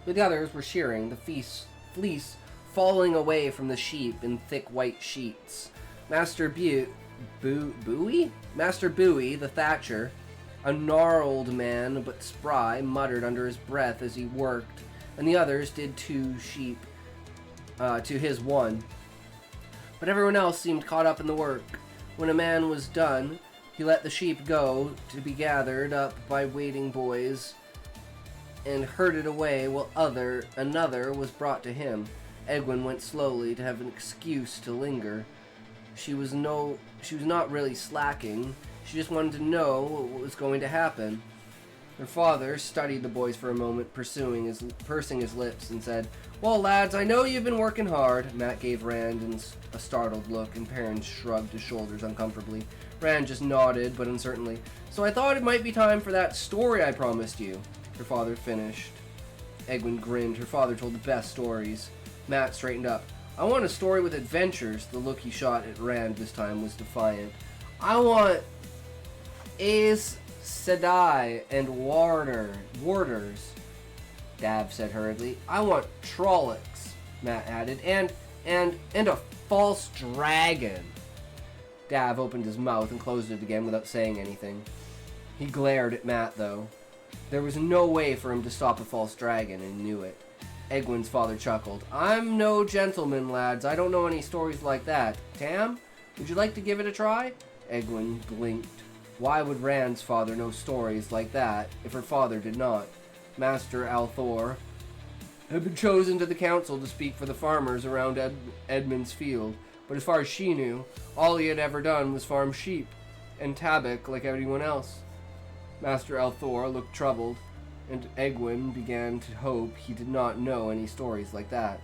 But the others were shearing, the fleece falling away from the sheep in thick white sheets. Master Bowie, the thatcher, a gnarled man but spry, muttered under his breath as he worked, and the others did to his one. But everyone else seemed caught up in the work. When a man was done, he let the sheep go to be gathered up by waiting boys and herded away while another was brought to him. Egwin went slowly to have an excuse to linger. She was not really slacking. She just wanted to know what was going to happen. Her father studied the boys for a moment, pursing his lips, and said, "Well, lads, I know you've been working hard." Matt gave Rand a startled look, and Perrin shrugged his shoulders uncomfortably. Rand just nodded, but uncertainly. "So I thought it might be time for that story I promised you." Her father finished. Egwene grinned. Her father told the best stories. Matt straightened up. "I want a story with adventures." The look he shot at Rand this time was defiant. "I want Aes Sedai and Warders," Dav said hurriedly. "I want Trollocs," Matt added, and a false dragon." Dav opened his mouth and closed it again without saying anything. He glared at Matt, though. There was no way for him to stop a false dragon, and he knew it. Egwene's father chuckled. "I'm no gentleman, lads. I don't know any stories like that. Tam, would you like to give it a try?" Egwene blinked. Why would Rand's father know stories like that if her father did not? Master Althor had been chosen to the council to speak for the farmers around Edmund's field, but as far as she knew, all he had ever done was farm sheep and tabak like everyone else. Master Althor looked troubled, and Egwene began to hope he did not know any stories like that.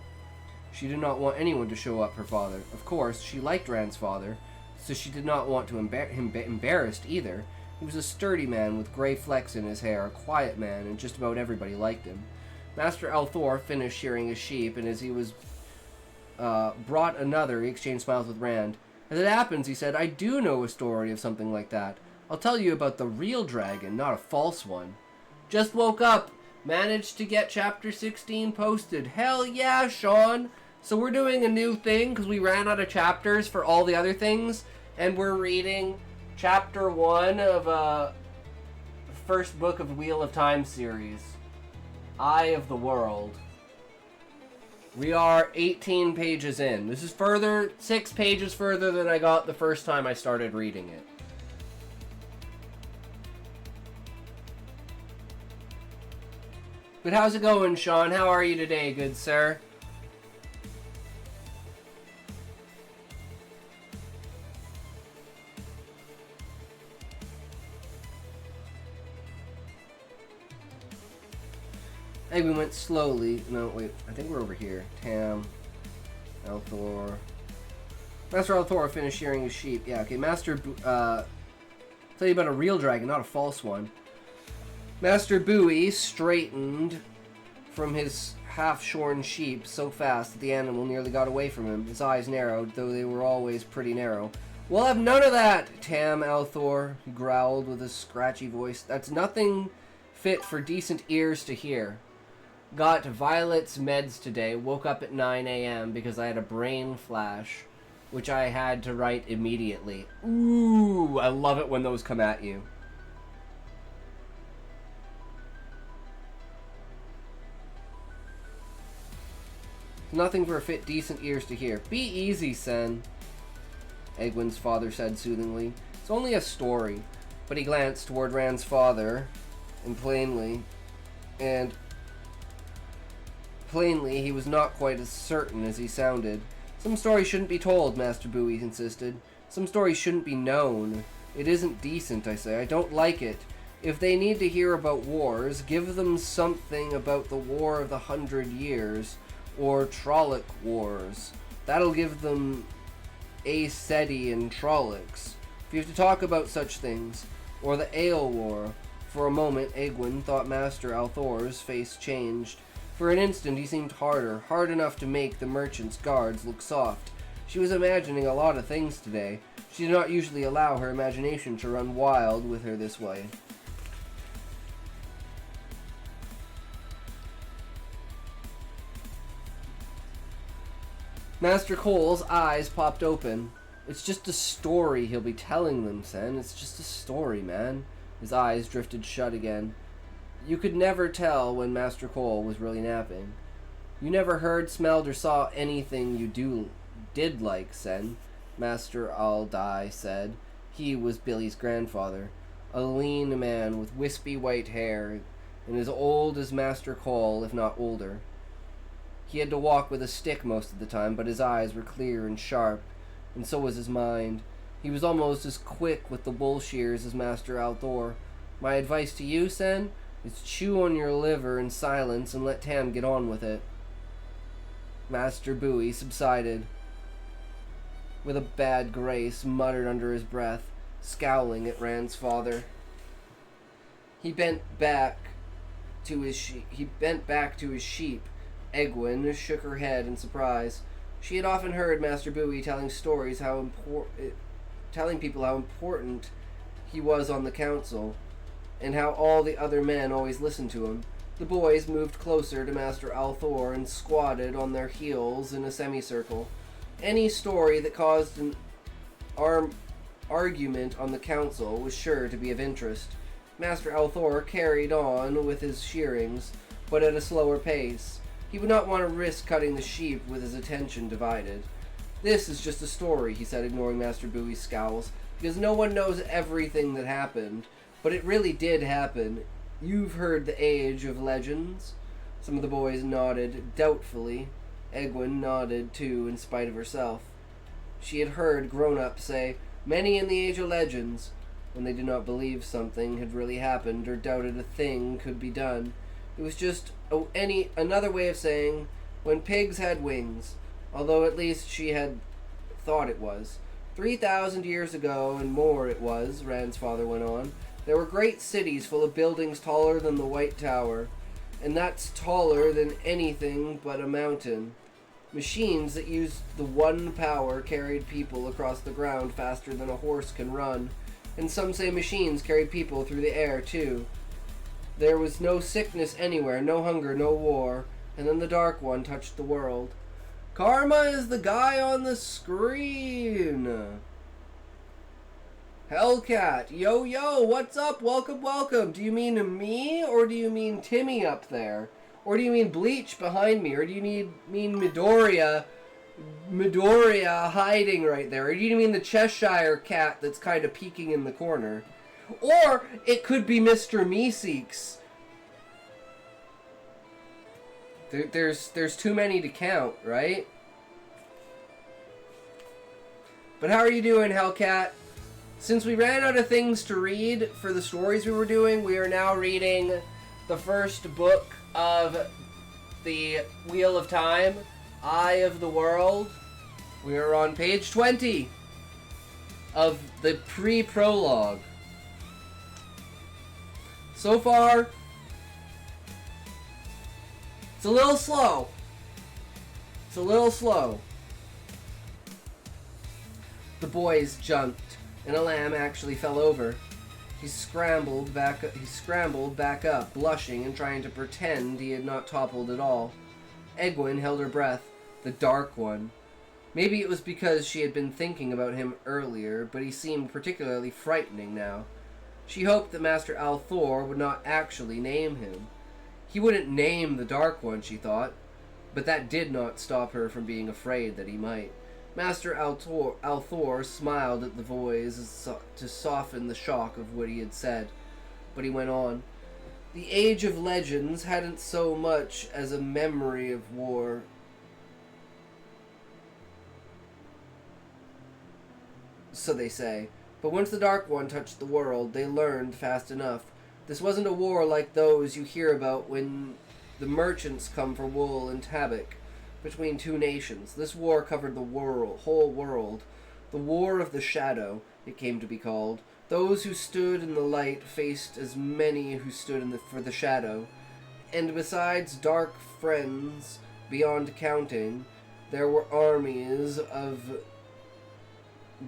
She did not want anyone to show up her father. Of course, she liked Rand's father, so she did not want to him embarrassed either. He was a sturdy man with gray flecks in his hair, a quiet man, and just about everybody liked him. Master Althor finished shearing his sheep, and as he was brought another, he exchanged smiles with Rand. "As it happens," he said, "I do know a story of something like that. I'll tell you about the real dragon, not a false one. Just woke up. Managed to get chapter 16 posted. Hell yeah, Sean. So we're doing a new thing because we ran out of chapters for all the other things, and we're reading chapter 1 of first book of Wheel of Time series, Eye of the World. We are 18 pages in. This is 6 pages further than I got the first time I started reading it. But how's it going, Sean? How are you today, good sir? Hey, we went slowly. No, wait. I think we're over here. Tam. Althor. Master Althor finished shearing his sheep. Yeah, okay. Tell you about a real dragon, not a false one. Master Bowie straightened from his half-shorn sheep so fast that the animal nearly got away from him. His eyes narrowed, though they were always pretty narrow. "We'll have none of that, Tam Althor," he growled with a scratchy voice. "That's nothing fit for decent ears to hear. Got Violet's meds today, woke up at 9 a.m. because I had a brain flash, which I had to write immediately." Ooh, I love it when those come at you. "Nothing for fit decent ears to hear. Be easy, Sen," Egwene's father said soothingly. "It's only a story." But he glanced toward Rand's father, and plainly he was not quite as certain as he sounded. "Some stories shouldn't be told," Master Bowie insisted. "Some stories shouldn't be known. It isn't decent, I say. I don't like it. If they need to hear about wars, give them something about the War of the 100 Years, or Trolloc Wars. That'll give them Aes Sedai and Trollocs. If you have to talk about such things, or the Ale War." For a moment, Egwene thought Master Althor's face changed. For an instant, he seemed hard enough to make the merchant's guards look soft. She was imagining a lot of things today. She did not usually allow her imagination to run wild with her this way. Master Cole's eyes popped open. "It's just a story he'll be telling them, Sen. It's just a story, man." His eyes drifted shut again. You could never tell when Master Cole was really napping. "You never heard, smelled, or saw anything you did like, Sen," Master Aldai said. He was Billy's grandfather, a lean man with wispy white hair, and as old as Master Cole, if not older. He had to walk with a stick most of the time, but his eyes were clear and sharp, and so was his mind. He was almost as quick with the bull shears as Master Althor. "My advice to you, Sen? is chew on your liver in silence and let Tam get on with it. Master Bowie subsided with a bad grace, muttered under his breath, scowling at Rand's father. He bent back to his sheep. Egwene shook her head in surprise. She had often heard Master Bowie telling people how important he was on the council, and how all the other men always listened to him. The boys moved closer to Master Althor and squatted on their heels in a semicircle. Any story that caused an argument on the council was sure to be of interest. Master Althor carried on with his shearings, but at a slower pace. He would not want to risk cutting the sheep with his attention divided. This is just a story, he said, ignoring Master Bowie's scowls, because no one knows everything that happened, but it really did happen. You've heard the Age of Legends? Some of the boys nodded doubtfully. Egwene nodded too, in spite of herself. She had heard grown-ups say, many in the Age of Legends, when they did not believe something had really happened or doubted a thing could be done. It was just another way of saying, when pigs had wings, although at least she had thought it was. 3,000 years ago and more it was, Rand's father went on. There were great cities full of buildings taller than the White Tower, and that's taller than anything but a mountain. Machines that used the one power carried people across the ground faster than a horse can run, and some say machines carried people through the air too. There was no sickness anywhere, no hunger, no war, and then the Dark One touched the world. Karma is the guy on the screen. Hellcat, yo, what's up? Welcome. Do you mean me, or do you mean Timmy up there? Or do you mean Bleach behind me? Or do you mean Midoriya hiding right there? Or do you mean the Cheshire cat that's kind of peeking in the corner? Or it could be Mr. Meeseeks. There's too many to count, right? But how are you doing, Hellcat? Since we ran out of things to read for the stories we were doing, we are now reading the first book of the Wheel of Time, Eye of the World. We are on page 20 of the pre-prologue. So far, it's a little slow. The boys jumped, and a lamb actually fell over. He scrambled back up, blushing and trying to pretend he had not toppled at all. Egwene held her breath. The Dark One. Maybe it was because she had been thinking about him earlier, but he seemed particularly frightening now. She hoped that Master Althor would not actually name him. He wouldn't name the Dark One, she thought, but that did not stop her from being afraid that he might. Master Althor smiled at the boys to soften the shock of what he had said, but he went on. The Age of Legends hadn't so much as a memory of war. So they say. But once the Dark One touched the world, they learned fast enough. This wasn't a war like those you hear about when the merchants come for wool and tabak between two nations. This war covered the whole world. The War of the Shadow, it came to be called. Those who stood in the light faced as many who stood for the shadow. And besides dark friends, beyond counting, there were armies of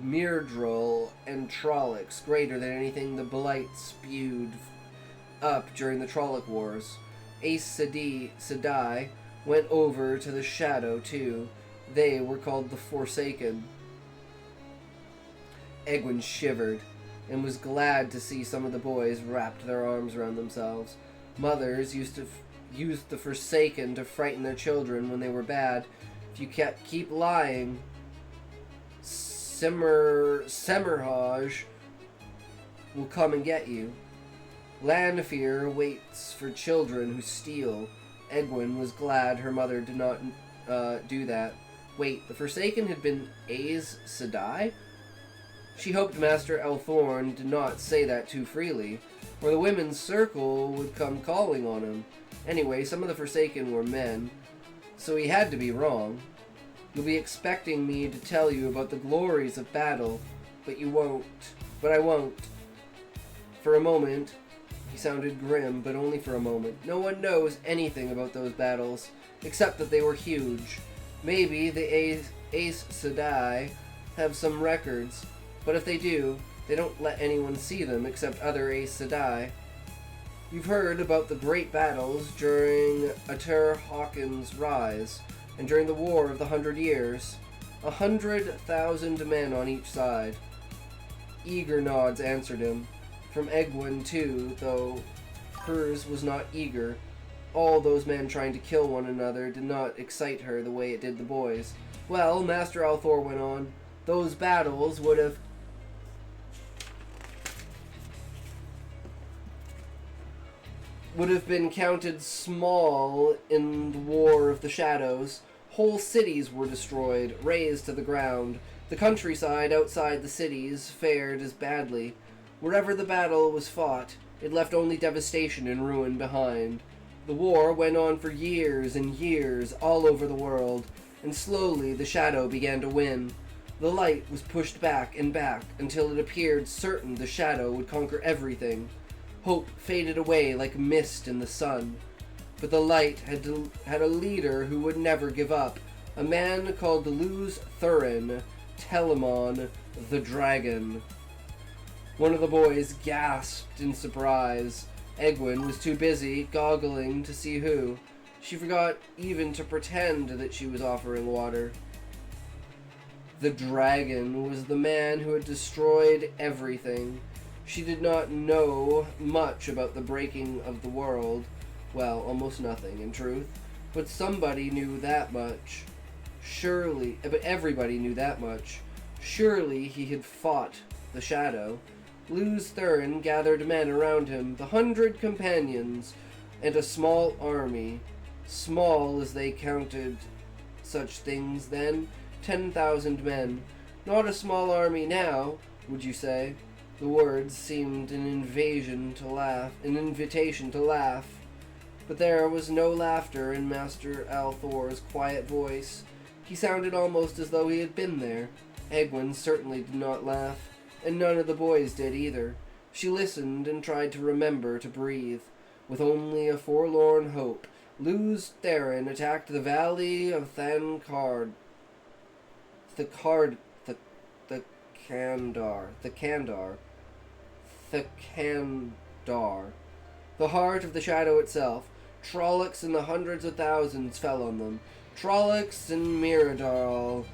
Myrddraal and Trollocs, greater than anything the Blight spewed up during the Trolloc Wars. Aes Sedai went over to the Shadow, too. They were called the Forsaken. Egwene shivered, and was glad to see some of the boys wrapped their arms around themselves. Mothers used the Forsaken to frighten their children when they were bad. If you keep lying, Semerhage will come and get you. Lanfear waits for children who steal. Egwene was glad her mother did not do that. Wait, the Forsaken had been Aes Sedai? She hoped Master Elthorn did not say that too freely. or the women's circle would come calling on him. Anyway, some of the Forsaken were men, so he had to be wrong. You'll be expecting me to tell you about the glories of battle, but you won't. But I won't. For a moment, he sounded grim, but only for a moment. No one knows anything about those battles, except that they were huge. Maybe the Aes Sedai have some records, but if they do, they don't let anyone see them except other Aes Sedai. You've heard about the great battles during Atur Hawken's rise, and during the War of the 100 Years. 100,000 men on each side. Eager nods answered him. From Egwene, too, though hers was not eager. All those men trying to kill one another did not excite her the way it did the boys. Well, Master Althor went on, those battles would have been counted small in the War of the Shadows. Whole cities were destroyed, razed to the ground. The countryside outside the cities fared as badly. Wherever the battle was fought, it left only devastation and ruin behind. The war went on for years and years all over the world, and slowly the shadow began to win. The light was pushed back and back until it appeared certain the shadow would conquer everything. Hope faded away like mist in the sun. But the light had a leader who would never give up, a man called Luz Thurin, Telamon the Dragon. One of the boys gasped in surprise. Egwene was too busy goggling to see who. She forgot even to pretend that she was offering water. The dragon was the man who had destroyed everything. She did not know much about the breaking of the world. Well, almost nothing, in truth. But somebody knew that much. But everybody knew that much. Surely he had fought the shadow. Luz Thurin gathered men around him, the 100 companions, and a small army. Small as they counted such things then, 10,000 men. Not a small army now, would you say? The words seemed an invitation to laugh. But there was no laughter in Master Althor's quiet voice. He sounded almost as though he had been there. Egwene certainly did not laugh, and none of the boys did either. She listened and tried to remember to breathe. With only a forlorn hope, Luz Thurin attacked the valley of Kandar. The heart of the shadow itself. Trollocs in the hundreds of thousands fell on them. Trollocs and Miradol.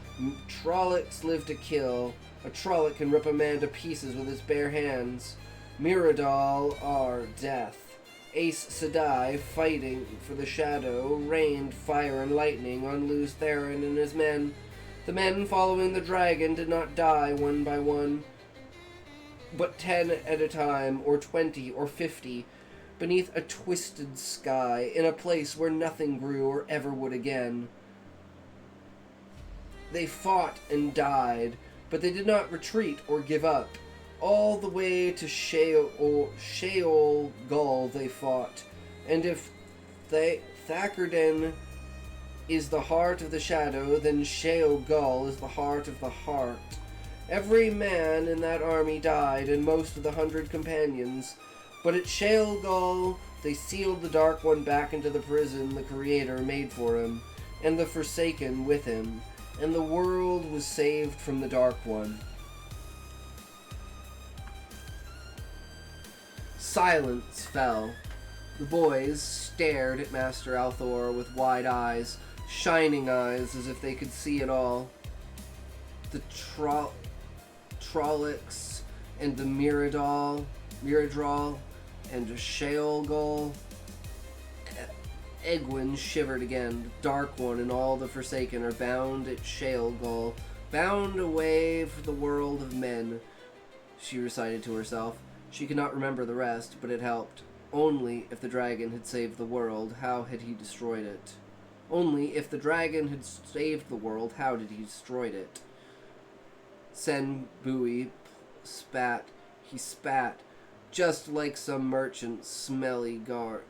Trollocs live to kill. A Trolloc can rip a man to pieces with his bare hands. Miradol are death. Aes Sedai, fighting for the shadow, rained fire and lightning on Luz Thurin and his men. The men following the dragon did not die one by one, but 10 at a time, or 20, or 50, beneath a twisted sky, in a place where nothing grew or ever would again. They fought and died, but they did not retreat or give up. All the way to Sheol Gull they fought, and if Thakurden is the heart of the shadow, then Sheol Gull is the heart of the heart. Every man in that army died, and most of the 100 companions, but at Sheol Gull they sealed the Dark One back into the prison the Creator made for him, and the Forsaken with him, and the world was saved from the Dark One. Silence fell. The boys stared at Master Althor with wide eyes, shining eyes as if they could see it all. The Trollocs and the Miradol and the Sheol Gull. Egwene shivered again. The Dark One and all the Forsaken are bound at Sheol Gull, bound away for the world of men, she recited to herself. She could not remember the rest, but it helped. Only if the dragon had saved the world, how had he destroyed it? Only if the dragon had saved the world, how did he destroy it? Sen Bui spat. He spat. just like some merchant smelly guard.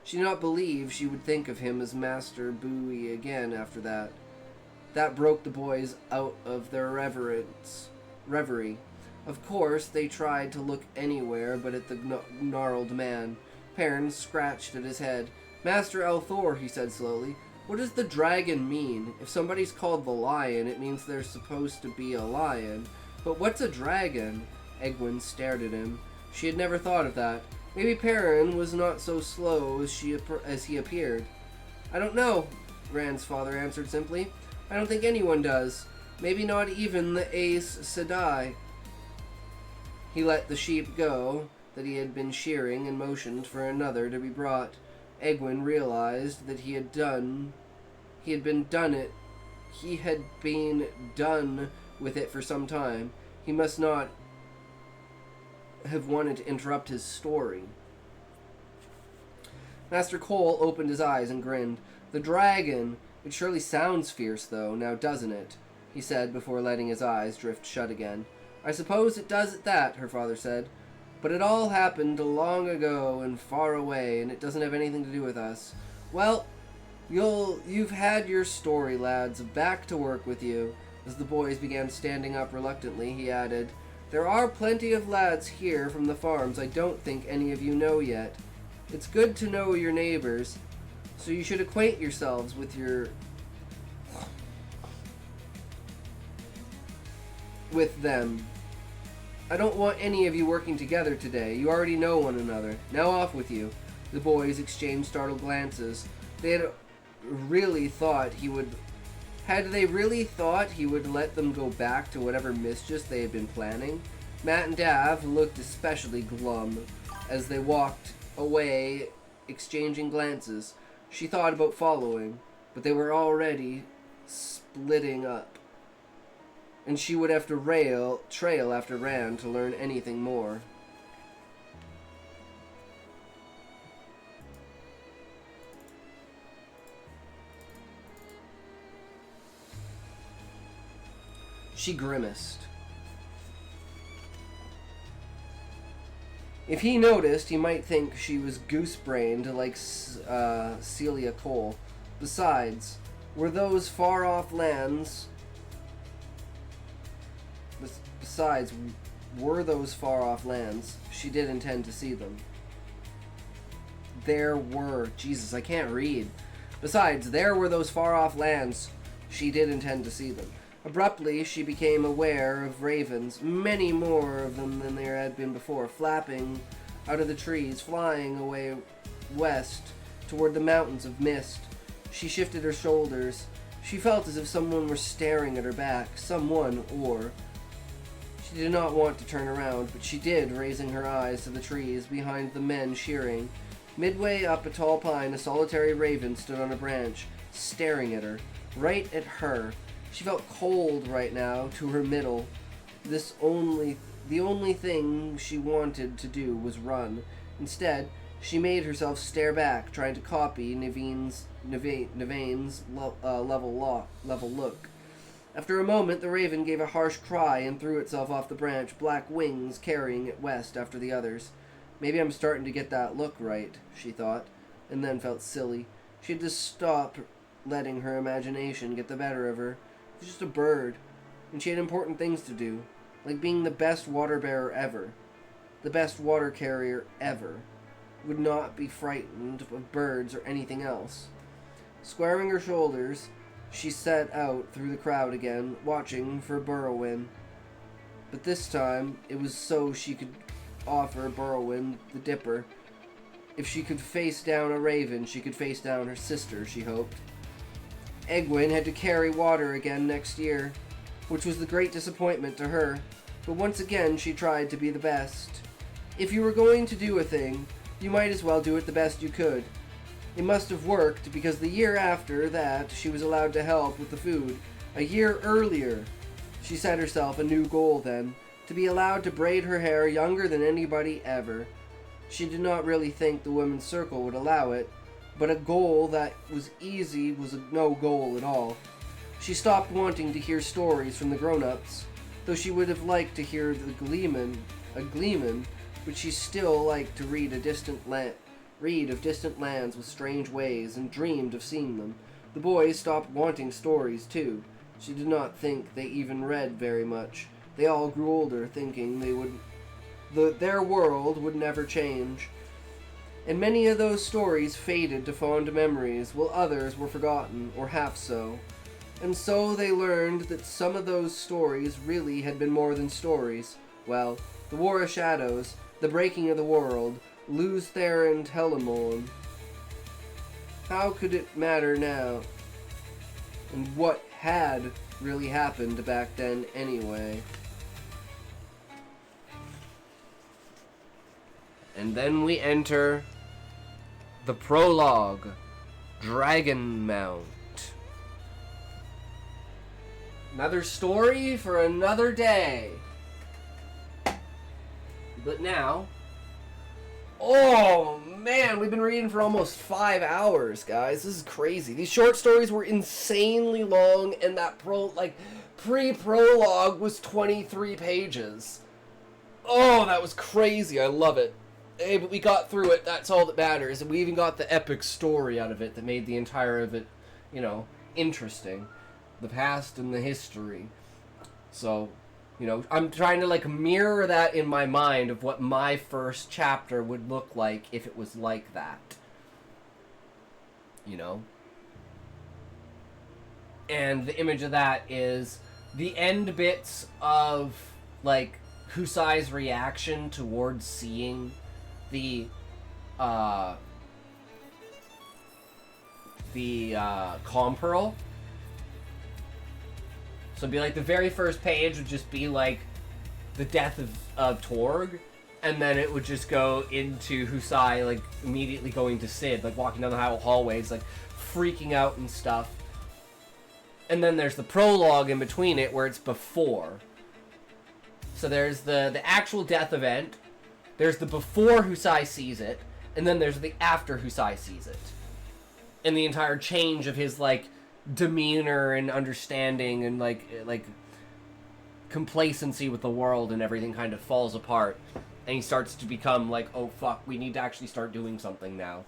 She did not believe she would think of him as Master Bowie again after that. That broke the boys out of their reverie. Of course, they tried to look anywhere but at the gnarled man. Perrin scratched at his head. Master Althor, he said slowly, what does the dragon mean? If somebody's called the lion, it means there's supposed to be a lion. But what's a dragon? Egwene stared at him. She had never thought of that. Maybe Perrin was not so slow as he appeared. I don't know, Rand's father answered simply. I don't think anyone does. Maybe not even the Aes Sedai. He let the sheep go that he had been shearing and motioned for another to be brought. Egwene realized that he had been done with it for some time. He must not have wanted to interrupt his story. Master Cole opened his eyes and grinned. The dragon. It surely sounds fierce, though, now doesn't it? He said before letting his eyes drift shut again. I suppose it does at that, her father said. But it all happened long ago and far away, and it doesn't have anything to do with us. Well, you've had your story, lads. Back to work with you. As the boys began standing up reluctantly, he added, there are plenty of lads here from the farms I don't think any of you know yet. It's good to know your neighbors, so you should acquaint yourselves with them. I don't want any of you working together today. You already know one another. Now off with you. The boys exchanged startled glances. Had they really thought he would let them go back to whatever mischief they had been planning? Matt and Dav looked especially glum as they walked away, exchanging glances. She thought about following, but they were already splitting up, and she would have to trail after Rand to learn anything more. She grimaced. If he noticed, he might think she was goose-brained like Celia Cole. Besides, were those far-off lands... She did intend to see them. Jesus, I can't read. Besides, there were those far-off lands. She did intend to see them. Abruptly, she became aware of ravens, many more of them than there had been before, flapping out of the trees, flying away west toward the mountains of mist. She shifted her shoulders. She felt as if someone were staring at her back. She did not want to turn around, but she did, raising her eyes to the trees behind the men shearing. Midway up a tall pine, a solitary raven stood on a branch, staring at her, right at her. She felt cold right now to her middle. The only thing she wanted to do was run. Instead, she made herself stare back, trying to copy Naveen's level look. After a moment, the raven gave a harsh cry and threw itself off the branch, black wings carrying it west after the others. Maybe I'm starting to get that look right, she thought, and then felt silly. She had to stop letting her imagination get the better of her. It was just a bird, and she had important things to do, like being the best water bearer ever, the best water carrier ever. Would not be frightened of birds or anything else. Squaring her shoulders, she set out through the crowd again, watching for Burrowin. But this time, it was so she could offer Burrowin the Dipper. If she could face down a raven, she could face down her sister, she hoped. Egwene had to carry water again next year, which was the great disappointment to her, but once again she tried to be the best. If you were going to do a thing, you might as well do it the best you could. It must have worked, because the year after that she was allowed to help with the food. A year earlier, she set herself a new goal then, to be allowed to braid her hair younger than anybody ever. She did not really think the women's circle would allow it, but a goal that was easy was no goal at all. She stopped wanting to hear stories from the grown-ups, though she would have liked to hear the gleemen a gleeman, but she still liked to read of distant lands with strange ways, and dreamed of seeing them. The boys stopped wanting stories, too. She did not think they even read very much. They all grew older, thinking their world would never change. And many of those stories faded to fond memories, while others were forgotten, or half so. And so they learned that some of those stories really had been more than stories. Well, the War of Shadows, the breaking of the world, Luz Theron Telemon. How could it matter now? And what had really happened back then anyway? And then we enter the prologue, Dragon Mount. Another story for another day. But now, oh man, we've been reading for almost 5 hours, guys. This is crazy. These short stories were insanely long, and that pre-prologue was 23 pages. Oh, that was crazy. I love it. Hey, but we got through it. That's all that matters. And we even got the epic story out of it that made the entire of it, interesting. The past and the history. So, I'm trying to mirror that in my mind of what my first chapter would look like if it was like that. And the image of that is the end bits of Husai's reaction towards seeing the calm pearl. So it'd be the very first page would just be the death of Torg, and then it would just go into Husai immediately going to Sid, walking down the hallways, freaking out and stuff. And then there's the prologue in between it where it's before. So there's the actual death event, there's the before Husai sees it, and then there's the after Husai sees it. And the entire change of his demeanor and understanding and complacency with the world and everything kind of falls apart, and he starts to become oh fuck, we need to actually start doing something now.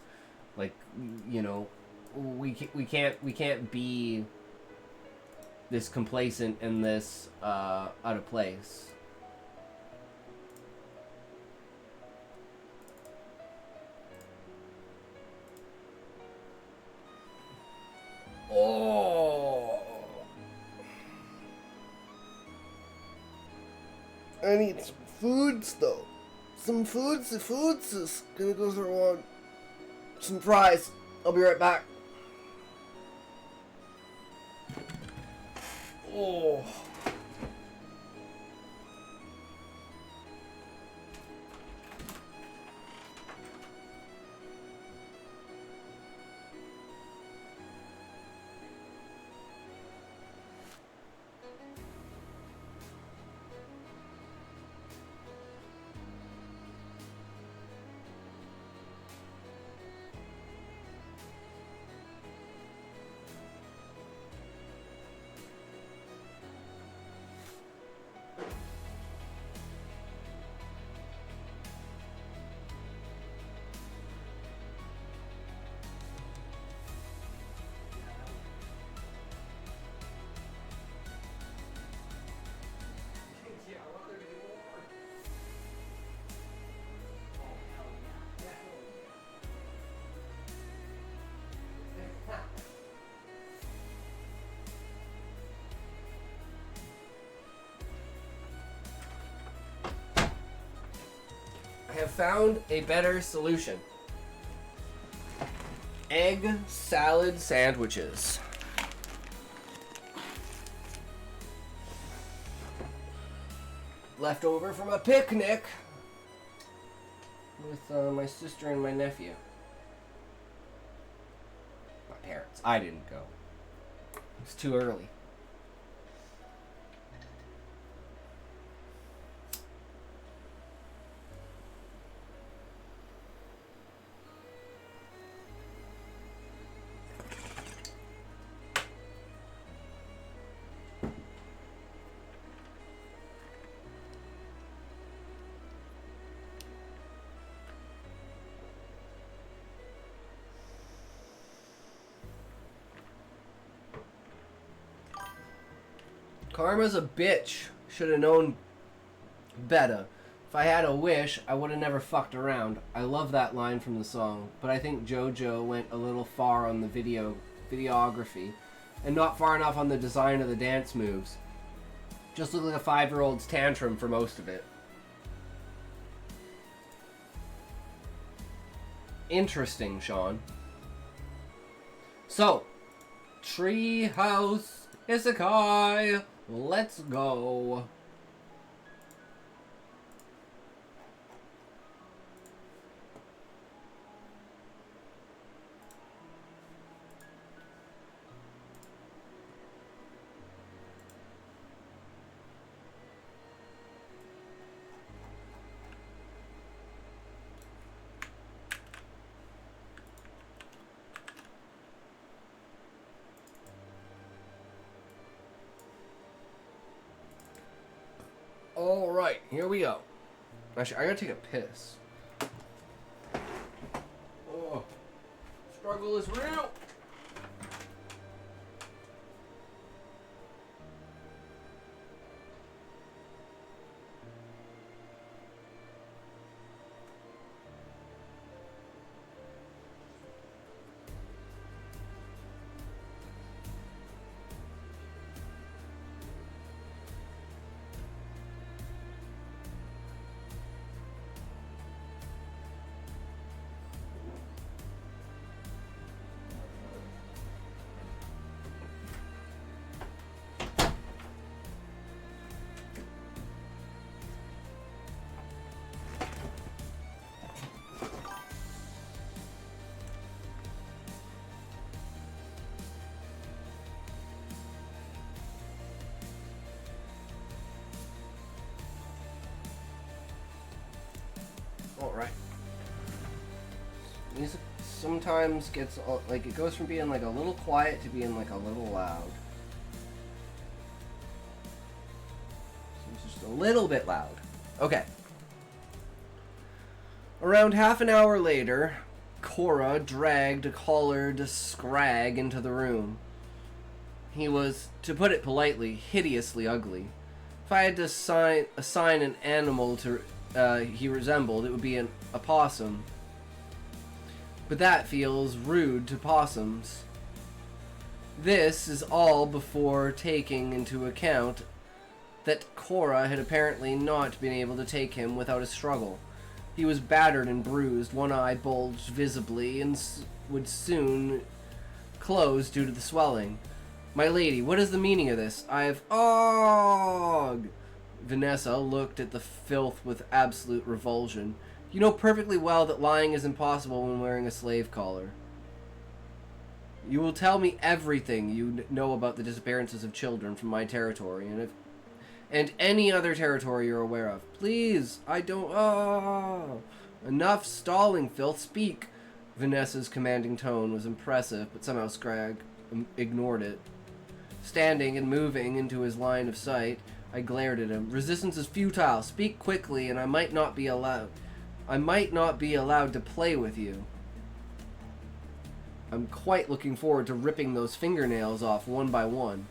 We can't be this complacent and this out of place. Oh, I need some foods though. Some foods. The foods is gonna go through on some fries. I'll be right back. Oh. I have found a better solution. Egg salad sandwiches. Left over from a picnic with my sister and my nephew. My parents. I didn't go. It's too early. Karma's a bitch. Should have known better. If I had a wish, I would have never fucked around. I love that line from the song, but I think JoJo went a little far on the videography, and not far enough on the design of the dance moves. Just looked like a 5-year-old's tantrum for most of it. Interesting, Sean. So, Treehouse Isekai, let's go. Alright, here we go. Actually, I gotta take a piss. Oh, struggle is real. Alright. Music sometimes gets, like, it goes from being, like, a little quiet to being, like, a little loud. So it's just a little bit loud. Okay. Around half an hour later, Cora dragged a collared scrag into the room. He was, to put it politely, hideously ugly. If I had to assign an animal to he resembled, it would be a possum. But that feels rude to possums. This is all before taking into account that Cora had apparently not been able to take him without a struggle. He was battered and bruised, one eye bulged visibly, and would soon close due to the swelling. My lady, what is the meaning of this? Vanessa looked at the filth with absolute revulsion. You know perfectly well that lying is impossible when wearing a slave collar. You will tell me everything you know about the disappearances of children from my territory, and any other territory you're aware of. Please, I don't... Enough stalling, filth, speak! Vanessa's commanding tone was impressive, but somehow Scrag ignored it. Standing and moving into his line of sight, I glared at him. Resistance is futile. Speak quickly, and I might not be allowed to play with you. I'm quite looking forward to ripping those fingernails off one by one.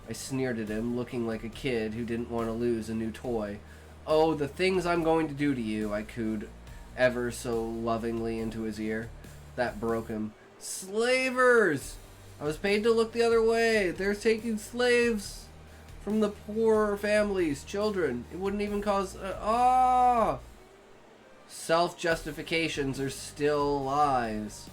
I sneered at him, looking like a kid who didn't want to lose a new toy. Oh, the things I'm going to do to you, I cooed ever so lovingly into his ear. That broke him. Slavers! I was paid to look the other way. They're taking slaves from the poor families, children. It wouldn't even cause... Self-justifications are still lies.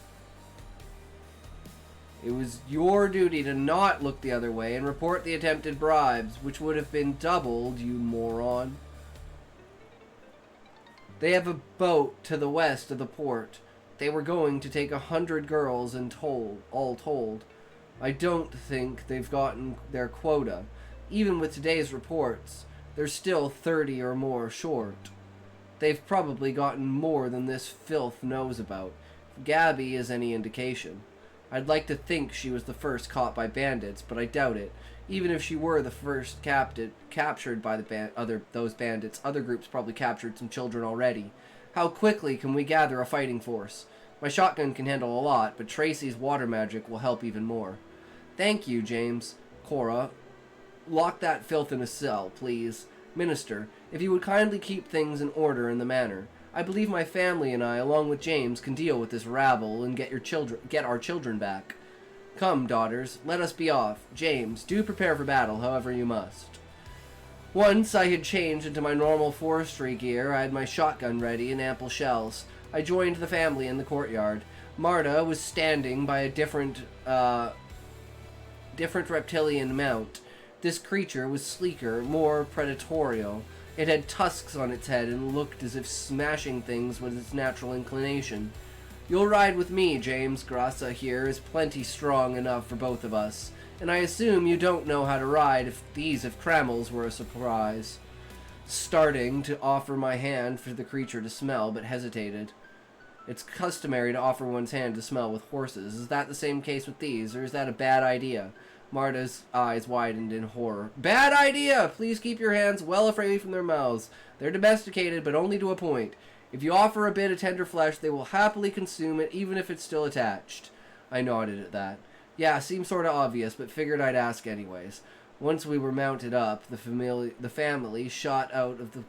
It was your duty to not look the other way and report the attempted bribes, which would have been doubled, you moron. They have a boat to the west of the port. They were going to take 100 girls all told. I don't think they've gotten their quota. Even with today's reports, they're still 30 or more short. They've probably gotten more than this filth knows about. If Gabby is any indication. I'd like to think she was the first caught by bandits, but I doubt it. Even if she were the first captured by those bandits, other groups probably captured some children already. How quickly can we gather a fighting force? My shotgun can handle a lot, but Tracy's water magic will help even more. Thank you, James. Cora, lock that filth in a cell, please. Minister, if you would kindly keep things in order in the manor. I believe my family and I, along with James, can deal with this rabble and get our children back. Come, daughters, let us be off. James, do prepare for battle, however you must. Once I had changed into my normal forestry gear, I had my shotgun ready and ample shells. I joined the family in the courtyard. Marta was standing by a different reptilian mount. This creature was sleeker, more predatorial. It had tusks on its head and looked as if smashing things was its natural inclination. You'll ride with me, James. Grassa here is plenty strong enough for both of us. And I assume you don't know how to ride if Crammels were a surprise. Starting to offer my hand for the creature to smell, but hesitated. It's customary to offer one's hand to smell with horses. Is that the same case with these, or is that a bad idea? Marta's eyes widened in horror. Bad idea! Please keep your hands well away from their mouths. They're domesticated, but only to a point. If you offer a bit of tender flesh, they will happily consume it, even if it's still attached. I nodded at that. Yeah, seems sort of obvious, but figured I'd ask anyways. Once we were mounted up, the family shot out of the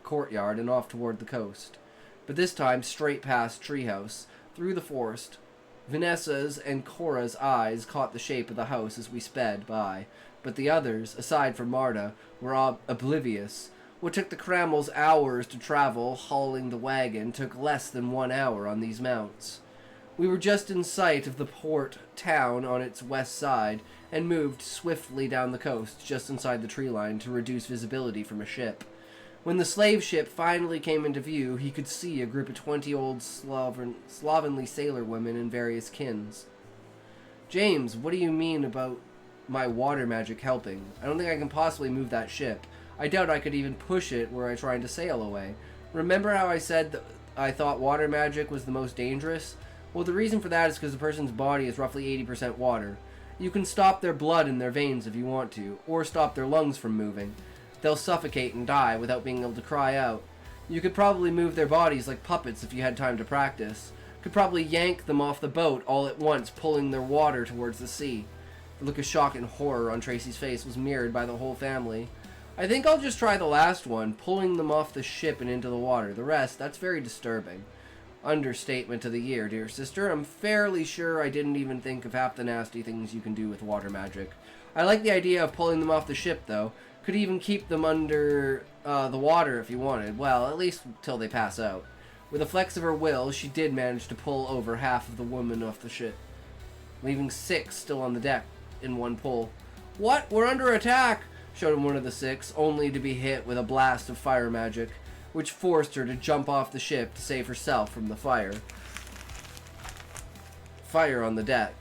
courtyard and off toward the coast. But this time straight past Treehouse, through the forest. Vanessa's and Cora's eyes caught the shape of the house as we sped by, but the others, aside from Marta, were oblivious. What took the Crammels hours to travel, hauling the wagon, took less than 1 hour on these mounts. We were just in sight of the port town on its west side, and moved swiftly down the coast, just inside the tree line, to reduce visibility from a ship. When the slave ship finally came into view, he could see a group of 20 old slovenly sailor women in various kins. James, what do you mean about my water magic helping? I don't think I can possibly move that ship. I doubt I could even push it were I trying to sail away. Remember how I said that I thought water magic was the most dangerous? Well, the reason for that is because the person's body is roughly 80% water. You can stop their blood in their veins if you want to, or stop their lungs from moving. They'll suffocate and die without being able to cry out. You could probably move their bodies like puppets if you had time to practice. Could probably yank them off the boat all at once, pulling their water towards the sea. The look of shock and horror on Tracy's face was mirrored by the whole family. I think I'll just try the last one, pulling them off the ship and into the water. The rest, that's very disturbing. Understatement of the year, dear sister. I'm fairly sure I didn't even think of half the nasty things you can do with water magic. I like the idea of pulling them off the ship, though. Could even keep them under the water if you wanted. Well, at least till they pass out. With a flex of her will, she did manage to pull over half of the women off the ship, leaving 6 still on the deck in one pull. What? We're under attack! Showed him one of the 6, only to be hit with a blast of fire magic, which forced her to jump off the ship to save herself from the fire. Fire on the deck.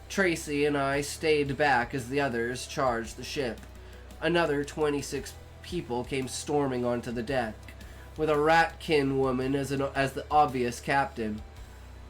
Tracy and I stayed back as the others charged the ship. Another 26 people came storming onto the deck, with a Ratkin woman as the obvious captain.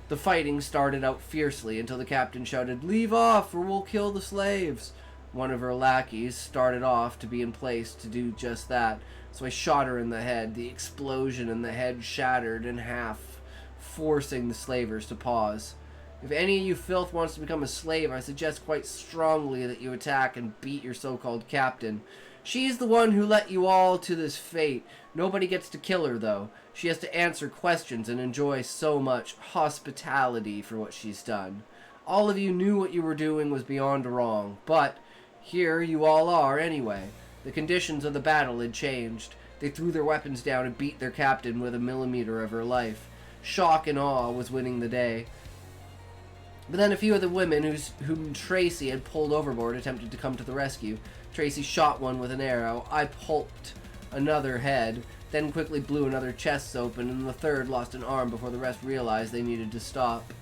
The fighting started out fiercely until the captain shouted, "Leave off, or we'll kill the slaves." One of her lackeys started off to be in place to do just that, so I shot her in the head. The explosion and the head shattered in half, forcing the slavers to pause. If any of you filth wants to become a slave, I suggest quite strongly that you attack and beat your so-called captain. She's the one who let you all to this fate. Nobody gets to kill her, though. She has to answer questions and enjoy so much hospitality for what she's done. All of you knew what you were doing was beyond wrong, but here you all are anyway. The conditions of the battle had changed. They threw their weapons down and beat their captain with a millimeter of her life. Shock and awe was winning the day. But then a few of the women whom Tracy had pulled overboard attempted to come to the rescue. Tracy shot one with an arrow. I pulped another head, then quickly blew another chest open, and the third lost an arm before the rest realized they needed to stop.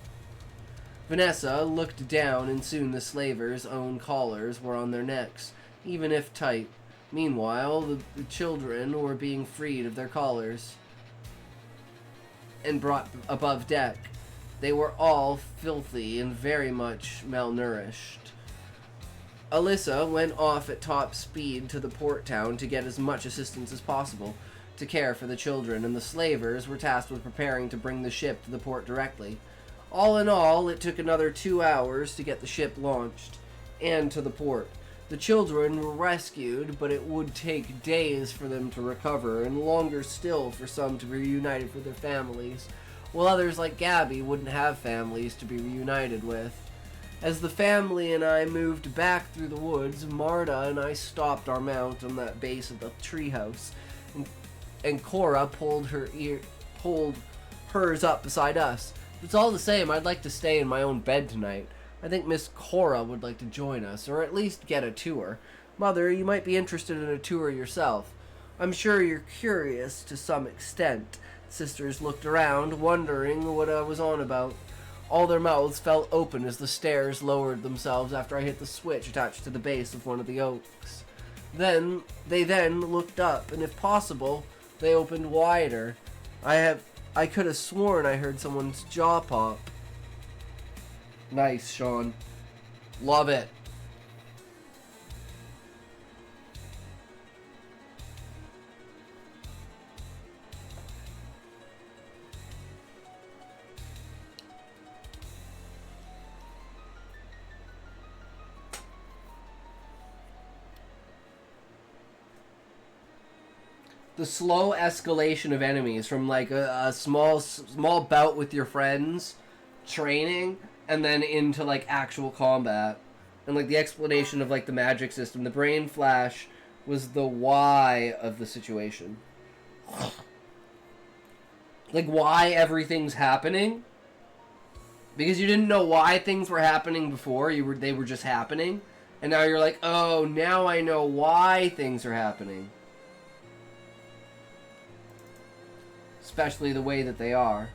Vanessa looked down, and soon the slavers' own collars were on their necks, even if tight. Meanwhile, the children were being freed of their collars and brought above deck. They were all filthy and very much malnourished. Alyssa went off at top speed to the port town to get as much assistance as possible to care for the children, and the slavers were tasked with preparing to bring the ship to the port directly. All in all, it took another 2 hours to get the ship launched and to the port. The children were rescued, but it would take days for them to recover, and longer still for some to be reunited with their families, while others like Gabby wouldn't have families to be reunited with. As the family and I moved back through the woods, Marta and I stopped our mount on that base of the treehouse, and Cora pulled hers up beside us. It's all the same, I'd like to stay in my own bed tonight. I think Miss Cora would like to join us, or at least get a tour. Mother, you might be interested in a tour yourself. I'm sure you're curious to some extent. Sisters looked around, wondering what I was on about. All their mouths fell open as the stairs lowered themselves after I hit the switch attached to the base of one of the oaks. They looked up, and if possible, they opened wider. I could have sworn I heard someone's jaw pop. Nice, Sean. Love it. The slow escalation of enemies from like a small bout with your friends, training, and then into like actual combat, and like the explanation of like the magic system. The brain flash was the why of the situation, like why everything's happening, because you didn't know why things were happening before. They were just happening, and now you're like, oh, now I know why things are happening. Especially the way that they are.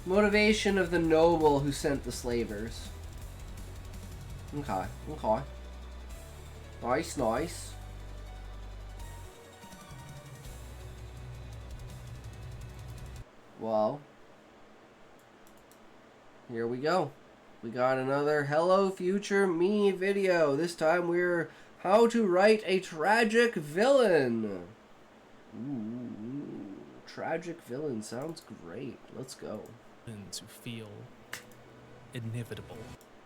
Motivation of the noble who sent the slavers. Okay, okay. Nice, nice. Well, here we go. We got another Hello Future Me video. This time we're how to write a tragic villain. Ooh, tragic villain sounds great. Let's go. Villains who feel inevitable.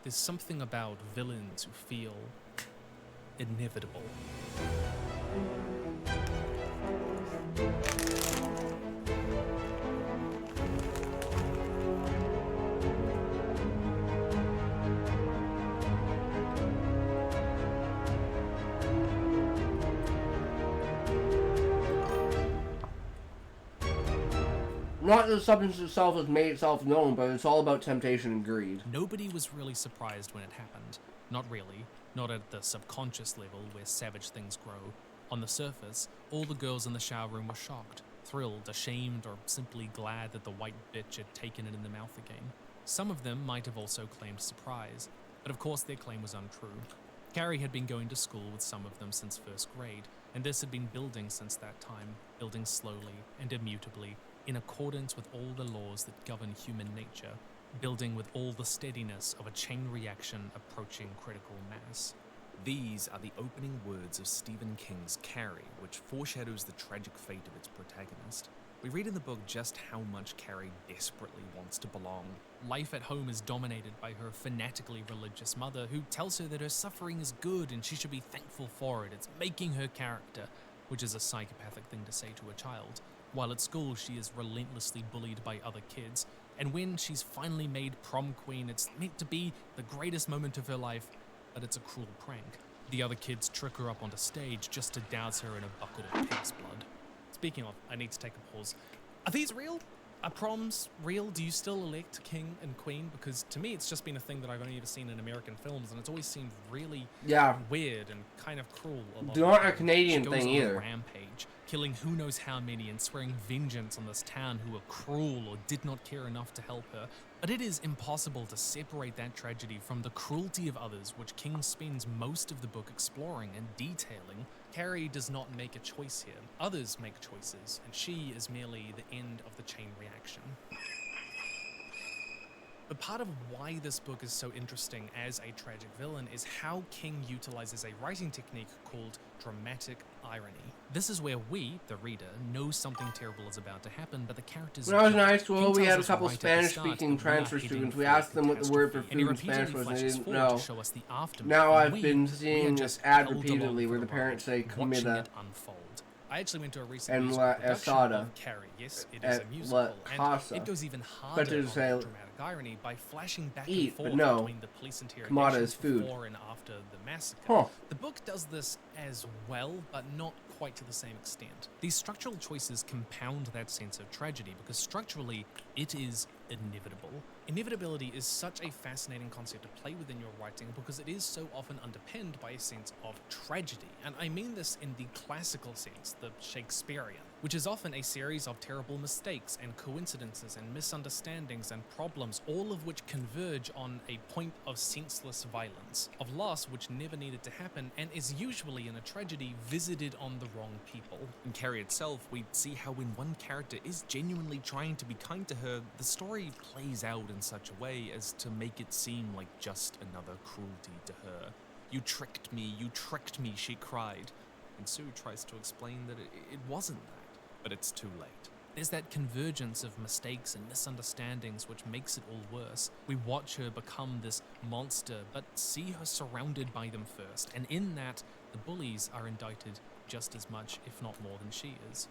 There's something about villains who feel inevitable. Not that the substance itself has made itself known, but it's all about temptation and greed. Nobody was really surprised when it happened. Not really. Not at the subconscious level where savage things grow. On the surface, all the girls in the shower room were shocked, thrilled, ashamed, or simply glad that the white bitch had taken it in the mouth again. Some of them might have also claimed surprise, but of course their claim was untrue. Carrie had been going to school with some of them since first grade, and this had been building since that time, building slowly and immutably, in accordance with all the laws that govern human nature, building with all the steadiness of a chain reaction approaching critical mass. These are the opening words of Stephen King's Carrie, which foreshadows the tragic fate of its protagonist. We read in the book just how much Carrie desperately wants to belong. Life at home is dominated by her fanatically religious mother, who tells her that her suffering is good and she should be thankful for it. It's making her character, which is a psychopathic thing to say to a child. While at school, she is relentlessly bullied by other kids, and when she's finally made prom queen, it's meant to be the greatest moment of her life, but it's a cruel prank. The other kids trick her up onto stage just to douse her in a bucket of pig's blood. Speaking of, I need to take a pause. Are these real? Are proms real? Do you still elect king and queen? Because to me, it's just been a thing that I've only ever seen in American films, and it's always seemed really weird and kind of cruel. Not a Canadian thing on either. A rampage, killing who knows how many and swearing vengeance on this town who were cruel or did not care enough to help her, But it is impossible to separate that tragedy from the cruelty of others, which King spends most of the book exploring and detailing. Carrie does not make a choice here. Others make choices, and she is merely the end of the chain reaction. But part of why this book is so interesting as a tragic villain is how King utilizes a writing technique called dramatic irony. This is where we, the reader, know something terrible is about to happen, but the characters... When I was in high King school, we tells had a us couple right at the start Spanish-speaking that we are transfer heading students. We for asked them what the word for catastrophe, and he food in Spanish repeatedly was, and they flashes didn't forward know. to show us the aftermath, Now and I've we been are seeing this just ad held along repeatedly for where the the parents ride, say watching comida it unfold. I actually went to a recent and musical la production asada of Carrie. Yes, it is a at musical, la casa. and it goes even harder But to on the say dramatic irony by flashing back eat, and but forth no, between the police comida interrogations is food. before and after the massacre. Huh. The book does this as well, but not quite to the same extent. These structural choices compound that sense of tragedy because structurally, it is inevitable. Inevitability is such a fascinating concept to play with in your writing because it is so often underpinned by a sense of tragedy. And I mean this in the classical sense, the Shakespearean, which is often a series of terrible mistakes and coincidences and misunderstandings and problems, all of which converge on a point of senseless violence, of loss which never needed to happen, and is usually in a tragedy visited on the wrong people. In Carrie itself, we see how when one character is genuinely trying to be kind to her, the story plays out in such a way as to make it seem like just another cruelty to her. You tricked me, she cried. And Sue tries to explain that it wasn't that, but it's too late. There's that convergence of mistakes and misunderstandings which makes it all worse. We watch her become this monster, but see her surrounded by them first, and in that, the bullies are indicted just as much, if not more than she is.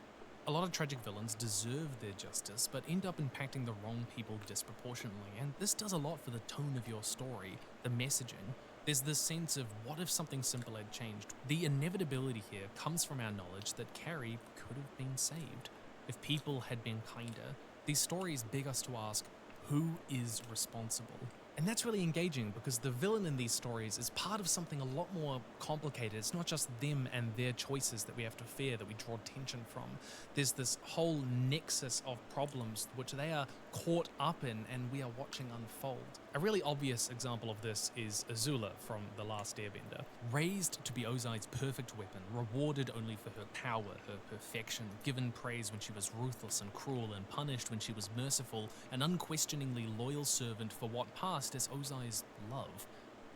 A lot of tragic villains deserve their justice, but end up impacting the wrong people disproportionately, and this does a lot for the tone of your story, the messaging. There's this sense of what if something simple had changed. The inevitability here comes from our knowledge that Carrie could have been saved. If people had been kinder, these stories beg us to ask, who is responsible? And that's really engaging because the villain in these stories is part of something a lot more complicated. It's not just them and their choices that we have to fear, that we draw tension from. There's this whole nexus of problems which they are caught up in and we are watching unfold. A really obvious example of this is Azula from The Last Airbender. Raised to be Ozai's perfect weapon, rewarded only for her power, her perfection, given praise when she was ruthless and cruel, and punished when she was merciful, an unquestioningly loyal servant for what passed as Ozai's love.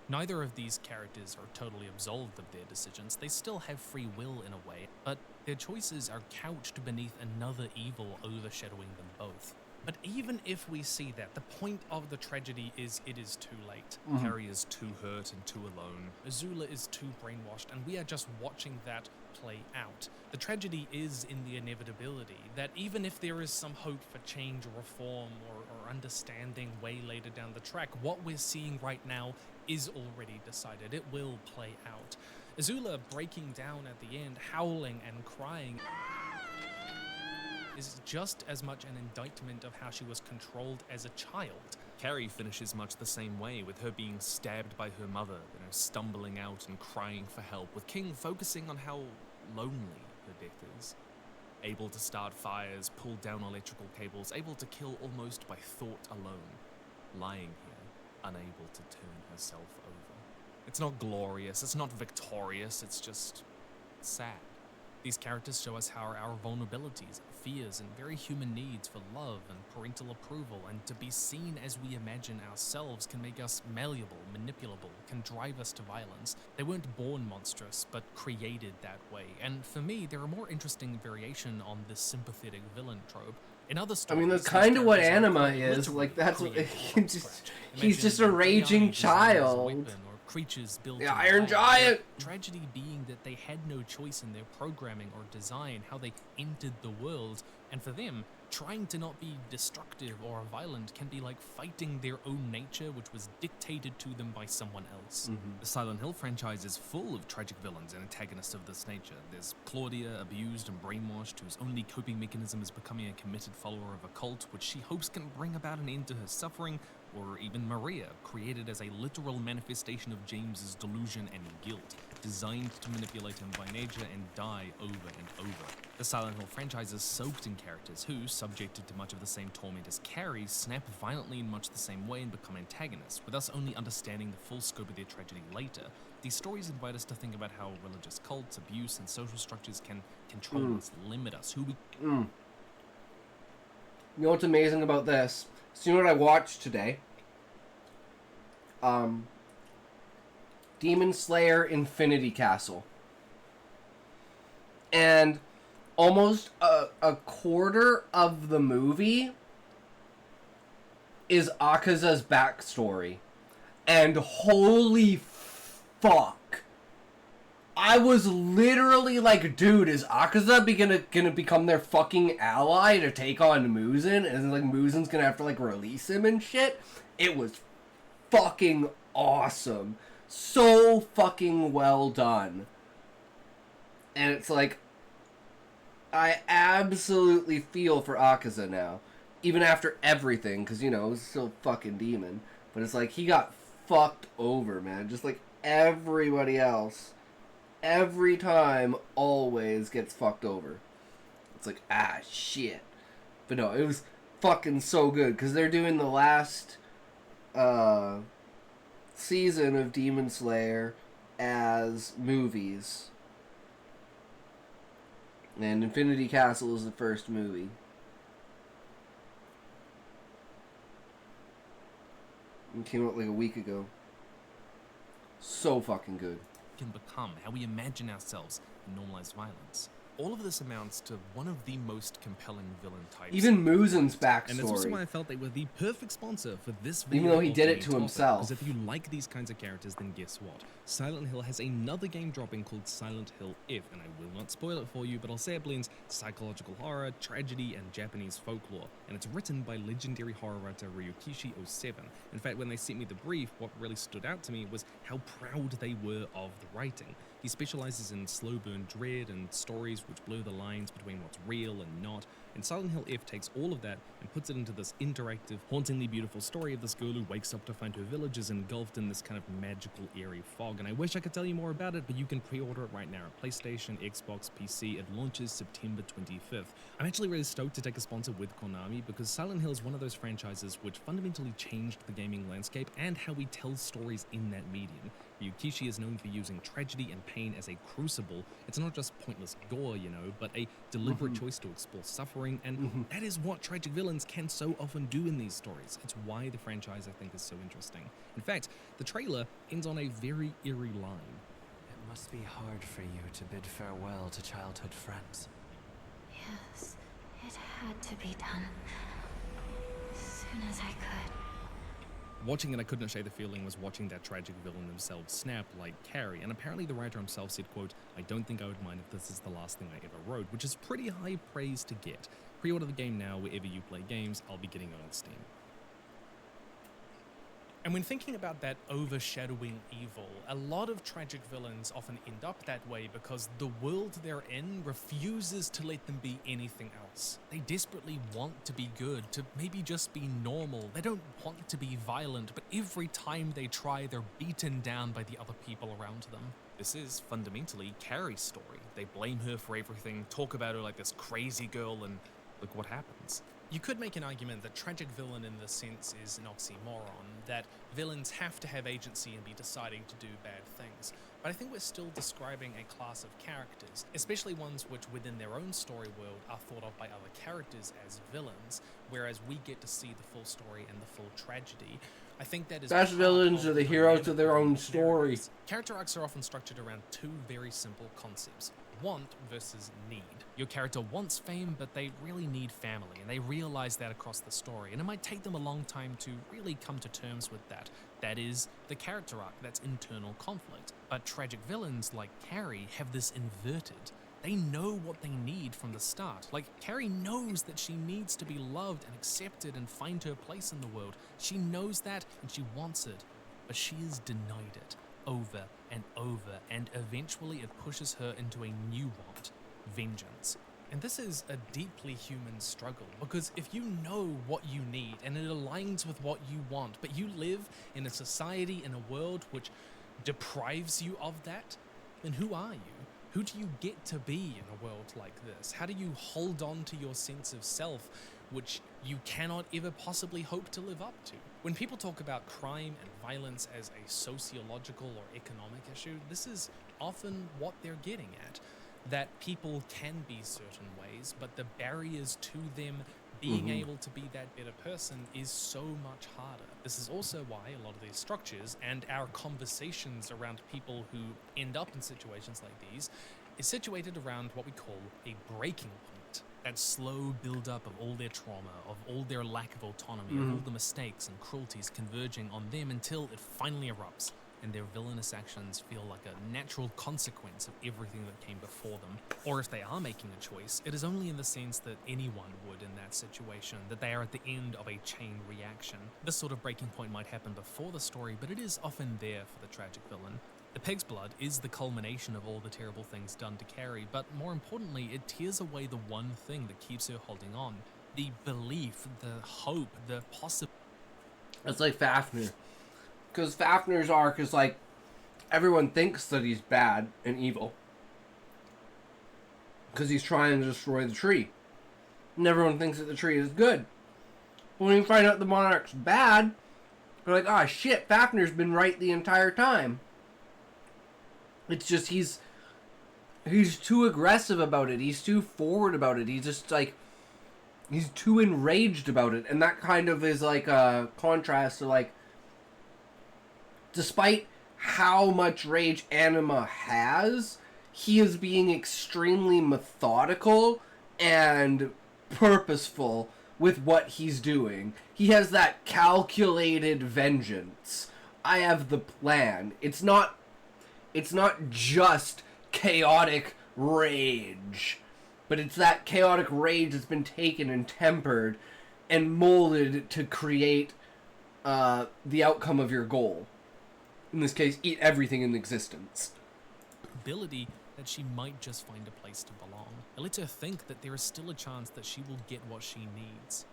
Neither of these characters are totally absolved of their decisions. They still have free will in a way, but their choices are couched beneath another evil overshadowing them both. But even if we see that, the point of the tragedy is it is too late. Carrie is too hurt and too alone. Azula is too brainwashed, and we are just watching that play out. The tragedy is in the inevitability that even if there is some hope for change or reform or understanding way later down the track, what we're seeing right now is already decided. It will play out. Azula breaking down at the end, howling and crying, is just as much an indictment of how she was controlled as a child. Carrie finishes much the same way, with her being stabbed by her mother, stumbling out and crying for help, with King focusing on how lonely her death is. Able to start fires, pull down electrical cables, able to kill almost by thought alone, lying here, unable to turn herself over. It's not glorious, it's not victorious, it's just sad. These characters show us how our vulnerabilities, fears, and very human needs for love and parental approval and to be seen as we imagine ourselves can make us malleable, manipulable, can drive us to violence. They weren't born monstrous, but created that way. And for me, they're a more interesting variation on this sympathetic villain trope. In other stories, I mean, that's kind of what Anima is. Like, that's what he's just a raging child. Creatures built the Iron Giant. Tragedy being that they had no choice in their programming or design, how they entered the world, and for them, trying to not be destructive or violent can be like fighting their own nature, which was dictated to them by someone else. The Silent Hill franchise is full of tragic villains and antagonists of this nature. There's Claudia, abused and brainwashed, whose only coping mechanism is becoming a committed follower of a cult, which she hopes can bring about an end to her suffering, or even Maria, created as a literal manifestation of James's delusion and guilt. designed to manipulate him by nature and die over and over. The Silent Hill franchise is soaked in characters who, subjected to much of the same torment as Carrie, snap violently in much the same way and become antagonists, with us only understanding the full scope of their tragedy later. These stories invite us to think about how religious cults, abuse, and social structures can control us, limit us, who we... You know what's amazing about this? So you know what I watched today? Demon Slayer Infinity Castle. And almost a quarter of the movie is Akaza's backstory. And holy fuck. I was literally like, dude, is Akaza gonna become their fucking ally to take on Muzan? And like Muzan's gonna have to like release him and shit? It was fucking awesome. So fucking well done. And it's like, I absolutely feel for Akaza now. Even after everything, because, you know, he's still fucking demon. But it's like, he got fucked over, man. Just like everybody else. Every time, always gets fucked over. It's like, ah, shit. But no, it was fucking so good. Because they're doing the last season of Demon Slayer as movies. And Infinity Castle is the first movie. It came out like a week ago. So fucking good. Can become, how we imagine ourselves in normalized violence. All of this amounts to one of the most compelling villain types. Even Muzan's And that's also backstory. why I felt they were the perfect sponsor for this video. Even though he of did the it to main topic, himself. Because if you like these kinds of characters, then guess what? Silent Hill has another game dropping called Silent Hill F, and I will not spoil it for you, but I'll say it blends psychological horror, tragedy, and Japanese folklore. And it's written by legendary horror writer Ryukishi07. In fact, when they sent me the brief, what really stood out to me was how proud they were of the writing. He specializes in slow burn dread and stories which blur the lines between what's real and not, and Silent Hill F takes all of that and puts it into this interactive, hauntingly beautiful story of this girl who wakes up to find her village is engulfed in this kind of magical, eerie fog. And I wish I could tell you more about it, but you can pre-order it right now at PlayStation, Xbox, PC. It launches September 25th. I'm actually really stoked to take a sponsor with Konami because Silent Hill is one of those franchises which fundamentally changed the gaming landscape and how we tell stories in that medium. Ryukishi is known for using tragedy and pain as a crucible. It's not just pointless gore, you know, but a deliberate choice to explore suffering, and that is what tragic villains can so often do in these stories. It's why the franchise, I think, is so interesting. In fact, the trailer ends on a very eerie line. It must be hard for you to bid farewell to childhood friends. Yes, it had to be done. As soon as I could. Watching it, I couldn't shake the feeling was watching that tragic villain themselves snap like Carrie, and apparently the writer himself said, quote, "I don't think I would mind if this is the last thing I ever wrote," which is pretty high praise to get. Pre-order the game now wherever you play games. I'll be getting it on Steam. And when thinking about that overshadowing evil, a lot of tragic villains often end up that way because the world they're in refuses to let them be anything else. They desperately want to be good, to maybe just be normal. They don't want to be violent, but every time they try, they're beaten down by the other people around them. This is fundamentally Carrie's story. They blame her for everything, talk about her like this crazy girl, and look what happens. You could make an argument that tragic villain in this sense is an oxymoron, that villains have to have agency and be deciding to do bad things. But I think we're still describing a class of characters, especially ones which within their own story world are thought of by other characters as villains, whereas we get to see the full story and the full tragedy. I think that is Best villains are the heroes of their own story. Character arcs are often structured around two very simple concepts: want versus need. Your character wants fame, but they really need family, and they realize that across the story, and it might take them a long time to really come to terms with that. That is the character arc, that's internal conflict. But tragic villains like Carrie have this inverted. They know what they need from the start. Like, Carrie knows that she needs to be loved and accepted and find her place in the world. She knows that, and she wants it, but she is denied it over and over, and eventually it pushes her into a new want: vengeance. And this is a deeply human struggle, because if you know what you need and it aligns with what you want, but you live in a society, in a world which deprives you of that, then who are you? Who do you get to be in a world like this? How do you hold on to your sense of self, which you cannot ever possibly hope to live up to? When people talk about crime and violence as a sociological or economic issue, this is often what they're getting at. That people can be certain ways, but the barriers to them being able to be that better person is so much harder. This is also why a lot of these structures and our conversations around people who end up in situations like these is situated around what we call a breaking point. That slow build-up of all their trauma, of all their lack of autonomy, of all the mistakes and cruelties converging on them until it finally erupts, and their villainous actions feel like a natural consequence of everything that came before them. Or if they are making a choice, it is only in the sense that anyone would in that situation, that they are at the end of a chain reaction. This sort of breaking point might happen before the story, but it is often there for the tragic villain. The pig's blood is the culmination of all the terrible things done to Carrie, but more importantly, it tears away the one thing that keeps her holding on. The belief, the hope, the possibility. It's like Fafnir. Because Fafnir's arc is like, everyone thinks that he's bad and evil. Because he's trying to destroy the tree. And everyone thinks that the tree is good. But when you find out the monarch's bad, they're like, ah, shit, Fafnir's been right the entire time. It's just, he's too aggressive about it. He's too forward about it. He's just like, he's too enraged about it. And that kind of is like a contrast to like, despite how much rage Anima has, he is being extremely methodical and purposeful with what he's doing. He has that calculated vengeance. I have the plan. It's not just chaotic rage, but it's that chaotic rage that's been taken and tempered and molded to create the outcome of your goal. In this case, eat everything in existence. Ability that she might just find a place to belong. It lets her think that there is still a chance that she will get what she needs.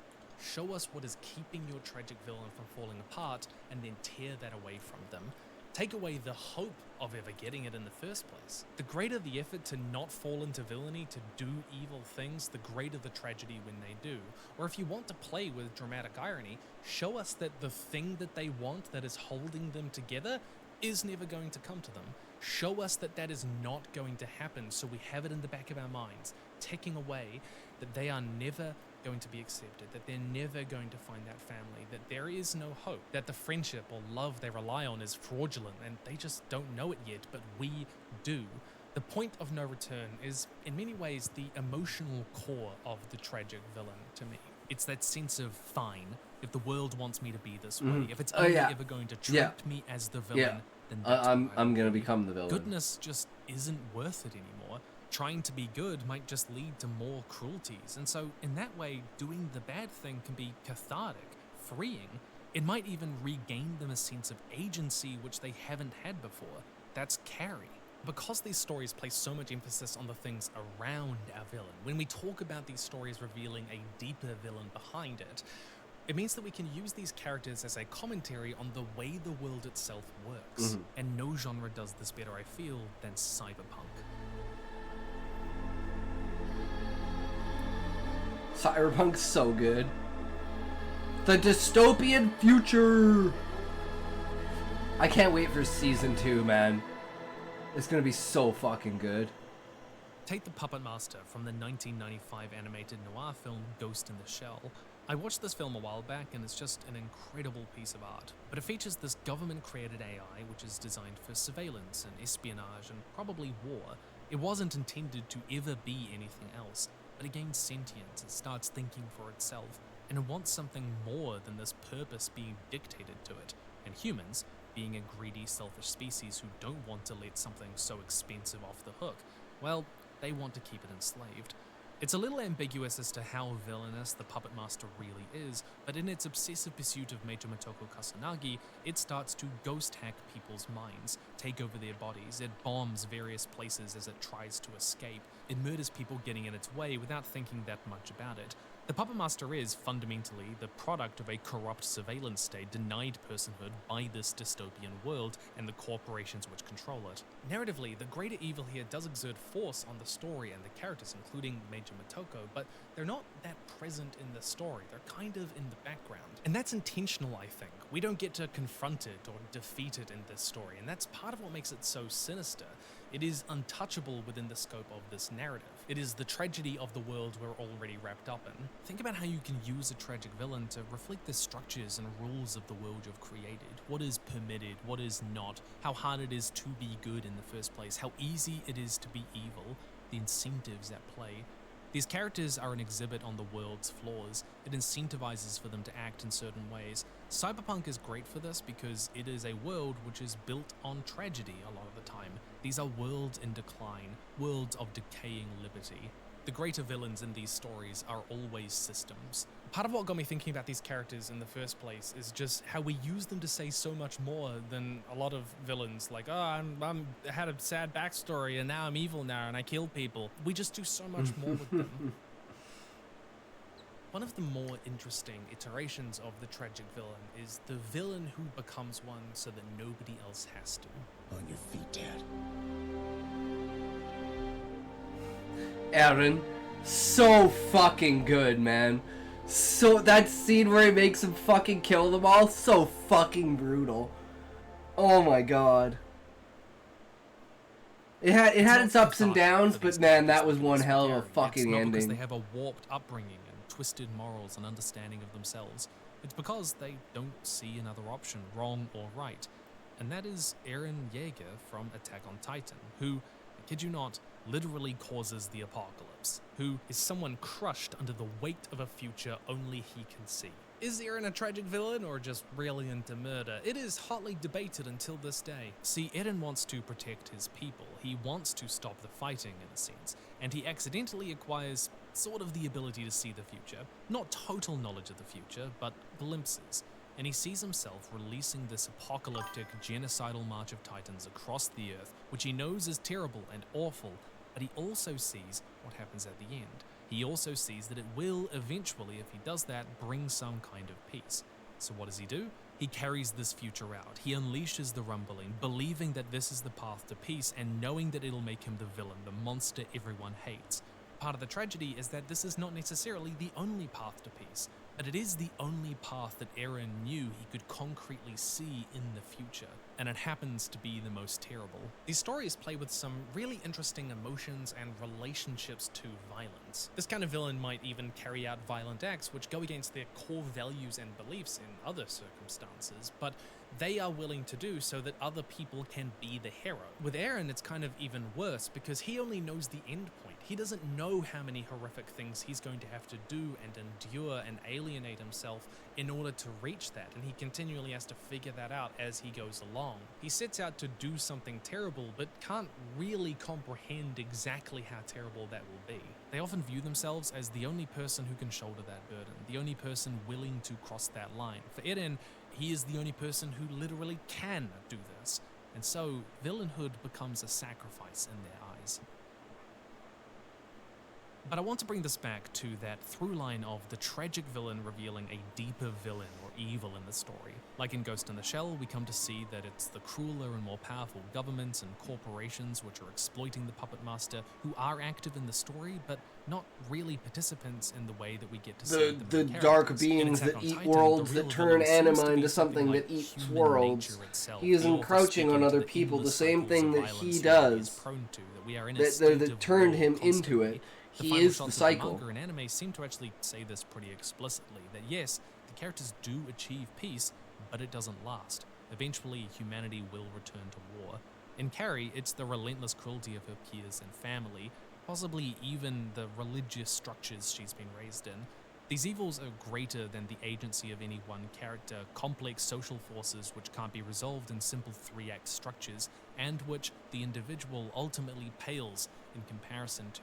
Show us what is keeping your tragic villain from falling apart, and then tear that away from them. Take away the hope of ever getting it in the first place. The greater the effort to not fall into villainy, to do evil things, the greater the tragedy when they do. Or if you want to play with dramatic irony, show us that the thing that they want that is holding them together is never going to come to them. Show us that that is not going to happen, so we have it in the back of our minds, ticking away, that they are never going to be accepted, that they're never going to find that family, that there is no hope, that the friendship or love they rely on is fraudulent and they just don't know it yet, but we do. The point of no return is, in many ways, the emotional core of the tragic villain to me. It's that sense of, fine, if the world wants me to be this way, if it's only ever going to treat me as the villain, then that's I'm gonna become the villain. Goodness just isn't worth it anymore. Trying to be good might just lead to more cruelties, and so in that way, doing the bad thing can be cathartic, freeing. It might even regain them a sense of agency which they haven't had before. That's Carrie. Because these stories place so much emphasis on the things around our villain, when we talk about these stories revealing a deeper villain behind it, it means that we can use these characters as a commentary on the way the world itself works. And no genre does this better, I feel, than cyberpunk. Cyberpunk's so good. The dystopian future! I can't wait for season 2, man. It's gonna be so fucking good. Take The Puppet Master from the 1995 animated noir film Ghost in the Shell. I watched this film a while back and it's just an incredible piece of art. But it features this government-created AI which is designed for surveillance and espionage and probably war. It wasn't intended to ever be anything else, but it gains sentience, it starts thinking for itself, and it wants something more than this purpose being dictated to it. And humans, being a greedy, selfish species who don't want to let something so expensive off the hook, well, they want to keep it enslaved. It's a little ambiguous as to how villainous the Puppet Master really is, but in its obsessive pursuit of Major Motoko Kusanagi, it starts to ghost hack people's minds, take over their bodies, it bombs various places as it tries to escape, it murders people getting in its way without thinking that much about it. The Puppet Master is, fundamentally, the product of a corrupt surveillance state denied personhood by this dystopian world and the corporations which control it. Narratively, the greater evil here does exert force on the story and the characters, including Major Motoko, but they're not that present in the story. They're kind of in the background. And that's intentional, I think. We don't get to confront it or defeat it in this story, and that's part of what makes it so sinister. It is untouchable within the scope of this narrative. It is the tragedy of the world we're already wrapped up in. Think about how you can use a tragic villain to reflect the structures and rules of the world you've created. What is permitted, what is not, how hard it is to be good in the first place, how easy it is to be evil, the incentives at play. These characters are an exhibit on the world's flaws. It incentivizes for them to act in certain ways. Cyberpunk is great for this because it is a world which is built on tragedy a lot of the time. These are worlds in decline, worlds of decaying liberty. The greater villains in these stories are always systems. Part of what got me thinking about these characters in the first place is just how we use them to say so much more than a lot of villains, like, oh, I had a sad backstory and now I'm evil now and I kill people. We just do so much more with them. One of the more interesting iterations of the tragic villain is the villain who becomes one so that nobody else has to. On your feet, Dad. Eren, so fucking good, man. So that scene where he makes him fucking kill them all, so fucking brutal. Oh my god. It had its ups and downs, but man, that was one hell of a fucking ending. Because they have a warped upbringing and twisted morals and understanding of themselves. It's because they don't see another option, wrong or right. And that is Eren Yeager from Attack on Titan, who, I kid you not, literally causes the apocalypse, who is someone crushed under the weight of a future only he can see. Is Eren a tragic villain or just really into murder? It is hotly debated until this day. See, Eren wants to protect his people. He wants to stop the fighting, in a sense, and he accidentally acquires sort of the ability to see the future. Not total knowledge of the future, but glimpses. And he sees himself releasing this apocalyptic, genocidal march of titans across the earth, which he knows is terrible and awful, but he also sees what happens at the end. He also sees that it will eventually, if he does that, bring some kind of peace. So what does he do? He carries this future out. He unleashes the rumbling, believing that this is the path to peace and knowing that it'll make him the villain, the monster everyone hates. Part of the tragedy is that this is not necessarily the only path to peace, but it is the only path that Eren knew he could concretely see in the future, and it happens to be the most terrible. These stories play with some really interesting emotions and relationships to violence. This kind of villain might even carry out violent acts which go against their core values and beliefs in other circumstances, but they are willing to do so that other people can be the hero. With Eren, it's kind of even worse because he only knows the end point. He doesn't know how many horrific things he's going to have to do and endure and alienate himself in order to reach that, and he continually has to figure that out as he goes along. He sets out to do something terrible, but can't really comprehend exactly how terrible that will be. They often view themselves as the only person who can shoulder that burden, the only person willing to cross that line. For Eren, he is the only person who literally can do this, and so villainhood becomes a sacrifice in their eyes. But I want to bring this back to that through line of the tragic villain revealing a deeper villain or evil in the story. Like in Ghost in the Shell, we come to see that it's the crueler and more powerful governments and corporations which are exploiting the puppet master, who are active in the story, but not really participants in the way that we get to see the dark beings that eat worlds, that turn anima into something that eats worlds. He is encroaching on other people, the same thing that he does, that turned him into it. He is the cycle. Manga and anime seem to actually say this pretty explicitly, that yes, the characters do achieve peace, but it doesn't last. Eventually, humanity will return to war. In Carrie, it's the relentless cruelty of her peers and family, possibly even the religious structures she's been raised in. These evils are greater than the agency of any one character, complex social forces which can't be resolved in simple 3-act structures, and which the individual ultimately pales in comparison to,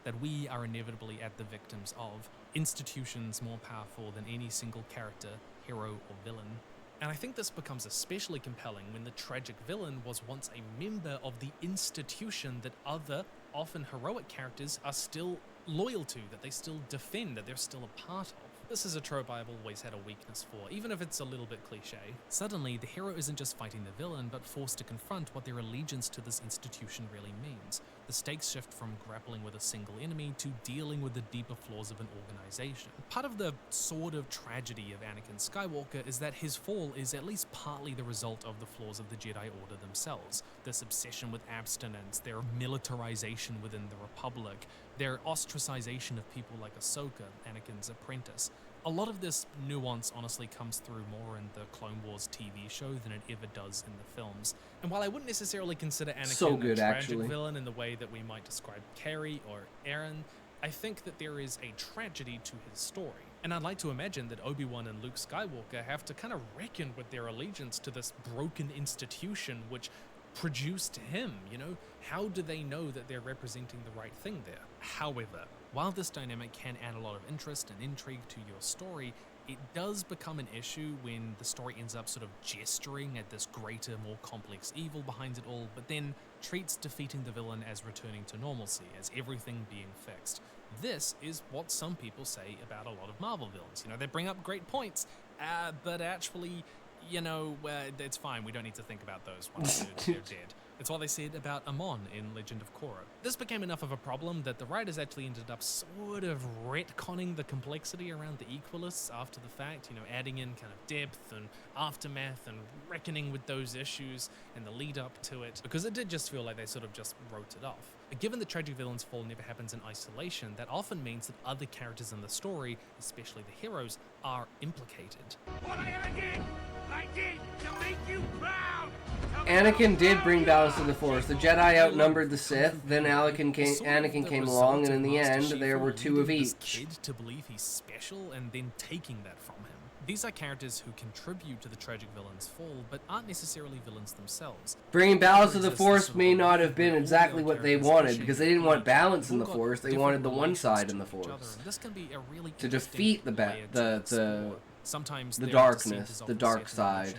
that we are inevitably at the victims of, institutions more powerful than any single character, hero or villain. And I think this becomes especially compelling when the tragic villain was once a member of the institution that other, often heroic characters are still loyal to, that they still defend, that they're still a part of. This is a trope I've always had a weakness for, even if it's a little bit cliche. Suddenly, the hero isn't just fighting the villain, but forced to confront what their allegiance to this institution really means. The stakes shift from grappling with a single enemy to dealing with the deeper flaws of an organization. Part of the sort of tragedy of Anakin Skywalker is that his fall is at least partly the result of the flaws of the Jedi Order themselves. This obsession with abstinence, their militarization within the Republic, their ostracization of people like Ahsoka, Anakin's apprentice. A lot of this nuance honestly comes through more in the Clone Wars TV show than it ever does in the films. And while I wouldn't necessarily consider Anakin a tragic villain in the way that we might describe Carrie or Aaron, I think that there is a tragedy to his story. And I'd like to imagine that Obi-Wan and Luke Skywalker have to kind of reckon with their allegiance to this broken institution which produced him, you know? How do they know that they're representing the right thing there? However, while this dynamic can add a lot of interest and intrigue to your story, it does become an issue when the story ends up sort of gesturing at this greater, more complex evil behind it all, but then treats defeating the villain as returning to normalcy, as everything being fixed. This is what some people say about a lot of Marvel villains. You know, they bring up great points, but actually, you know, it's fine, we don't need to think about those once they're dead. It's what they said about Amon in Legend of Korra. This became enough of a problem that the writers actually ended up sort of retconning the complexity around the Equalists after the fact, you know, adding in kind of depth and aftermath and reckoning with those issues and the lead up to it, because it did just feel like they sort of just wrote it off. Given that tragic villains' fall never happens in isolation, that often means that other characters in the story, especially the heroes, are implicated. What I ever did, I did to make you proud! Anakin did bring balance to the Force. The Jedi outnumbered the Sith, then Anakin came along, and in the end, there were two of each. Kid to believe he's special and then taking that from him. These are characters who contribute to the tragic villain's fall, but aren't necessarily villains themselves. Bringing balance to the Force may not have been exactly what they wanted, because they didn't want balance in the Force, they wanted the one side in the Force. This can be a really to defeat the sometimes the darkness, the dark side.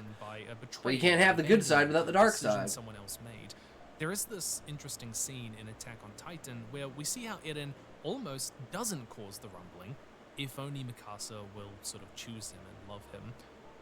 But you can't have the good side without the dark side. Someone else made. There is this interesting scene in Attack on Titan where we see how Eren almost doesn't cause the rumbling, if only Mikasa will sort of choose him and love him.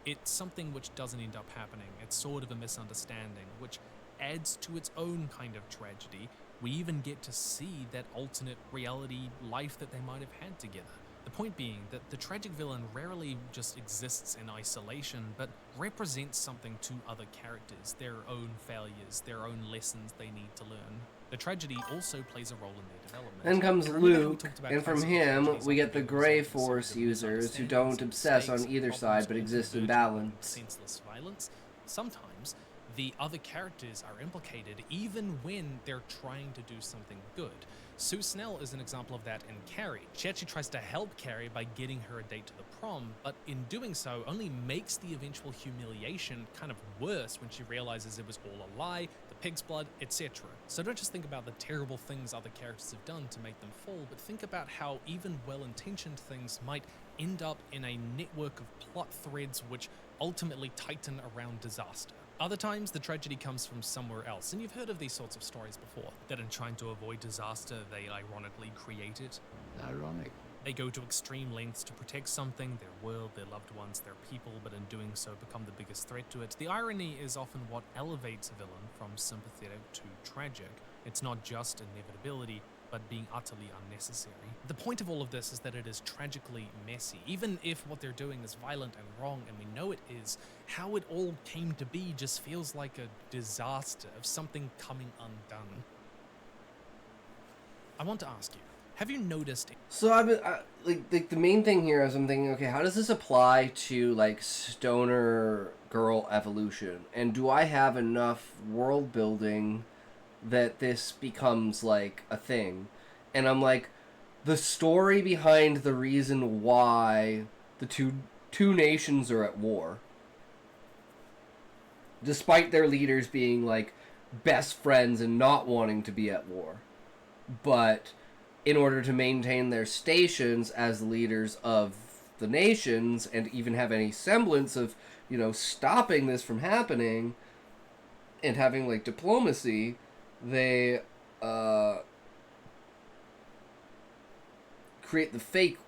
It's something which doesn't end up happening. It's sort of a misunderstanding, which adds to its own kind of tragedy. We even get to see that alternate reality life that they might have had together. The point being that the tragic villain rarely just exists in isolation, but represents something to other characters, their own failures, their own lessons they need to learn. The tragedy also plays a role in their development. Then comes Luke, and from him we get the Grey Force users who don't obsess on either side but exist in balance. Senseless violence. Sometimes the other characters are implicated even when they're trying to do something good. Sue Snell is an example of that in Carrie. She actually tries to help Carrie by getting her a date to the prom, but in doing so only makes the eventual humiliation kind of worse when she realizes it was all a lie, the pig's blood, etc. So don't just think about the terrible things other characters have done to make them fall, but think about how even well-intentioned things might end up in a network of plot threads which ultimately tighten around disaster. Other times, the tragedy comes from somewhere else, and you've heard of these sorts of stories before, that in trying to avoid disaster, they ironically create it. Ironic. They go to extreme lengths to protect something, their world, their loved ones, their people, but in doing so become the biggest threat to it. The irony is often what elevates a villain from sympathetic to tragic. It's not just inevitability, but being utterly unnecessary. The point of all of this is that it is tragically messy. Even if what they're doing is violent and wrong, and we know it is, how it all came to be just feels like a disaster of something coming undone. I want to ask you, have you noticed... So I've been, like the main thing here is I'm thinking, okay, how does this apply to, like, stoner girl evolution? And do I have enough world building that this becomes like a thing? And I'm like, the story behind the reason why the two nations are at war, despite their leaders being like best friends and not wanting to be at war, but in order to maintain their stations as leaders of the nations and even have any semblance of, you know, stopping this from happening and having like diplomacy, they create the fake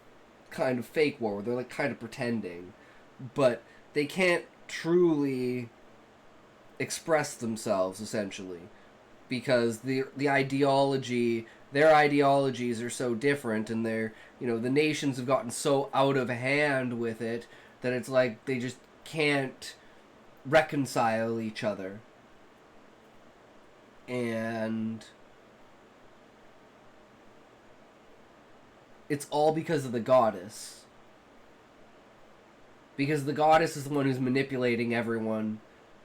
war where they're like kind of pretending, but they can't truly express themselves essentially because their ideologies are so different, and the nations have gotten so out of hand with it that it's like they just can't reconcile each other. And it's all because of the goddess. Because the goddess is the one who's manipulating everyone,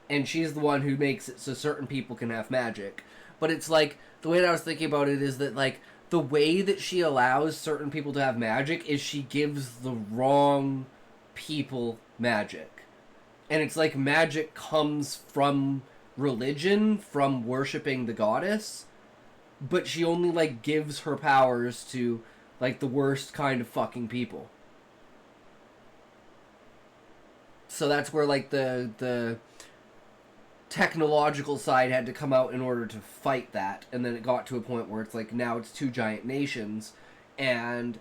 and she's the one who makes it so certain people can have magic. But it's like, the way that I was thinking about it is that, like, the way that she allows certain people to have magic is she gives the wrong people magic. And it's like magic comes from religion, from worshipping the goddess, but she only, like, gives her powers to, like, the worst kind of fucking people. So that's where, like, the technological side had to come out in order to fight that, and then it got to a point where it's like, now it's two giant nations, and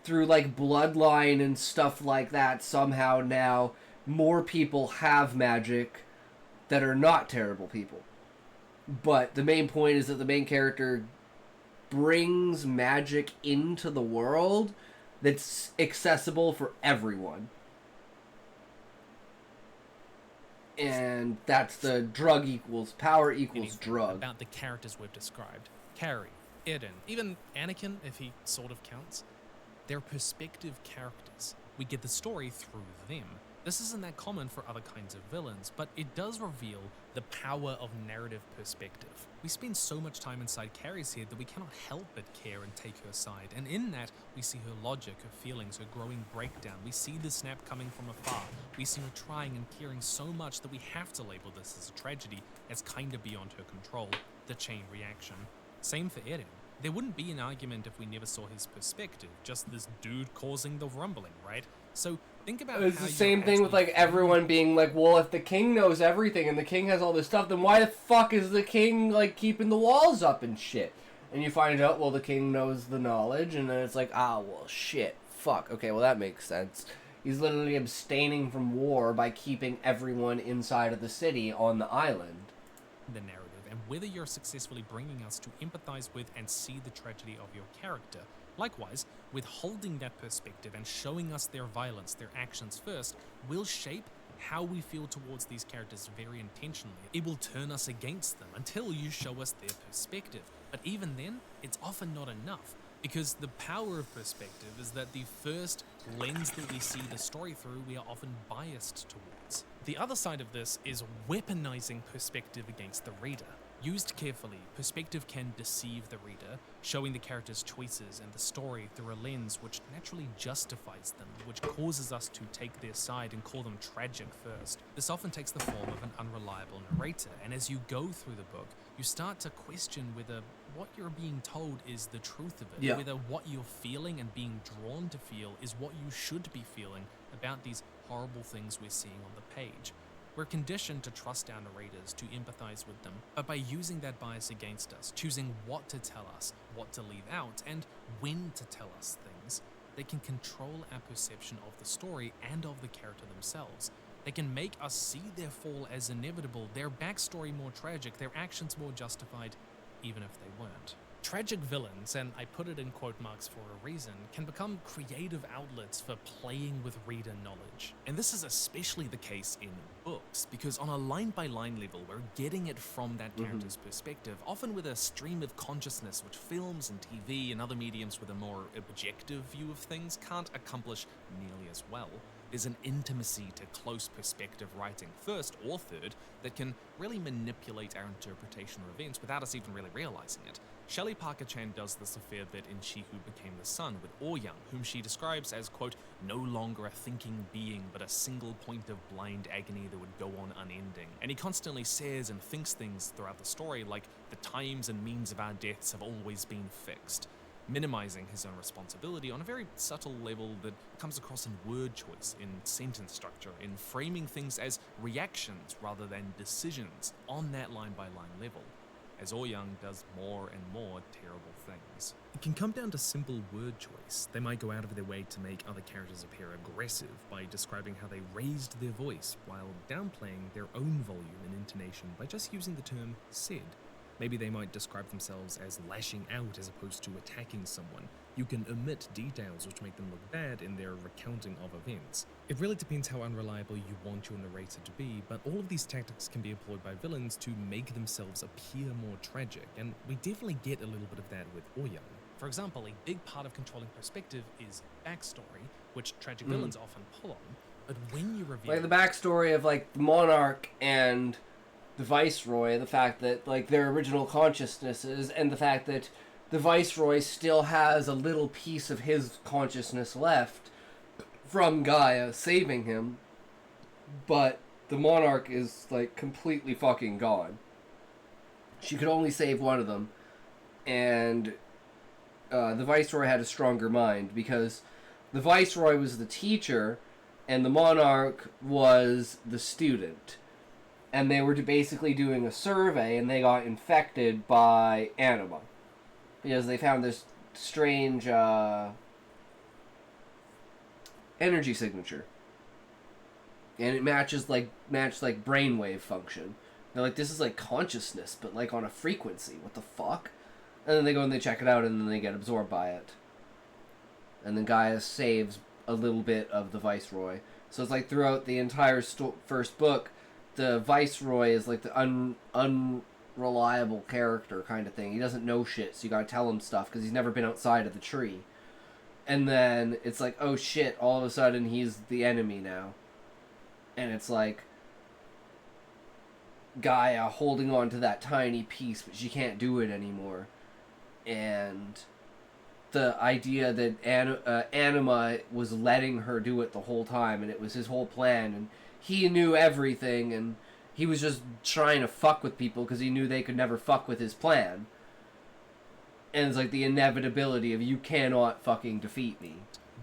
through, like, bloodline and stuff like that, somehow now more people have magic that are not terrible people. But the main point is that the main character brings magic into the world that's accessible for everyone. And that's the drug equals power equals drug. About the characters we've described. Carrie, Eden, even Anakin, if he sort of counts. They're perspective characters. We get the story through them. This isn't that common for other kinds of villains, but it does reveal the power of narrative perspective. We spend so much time inside Carrie's head that we cannot help but care and take her side, and in that, we see her logic, her feelings, her growing breakdown. We see the snap coming from afar. We see her trying and caring so much that we have to label this as a tragedy, as kinda beyond her control, the chain reaction. Same for Eren. There wouldn't be an argument if we never saw his perspective, just this dude causing the rumbling, right? So think about it's how the same thing with, like, everyone being like, well, if the king knows everything and the king has all this stuff, then why the fuck is the king, like, keeping the walls up and shit? And you find out, well, the king knows the knowledge, and then it's like, well, shit, fuck, okay, well, that makes sense. He's literally abstaining from war by keeping everyone inside of the city on the island. The narrative, and whether you're successfully bringing us to empathize with and see the tragedy of your character. Likewise, withholding that perspective and showing us their violence, their actions first, will shape how we feel towards these characters very intentionally. It will turn us against them until you show us their perspective. But even then, it's often not enough, because the power of perspective is that the first lens that we see the story through, we are often biased towards. The other side of this is weaponizing perspective against the reader. Used carefully, perspective can deceive the reader, showing the character's choices and the story through a lens which naturally justifies them, which causes us to take their side and call them tragic first. This often takes the form of an unreliable narrator, and as you go through the book, you start to question whether what you're being told is the truth of it, whether what you're feeling and being drawn to feel is what you should be feeling about these horrible things we're seeing on the page. We're conditioned to trust our narrators, to empathize with them, but by using that bias against us, choosing what to tell us, what to leave out, and when to tell us things, they can control our perception of the story and of the character themselves. They can make us see their fall as inevitable, their backstory more tragic, their actions more justified, even if they weren't. Tragic villains, and I put it in quote marks for a reason, can become creative outlets for playing with reader knowledge. And this is especially the case in books, because on a line-by-line level, we're getting it from that character's perspective, often with a stream of consciousness which films and TV and other mediums with a more objective view of things can't accomplish nearly as well. There's an intimacy to close perspective writing, first or third, that can really manipulate our interpretation of events without us even really realizing it. Shelley Parker Chan does this a fair bit in She Who Became the Sun with Ouyang, whom she describes as, quote, no longer a thinking being, but a single point of blind agony that would go on unending. And he constantly says and thinks things throughout the story like the times and means of our deaths have always been fixed, minimizing his own responsibility on a very subtle level that comes across in word choice, in sentence structure, in framing things as reactions rather than decisions on that line-by-line level. as Ouyang does more and more terrible things. It can come down to simple word choice. They might go out of their way to make other characters appear aggressive by describing how they raised their voice while downplaying their own volume and intonation by just using the term said. Maybe they might describe themselves as lashing out as opposed to attacking someone. You can omit details which make them look bad in their recounting of events. It really depends how unreliable you want your narrator to be, but all of these tactics can be employed by villains to make themselves appear more tragic, and we definitely get a little bit of that with Ouyang. For example, a big part of controlling perspective is backstory, which tragic villains often pull on. But when you reveal... Like the backstory of, like, the Monarch and the Viceroy, the fact that, like, their original consciousnesses, and the fact that the Viceroy still has a little piece of his consciousness left from Gaia saving him, but the Monarch is, like, completely fucking gone. She could only save one of them, and the Viceroy had a stronger mind, because the Viceroy was the teacher, and the Monarch was the student. And they were basically doing a survey, and they got infected by anima. Because they found this strange energy signature. And it matched like brainwave function. They're like, this is like consciousness, but like on a frequency. What the fuck? And then they go and they check it out, and then they get absorbed by it. And then Gaia saves a little bit of the Viceroy. So it's like throughout the entire first book, the Viceroy is like the unreliable character kind of thing. He doesn't know shit, so you gotta tell him stuff because he's never been outside of the tree. And then it's like, oh shit, all of a sudden he's the enemy now. And it's like Gaia holding on to that tiny piece, but she can't do it anymore. And the idea that Anima was letting her do it the whole time, and it was his whole plan, and he knew everything, and he was just trying to fuck with people because he knew they could never fuck with his plan. And it's like the inevitability of you cannot fucking defeat me.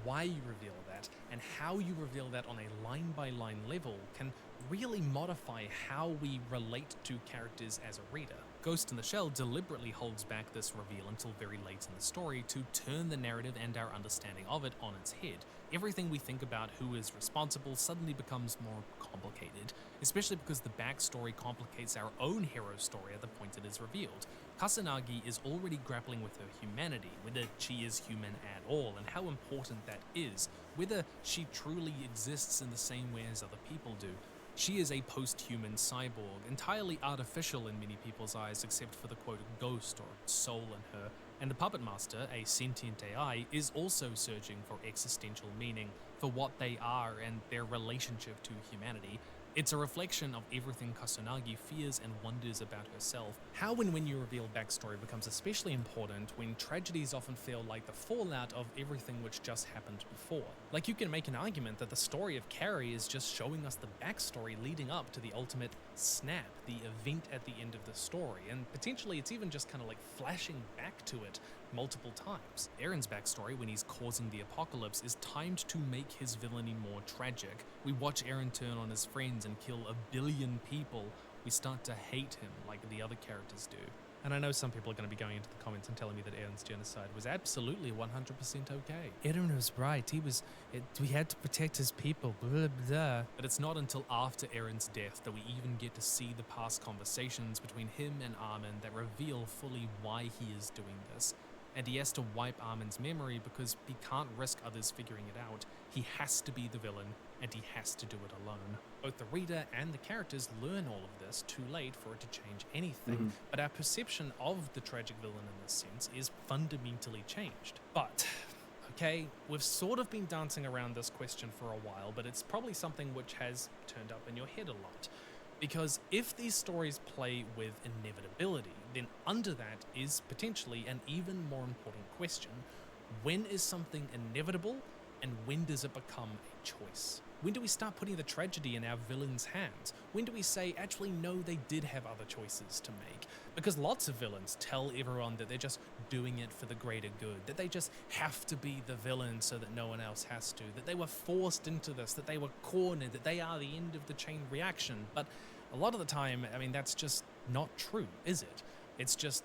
Why you reveal that, and how you reveal that on a line-by-line level can really modify how we relate to characters as a reader. Ghost in the Shell deliberately holds back this reveal until very late in the story to turn the narrative and our understanding of it on its head. Everything we think about who is responsible suddenly becomes more complicated, especially because the backstory complicates our own hero's story at the point it is revealed. Kusanagi is already grappling with her humanity, whether she is human at all, and how important that is, whether she truly exists in the same way as other people do. She is a post-human cyborg, entirely artificial in many people's eyes except for the quote ghost or soul in her, and the Puppet Master, a sentient AI, is also searching for existential meaning, for what they are and their relationship to humanity. It's a reflection of everything Kusanagi fears and wonders about herself. How and when you reveal backstory becomes especially important when tragedies often feel like the fallout of everything which just happened before. Like, you can make an argument that the story of Carrie is just showing us the backstory leading up to the ultimate snap, the event at the end of the story, and potentially it's even just kind of like flashing back to it multiple times. Eren's backstory, when he's causing the apocalypse, is timed to make his villainy more tragic. We watch Eren turn on his friends and kill 1 billion people. We start to hate him like the other characters do. And I know some people are going to be going into the comments and telling me that Eren's genocide was absolutely 100% okay. Eren was right. We had to protect his people, blah, blah, blah. But it's not until after Eren's death that we even get to see the past conversations between him and Armin that reveal fully why he is doing this. And he has to wipe Armin's memory because he can't risk others figuring it out. He has to be the villain, and he has to do it alone. Both the reader and the characters learn all of this too late for it to change anything, but our perception of the tragic villain in this sense is fundamentally changed. But, okay, we've sort of been dancing around this question for a while, but it's probably something which has turned up in your head a lot. Because if these stories play with inevitability, then under that is potentially an even more important question. When is something inevitable, and when does it become a choice? When do we start putting the tragedy in our villains' hands? When do we say, actually, no, they did have other choices to make? Because lots of villains tell everyone that they're just doing it for the greater good, that they just have to be the villain so that no one else has to, that they were forced into this, that they were cornered, that they are the end of the chain reaction. But a lot of the time, I mean, that's just not true, is it? It's just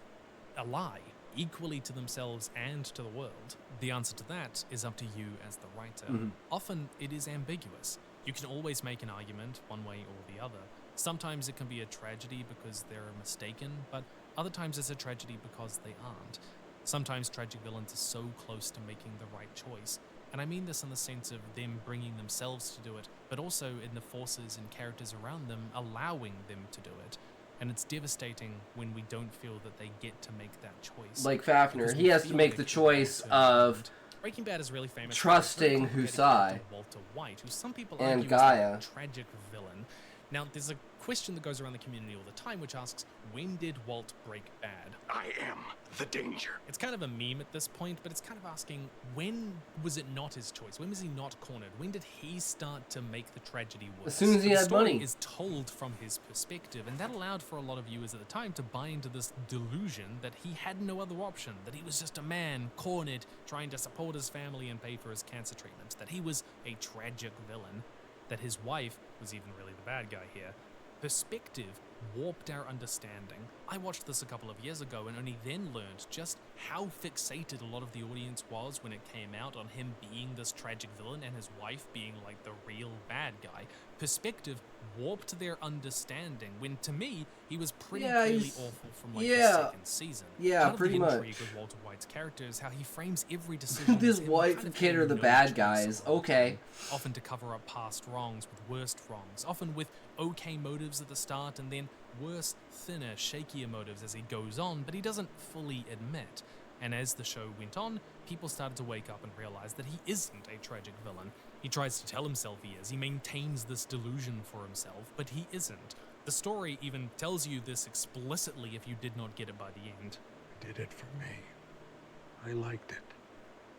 a lie, equally to themselves and to the world. The answer to that is up to you as the writer. Often it is ambiguous. You can always make an argument one way or the other. Sometimes it can be a tragedy because they're mistaken, but other times it's a tragedy because they aren't. Sometimes tragic villains are so close to making the right choice, and I mean this in the sense of them bringing themselves to do it, but also in the forces and characters around them allowing them to do it. And it's devastating when we don't feel that they get to make that choice. Like Fafnir, he has to make the choice of Breaking Bad is really famous trusting Husai Walter White, who some people and argue Gaia. is a tragic villain. Now, there's a question that goes around the community all the time, which asks, when did Walt break bad? I am the danger. It's kind of a meme at this point, but it's kind of asking, when was it not his choice? When was he not cornered? When did he start to make the tragedy worse? As soon as he the had story money. is told from his perspective, and that allowed for a lot of viewers at the time to buy into this delusion that he had no other option, that he was just a man cornered trying to support his family and pay for his cancer treatment, that he was a tragic villain, that his wife was even really the bad guy here. Perspective warped our understanding. I watched this a couple of years ago and only then learned just how fixated a lot of the audience was when it came out on him being this tragic villain and his wife being like the real bad guy. Perspective warped their understanding when, to me, he was pretty clearly awful from like the second season. Yeah, Part pretty of the much. intrigue with Walter White's character is how he frames every decision. This as him wife kind and of kid are having the no bad choice guys. all the Okay. time, often to cover up past wrongs with worst wrongs, often with okay motives at the start and then worse, thinner, shakier motives as he goes on, but he doesn't fully admit. And as the show went on, people started to wake up and realize that he isn't a tragic villain. He tries to tell himself he is. He maintains this delusion for himself, but he isn't. The story even tells you this explicitly if you did not get it by the end. Did it for me. I liked it.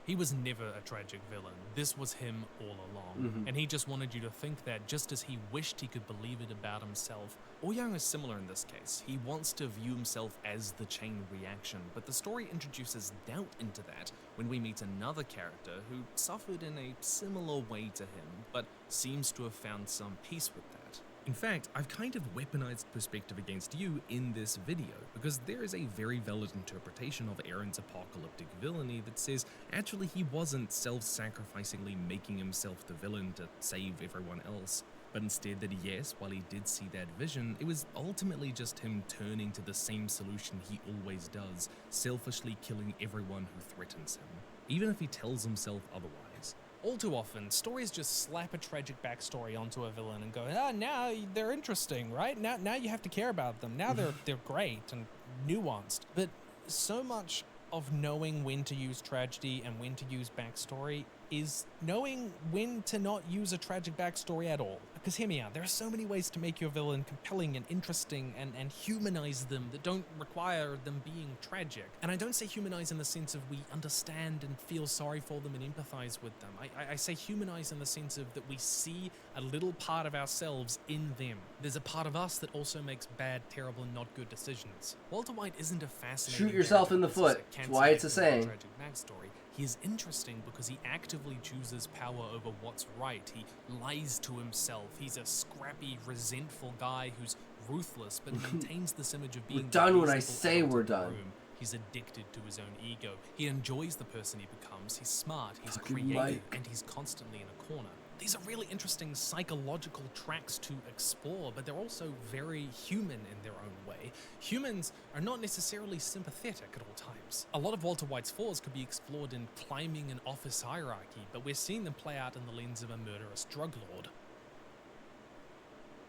He was never a tragic villain. This was him all along. And he just wanted you to think that just as he wished he could believe it about himself. Ouyang is similar in this case. He wants to view himself as the chain reaction, but the story introduces doubt into that when we meet another character who suffered in a similar way to him, but seems to have found some peace with that. In fact, I've kind of weaponized perspective against you in this video, because there is a very valid interpretation of Aaron's apocalyptic villainy that says actually he wasn't self-sacrificingly making himself the villain to save everyone else, but instead that yes, while he did see that vision, it was ultimately just him turning to the same solution he always does, selfishly killing everyone who threatens him, even if he tells himself otherwise. All too often, stories just slap a tragic backstory onto a villain and go, now they're interesting, right? Now you have to care about them. Now they're great and nuanced. But so much of knowing when to use tragedy and when to use backstory is knowing when to not use a tragic backstory at all. Because hear me out, there are so many ways to make your villain compelling and interesting and humanize them that don't require them being tragic. And I don't say humanize in the sense of we understand and feel sorry for them and empathize with them. I say humanize in the sense of that we see a little part of ourselves in them. There's a part of us that also makes bad, terrible, and not good decisions. Walter White isn't a fascinating Shoot yourself in the character foot. because That's why it's a can't saying. tragic backstory. He is interesting because he actively chooses power over what's right. He lies to himself. He's a scrappy, resentful guy who's ruthless but maintains this image of being We're done when I reasonable say adult we're in the done. room. He's addicted to his own ego. He enjoys the person he becomes. He's smart, he's Fucking creative, Mike. and he's constantly in a corner. These are really interesting psychological tracks to explore, but they're also very human in their own way. Humans are not necessarily sympathetic at all times. A lot of Walter White's flaws could be explored in climbing an office hierarchy, but we're seeing them play out in the lens of a murderous drug lord.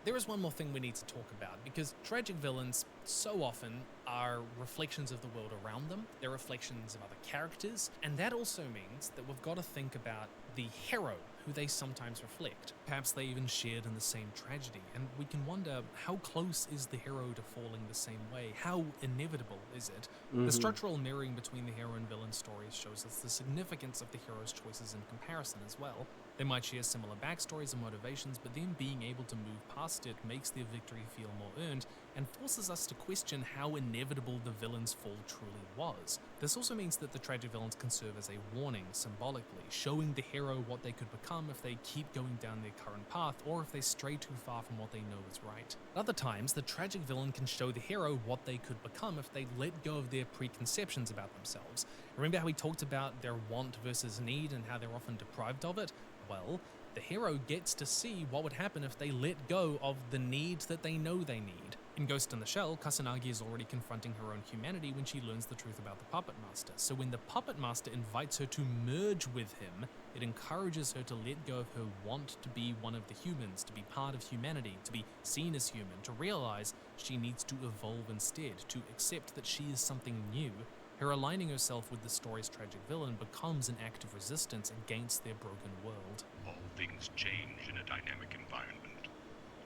There is one more thing we need to talk about, because tragic villains so often are reflections of the world around them, they're reflections of other characters, and that also means that we've got to think about the hero who they sometimes reflect. Perhaps they even shared in the same tragedy, and we can wonder how close is the hero to falling the same way? How inevitable is it? The structural mirroring between the hero and villain stories shows us the significance of the hero's choices in comparison as well. They might share similar backstories and motivations, but them being able to move past it makes their victory feel more earned and forces us to question how inevitable the villain's fall truly was. This also means that the tragic villains can serve as a warning, symbolically, showing the hero what they could become if they keep going down their current path or if they stray too far from what they know is right. At other times, the tragic villain can show the hero what they could become if they let go of their preconceptions about themselves. Remember how we talked about their want versus need and how they're often deprived of it? Well, the hero gets to see what would happen if they let go of the need that they know they need. In Ghost in the Shell, Kusanagi is already confronting her own humanity when she learns the truth about the Puppet Master. So when the Puppet Master invites her to merge with him, it encourages her to let go of her want to be one of the humans, to be part of humanity, to be seen as human, to realize she needs to evolve instead, to accept that she is something new. Her aligning herself with the story's tragic villain becomes an act of resistance against their broken world. All things change in a dynamic environment.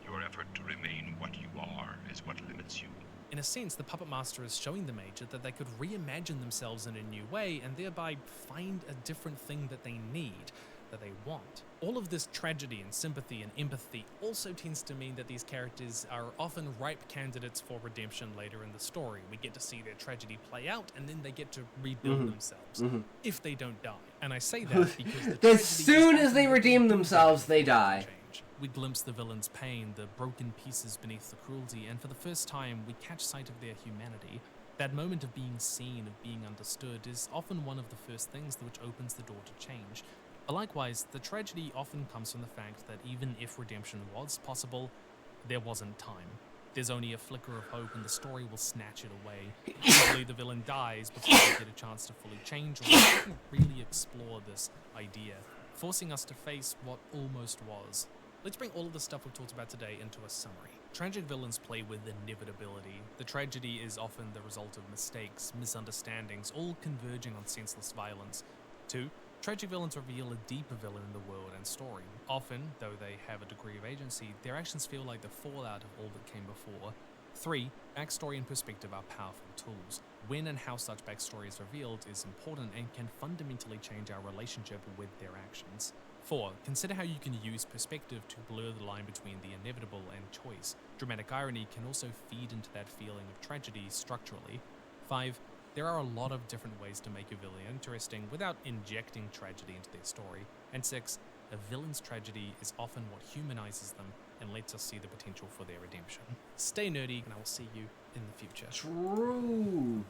Your effort to remain what you are is what limits you. In a sense, the Puppet Master is showing the Major that they could reimagine themselves in a new way and thereby find a different thing that they need, that they want. All of this tragedy and sympathy and empathy also tends to mean that these characters are often ripe candidates for redemption later in the story. We get to see their tragedy play out and then they get to rebuild themselves, if they don't die. And I say that because as soon as they redeem themselves, they die. We glimpse the villain's pain, the broken pieces beneath the cruelty, and for the first time, we catch sight of their humanity. That moment of being seen, of being understood, is often one of the first things which opens the door to change. But likewise, the tragedy often comes from the fact that even if redemption was possible, there wasn't time. There's only a flicker of hope and the story will snatch it away. Probably the villain dies before we get a chance to fully change or even really explore this idea, forcing us to face what almost was. Let's bring all of the stuff we've talked about today into a summary. Tragic villains play with inevitability. The tragedy is often the result of mistakes, misunderstandings, all converging on senseless violence. 2. Tragic villains reveal a deeper villain in the world and story. Often, though they have a degree of agency, their actions feel like the fallout of all that came before. 3. Backstory and perspective are powerful tools. When and how such backstory is revealed is important and can fundamentally change our relationship with their actions. 4. Consider how you can use perspective to blur the line between the inevitable and choice. Dramatic irony can also feed into that feeling of tragedy structurally. 5. There are a lot of different ways to make a villain interesting without injecting tragedy into their story. And 6. A villain's tragedy is often what humanizes them and lets us see the potential for their redemption. Stay nerdy, and I will see you in the future. True.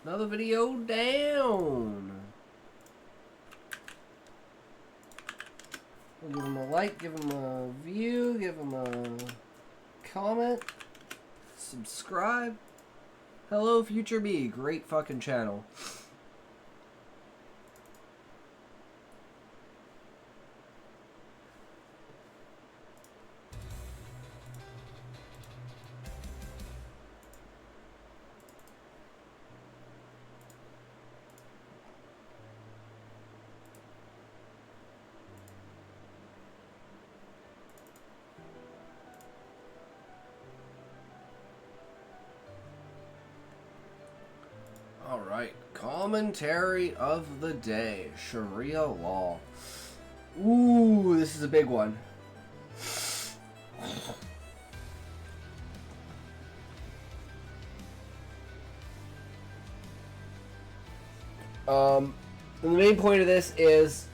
Another video down. Give him a like, give him a view, give him a comment, subscribe. Hello, Future Me. Great fucking channel. Alright, commentary of the day, Sharia law. Ooh, this is a big one. And the main point of this is...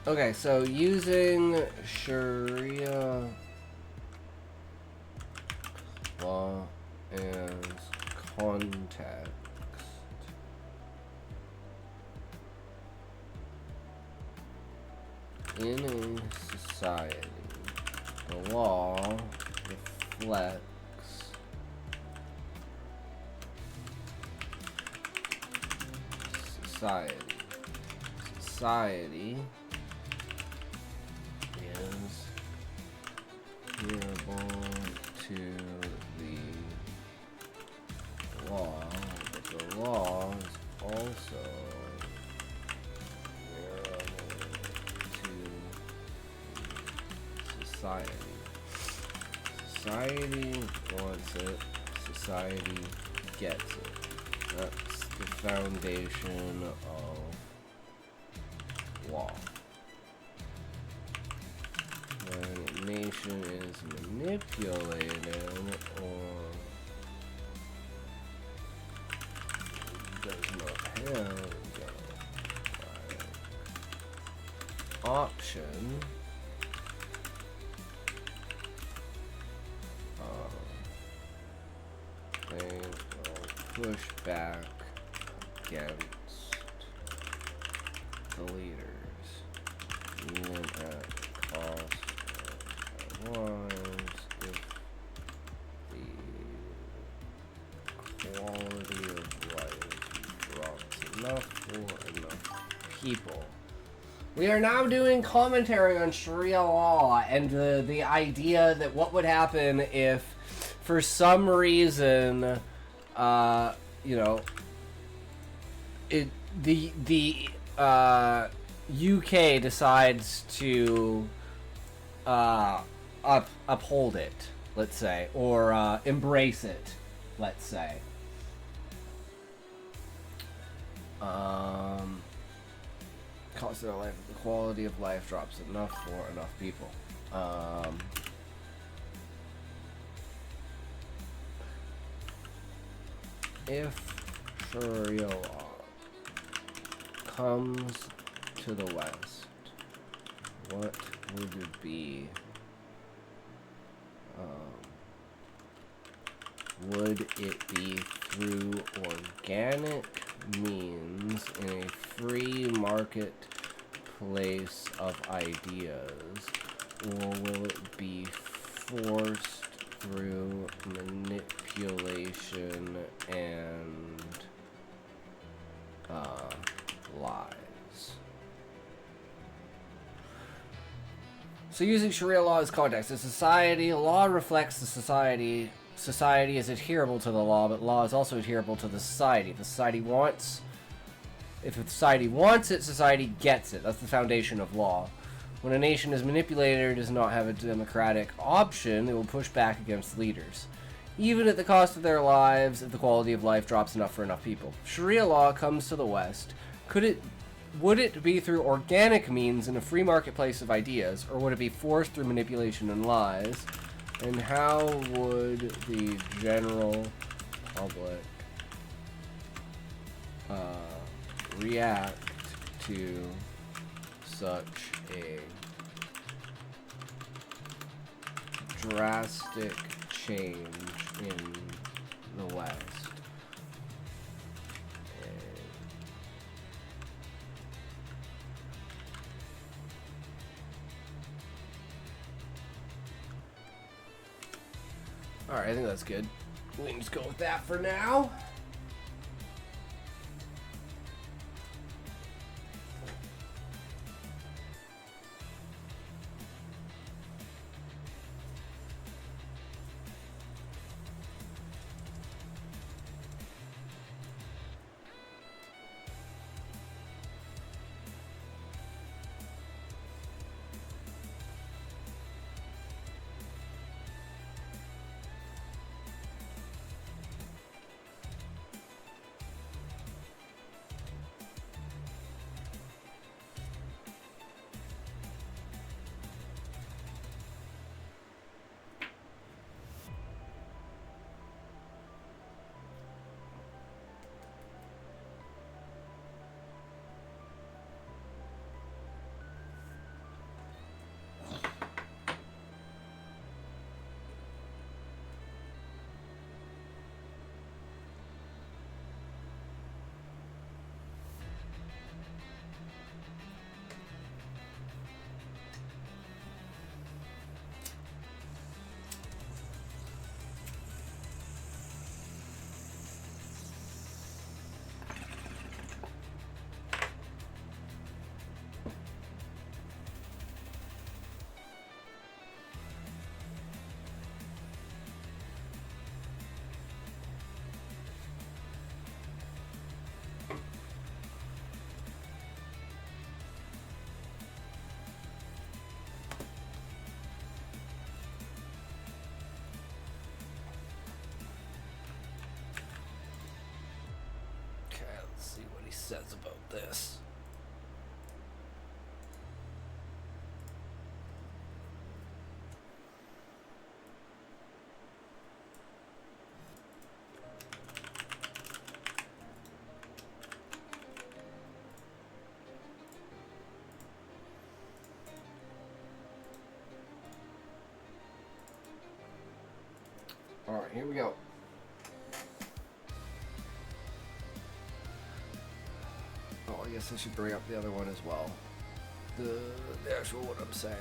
Okay, so using Sharia law as context. In a society, the law reflects society. Society is hearable to the law, but the law is also hearable to society. Society wants it, society gets it. That's the foundation of law. When a nation is manipulated or does not have the option they will push back against the leaders, even at the cost of their lives, if the quality of life drops enough for enough people. We are now doing commentary on Sharia law and the idea that what would happen if, for some reason, you know, the UK decides to uphold it, let's say, or embrace it, let's say. Cost of their life, the quality of life drops enough for enough people. If Sharia law comes to the West, what would it be? Would it be through organic means in a free marketplace of ideas, or will it be forced through manipulation and lies? So using Sharia law as context, a society, law reflects the society. Society is adherable to the law, but law is also adherable to the society. If the society wants it, society gets it. That's the foundation of law. When a nation is manipulated or does not have a democratic option, it will push back against leaders, even at the cost of their lives, if the quality of life drops enough for enough people. Sharia law comes to the West. Would it be through organic means in a free marketplace of ideas, or would it be forced through manipulation and lies? And how would the general public react to such a drastic change in the West? Alright, I think that's good. We can just go with that for now. Says about this. Alright, here we go. Oh, I guess I should bring up the other one as well. The actual what I'm saying.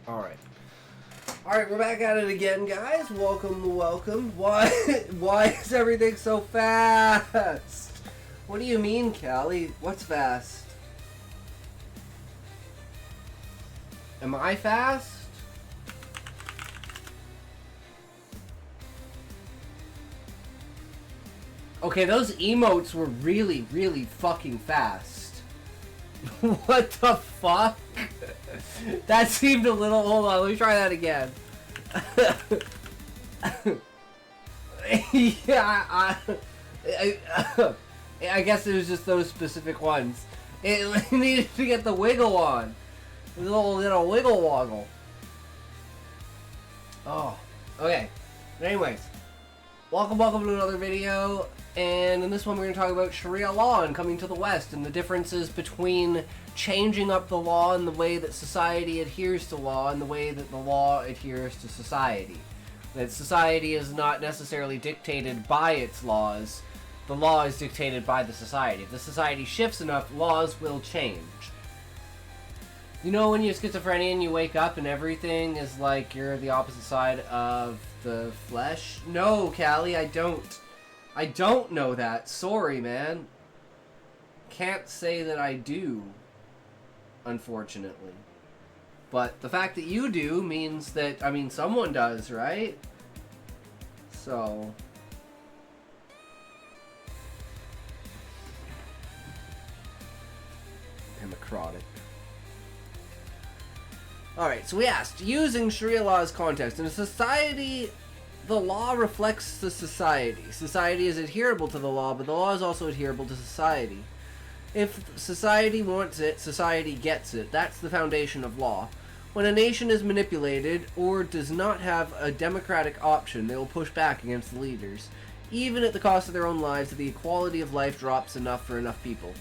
Alright. Alright, we're back at it again, guys. Welcome, welcome. Why is everything so fast? What do you mean, Callie? What's fast? Am I fast? Okay, those emotes were really, really fucking fast. What the fuck? That seemed a little... Hold on, let me try that again. Yeah, I guess it was just those specific ones. It needed to get the wiggle on. A little wiggle woggle. Oh, okay. But anyways, welcome to another video. And in this one, we're going to talk about Sharia law and coming to the West and the differences between changing up the law and the way that society adheres to law and the way that the law adheres to society. That society is not necessarily dictated by its laws. The law is dictated by the society. If the society shifts enough, laws will change. You know when you have schizophrenia and you wake up and everything is like you're the opposite side of the flesh? No, Callie, I don't. I don't know that. Sorry, man. Can't say that I do, unfortunately. But the fact that you do means that, I mean, someone does, right? So... Democratic. Alright, so we asked, using Sharia law as context, in a society, the law reflects the society. Society is adherable to the law, but the law is also adherable to society. If society wants it, society gets it. That's the foundation of law. When a nation is manipulated or does not have a democratic option, they will push back against the leaders. Even at the cost of their own lives, the equality of life drops enough for enough people.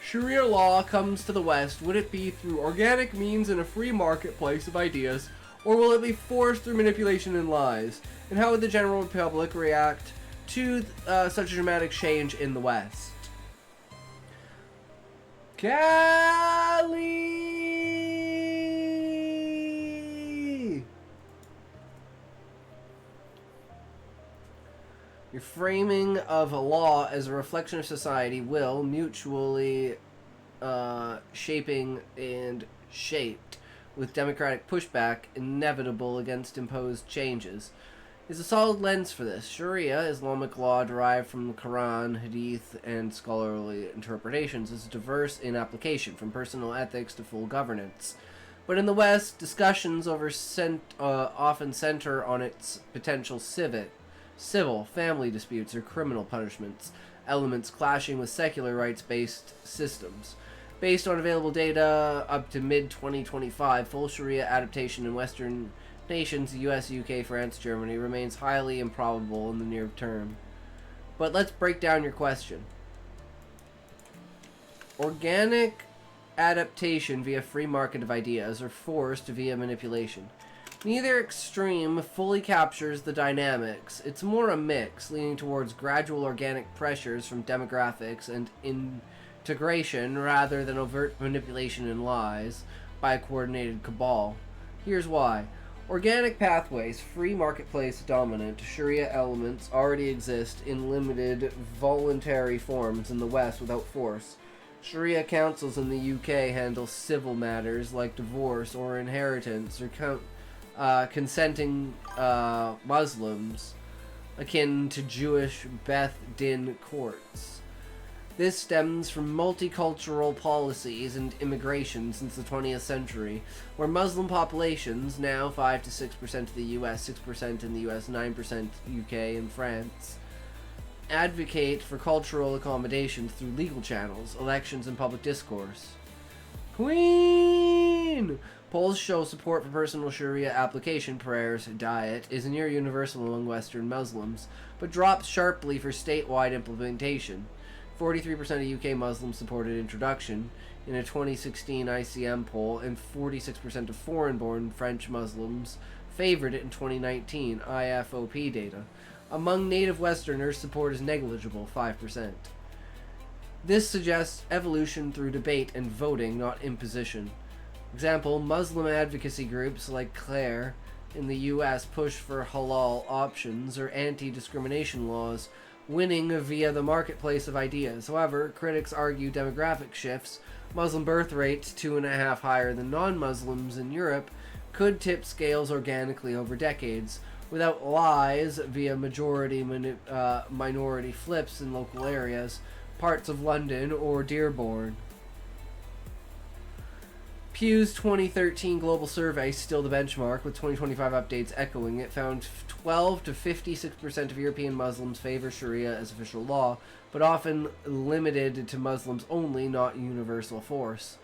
Sharia law comes to the West, would it be through organic means in a free marketplace of ideas, or will it be forced through manipulation and lies? And how would the general public react to such a dramatic change in the West? Callie! Your framing of a law as a reflection of society will mutually shaping and shaped with democratic pushback inevitable against imposed changes. Is a solid lens for this. Sharia, Islamic law derived from the Quran, Hadith, and scholarly interpretations, is diverse in application, from personal ethics to full governance. But in the West, discussions over often center on its potential civil, family disputes, or criminal punishments, elements clashing with secular rights-based systems. Based on available data up to mid-2025, full Sharia adaptation in Western nations, the US, UK, France, Germany, remains highly improbable in the near term. But let's break down your question. Organic adaptation via free market of ideas or forced via manipulation. Neither extreme fully captures the dynamics. It's more a mix, leaning towards gradual organic pressures from demographics and integration rather than overt manipulation and lies by a coordinated cabal. Here's why. Organic pathways, free marketplace dominant, Sharia elements already exist in limited, voluntary forms in the West without force. Sharia councils in the UK handle civil matters like divorce or inheritance or consenting Muslims, akin to Jewish Beth Din courts. This stems from multicultural policies and immigration since the 20th century, where Muslim populations, now 5 to 6% of the US, 6% in the US, 9% UK and France, advocate for cultural accommodations through legal channels, elections, and public discourse. Queen! Polls show support for personal Sharia application prayers, diet, is near universal among Western Muslims, but drops sharply for statewide implementation. 43% of UK Muslims supported introduction in a 2016 ICM poll, and 46% of foreign-born French Muslims favored it in 2019 IFOP data. Among native Westerners, support is negligible, 5%. This suggests evolution through debate and voting, not imposition. Example, Muslim advocacy groups like Claire in the US push for halal options or anti-discrimination laws, winning via the marketplace of ideas. However, critics argue demographic shifts, Muslim birth rates 2.5 higher than non-Muslims in Europe, could tip scales organically over decades, without lies via minority flips in local areas, parts of London or Dearborn. Pew's 2013 global survey, still the benchmark, with 2025 updates echoing it, found 12 to 56% of European Muslims favor Sharia as official law, but often limited to Muslims only, not universal force.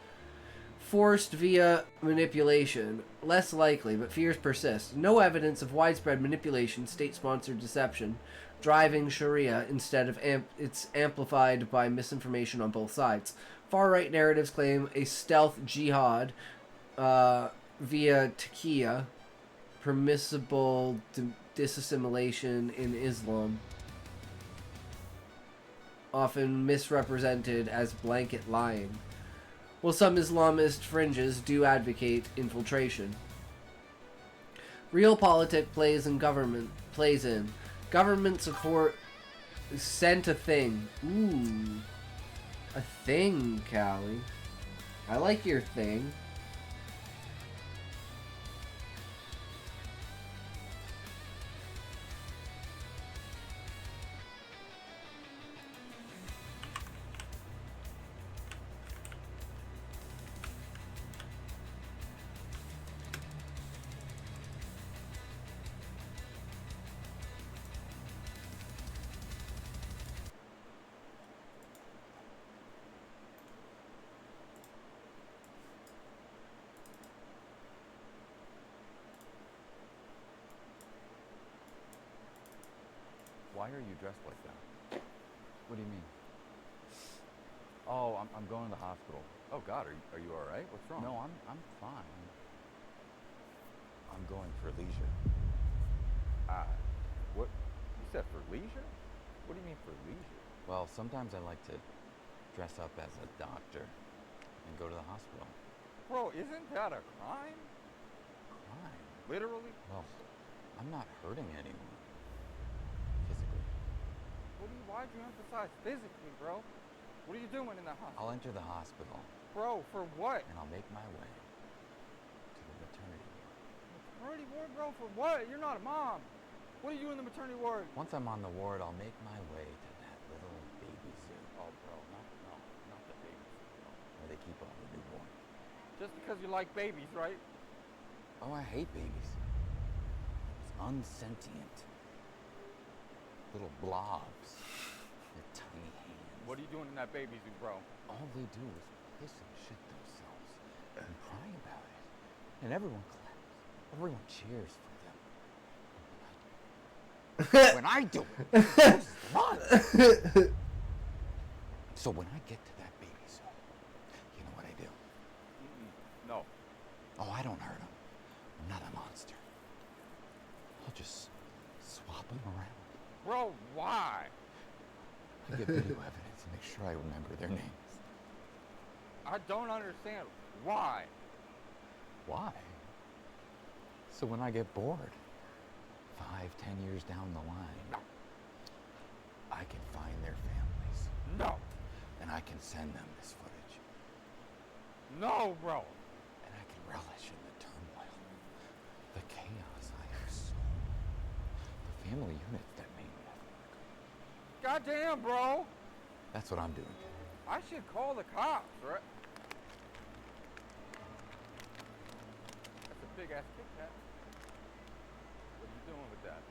Forced via manipulation, less likely, but fears persist. No evidence of widespread manipulation, state-sponsored deception, driving Sharia instead of it's amplified by misinformation on both sides. Far-right narratives claim a stealth jihad via taqiyya, permissible disassimilation in Islam, often misrepresented as blanket lying, while some Islamist fringes do advocate infiltration. Realpolitik plays in. Government support sent a thing. Ooh. A thing, Callie. I like your thing. Why are you dressed like that? What do you mean? Oh, I'm going to the hospital. Oh God, are you all right? What's wrong? No, I'm fine. I'm going for leisure. What? You said for leisure? What do you mean for leisure? Well, sometimes I like to dress up as a doctor and go to the hospital. Bro, isn't that a crime? Crime? Literally? Well, I'm not hurting anyone. Why'd you emphasize physically, bro? What are you doing in the hospital? I'll enter the hospital. Bro, for what? And I'll make my way to the maternity ward. Maternity ward, bro? For what? You're not a mom. What are you in the maternity ward? Once I'm on the ward, I'll make my way to that little baby zoo. Oh, bro, not the baby zoo, bro. Where they keep all the newborn. Just because you like babies, right? Oh, I hate babies. It's unsentient. Little blobs. Their tiny hands. What are you doing in that baby zoo, bro? All they do is piss and shit themselves and cry about it. And everyone claps. Everyone cheers for them. When I do it, it's fun. So when I get to that baby zoo, you know what I do? No. Oh, I don't hurt them. I'm not a monster. I'll just swap them around. Bro, why? I get video evidence to make sure I remember their names. I don't understand. Why? Why? So when I get bored, 5-10 years down the line, I can find their families. No. And I can send them this footage. No, bro. And I can relish in the turmoil, the chaos I have sown, the family unit that made me. Goddamn, bro. That's what I'm doing. I should call the cops, right? That's a big ass Kit Kat. What are you doing with that?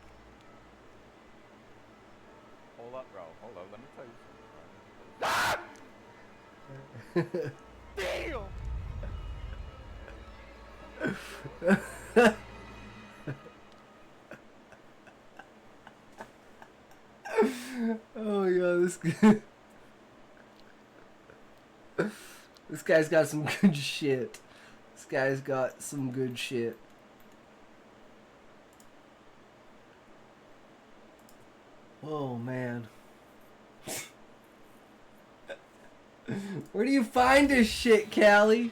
Hold up, bro. Hold up. Let me tell you something. Ah! Damn! Oh yeah, this guy. This guy's got some good shit. This guy's got some good shit. Oh man. Where do you find this shit, Callie?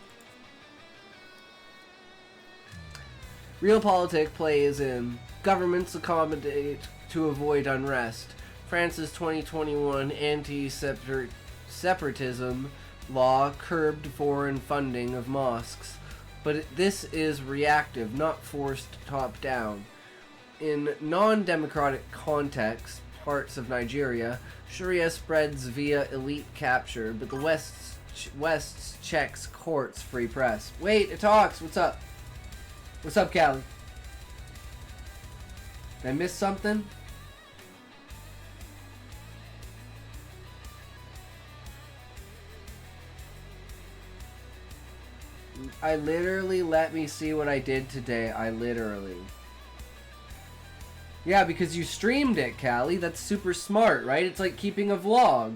Realpolitik plays in governments accommodate to avoid unrest. France's 2021 anti-separatism law curbed foreign funding of mosques, but this is reactive, not forced top-down. In non-democratic contexts, parts of Nigeria, Sharia spreads via elite capture, but the West's checks courts free press. Wait, it talks. What's up? What's up, Callie? Did I miss something? I literally let me see what I did today. I literally. Yeah, because you streamed it, Callie. That's super smart, right? It's like keeping a vlog.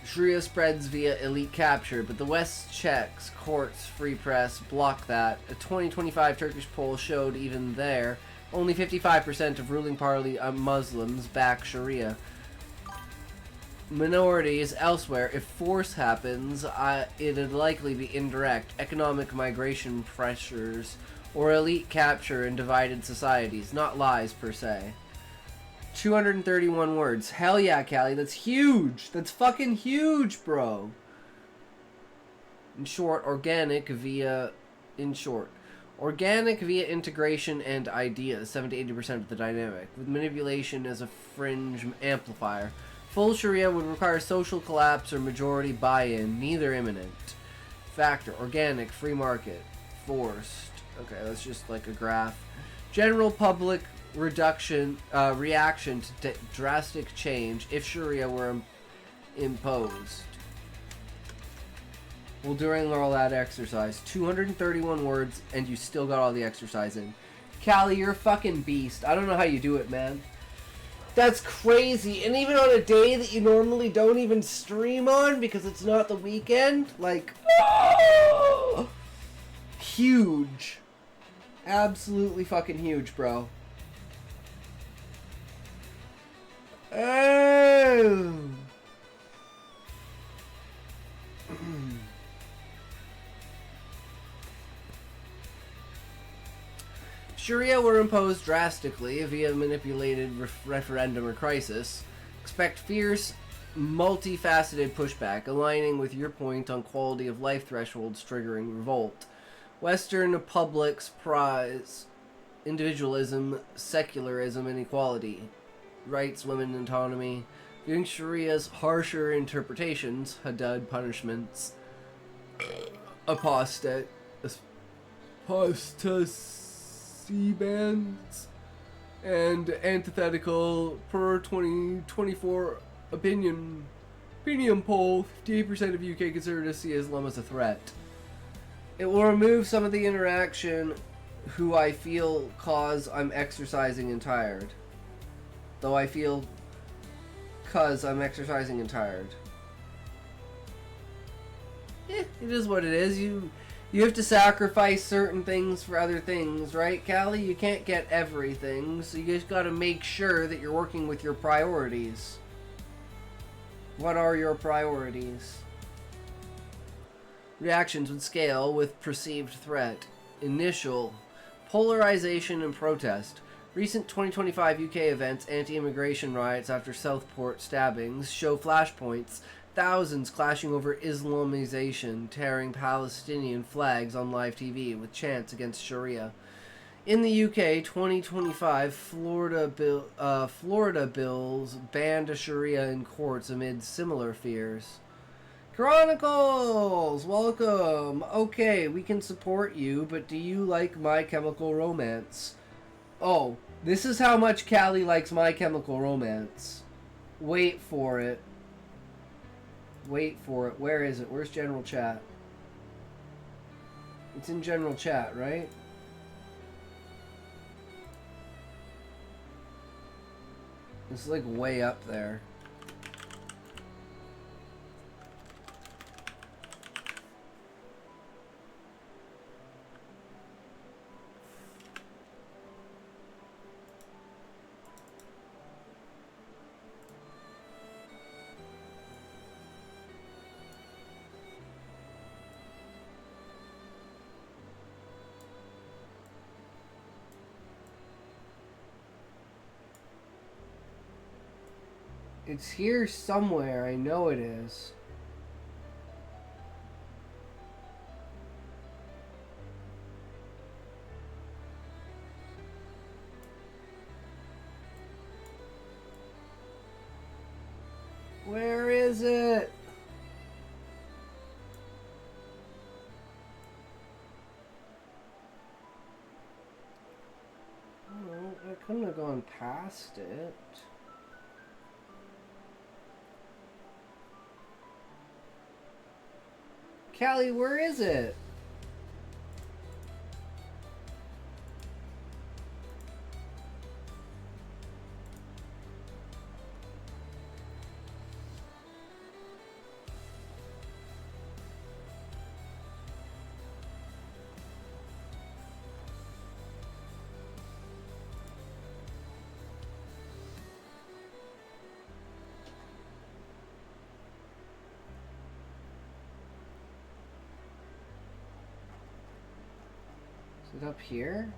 Sharia spreads via elite capture, but the West checks, courts, free press block that. A 2025 Turkish poll showed even there, only 55% of ruling party Muslims back Sharia. Minorities elsewhere, if force happens, it'd likely be indirect. Economic migration pressures, or elite capture in divided societies, not lies per se. 231 words. Hell yeah, Callie. That's huge. That's fucking huge, bro. In short, organic via integration and ideas, 70 to 80% of the dynamic, with manipulation as a fringe amplifier. Full Sharia would require social collapse or majority buy-in, neither imminent. Factor, organic, free market, forced. Okay, that's just like a graph. General public reaction to drastic change if Sharia were imposed. Well, during all that exercise, 231 words, and you still got all the exercise in. Callie, you're a fucking beast. I don't know how you do it, man. That's crazy. And even on a day that you normally don't even stream on because it's not the weekend, like, oh! Huge. Absolutely fucking huge, bro. Oh. Sharia were imposed drastically via manipulated referendum or crisis. Expect fierce, multifaceted pushback, aligning with your point on quality of life thresholds triggering revolt. Western publics prize individualism, secularism, and equality. Rights, women, autonomy. Viewing Sharia's harsher interpretations, Haddad punishments, apostasy bans, and antithetical per 2024 opinion poll, 58% of UK consider to see Islam as a threat. It will remove some of the interaction who I feel cause I'm exercising and tired. Though I feel cause I'm exercising and tired. It is what it is. You have to sacrifice certain things for other things, right, Callie? You can't get everything, so you just gotta make sure that you're working with your priorities. What are your priorities? Reactions would scale with perceived threat. Initial. Polarization and protest. Recent 2025 UK events, anti-immigration riots after Southport stabbings, show flashpoints, thousands clashing over Islamization, tearing Palestinian flags on live TV with chants against Sharia. In the UK, 2025 Florida bills banned Sharia in courts amid similar fears. Chronicles! Welcome! Okay, we can support you, but do you like My Chemical Romance? Oh, this is how much Callie likes My Chemical Romance. Wait for it. Wait for it. Where is it? Where's general chat? It's in general chat, right? It's like way up there. It's here somewhere, I know it is. Where is it? Oh, I couldn't have gone past it. Callie, where is it? Is it up here?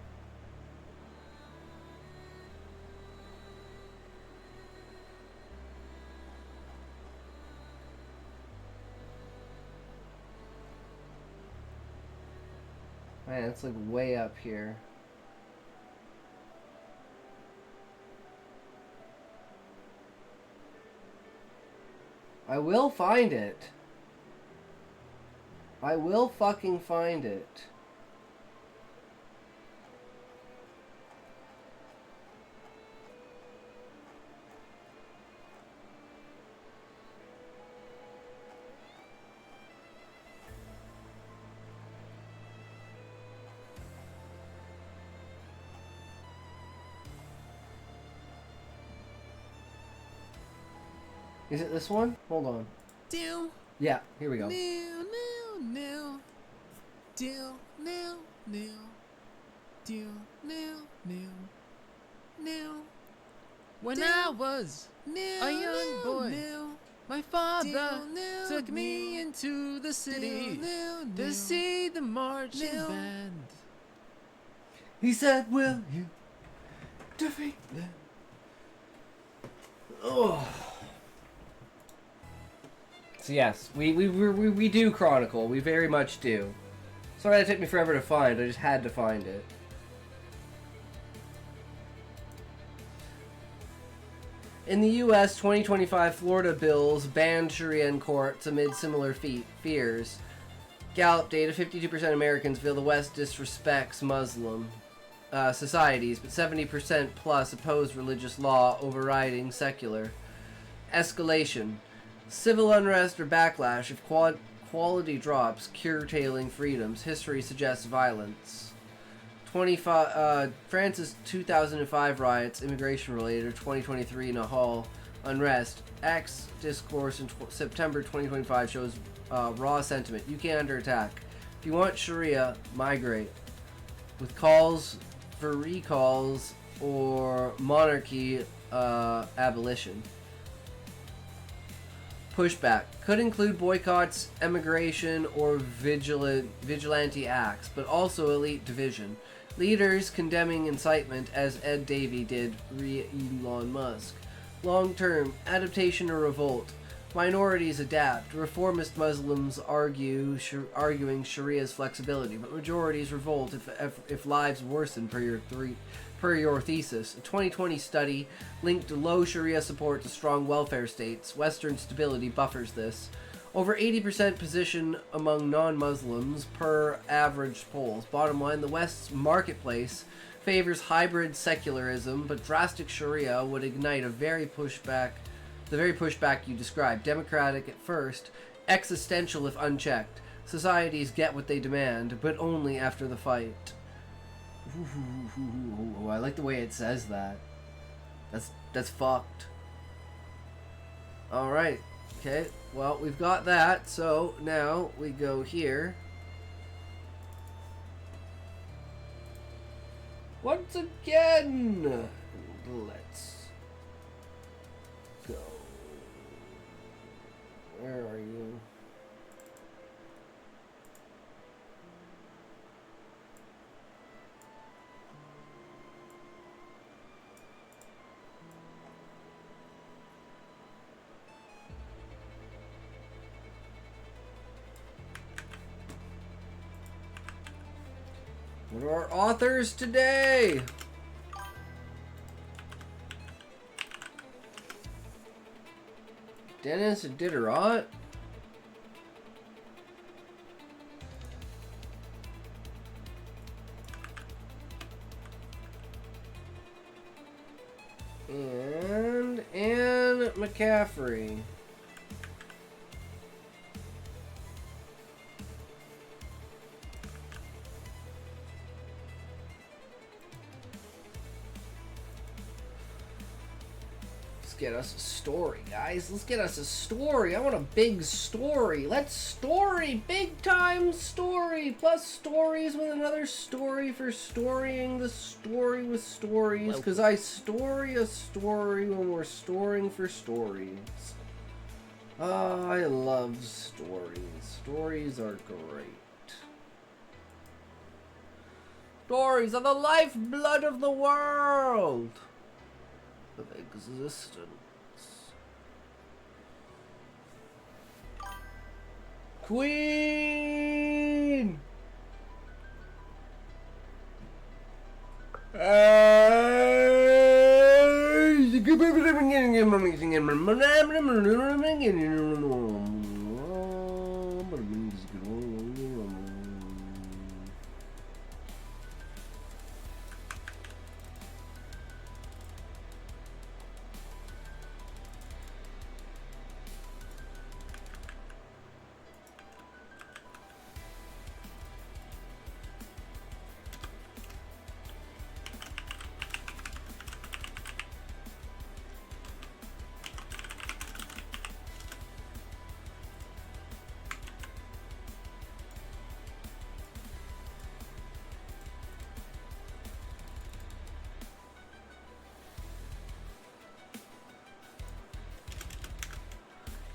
Man, it's like way up here. I will find it. I will fucking find it. Is it this one? Hold on. Do. Yeah, here we go. New. Do. New. Do. New. When I was a young boy, my father took me into the city to see the marching band. He said, "Will you defeat them?" Oh. So yes, we do Chronicle. We very much do. Sorry that took me forever to find. I just had to find it. In the U.S., 2025 Florida bills banned Sharia in courts amid similar fears. Gallup data: 52% of Americans feel the West disrespects Muslim societies, but 70% plus oppose religious law overriding secular. Escalation. Civil unrest or backlash if quality drops, curtailing freedoms. History suggests violence. France's 2005 riots, immigration-related, or 2023 Nahal unrest. X discourse in September 2025 shows raw sentiment. UK under attack. If you want Sharia, migrate. With calls for recalls or monarchy abolition. Pushback could include boycotts, emigration, or vigilante acts, but also elite division. Leaders condemning incitement, as Ed Davey did re Elon Musk. Long-term adaptation or revolt. Minorities adapt. Reformist Muslims arguing Sharia's flexibility, but majorities revolt if lives worsen per your thesis. A 2020 study linked low Sharia support to strong welfare states. Western stability buffers this. Over 80% position among non-Muslims per average polls. Bottom line, the West's marketplace favors hybrid secularism, but drastic Sharia would ignite the very pushback you described. Democratic at first, existential if unchecked. Societies get what they demand, but only after the fight. Ooh, I like the way it says that. That's fucked. Alright. Okay. Well, we've got that. So now we go here. Once again, let's go. Where are you? What are our authors today? Dennis Diderot? And Anne McCaffrey. Get us a story, guys. Let's get us a story. I want a big story. Let's story. Big time story. Plus stories with another story for storying the story with stories. Because I story a story when we're storing for stories. Oh, I love stories. Stories are great. Stories are the lifeblood of the world. Of existence. Queen!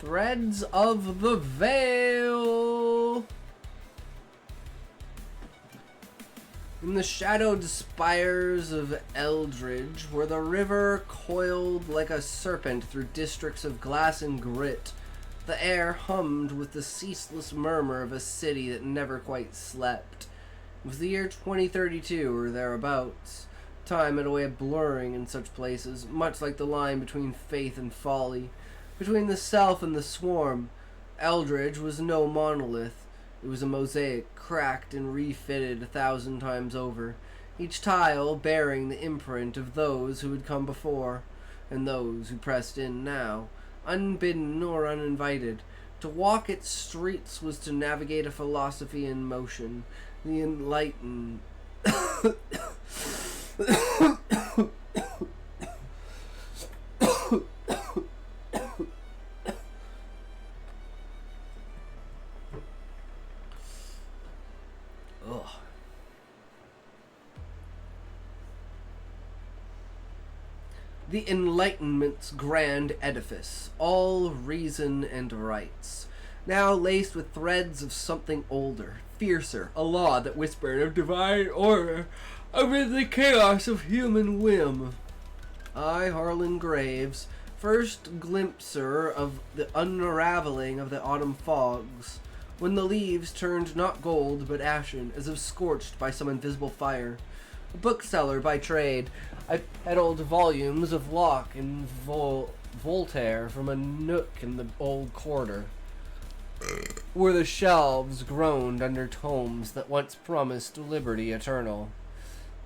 Threads of the Veil. In the shadowed spires of Eldridge, where the river coiled like a serpent through districts of glass and grit, the air hummed with the ceaseless murmur of a city that never quite slept. It was the year 2032 or thereabouts. Time had a way of blurring in such places, much like the line between faith and folly. Between the self and the swarm, Eldridge was no monolith. It was a mosaic, cracked and refitted 1,000 times over, each tile bearing the imprint of those who had come before, and those who pressed in now, unbidden or uninvited. To walk its streets was to navigate a philosophy in motion, the enlightened... The Enlightenment's grand edifice, all reason and rights, now laced with threads of something older, fiercer, a law that whispered of divine order amid the chaos of human whim. I, Harlan Graves, first glimpser of the unraveling of the autumn fogs, when the leaves turned not gold but ashen, as if scorched by some invisible fire. A bookseller by trade, I peddled volumes of Locke and Voltaire from a nook in the old quarter. where the shelves groaned under tomes that once promised liberty eternal.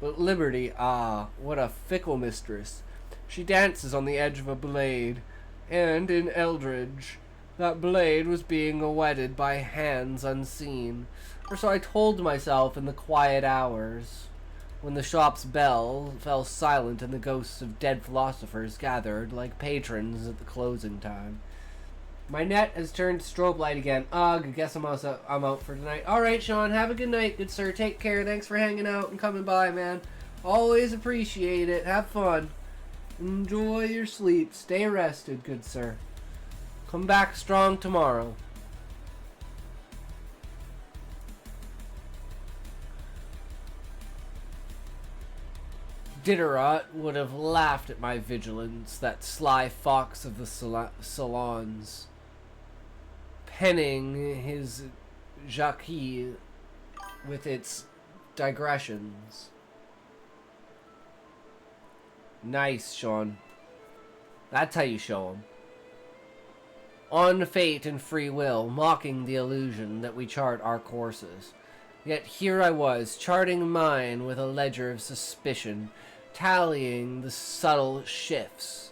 But liberty, ah, what a fickle mistress. She dances on the edge of a blade, and in Eldridge, that blade was being whetted by hands unseen, or so I told myself in the quiet hours, when the shop's bell fell silent and the ghosts of dead philosophers gathered like patrons at the closing time. My net has turned strobe light again. Ugh, I guess I'm out for tonight. Alright, Sean, have a good night, good sir. Take care. Thanks for hanging out and coming by, man. Always appreciate it. Have fun. Enjoy your sleep. Stay rested, good sir. Come back strong tomorrow. Diderot would have laughed at my vigilance, that sly fox of the salons, penning his Jacques with its digressions. Nice, Sean. That's how you show 'em. On fate and free will, mocking the illusion that we chart our courses. Yet here I was, charting mine with a ledger of suspicion, tallying the subtle shifts,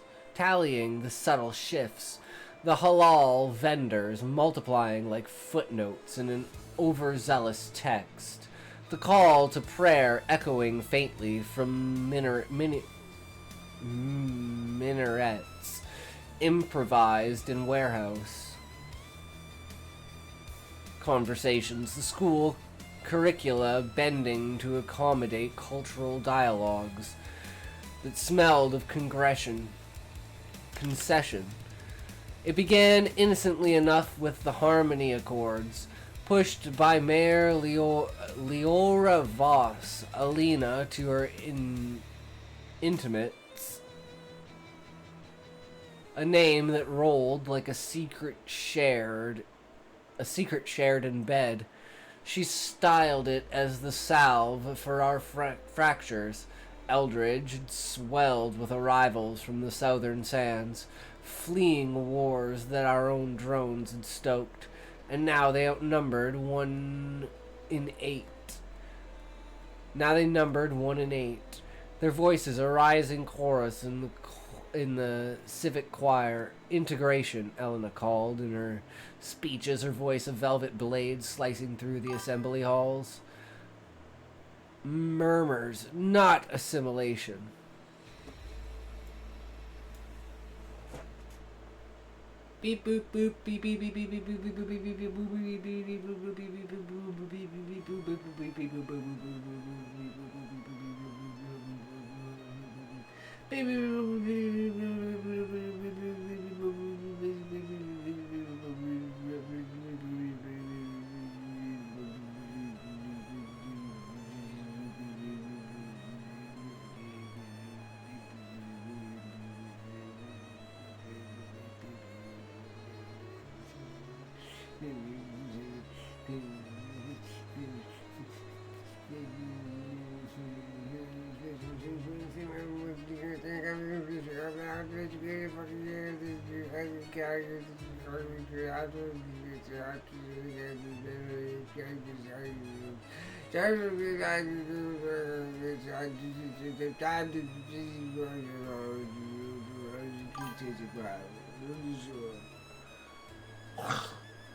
the halal vendors multiplying like footnotes in an overzealous text, the call to prayer echoing faintly from minarets improvised in warehouse conversations, the school curricula bending to accommodate cultural dialogues that smelled of concession. It began innocently enough with the harmony accords, pushed by Mayor Leora Voss, Alina, to her intimates, a name that rolled like a secret shared in bed. She styled it as the salve for our fractures. Eldridge had swelled with arrivals from the southern sands, fleeing wars that our own drones had stoked, and now they outnumbered 1 in 8. Their voices a rising chorus in the civic choir. Integration, Elena called in her speeches, her voice a velvet blade slicing through the assembly halls. Murmurs, not assimilation. Beep boop boop beep beep beep beep beep beep beep beep beep beep beep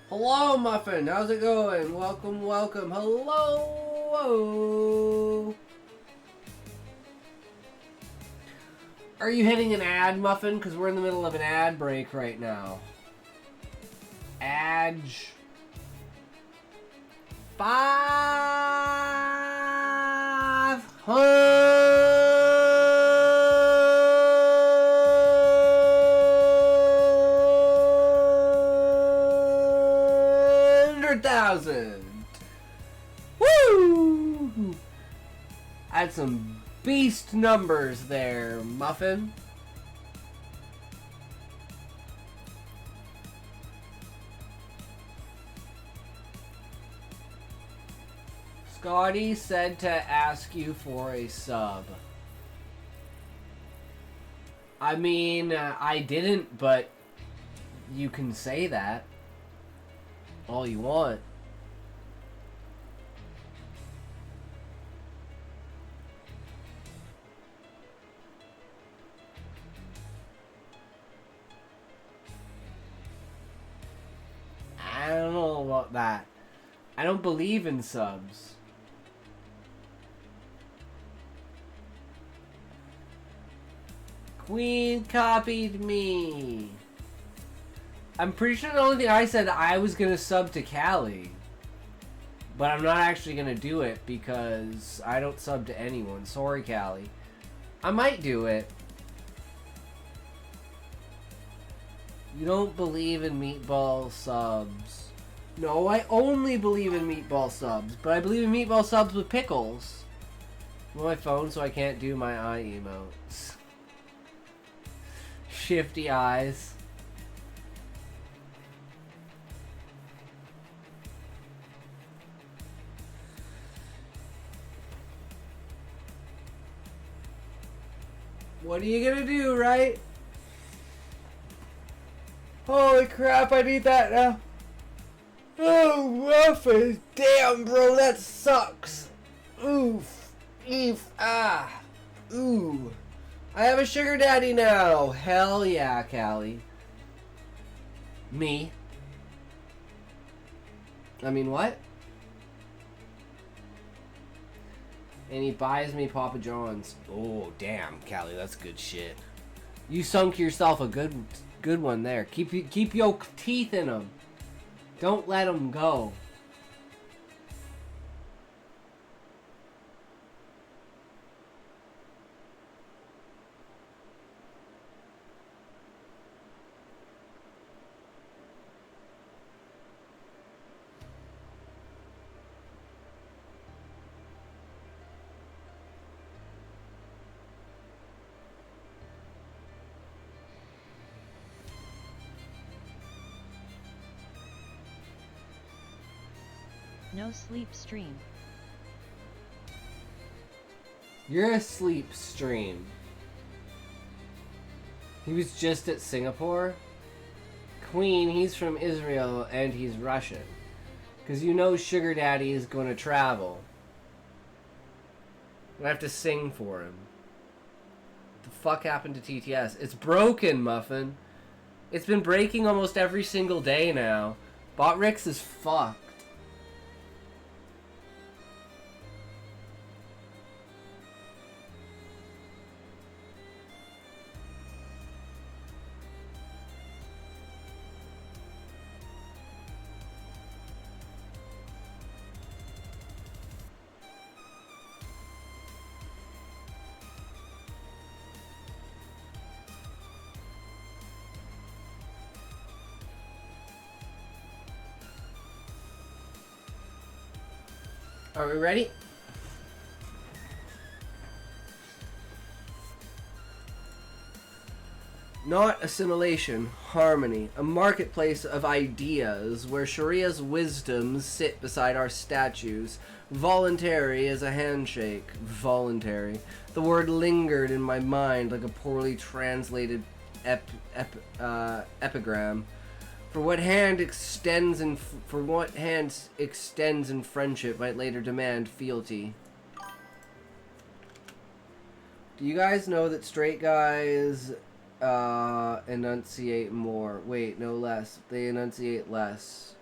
Hello, Muffin. How's it going? Welcome, welcome. Hello. Are you hitting an ad, Muffin? Because we're in the middle of an ad break right now. Adge. 500,000. Woo! Had some beast numbers there, Muffin. Scotty said to ask you for a sub. I mean, I didn't, but you can say that. all you want. I don't know about that. I don't believe in subs. Queen copied me. I'm pretty sure the only thing I said I was gonna sub to Callie. But I'm not actually gonna do it because I don't sub to anyone. Sorry, Callie. I might do it. You don't believe in meatball subs. No, I only believe in meatball subs. But I believe in meatball subs with pickles. I'm on my phone, so I can't do my eye emotes. Shifty eyes. What are you gonna do, right? Holy crap, I need that now. Oh, muffins. Damn, bro, that sucks. Oof. Eef. Ah. Ooh. I have a sugar daddy now. Hell yeah, Callie. Me. I mean, what? And he buys me Papa John's. Oh, damn, Callie, that's good shit. You sunk yourself a good one there. Keep your teeth in them. Don't let them go. No sleep stream. You're a sleep stream. He was just at Singapore. Queen, he's from Israel and he's Russian. Because you know Sugar Daddy is going to travel. I have to sing for him. What the fuck happened to TTS? It's broken, Muffin. It's been breaking almost every single day now. Botrix is fucked. Are we ready? Not assimilation, harmony, a marketplace of ideas where Sharia's wisdoms sit beside our statues. Voluntary as a handshake. Voluntary. The word lingered in my mind like a poorly translated epigram. For what hand extends in friendship might later demand fealty. Do you guys know that straight guys enunciate more? Wait, no less. They enunciate less.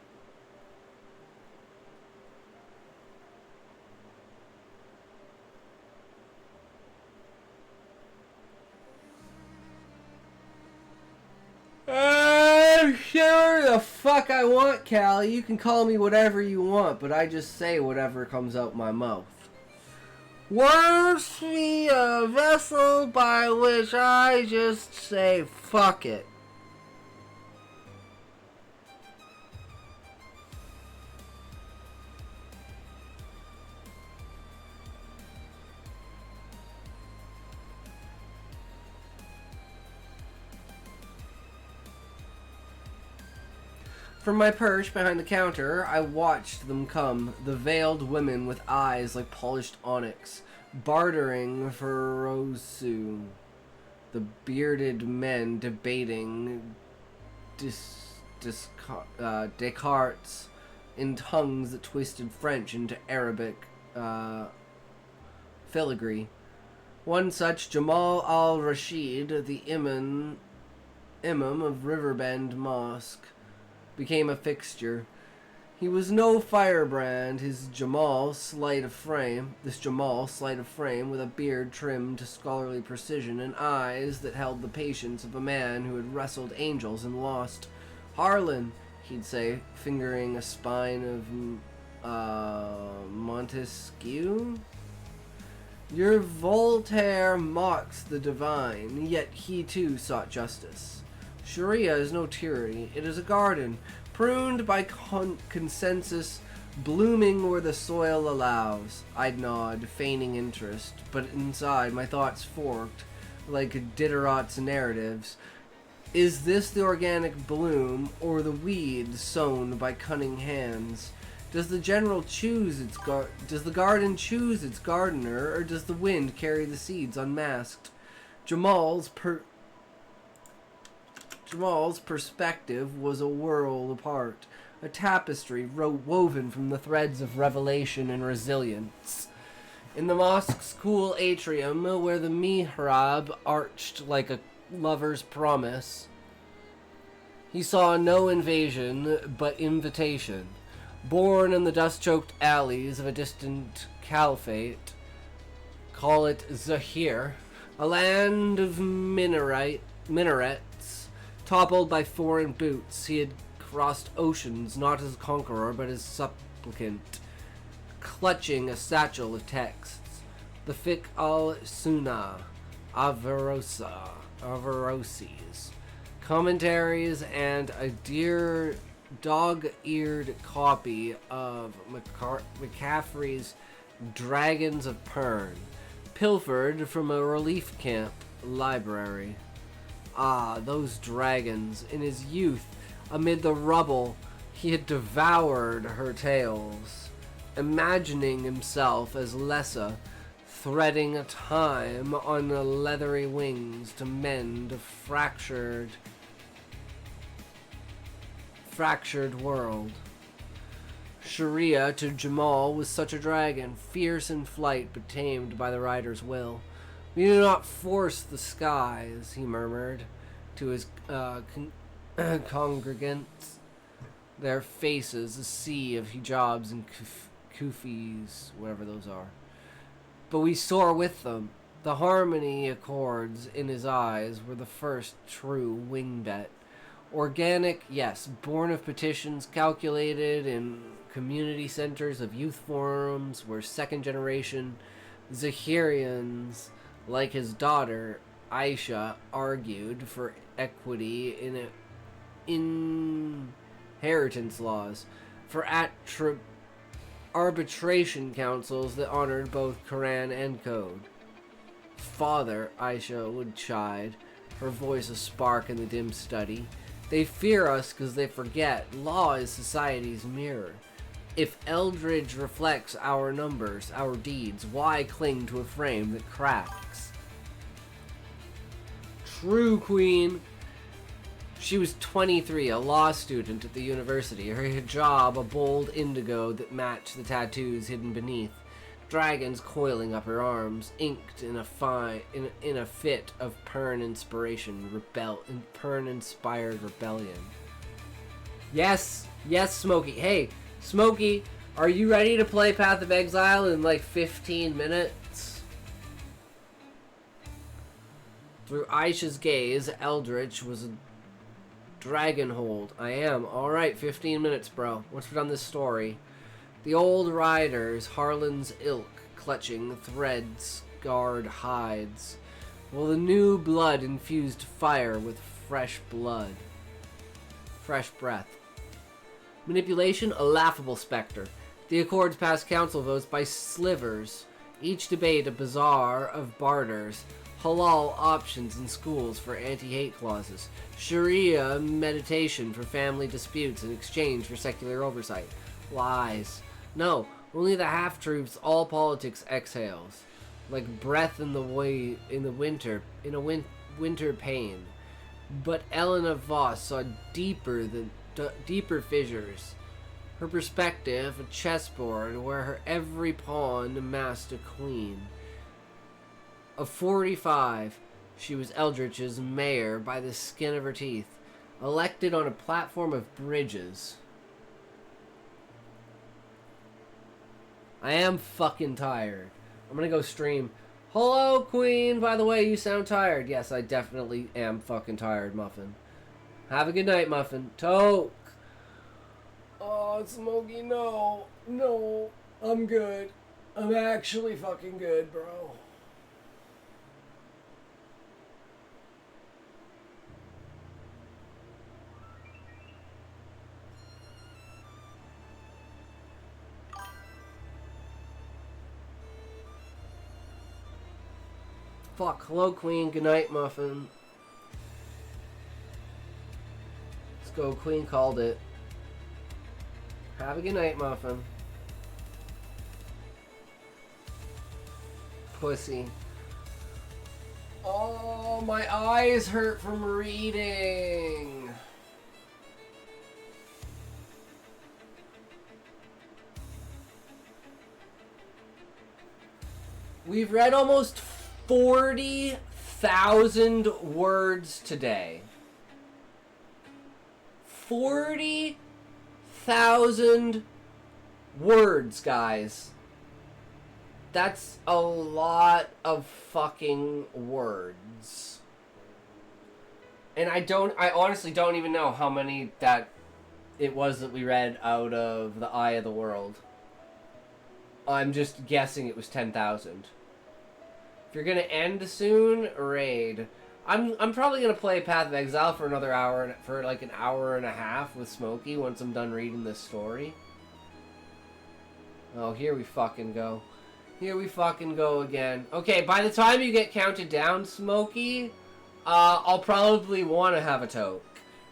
Sure the fuck I want, Callie. You can call me whatever you want, but I just say whatever comes out my mouth. Words be a vessel by which I just say fuck it. From my perch behind the counter, I watched them come, the veiled women with eyes like polished onyx, bartering for Rosu, the bearded men debating Descartes' in tongues that twisted French into Arabic filigree. One such, Jamal al-Rashid, the imam of Riverbend Mosque, became a fixture. He was no firebrand, this Jamal, slight of frame, with a beard trimmed to scholarly precision and eyes that held the patience of a man who had wrestled angels and lost. Harlan, he'd say, fingering a spine of Montesquieu. Your Voltaire mocks the divine, yet he too sought justice. Sharia is no tyranny, it is a garden, pruned by consensus, blooming where the soil allows. I'd nod, feigning interest, but inside my thoughts forked, like Diderot's narratives. Is this the organic bloom, or the weed sown by cunning hands? Does the garden choose its gardener, or does the wind carry the seeds unmasked? Jamal's perspective was a world apart, a tapestry woven from the threads of revelation and resilience. In the mosque's cool atrium, where the mihrab arched like a lover's promise, he saw no invasion but invitation. Born in the dust-choked alleys of a distant caliphate, call it Zahir, a land of minarets, toppled by foreign boots, he had crossed oceans not as conqueror but as supplicant, clutching a satchel of texts, the fiqh al-sunnah, Averroes, commentaries, and a dear dog-eared copy of McCaffrey's Dragons of Pern, pilfered from a relief camp library. Ah, those dragons. In his youth, amid the rubble, he had devoured her tales, imagining himself as Lessa, threading time on the leathery wings to mend a fractured world. Sharia to Jamal was such a dragon, fierce in flight but tamed by the rider's will. We do not force the skies, he murmured to his congregants, their faces a sea of hijabs and kufis, whatever those are. But we soar with them. The harmony accords in his eyes were the first true wing bet. Organic, yes, born of petitions, calculated in community centers of youth forums where second-generation Zahirians, like his daughter, Aisha, argued for equity in inheritance laws, for arbitration councils that honored both Quran and code. Father, Aisha would chide, her voice a spark in the dim study. They fear us because they forget law is society's mirror. If Eldridge reflects our numbers, our deeds, why cling to a frame that cracks? True, Queen. She was 23, a law student at the university. Her hijab a bold indigo that matched the tattoos hidden beneath. Dragons coiling up her arms, inked in a fit of Pern-inspired rebellion. Yes, Smokey. Hey, Smokey, are you ready to play Path of Exile in like 15 minutes? Through Aisha's gaze, Eldritch was a dragonhold. I am. Alright, 15 minutes, bro. Once we're done this story. The old riders, Harlan's ilk, clutching threads, guard hides, while the new blood infused fire with fresh breath. Manipulation, a laughable specter. The Accords passed council votes by slivers, each debate a bazaar of barters, halal options in schools for anti-hate clauses, Sharia meditation for family disputes in exchange for secular oversight. Lies. No, only the half-truths all politics exhales, like breath in winter pain. But Elena Voss saw deeper fissures. Her perspective, a chessboard where her every pawn amassed a queen. Of 45, she was Eldritch's mayor by the skin of her teeth, elected on a platform of bridges. I am fucking tired. I'm gonna go stream. Hello, Queen. By the way, you sound tired. Yes, I definitely am fucking tired, Muffin. Have a good night, Muffin. Toke. Oh, Smokey, no. No. I'm good. I'm actually fucking good, bro. Fuck. Hello, Queen. Good night, Muffin. Let's go. Queen called it. Have a good night, Muffin. Pussy. Oh, my eyes hurt from reading. We've read almost 40,000 words today. 40,000 words, guys. That's a lot of fucking words. And I honestly don't even know how many that it was that we read out of The Eye of the World. I'm just guessing it was 10,000. If you're gonna end soon, raid. I'm probably gonna play Path of Exile for another hour, for like an hour and a half with Smokey once I'm done reading this story. Oh, here we fucking go. Here we fucking go again. Okay, by the time you get counted down, Smokey, I'll probably want to have a toke.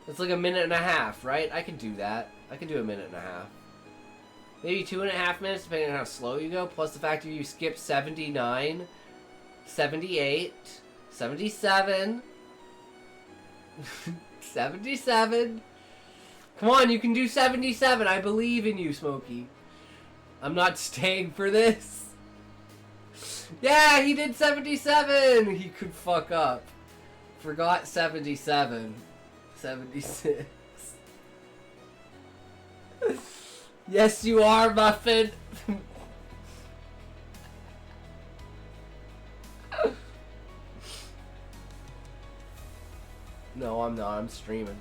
It's like a minute and a half, right? I can do that. I can do a minute and a half. Maybe 2.5 minutes, depending on how slow you go. Plus the fact that you skip 79, 78, 77, 77. Come on, you can do 77. I believe in you, Smokey. I'm not staying for this. Yeah, he did 77. He could fuck up. Forgot 77. 76. Yes, you are, Muffin. No, I'm not. I'm streaming.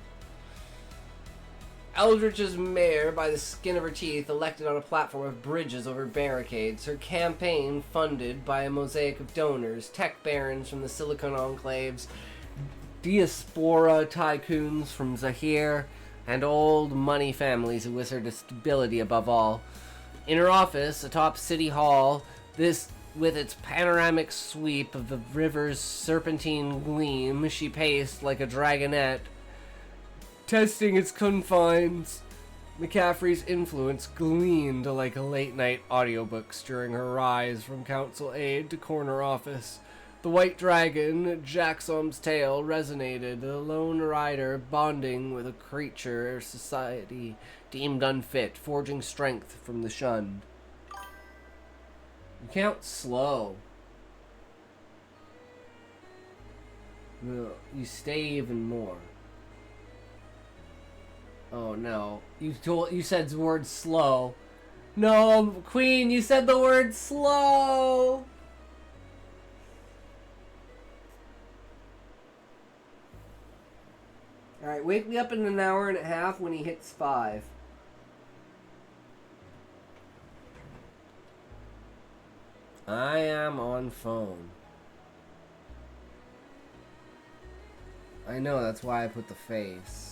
Eldritch's mayor by the skin of her teeth, elected on a platform of bridges over barricades. Her campaign funded by a mosaic of donors, tech barons from the Silicon Enclaves, diaspora tycoons from Zahir, and old money families who wish her to stability above all. In her office, atop City Hall, this with its panoramic sweep of the river's serpentine gleam, she paced like a dragonette, testing its confines. McCaffrey's influence gleamed like a late-night audiobooks during her rise from council aide to corner office. The white dragon, Jacksom's tale, resonated, the lone rider bonding with a creature society deemed unfit, forging strength from the shunned. You count slow. No, you stay even more. Oh no. You said the word slow. No, Queen, you said the word slow. Alright, wake me up in an hour and a half when he hits 5. I am on phone. I know, that's why I put the face.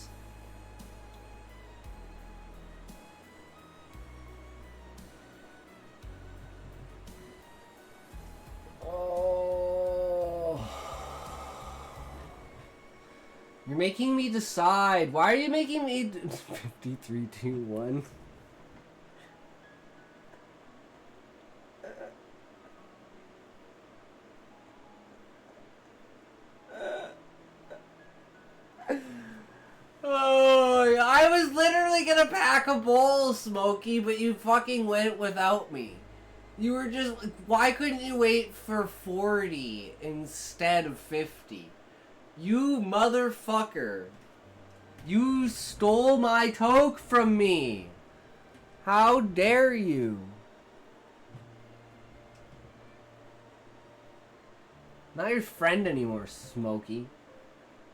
You're making me decide. Why are you making me... 53, 2, 1. Oh, I was literally gonna get a pack of bowls, Smokey, but you fucking went without me. You were just... Why couldn't you wait for 40 instead of 50? You motherfucker. You stole my toke from me. How dare you? Not your friend anymore, Smokey.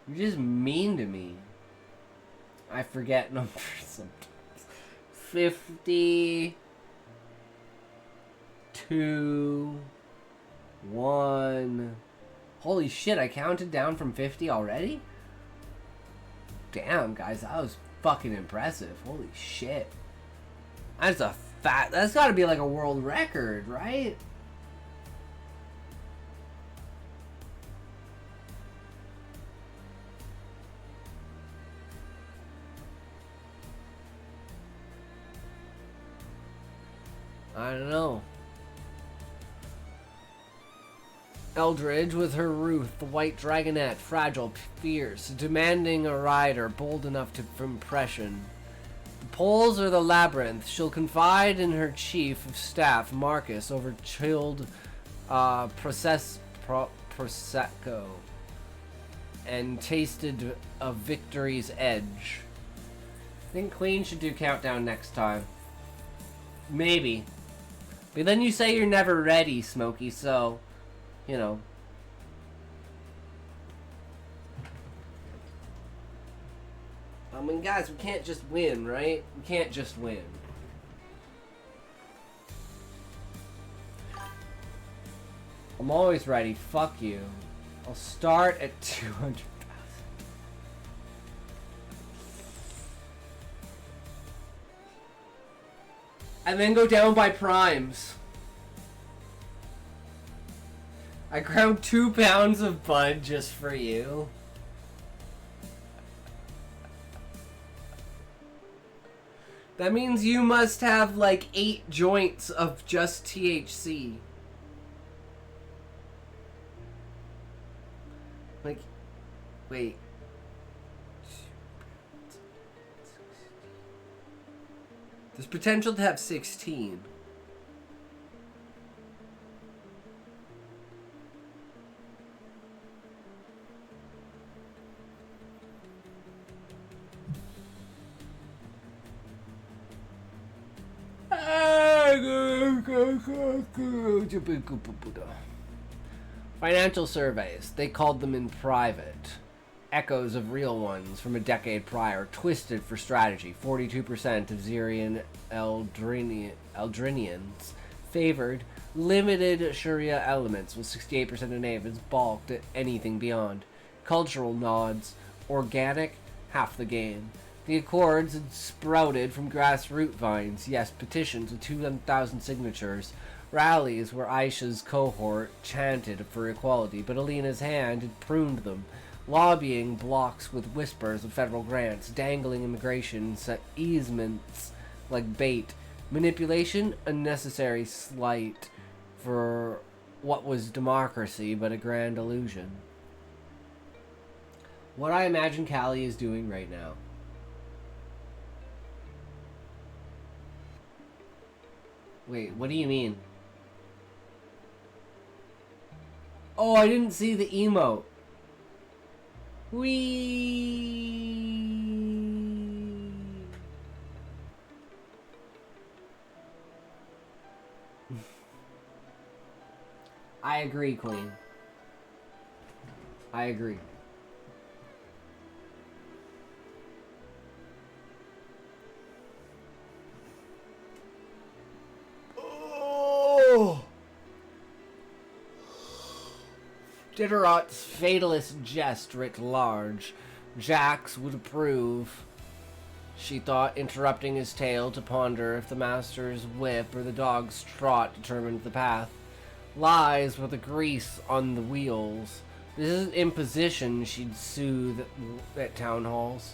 You're just mean to me. I forget numbers sometimes. 50... 2... 1... Holy shit, I counted down from 50 already? Damn, guys, that was fucking impressive. Holy shit. That's gotta be like a world record, right? I don't know. Eldridge with her Ruth, the white dragonette, fragile, fierce, demanding a rider bold enough to for impression. The poles are the labyrinth. She'll confide in her chief of staff, Marcus, over chilled Prosecco, and tasted of victory's edge. I think Queen should do countdown next time. Maybe. But then you say you're never ready, Smokey, so, you know. I mean, guys, we can't just win, right? We can't just win. I'm always ready. Fuck you. I'll start at 200,000. And then go down by primes. I ground 2 pounds of bud just for you. That means you must have like 8 joints of just THC. Like, wait. There's potential to have 16. Financial surveys. They called them in private. Echoes of real ones from a decade prior, twisted for strategy. 42% of Zyrian Eldrinians favored limited Sharia elements, with 68% of natives balked at anything beyond. Cultural nods, organic, half the game. The accords had sprouted from grassroots vines. Yes, petitions with 2,000 signatures. Rallies where Aisha's cohort chanted for equality, but Alina's hand had pruned them. Lobbying blocks with whispers of federal grants, dangling immigration easements like bait. Manipulation, a necessary slight for what was democracy but a grand illusion. What I imagine Callie is doing right now. Wait, what do you mean? Oh, I didn't see the emote. Wee. I agree, Queen. I agree. Oh! Diderot's fatalist jest writ large. Jax would approve, she thought, interrupting his tale to ponder if the master's whip or the dog's trot determined the path. Lies were the grease on the wheels. This is imposition, she'd soothe at town halls.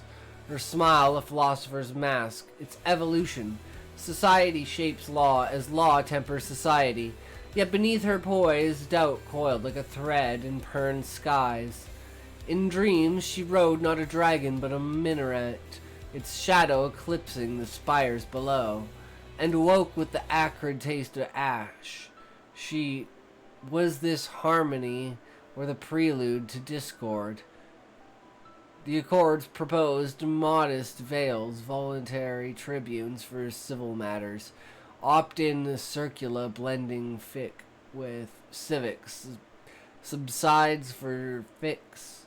Her smile a philosopher's mask. It's evolution. Society shapes law as law tempers society. Yet beneath her poise, doubt coiled like a thread in Pern's skies. In dreams, she rode not a dragon but a minaret, its shadow eclipsing the spires below, and woke with the acrid taste of ash. She was this harmony or the prelude to discord. The accords proposed modest veils, voluntary tribunes for civil matters, opt-in circula blending fic with civics, subsides for fix.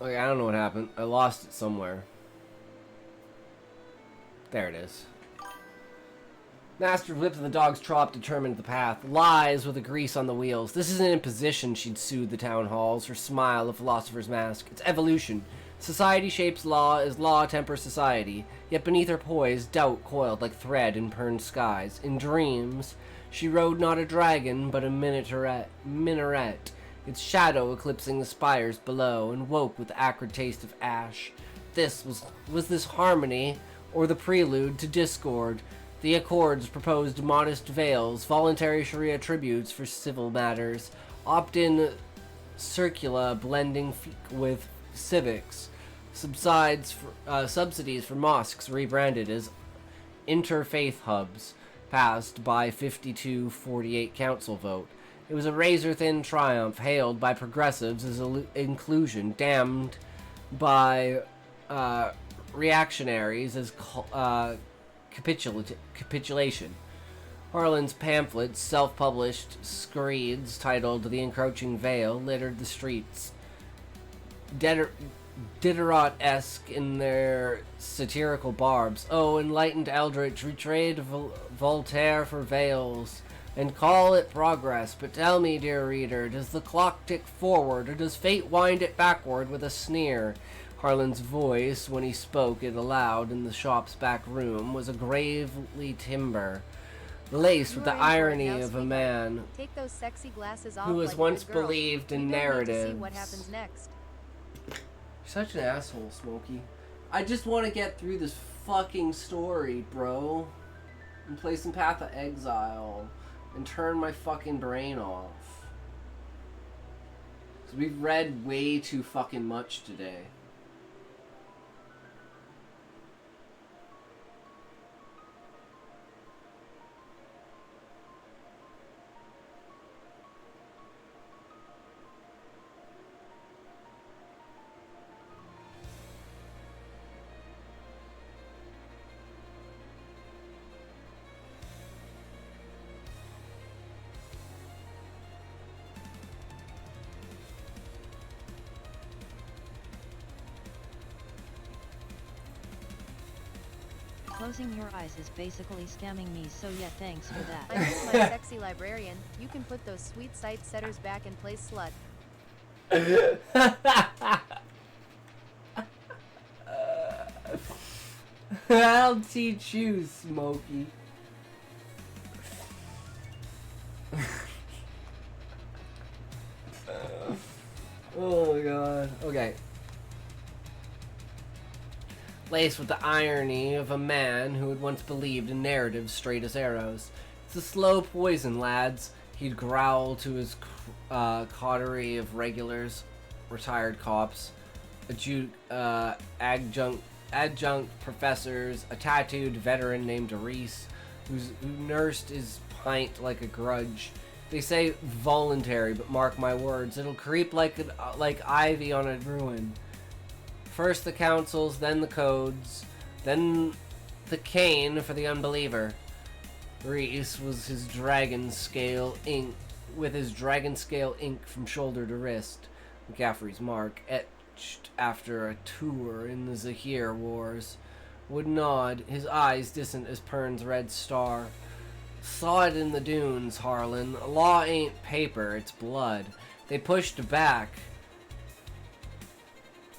Okay, I don't know what happened. I lost it somewhere. There it is. Master whipped the dog's trot, determined the path. Lies with a grease on the wheels. This isn't imposition, she'd soothe the town halls, her smile a philosopher's mask. It's evolution. Society shapes law as law tempers society. Yet beneath her poise, doubt coiled like thread in perned skies. In dreams, she rode not a dragon, but a minaret, its shadow eclipsing the spires below, and woke with the acrid taste of ash. This was this harmony, or the prelude to discord. The accords proposed modest veils, voluntary Sharia tributes for civil matters, opt-in circula blending with civics, subsidies for mosques rebranded as interfaith hubs, passed by 52-48 council vote. It was a razor-thin triumph, hailed by progressives as inclusion, damned by reactionaries as capitulation. Harlan's pamphlets, self-published screeds titled The Encroaching Veil, littered the streets. Diderot-esque in their satirical barbs. Oh, enlightened eldritch, retrade Voltaire for veils, and call it progress. But tell me, dear reader, does the clock tick forward, or does fate wind it backward with a sneer? Harlan's voice, when he spoke it aloud in the shop's back room, was a gravely timbre, laced with the irony of a man Take those sexy glasses off who was like a once good girl. believed in We don't need to narratives. see what happens next. You're such an asshole, Smokey. I just want to get through this fucking story, bro, and play some Path of Exile and turn my fucking brain off. 'Cause we've read way too fucking much today. Closing your eyes is basically scamming me, so yeah, thanks for that. I'm just my sexy librarian. You can put those sweet sight setters back and play slut. I'll teach you, Smokey. Oh my god. Okay. Laced with the irony of a man who had once believed in narratives straight as arrows. It's a slow poison, lads. He'd growl to his coterie of regulars, retired cops, adjunct professors, a tattooed veteran named Reese, who nursed his pint like a grudge. They say voluntary, but mark my words, it'll creep like ivy on a ruin. First the councils, then the codes, then the cane for the unbeliever. Reese was his dragon scale ink, with his dragon scale ink from shoulder to wrist. McCaffrey's mark, etched after a tour in the Zahir Wars, would nod, his eyes distant as Pern's red star. Saw it in the dunes, Harlan. Law ain't paper, it's blood. They pushed back.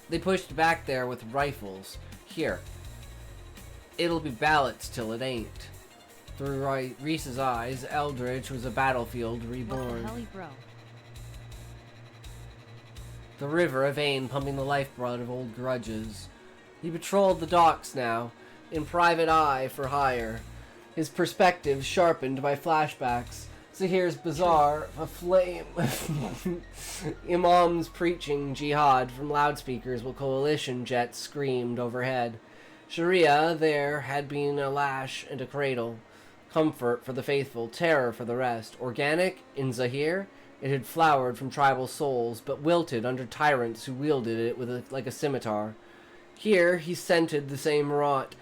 They pushed back there with rifles. Here. It'll be ballots till it ain't. Through Reese's eyes, Eldridge was a battlefield reborn. What the hell, bro? The river, a vein pumping the lifeblood of old grudges. He patrolled the docks now, in private eye for hire. His perspective sharpened by flashbacks. Zahir's bazaar aflame. Imams preaching jihad from loudspeakers while coalition jets screamed overhead. Sharia there had been a lash and a cradle. Comfort for the faithful, terror for the rest. Organic, in Zahir, it had flowered from tribal souls, but wilted under tyrants who wielded it with like a scimitar. Here he scented the same rot.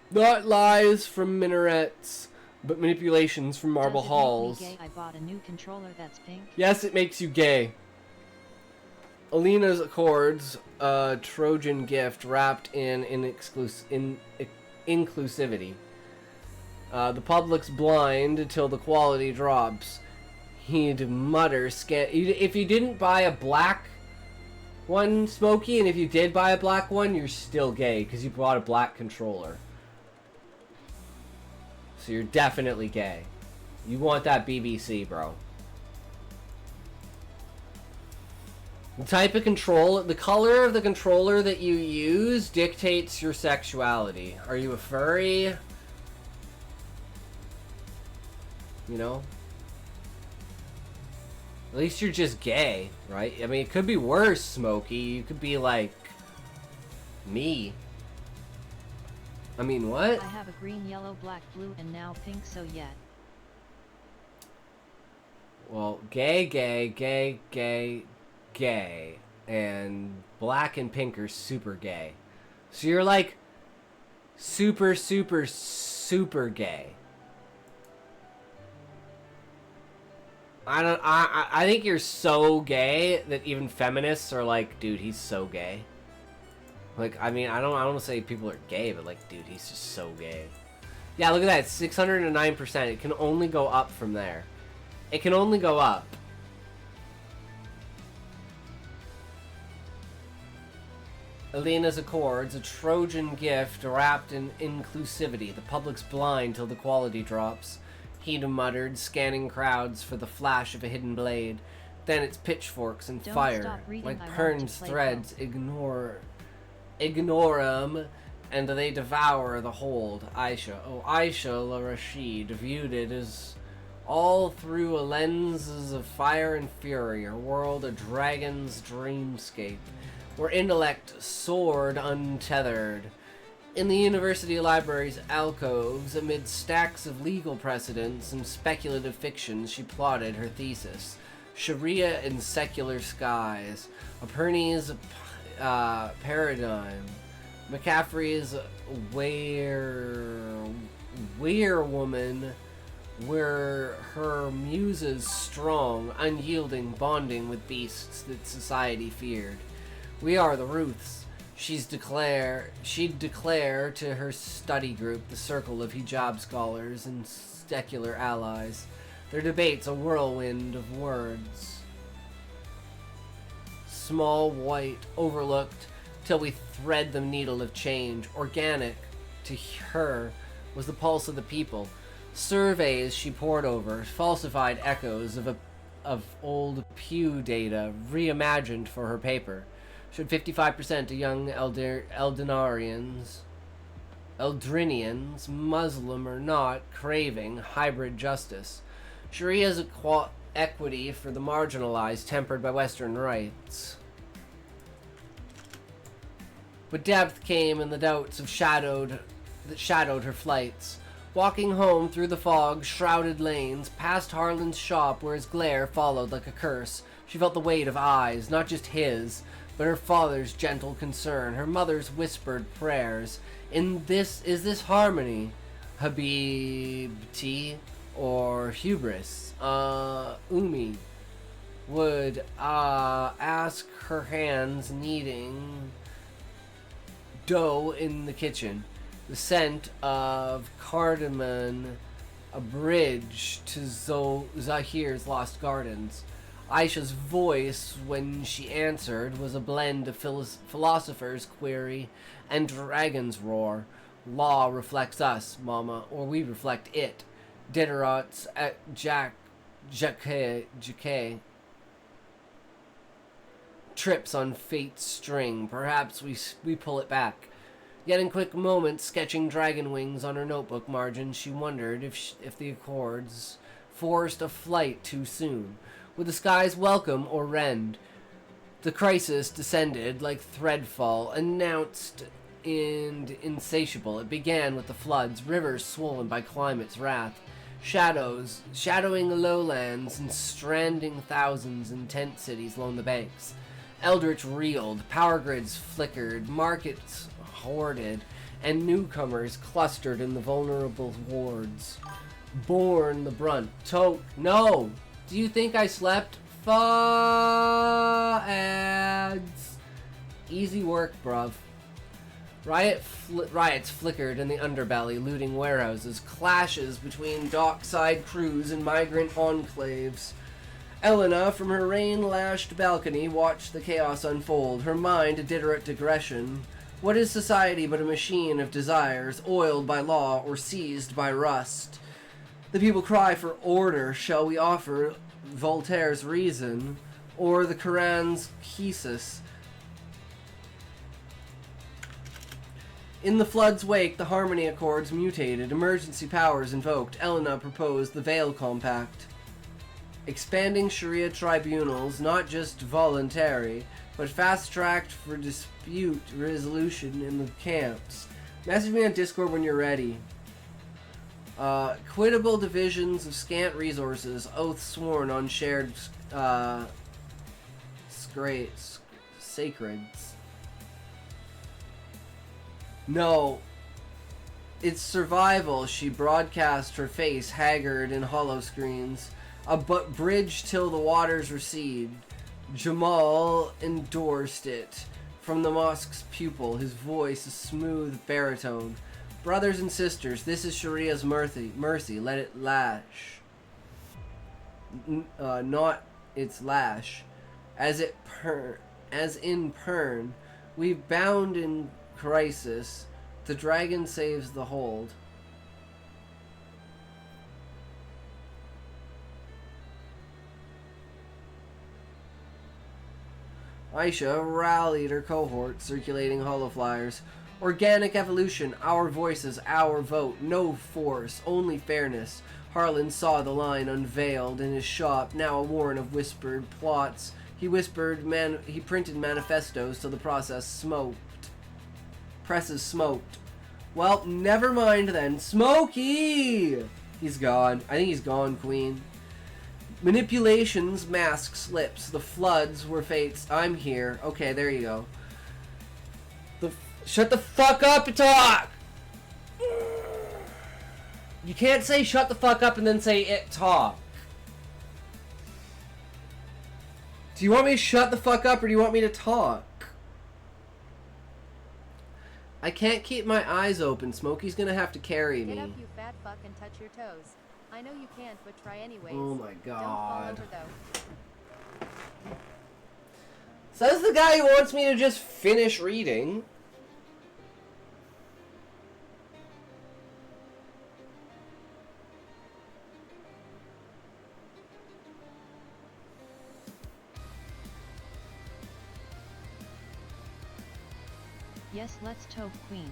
Not lies from minarets, but manipulations from marble halls. Does it make me gay? I bought a new controller that's pink. Yes, it makes you gay. Alina's Accords, a Trojan gift wrapped in inclusivity. The public's blind till the quality drops. He'd mutter, if you didn't buy a black one, Smokey, and if you did buy a black one, you're still gay because you bought a black controller. So you're definitely gay. You want that BBC, bro. The type of the color of the controller that you use dictates your sexuality. Are you a furry? You know? At least you're just gay, right? I mean, it could be worse, Smokey. You could be like me. I mean, what? I have a green, yellow, black, blue, and now pink, so yeah. Well, gay, and black and pink are super gay. So you're like super gay. I think you're so gay that even feminists are like, dude, he's so gay. Like, I mean, I don't want to say people are gay, but like, dude, he's just so gay. Yeah, look at that, 609%. It can only go up from there. It can only go up. Alina's Accords, a Trojan gift wrapped in inclusivity. The public's blind till the quality drops. He'd muttered, scanning crowds for the flash of a hidden blade. Then it's pitchforks and Don't fire. stop reading, Like I want Pern's to play threads ignore 'em, and they devour the hold. Aisha La Rashid viewed it as all through a lenses of fire and fury, her world a dragon's dreamscape, where intellect soared untethered. In the university library's alcoves, amid stacks of legal precedents and speculative fictions, she plotted her thesis. Sharia in secular skies, a Perney's paradigm, McCaffrey's were woman, where her muses strong, unyielding, bonding with beasts that society feared. We are the Ruths. She'd declare to her study group, the circle of hijab scholars and secular allies. Their debates a whirlwind of words. Small, white, overlooked, till we thread the needle of change. Organic, to her, was the pulse of the people. Surveys she pored over, falsified echoes of old Pew data, reimagined for her paper. Showed 55% of young Eldrinians, Muslim or not, craving hybrid justice. Sharia's equity for the marginalized, tempered by Western rights. But depth came in the doubts that shadowed her flights. Walking home through the fog-shrouded lanes, past Harlan's shop where his glare followed like a curse, she felt the weight of eyes, not just his, but her father's gentle concern, her mother's whispered prayers. Is this harmony, Habibti, or hubris? Umi would ask, her hands kneading dough in the kitchen. The scent of cardamom, a bridge to Zahir's lost gardens. Aisha's voice, when she answered, was a blend of philosopher's query and dragon's roar. Law reflects us, Mama, or we reflect it. Diderot's at Jacques trips on fate's string. Perhaps we pull it back. Yet in quick moments, sketching dragon wings on her notebook margin, she wondered if the Accords forced a flight too soon. Would the skies welcome or rend? The crisis descended like threadfall, announced and insatiable. It began with the floods, rivers swollen by climate's wrath, shadowing lowlands and stranding thousands in tent cities along the banks. Eldritch reeled, power grids flickered, markets hoarded, and newcomers clustered in the vulnerable wards. Borne the brunt. No! Do you think I slept? Ads. Easy work, bruv. Riots flickered in the underbelly, looting warehouses, clashes between dockside crews and migrant enclaves. Elena, from her rain-lashed balcony, watched the chaos unfold, her mind a Diderot digression. What is society but a machine of desires, oiled by law or seized by rust? The people cry for order. Shall we offer Voltaire's reason, or the Quran's thesis? In the flood's wake, the Harmony Accords mutated, emergency powers invoked. Elena proposed the Veil Compact, expanding Sharia tribunals, not just voluntary, but fast-tracked for dispute resolution in the camps. Message me on Discord when you're ready. Quittable divisions of scant resources, oaths sworn on shared sacreds. No. It's survival. She broadcast her face, haggard in hollow screens. A bridge till the waters recede. Jamal endorsed it. From the mosque's pupil, his voice a smooth baritone. Brothers and sisters, this is Sharia's mercy. Let it lash. Not its lash. As in Pern, we've bound in crisis. The dragon saves the hold. Aisha rallied her cohort, circulating holoflyers. Organic evolution, our voices, our vote, no force, only fairness. Harlan saw the line unveiled in his shop, now a warren of whispered plots. He printed manifestos till the presses smoked. Well, never mind then. Smokey! He's gone. I think he's gone, Queen. Manipulations, masks, lips. The floods were fates. I'm here. Okay, there you go. Shut the fuck up and talk! You can't say shut the fuck up and then say it talk. Do you want me to shut the fuck up or do you want me to talk? I can't keep my eyes open. Smokey's gonna have to carry me. Get up, you fat fuck, and touch your toes. I know you can't, but try anyways. Oh my god. Don't fall over, though. Says the guy who wants me to just finish reading. Yes, let's toke Queen.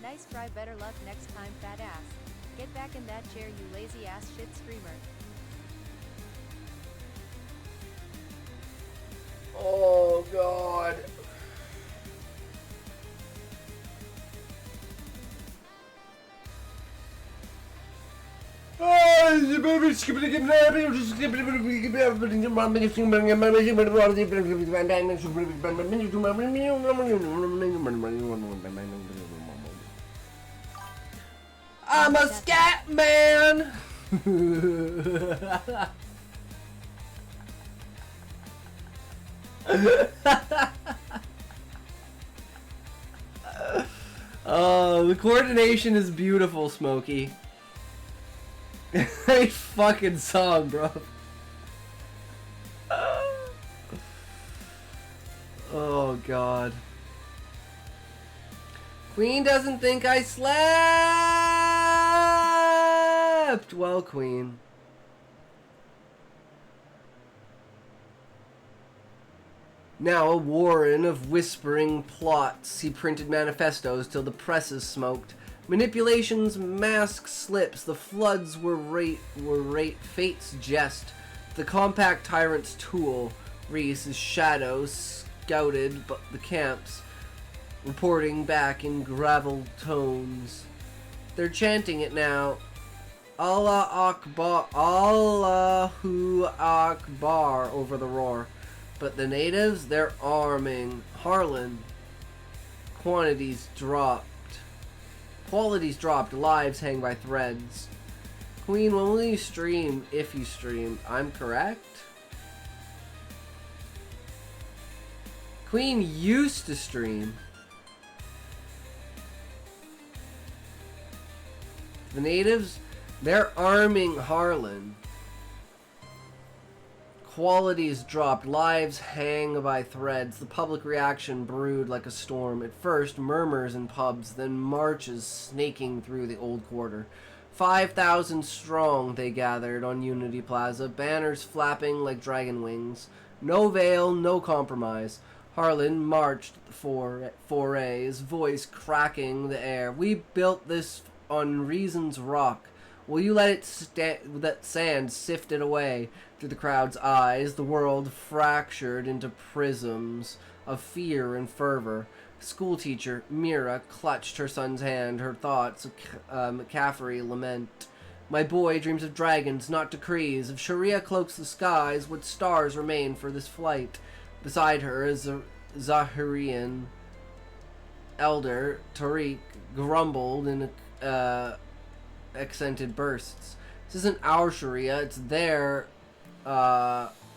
Nice try, better luck next time, fat ass. Get back in that chair, you lazy ass shit screamer. Oh god. Oh, I'm a scat man. Oh, the coordination is beautiful, Smokey. Great fucking song, bro. Oh, God. Queen doesn't think I slept! Well, Queen. Now a warren of whispering plots, he printed manifestos till the presses smoked. Manipulations, masks, slips, the floods were fate's jest. The compact tyrant's tool, Reese's shadow scouted but the camps, reporting back in gravel tones. They're chanting it now. Allah Akbar, Allahu Akbar over the roar. But the natives, they're arming. Harlan. Qualities dropped, lives hang by threads. Queen, when will you stream? If you stream, I'm correct? Queen used to stream. The natives, they're arming Harlan. Qualities dropped, lives hang by threads. The public reaction brewed like a storm. At first, murmurs in pubs, then marches snaking through the old quarter. 5,000 strong they gathered on Unity Plaza, banners flapping like dragon wings. No veil, no compromise. Harlan marched foray, his voice cracking the air. We built this on reason's rock. Will you let that sand sift it away? Through the crowd's eyes, the world fractured into prisms of fear and fervor. Schoolteacher Mira clutched her son's hand, her thoughts of McCaffrey lament. My boy dreams of dragons, not decrees. If Sharia cloaks the skies, what stars remain for this flight? Beside her is a Zahirian elder, Tariq, grumbled in accented bursts. This isn't our Sharia, it's their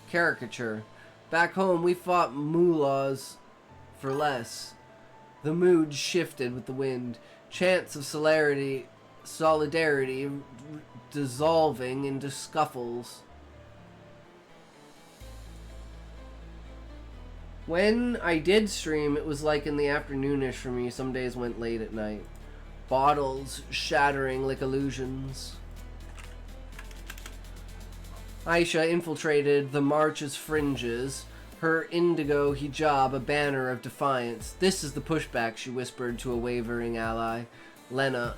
caricature. Back home, we fought mullahs for less. The mood shifted with the wind. Chants of solidarity dissolving into scuffles. When I did stream, it was like in the afternoonish for me. Some days went late at night. Bottles shattering like illusions. Aisha infiltrated the march's fringes, her indigo hijab a banner of defiance. This is the pushback, she whispered to a wavering ally. Lena,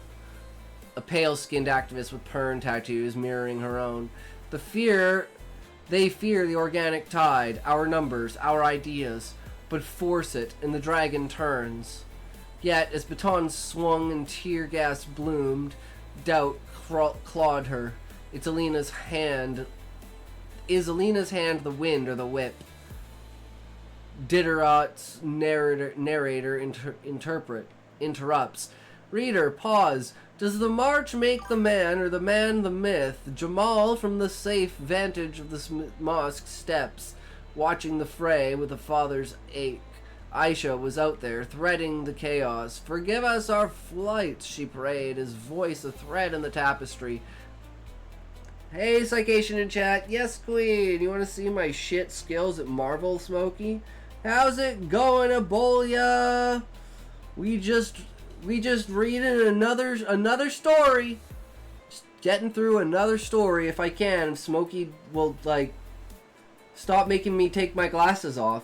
a pale-skinned activist with Pern tattoos mirroring her own. They fear the organic tide, our numbers, our ideas, but force it, and the dragon turns. Yet, as batons swung and tear gas bloomed, doubt clawed her. Is Alina's hand the wind or the whip? Diderot's narrator interrupts. Reader, pause. Does the march make the man or the man the myth? Jamal from the safe vantage of the mosque steps, watching the fray with a father's ache. Aisha was out there, threading the chaos. Forgive us our flights, she prayed, his voice a thread in the tapestry. Hey, Psycation in chat. Yes, Queen. You want to see my shit skills at Marvel, Smokey? How's it going, Ebola? We just reading another story. Just getting through another story if I can. Smokey will, stop making me take my glasses off.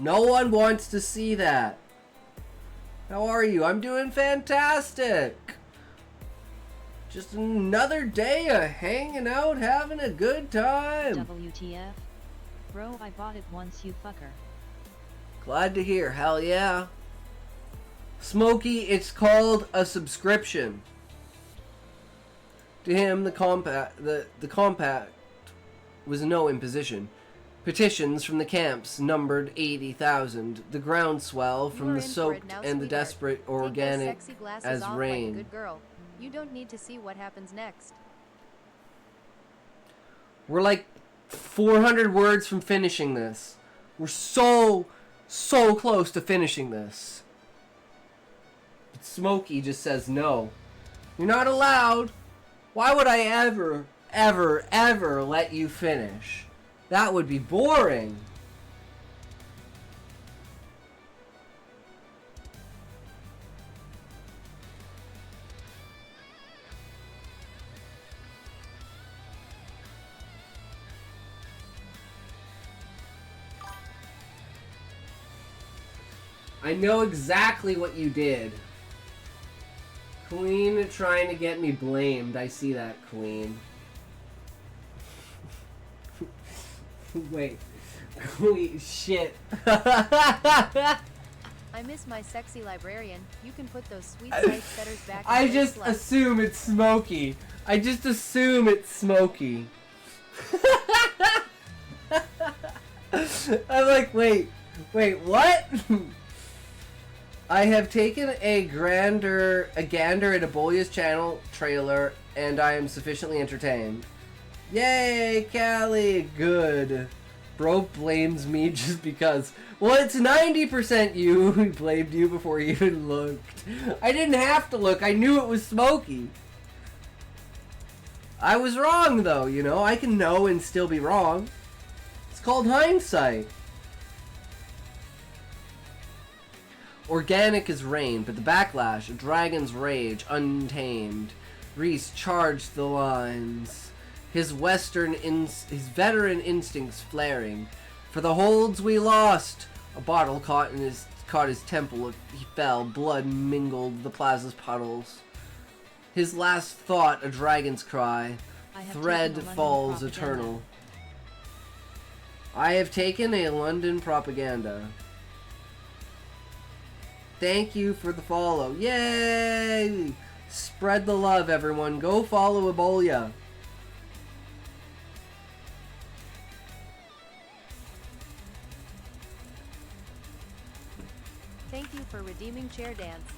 No one wants to see that. How are you? I'm doing fantastic. Just another day of hanging out, having a good time. WTF? Bro, I bought it once, you fucker. Glad to hear. Hell yeah. Smokey, it's called a subscription. To him, the compact was no imposition. Petitions from the camps numbered 80,000. The groundswell from the soaked and the desperate organic as rain. Good girl. You don't need to see what happens next. We're like 400 words from finishing this. We're so close to finishing this. But Smokey just says no. You're not allowed. Why would I ever let you finish? That would be boring. I know exactly what you did. Queen trying to get me blamed. I see that, Queen. Wait. Queen, shit. I miss my sexy librarian. You can put those sweet sight setters back. I just assume it's Smokey. I just assume it's Smokey. I'm like, wait, what? I have taken a gander at Abolia's channel trailer, and I am sufficiently entertained. Yay, Callie, good. Bro blames me just because. Well, it's 90% you who blamed you before you even looked. I didn't have to look. I knew it was Smokey. I was wrong, though, you know. I can know and still be wrong. It's called hindsight. Organic as rain, but the backlash, a dragon's rage, untamed. Reese charged the lines, his veteran instincts flaring. For the holds we lost, a bottle caught his temple. He fell, blood mingled the plaza's puddles. His last thought, a dragon's cry. Thread falls eternal. I have taken a London propaganda. Thank you for the follow. Yay! Spread the love, everyone. Go follow Ebola. Thank you for redeeming chair dance.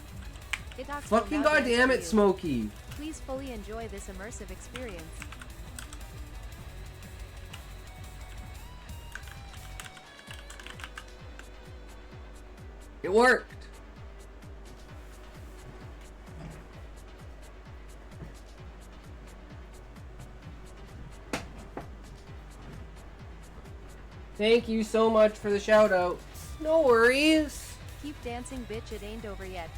Fucking goddamn it, Smokey. Please fully enjoy this immersive experience. It worked. Thank you so much for the shout out. No worries. Keep dancing, bitch. It ain't over yet.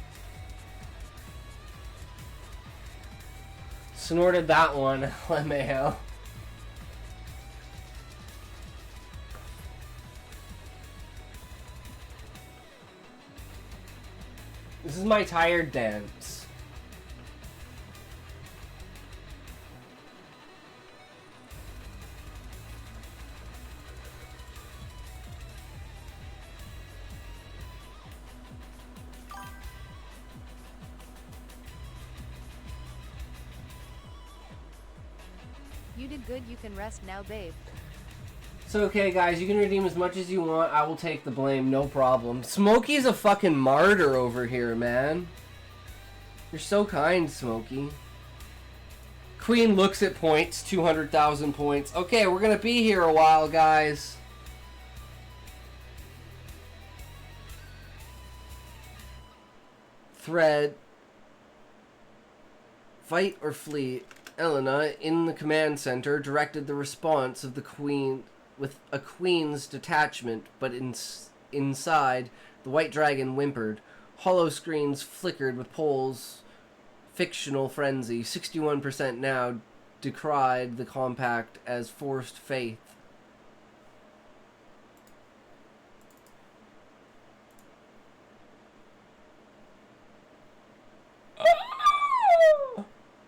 Snorted that one, LMAO. This is my tired dance. You did good. You can rest now, babe. It's okay, guys. You can redeem as much as you want. I will take the blame. No problem. Smokey's a fucking martyr over here, man. You're so kind, Smokey. Queen looks at points. 200,000 points. Okay, we're gonna be here a while, guys. Thread. Fight or flee. Elena, in the command center, directed the response of the Queen with a Queen's detachment, but inside, the White Dragon whimpered. Hollow screens flickered with Pole's fictional frenzy. 61% now decried the compact as forced faith.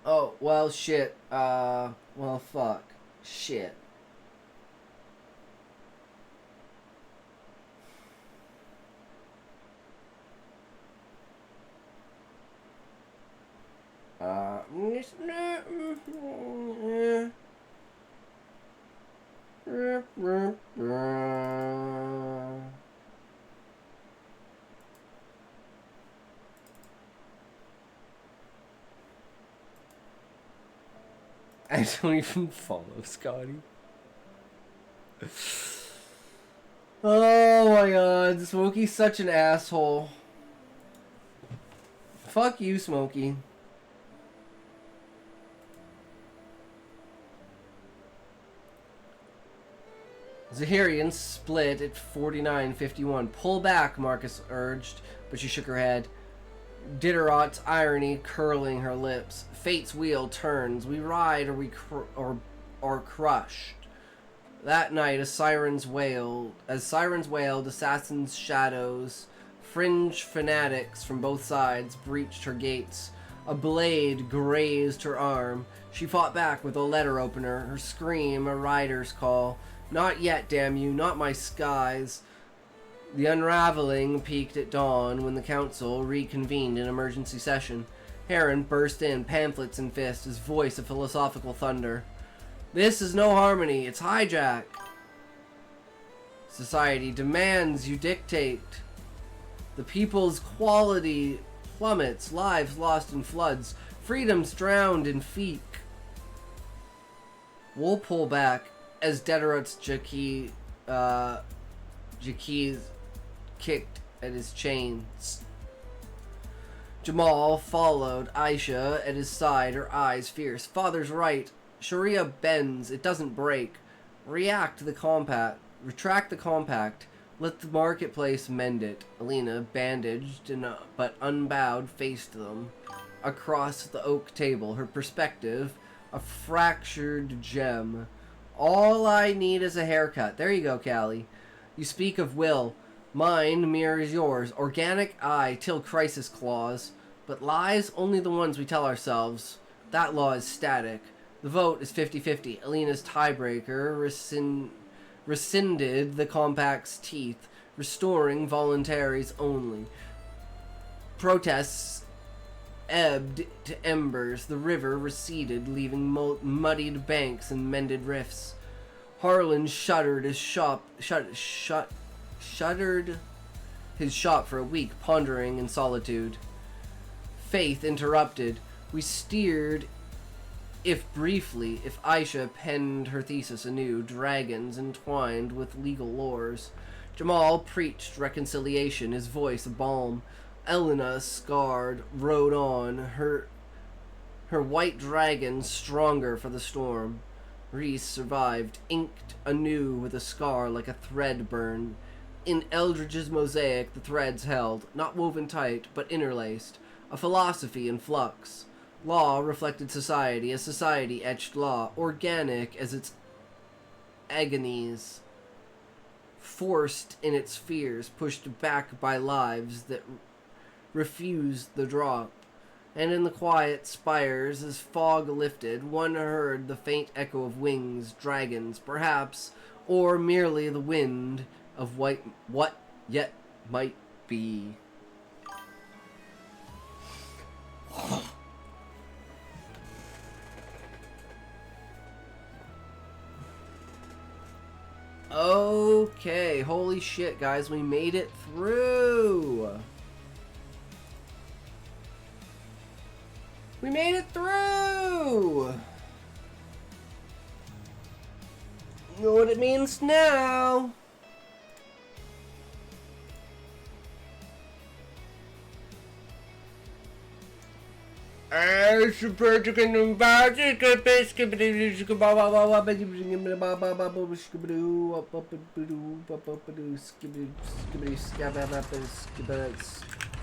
Oh, well, shit. Well, fuck. Shit. I don't even follow Scotty. Oh my god, Smokey's such an asshole. Fuck you, Smokey. Zahirian split at 49-51. Pull back, Marcus urged, but she shook her head. Diderot's irony curling her lips. Fate's wheel turns. We ride or we are crushed. That night, as sirens wailed, assassins' shadows, fringe fanatics from both sides breached her gates. A blade grazed her arm. She fought back with a letter opener, her scream a rider's call. Not yet, damn you, not my skies. The unraveling peaked at dawn when the council reconvened in emergency session. Heron burst in, pamphlets in fist, his voice a philosophical thunder. This is no harmony, it's hijack. Society demands you dictate. The people's quality plummets, lives lost in floods, freedoms drowned in feek. We'll pull back as Diderot's Jaquez kicked at his chains. Jamal followed Aisha at his side, her eyes fierce. Father's right. Sharia bends, it doesn't break. Retract the compact. Let the marketplace mend it. Alina, bandaged but unbowed, faced them. Across the oak table, her perspective, a fractured gem. All I need is a haircut. There you go, Callie. You speak of will. Mine mirrors yours. Organic eye till crisis clause. But lies, only the ones we tell ourselves. That law is static. The vote is 50-50. Alina's tiebreaker rescinded the compact's teeth, restoring voluntaries only. Protests ebbed to embers. The river receded, leaving muddied banks and mended rifts. Harlan shuttered his shop for a week, pondering in solitude. Faith interrupted. We steered, if briefly, if Aisha penned her thesis anew, dragons entwined with legal lores. Jamal preached reconciliation, his voice a balm. Elena, scarred, rode on, her white dragon stronger for the storm. Reese survived, inked anew with a scar like a thread burn. In Eldridge's mosaic the threads held, not woven tight, but interlaced, a philosophy in flux. Law reflected society as society etched law, organic as its agonies, forced in its fears, pushed back by lives that refused the drop. And in the quiet spires, as fog lifted, one heard the faint echo of wings, dragons, perhaps, or merely the wind of what yet might be. Okay, holy shit, guys, we made it through. We made it through! You know what it means now?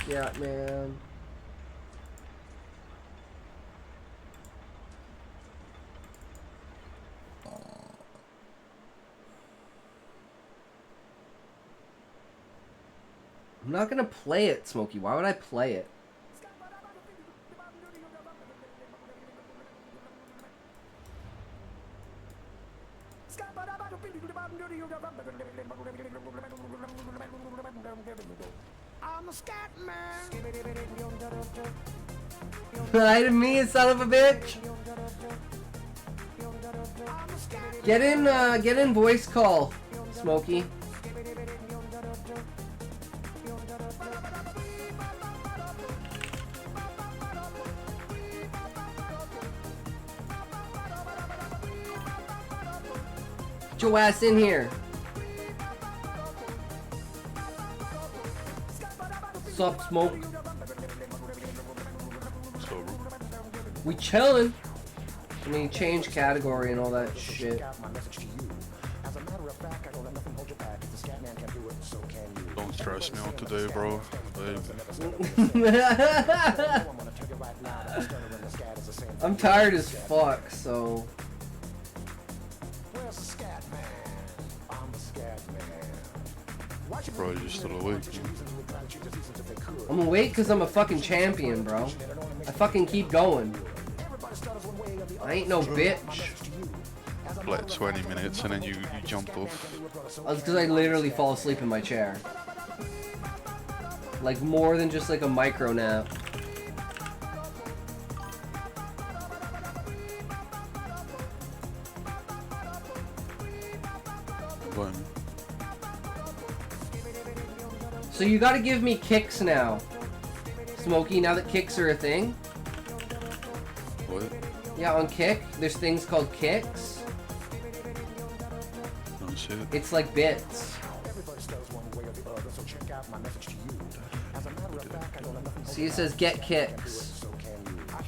Yeah, man. I'm not gonna play it, Smokey. Why would I play it? I'm a scat man. Lie to me, son of a bitch. Get in voice call, Smokey. Get your ass in here. Sup, Smoke? We chillin'. I mean, change category and all that shit. Don't stress me out today, bro. I'm tired as fuck, so. Bro, you're still awake. I'm awake because I'm a fucking champion, bro. I fucking keep going. I ain't no bitch. Like 20 minutes and then you jump off. That's because I literally fall asleep in my chair. Like more than just like a micro nap. When? So you gotta give me kicks now. Smokey, now that kicks are a thing. What? Yeah, on Kick, there's things called kicks. Don't see it. It's like bits. See, it says get kicks.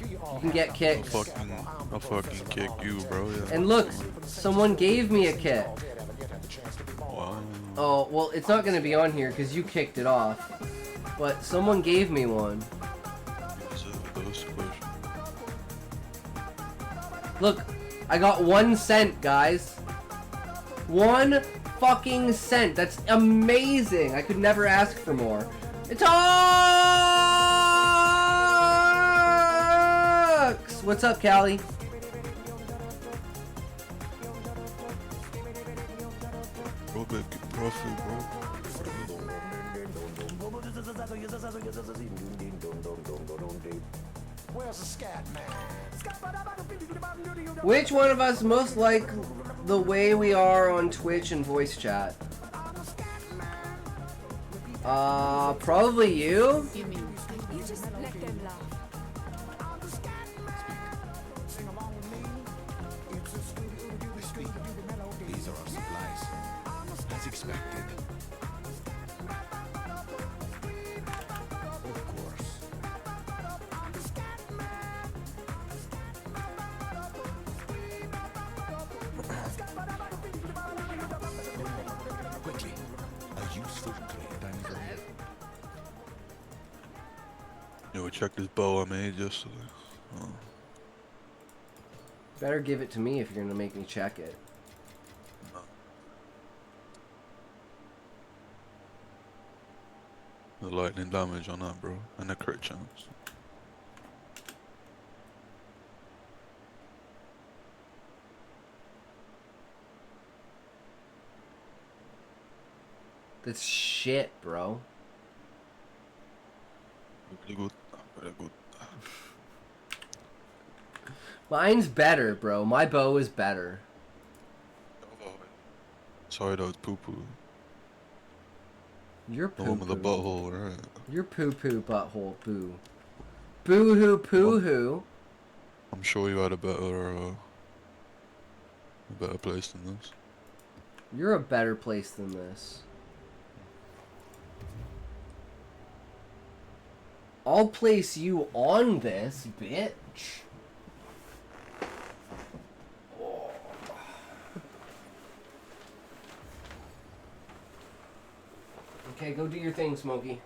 You can get kicks. I'll fucking kick you, bro. Yeah. And look, someone gave me a kick. Wow. Oh, well, it's not gonna be on here because you kicked it off. But someone gave me one. Look, I got 1 cent, guys. 1 fucking cent. That's amazing. I could never ask for more. It's Ox! What's up, Callie? Bro, big profit, bro. Where's the scat man? Which one of us most like the way we are on Twitch and voice chat? Probably you? You just let them laugh. These are our supplies. As expected. Of course. Quickly, a useful trade. Yo, check this bow I made yesterday. Oh. Better give it to me if you're gonna make me check it. The lightning damage on that, bro, and the crit chance. That's shit, bro. Very good, very good. Mine's better, bro. My bow is better. Sorry, that was poo poo. You're The one with the butthole, right? You're poo poo butthole boo. Boo hoo poo hoo. I'm sure you had a better place than this. You're a better place than this. I'll place you on this, bitch. Okay, go do your thing, Smokey.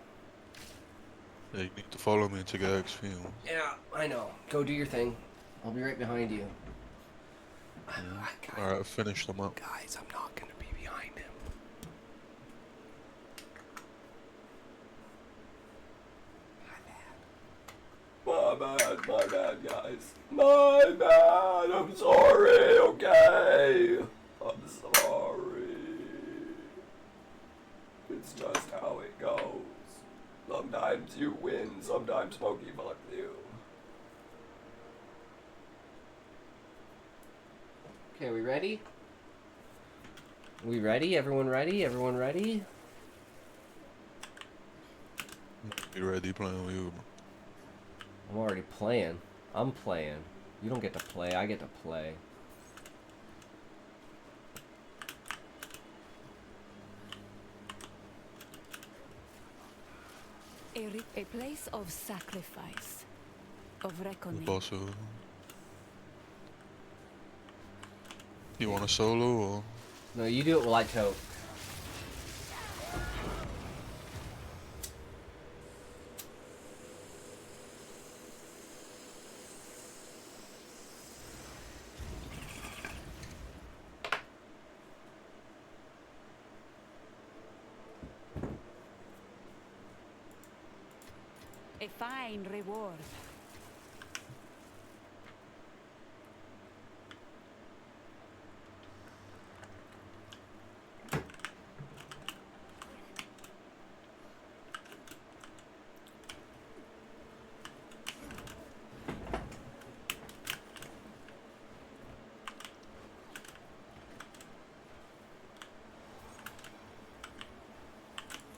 Yeah, you need to follow me to get XP. Yeah, I know. Go do your thing. I'll be right behind you. Alright, finish them up. Guys, I'm not gonna be behind him. My bad, guys. My bad, I'm sorry, okay? I'm sorry. It's just how it goes. Sometimes you win, sometimes Smokey fucks you. Okay, we ready? We ready? Everyone ready? Everyone ready? You ready playing with you? I'm already playing. I'm playing. You don't get to play, I get to play. A place of sacrifice, of reckoning. Also, you want a solo or? No, you do it while I tote. A fine reward.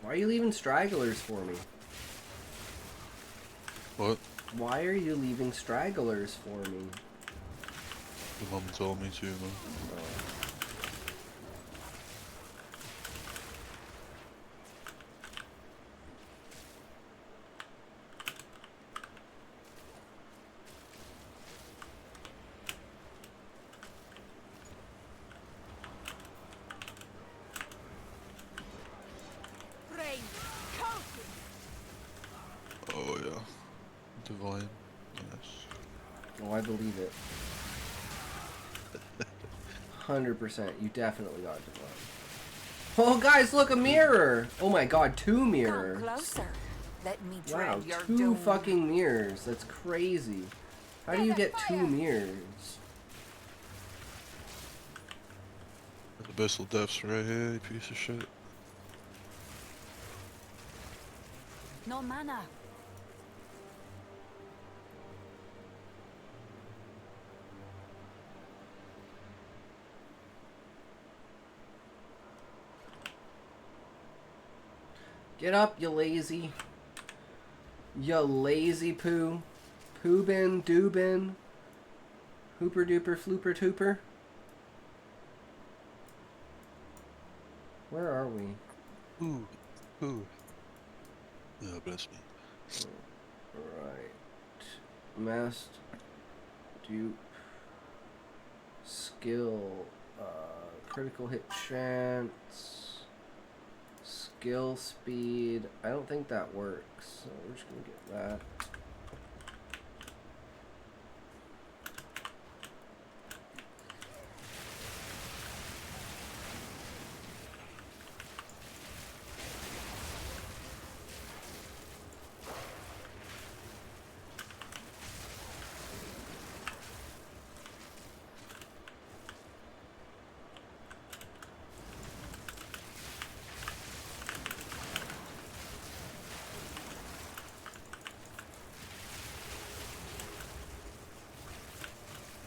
Why are you leaving stragglers for me? What? Why are you leaving stragglers for me? Your mum told me to, man. Oh yeah. Divine. Nice. Oh, I believe it. 100%. You definitely got divine. Oh, guys, look, a mirror! Oh my god, 2 mirrors. Come closer. Let me Wow, tread your 2 doom. fucking mirrors. That's crazy. How do you get 2 mirrors? Abyssal depths right here, you piece of shit. No mana. Get up, you lazy. You lazy poo. Poobin, doobin. Hooper duper, flooper tooper. Where are we? Ooh. Ooh. Yeah, bless me. Right. Mast. Dupe. Skill. Critical hit chance. Skill speed. I don't think that works. So we're just gonna get that.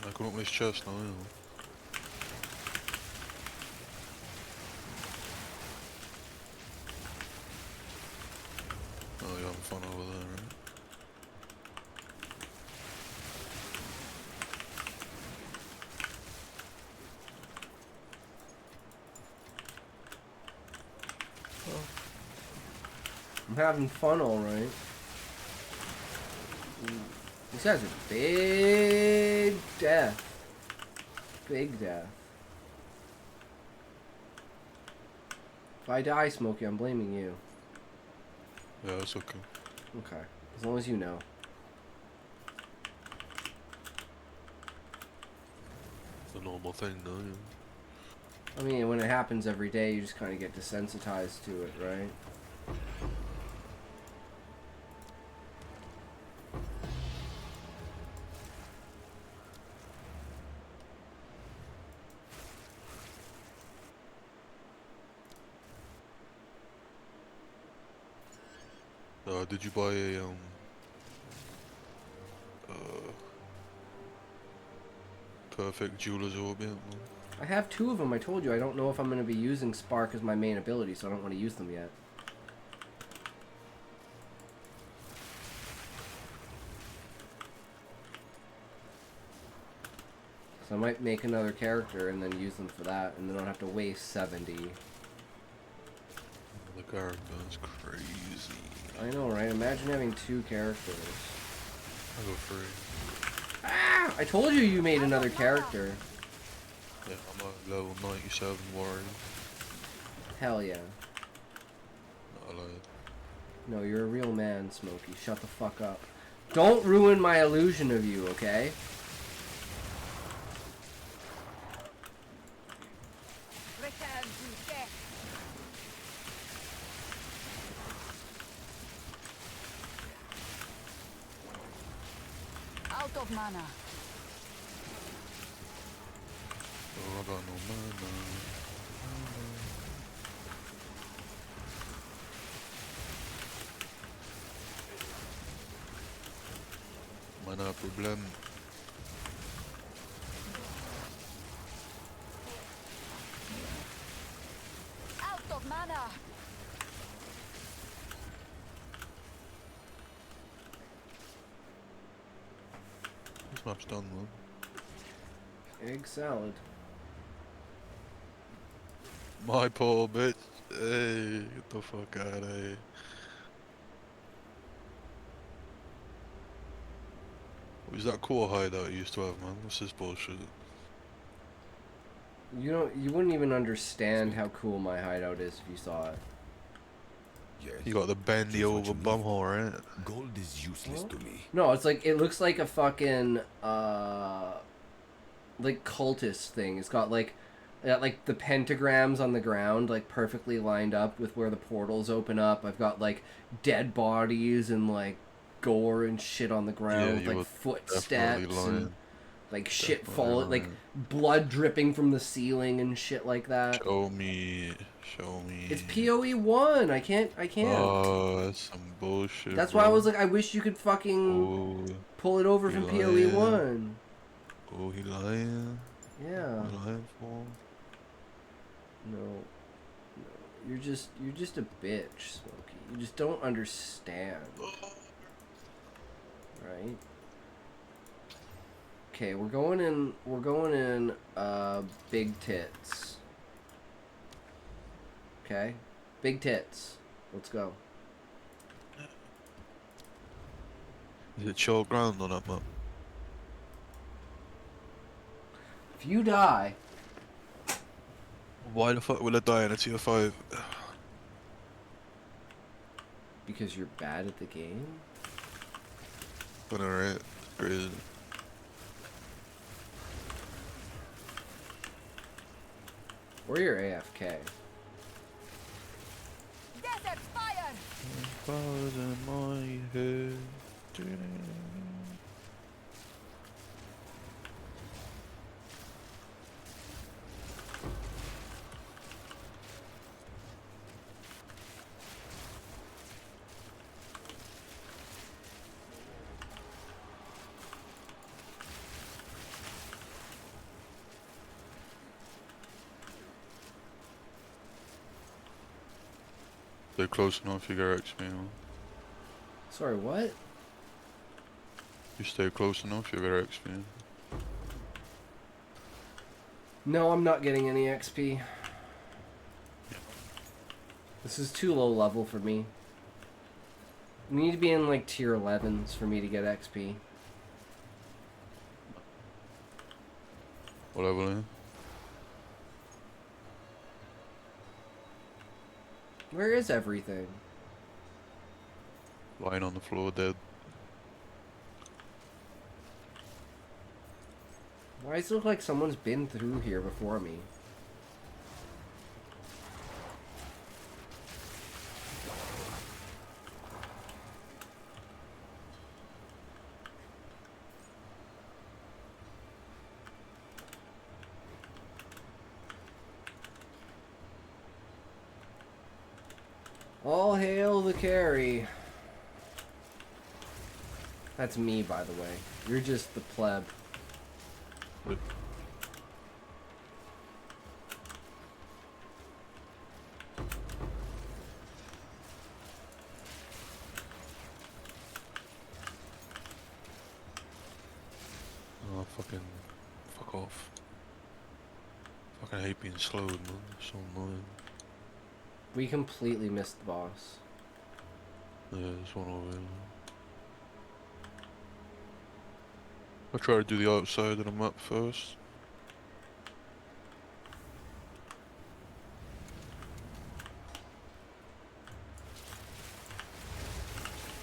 I can open this chest now, you know. Oh, you're having fun over there, right? I'm having fun, alright. These guys are big death. Big death. If I die, Smokey, I'm blaming you. Yeah, that's okay. Okay. As long as you know. It's a normal thing, though, yeah. I mean, when it happens every day, you just kind of get desensitized to it, right? Did you buy a, perfect jeweler's orbit. I have 2 of them. I told you I don't know if I'm going to be using Spark as my main ability, so I don't want to use them yet. So I might make another character and then use them for that, and then I'll have to waste 70. The card is crazy. I know, right? Imagine having 2 characters. I go free. Ah! I told you made another character. Yeah, I'm a level 97 warrior. Hell yeah. Not allowed. No, you're a real man, Smokey. Shut the fuck up. Don't ruin my illusion of you, okay? Return to death. Out of mana. Oh, I got no mana. Mana problem. Out of mana. This map's done, man. Egg salad. My poor bitch. Hey, get the fuck out of here. Who's that core hideout you used to have, man? What's this bullshit? You wouldn't even understand how cool my hideout is if you saw it. You got the bendy over bumhole, right? Gold is useless to me. No, it's like, it looks like a fucking, like cultist thing. It's got like the pentagrams on the ground, like perfectly lined up with where the portals open up. I've got like dead bodies and like gore and shit on the ground, Yeah, with you like were footsteps lying. and like shit Definitely falling, like lying. blood dripping from the ceiling and shit like that. Show me. It's PoE 1. I can't. Oh, that's some bullshit. That's bro. why I was like, I wish you could fucking pull it over he from lying. PoE 1. Oh, he lying. Yeah. He lying for. No, you're just a bitch, Smokey. You just don't understand, right? Okay, we're going in big tits. Okay, big tits. Let's go. Is it chill ground on that map? If you die, Why the fuck will I die in a tier 5? because you're bad at the game. But alright, crazy. Or you're AFK. Desert fire. Flowers in my head. They're close enough, you get XP, man. Sorry, what? You stay close enough, you get XP. No, I'm not getting any XP. This is too low level for me. You need to be in like tier 11s for me to get XP. What level are you? Where is everything? Lying on the floor, dead. Why does it look like someone's been through here before me? All hail the carry. That's me, by the way. You're just the pleb. Fucking hate being slowed, man. It's so annoying. We completely missed the boss. Yeah, there's one over here. I'll try to do the outside of the map first.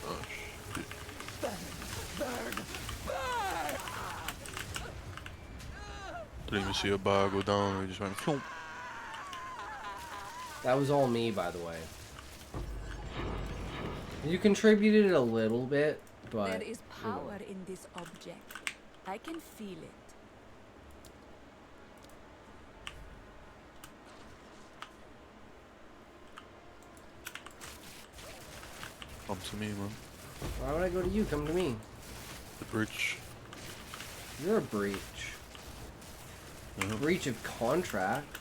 Oh shit. Didn't even see a bar go down, it just went floop. That was all me, by the way. You contributed a little bit, but... There is power in this object. I can feel it. Come to me, man. Why would I go to you? Come to me. The bridge. You're a breach. Yeah. Breach of contract.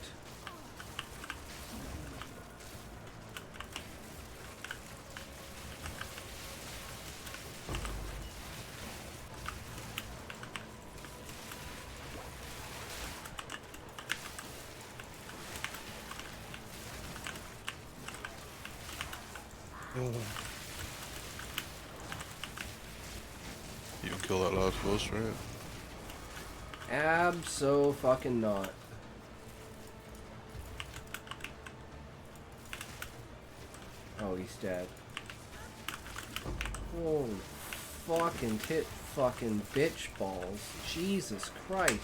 You can kill that last boss, right? Abso-fucking-not. Oh, he's dead. Holy fucking tit fucking bitch balls. Jesus Christ.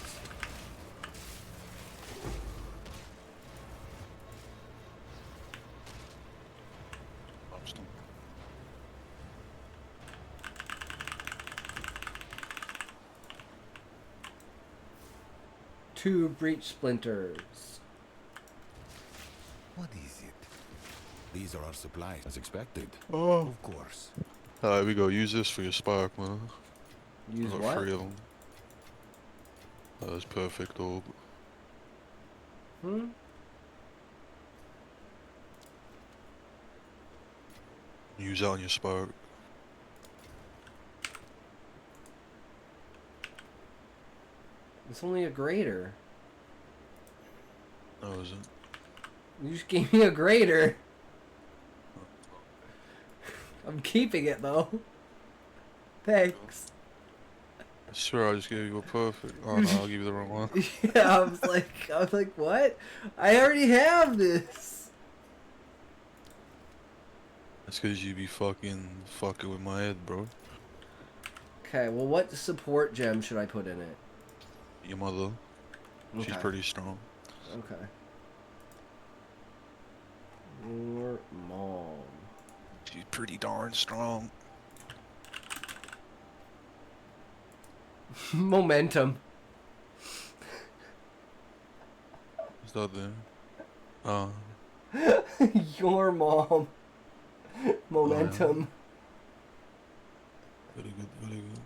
Two breach splinters. What is it? These are our supplies, as expected. Oh. Of course. Alright, we go. Use this for your spark, man. Use I've got what? 3 of them. That was perfect orb. Use that on your spark. It's only a grater. No, it isn't. You just gave me a grater. I'm keeping it though. Thanks. I swear I just gave you a perfect. Oh no, I'll give you the wrong one. Yeah, I was like, what? I already have this. That's because you be fucking with my head, bro. Okay, well, what support gem should I put in it? Your mother. She's Okay. pretty strong. Okay. Your mom. She's pretty darn strong. Momentum. Is that there? Oh. Your mom. Momentum. Very good, very good.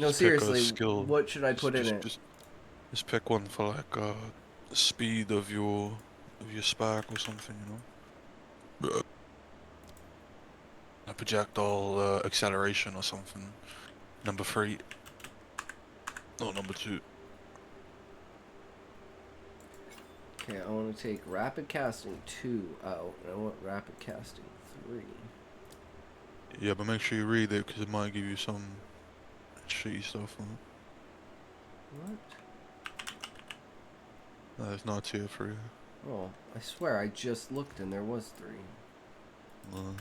No, Just pick a seriously, skill. what should I put in it? Just pick one for like the speed of your spark or something, you know. A projectile acceleration or something. Number 3. No, number 2. Okay, I want to take rapid casting 2 out, and I want rapid casting 3. Yeah, but make sure you read it because it might give you some shitty stuff. Huh? What? No, it's not tier 3. Oh, I swear I just looked and there was 3. No.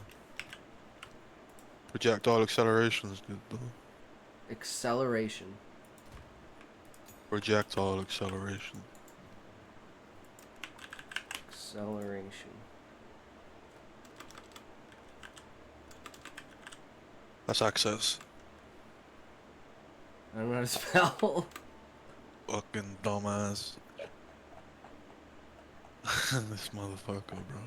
Projectile acceleration is good though. Acceleration. Projectile acceleration. Acceleration. That's access. I don't know how to spell. Fucking dumbass. This motherfucker, bro.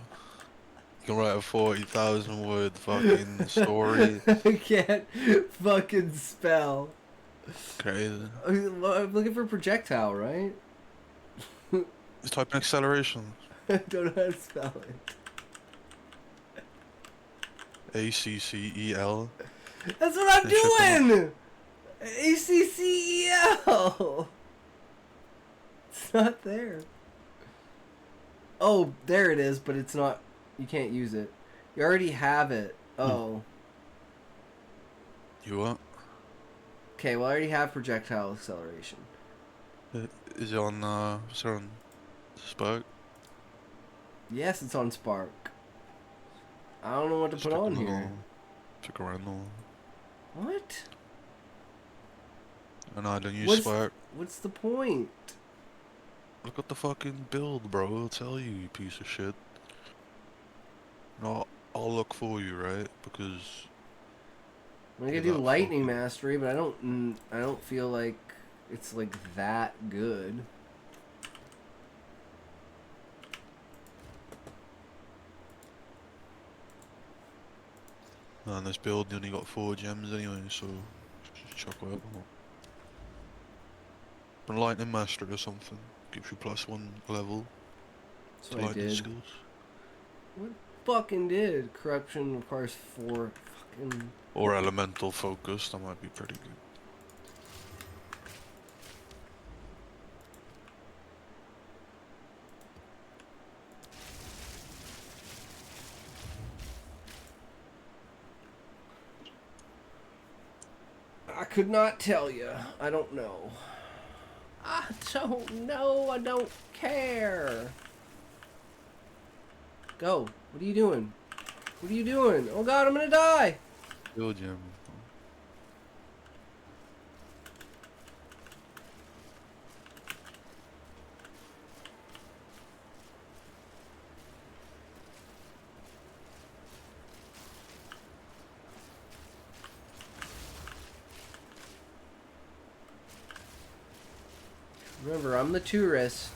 You can write a 40,000 word fucking story. I can't fucking spell. Crazy. I'm looking for projectile, right? Just type in acceleration. I don't know how to spell it. ACCEL. That's what I'm doing! ACCEL! No. It's not there. Oh, there it is, but it's not. You can't use it. You already have it. Oh. You what? Okay, well I already have projectile acceleration. Is it on, is it on Spark? Yes, it's on Spark. I don't know what to put on here. Pick a random. What? And I don't use Spark. What's the point? Look at the fucking build, bro. I'll tell you, you piece of shit. No, I'll look for you, right? Because I'm gonna do lightning mastery, but I don't feel like it's like that good. And this build you only got 4 gems anyway, so just chuck it up. But lightning mastery or something gives you +1 level That's to what I lightning did. skills. What fucking did? Corruption requires 4 fucking... Or elemental focus, that might be pretty good. I could not tell you. I don't know. I don't know. I don't care. Go. What are you doing? What are you doing? Oh god, I'm gonna die! Build gem. Remember, I'm the tourist.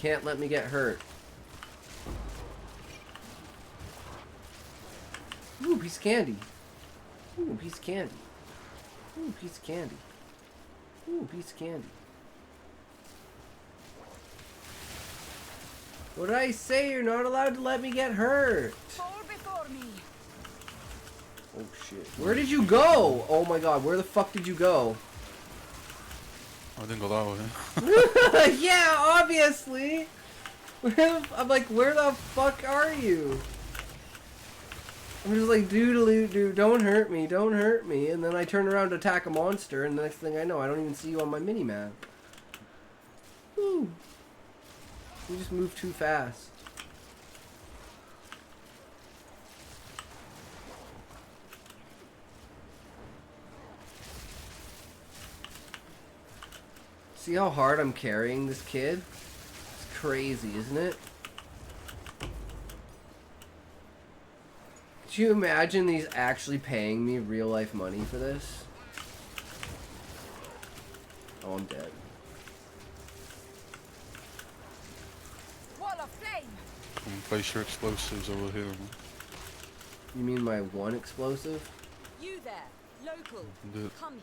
Can't let me get hurt. Ooh, piece of candy. Ooh, piece of candy. Ooh, piece of candy. Ooh, piece of candy. What did I say? You're not allowed to let me get hurt. Oh shit. Where did you go? Oh my god, where the fuck did you go? I didn't go that way. Yeah, obviously. I'm like, where the fuck are you? I'm just like, dude, don't hurt me, don't hurt me. And then I turn around to attack a monster, and the next thing I know, I don't even see you on my mini-map. Woo. You just move too fast. See how hard I'm carrying this kid? It's crazy, isn't it? Could you imagine these actually paying me real life money for this? Oh, I'm dead. Wall of flame. Come place your explosives over here, man. You mean my one explosive? You there, local. Do it. Come here.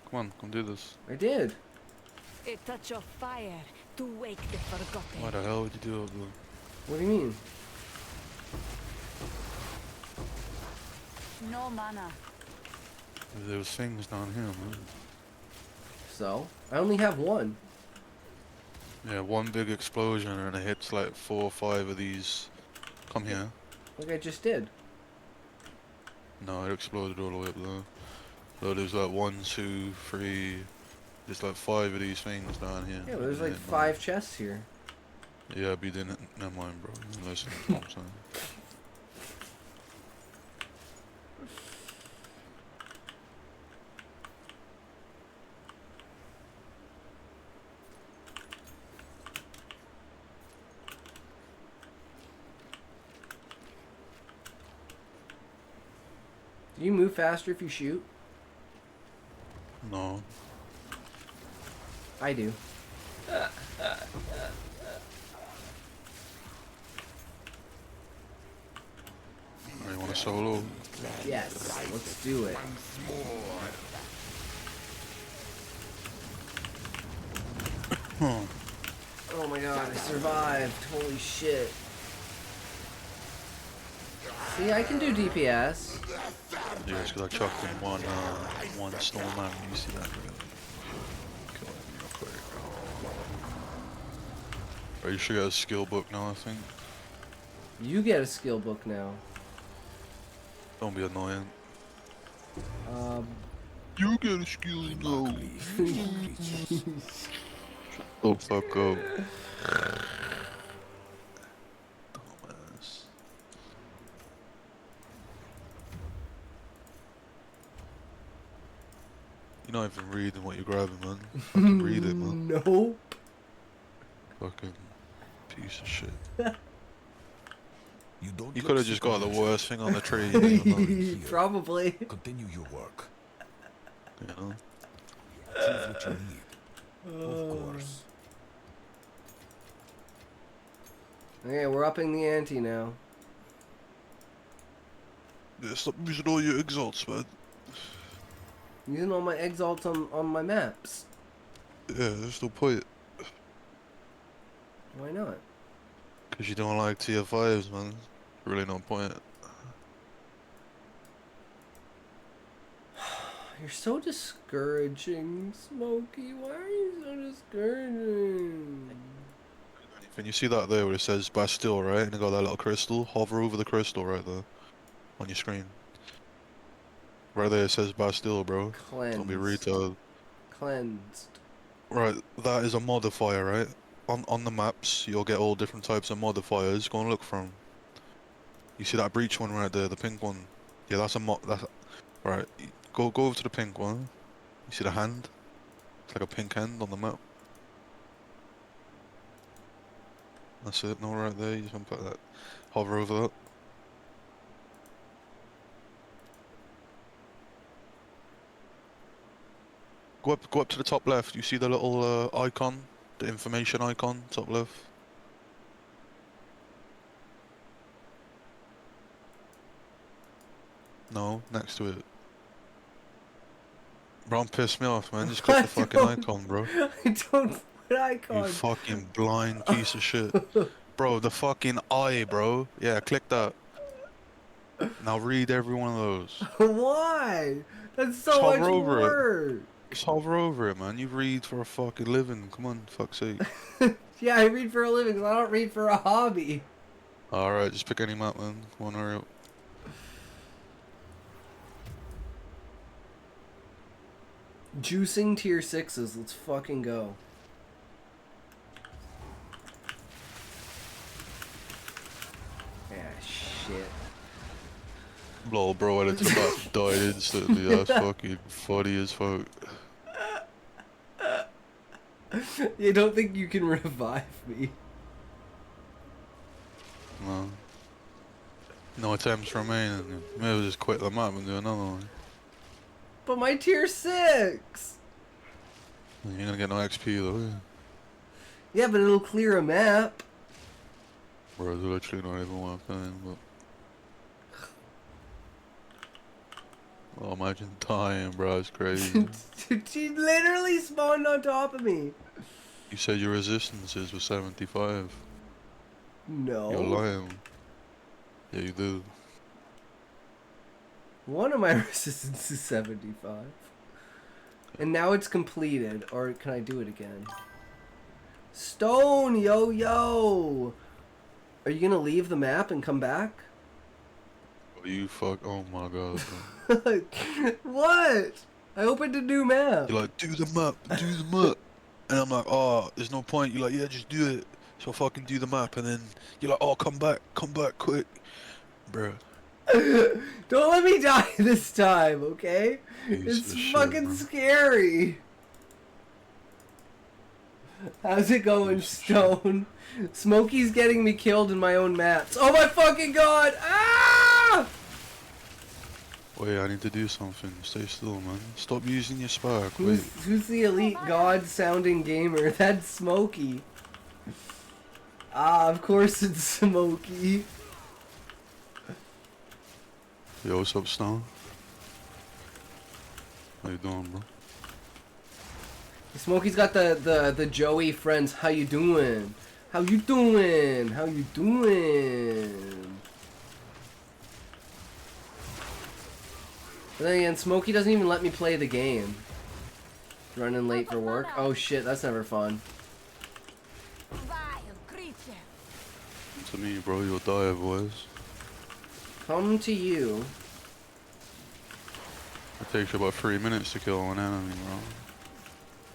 Come on, come do this. I did. A touch of fire to wake the forgotten. Why the hell would you do it, though? What do you mean? No mana. There was things down here, man. So? I only have one. Yeah, one big explosion and it hits like 4 or 5 of these. Come here. Like I just did. No, it exploded all the way up there. So there's like 1, 2, 3, there's like 5 of these things down here. Yeah, but there's like 5 chests here. Yeah, but you didn't. Never mind, bro. You didn't listen to what I'm saying. Do you move faster if you shoot? No. I do. You want a solo? Yes, let's do it. Oh my god, I survived. Holy shit. See, I can do DPS. Yeah, it's because I chucked in one snowman. You see that? Kill him real quick. Are you sure you got a skill book now? I think. You get a skill book now. Don't be annoying. You get a skill now. Oh fuck up. Dumbass. You're not even reading what you're grabbing, man. Fucking read it, man. Nope. Fucking piece of shit. You could have just got the worst thing on the tree. You know? Probably. Continue your work. You know? Choose what you need. Of course. Okay, we're upping the ante now. Yeah, stop using all your exalts, man. Using all my exalts on my maps. Yeah, there's no point. Why not? Because you don't like tier 5s, man. Really no point. You're so discouraging, Smokey. Why are you so discouraging? When you see that there where it says Bastille, right? And you got that little crystal, hover over the crystal right there. On your screen. Right there it says Bastille, bro. Cleansed. Don't be retarded. Cleansed. Right, that is a modifier, right? On the maps, you'll get all different types of modifiers. Go and look for them. You see that breach one right there, the pink one? Yeah, that's a right, go over to the pink one. You see the hand? It's like a pink hand on the map. That's it, no, right there, you just want to put that. Hover over that. Go up to the top left. You see the little icon? The information icon, top left? No, next to it. Bro, don't piss me off, man. Just click the fucking icon, bro. I don't. What icon? You fucking blind piece of shit. Bro, the fucking eye, bro. Yeah, click that. Now read every one of those. Why? That's so much work. Just hover over it, man. You read for a fucking living. Come on, fuck's sake. Yeah, I read for a living. I don't read for a hobby. Alright, just pick any map, man. Come on, hurry up. Juicing tier 6s. Let's fucking go. Yeah, shit. Lol, bro, I to the map died instantly. That's fucking funny as fuck. You don't think you can revive me? No. No attempts remain. Maybe just quit the map and do another one. But my tier 6! You're gonna get no XP though, yeah. Yeah, but it'll clear a map. Bro, there's literally not even one thing, but... Oh, imagine dying, bro, it's crazy. She literally spawned on top of me. You said your resistances were 75. No. You're lying. Yeah, you do. One of my resistance is 75. And now it's completed. Or can I do it again? Stone, yo, yo! Are you gonna leave the map and come back? Oh, you fuck. Oh my god. What? I opened a new map. You're like, do the map. And I'm like, oh, there's no point. You're like, yeah, just do it. So I fucking do the map. And then you're like, oh, come back quick. Bruh. Don't let me die this time, okay? It's fucking scary. How's it going, Stone? Smokey's getting me killed in my own maps. Oh my fucking god! Ah! Wait, I need to do something. Stay still, man. Stop using your spark. Wait. Who's the elite god-sounding gamer? That's Smokey. Ah, of course it's Smokey. Yo, what's up, Snow? How you doing, bro? Smokey's got the Joey friends. How you doing? How you doing? How you doing? But then again, Smokey doesn't even let me play the game. Running late for work. Oh shit, that's never fun. To me, bro, you'll die otherwise. Come to you. It takes you about 3 minutes to kill one enemy,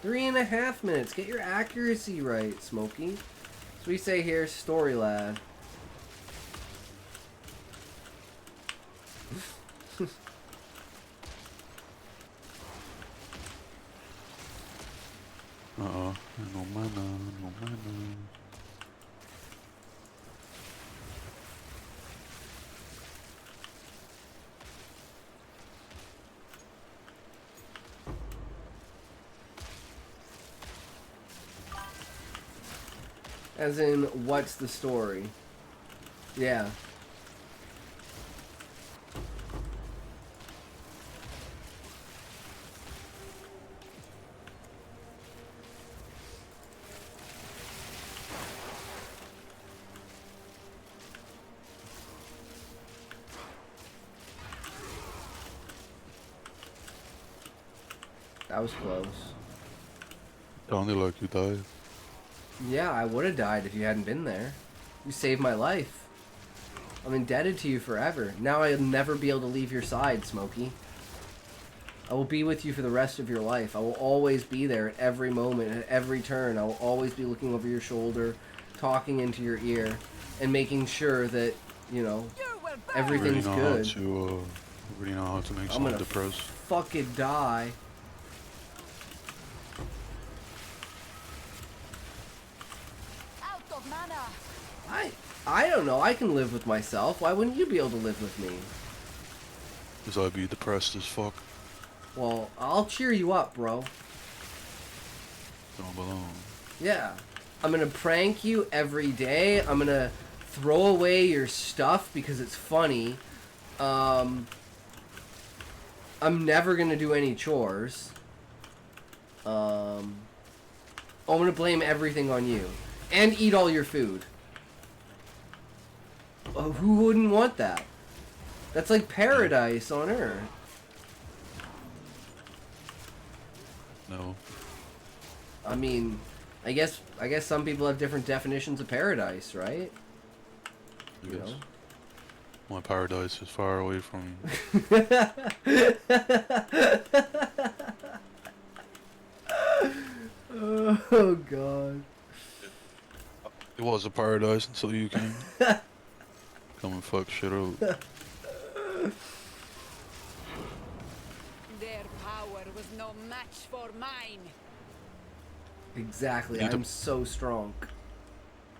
bro. 3.5 minutes. Get your accuracy right, Smokey. So we say here, story lad. Uh-oh. No mana, no mana. As in, what's the story? Yeah. That was close. Sounded like you died. Yeah, I would have died if you hadn't been there. You saved my life. I'm indebted to you forever. Now I'll never be able to leave your side, Smokey. I will be with you for the rest of your life. I will always be there at every moment, at every turn. I will always be looking over your shoulder, talking into your ear, and making sure that, you know, everything's good. Really know how to make I'm someone gonna depressed. fucking die. I don't know. I can live with myself. Why wouldn't you be able to live with me? Because I'd be depressed as fuck. Well, I'll cheer you up, bro. Don't belong. Yeah. I'm gonna prank you every day. I'm gonna throw away your stuff because it's funny. I'm never gonna do any chores. I'm gonna blame everything on you. And eat all your food. Who wouldn't want that? That's like paradise on Earth. No. I mean, I guess some people have different definitions of paradise, right? You know? My paradise is far away from you. Oh god. It was a paradise until you came. Come and fuck shit up. Their power was no match for mine. Exactly. I'm so strong.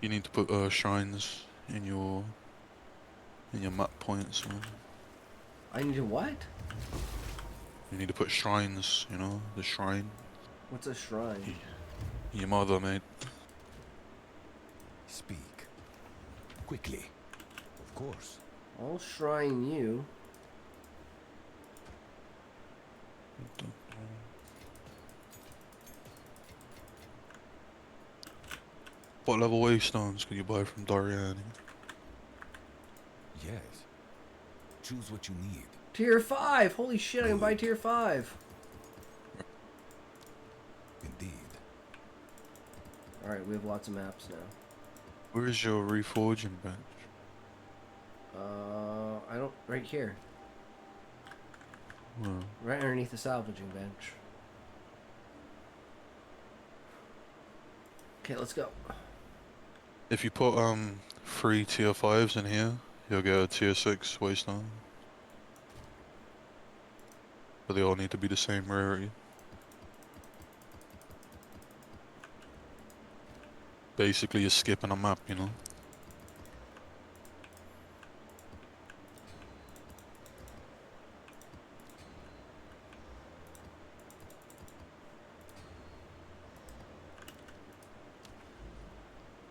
You need to put shrines in your map points, man. I need to what? You need to put shrines, you know, the shrine. What's a shrine? Your mother, mate. Speak. Quickly. Of course. I'll shrine you. What level waystones can you buy from Dorian? Yes. Choose what you need. Tier 5! Holy shit, I can buy tier 5. Indeed. Alright, we have lots of maps now. Where's your reforging bench? I don't... Right here. Well, Right underneath the salvaging bench. Okay, let's go. if you put 3 tier 5s in here, you'll get a tier 6 waystone. But they all need to be the same rarity. Basically, you're skipping a map, you know?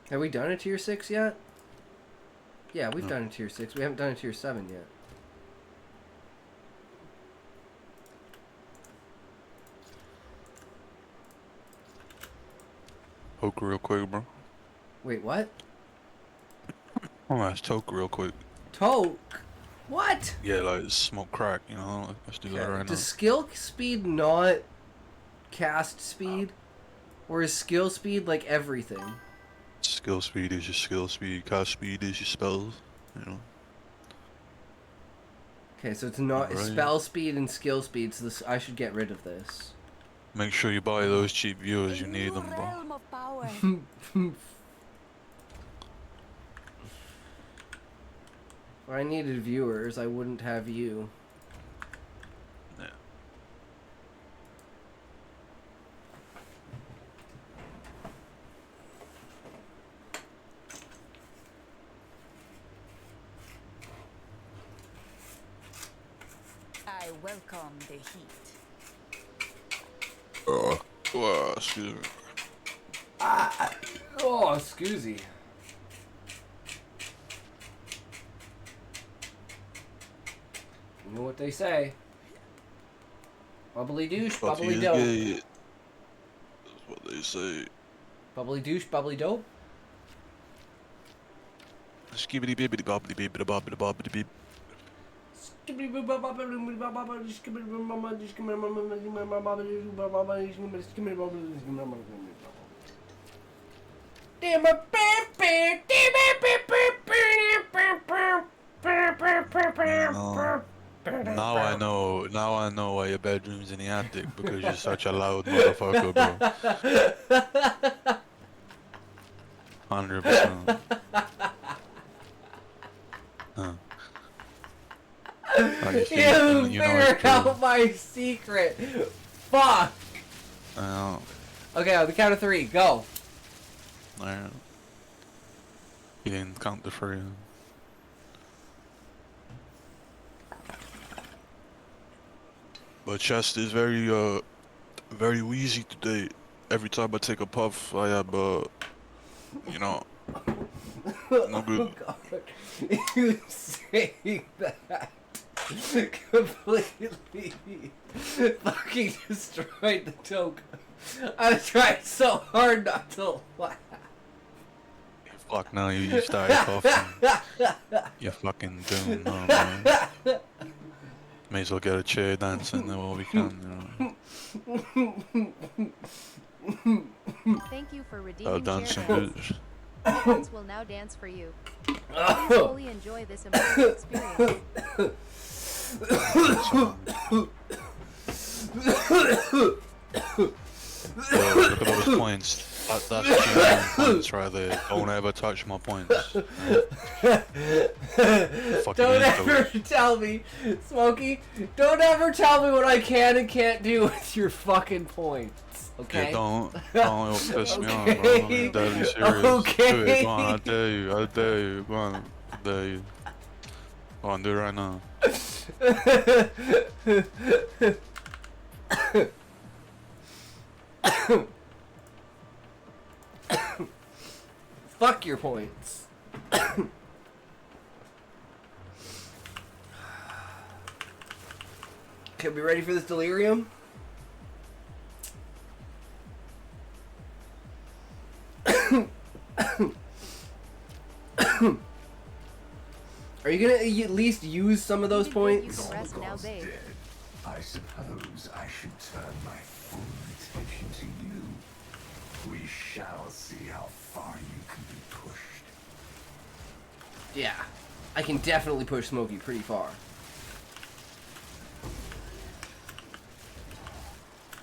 Have we done a tier 6 yet? Yeah, we've done a tier 6. We haven't done a tier 7 yet. Poke real quick, bro. Wait, what? Oh, that's Toke real quick. Toke? What? Yeah, like smoke crack, you know? Let's do that right now. Does skill speed not cast speed? Or is skill speed like everything? Skill speed is your skill speed, cast speed is your spells, you know? Okay, so it's not Right. spell speed and skill speed, so this I should get rid of this. Make sure you buy those cheap viewers, you need them, bro. Realm of power. If I needed viewers, I wouldn't have you. Yeah. I welcome the heat. Well, excuse me. Oh, excusey. You know what they say. Bubbly douche, bubbly dope. That's what they say. Bubbly douche, bubbly dope. Skibbity bibbity bobbity bibbity bobbity bobbity bib. Now I know why your bedroom's in the attic, because you're such a loud motherfucker, bro. 100%. Huh. You figured out my secret. Fuck. I know. Okay, on the count of 3, go. Alright. You didn't count the 3. But chest is very wheezy today. Every time I take a puff, I have you know, no good. Oh God. You saying that completely fucking destroyed the joke. I tried so hard not to laugh. Fuck no, you started coughing. You're fucking doomed, no, man. May as well get a chair dancing while we can, you know. Thank you for redeeming dancing chair dance. bitch. Fans will now dance for you. Please fully enjoy this immersive experience. Yo, look at those points. That's genuine points right there. Don't ever touch my points. Don't ever tell me, Smokey, don't ever tell me what I can and can't do with your fucking points, okay? Yeah, don't. It'll piss me off, bro. I'm deadly serious. Okay. Do it, go on, I dare you, go on, I dare you. Go on, do it right now. Fuck your points. Okay, we ready for this delirium? Are you gonna at least use some of those points? Rest now, babe. I suppose I should turn my full attention to you. We shall see how far you can be pushed. Yeah, I can definitely push Smokey pretty far.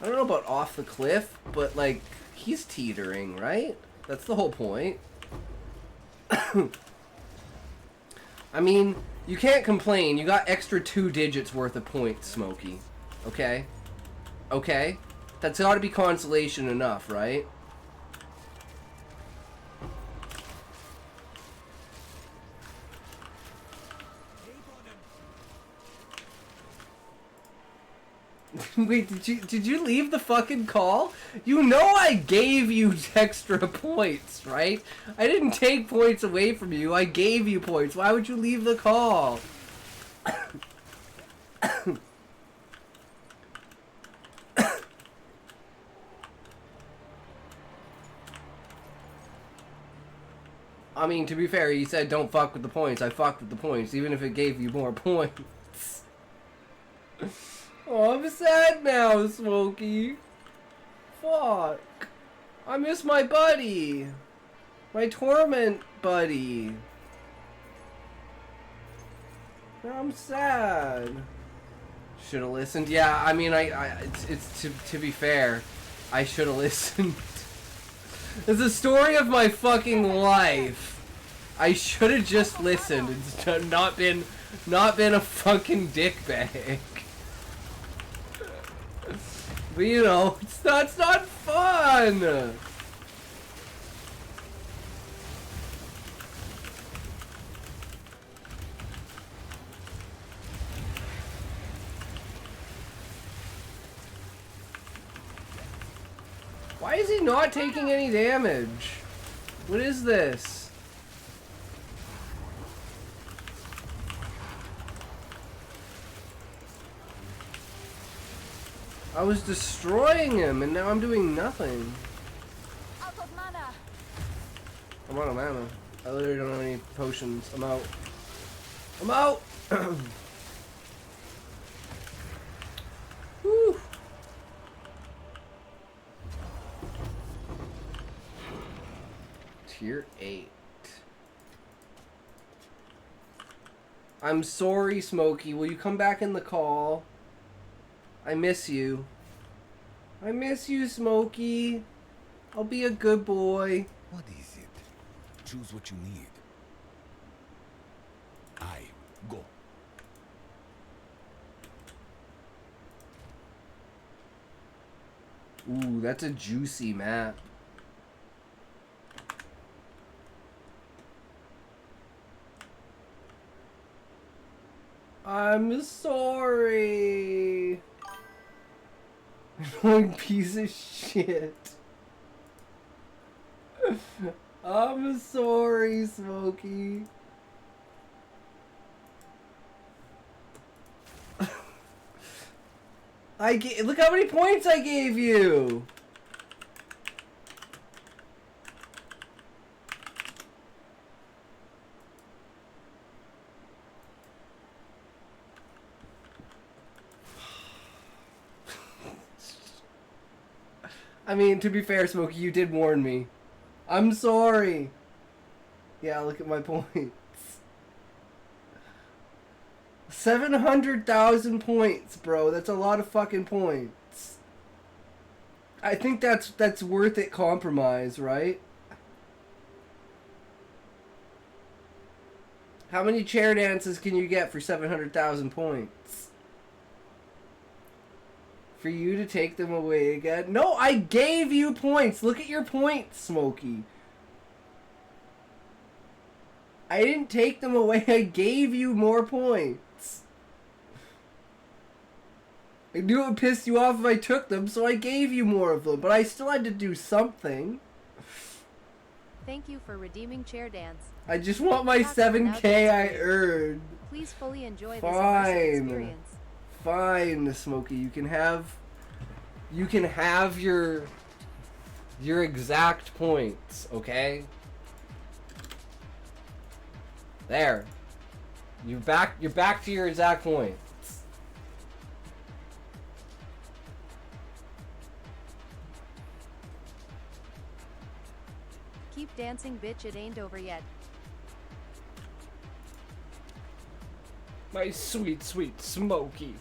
I don't know about off the cliff, but like, he's teetering, right? That's the whole point. I mean, you can't complain. You got extra 2 digits worth of points, Smokey. Okay? Okay? That's gotta be consolation enough, right? Wait, did you leave the fucking call? You know I gave you extra points, right? I didn't take points away from you. I gave you points. Why would you leave the call? I mean, to be fair, you said don't fuck with the points. I fucked with the points, even if it gave you more points. Oh, I'm sad now, Smokey. Fuck. I miss my buddy. My torment buddy. I'm sad. Should have listened. Yeah, I mean, it's to be fair, I should have listened. It's the story of my fucking life. I should have just listened and not been a fucking dickbag. But you know, it's not fun. Why is he not taking any damage? What is this? I was destroying him and now I'm doing nothing. Out of mana. I'm out of mana. I literally don't have any potions. I'm out. I'm out! Whew. Tier 8. I'm sorry, Smokey. Will you come back in the call? I miss you. I miss you, Smokey. I'll be a good boy. What is it? Choose what you need. Go. Ooh, that's a juicy map. I'm sorry. One piece of shit. I'm sorry, Smokey. Look how many points I gave you. I mean, to be fair, Smokey, you did warn me. I'm sorry. Yeah, look at my points. 700,000 points, bro. That's a lot of fucking points. I think that's worth it compromise, right? How many chair dances can you get for 700,000 points? For you to take them away again? No, I gave you points. Look at your points, Smokey. I didn't take them away. I gave you more points. I knew it would piss you off if I took them, so I gave you more of them. But I still had to do something. Thank you for redeeming Chair Dance. I just want my 7K I earned. Please fully enjoy this immersive Fine. experience. Fine, Smokey. You can have your exact points, okay? There. You're back to your exact points. Keep dancing, bitch. It ain't over yet. My sweet, sweet Smokey.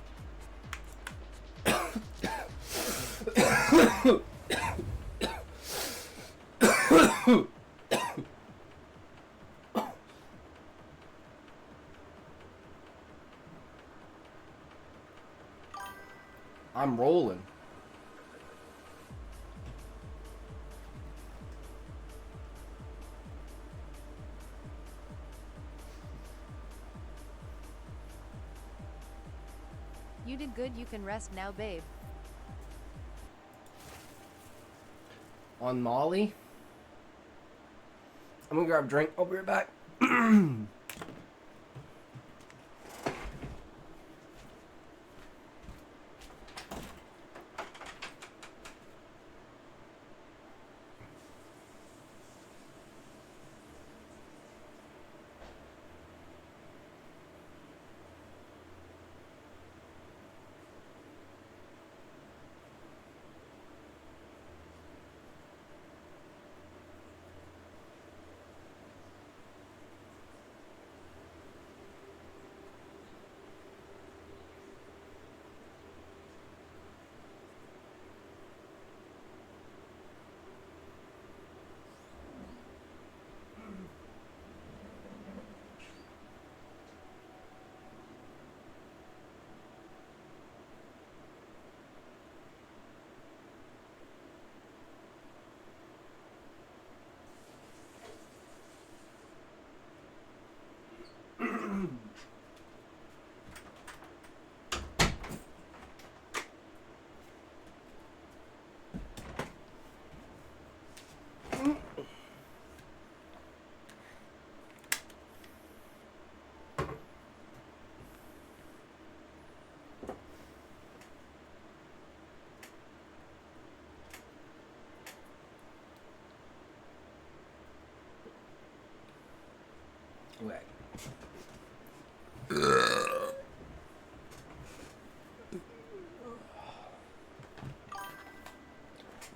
I'm rolling. You did good. You can rest now, babe. On Molly. I'm gonna grab a drink. I'll be right back.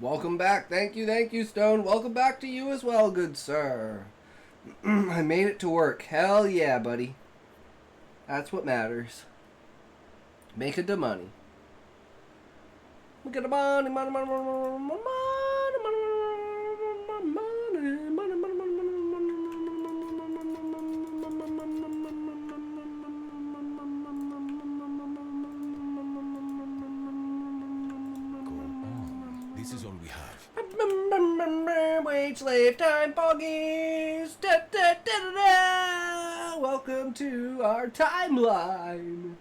Welcome back. Thank you, Stone. Welcome back to you as well, good sir. I made it to work. Hell yeah, buddy. That's what matters. Making the money. Look at the money, money, money, money, money, money, This is all we have. Wage slave time foggies. Da, da, da, da, da. Welcome to our timeline.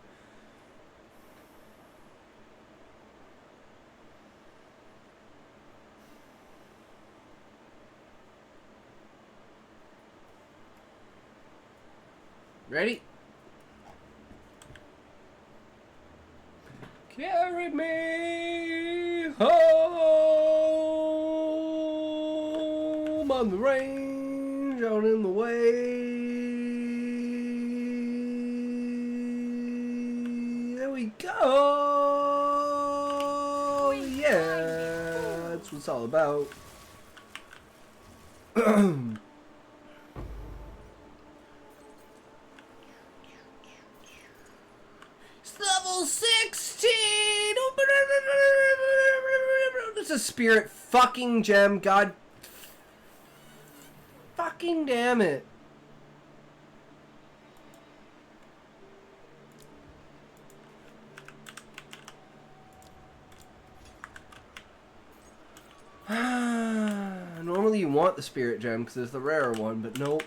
Ready? Carry me home on the range, out in the way. There we go. Yeah, that's what it's all about. Level 16! It's a spirit fucking gem, god fucking damn it. Normally you want the spirit gem because it's the rarer one, but nope.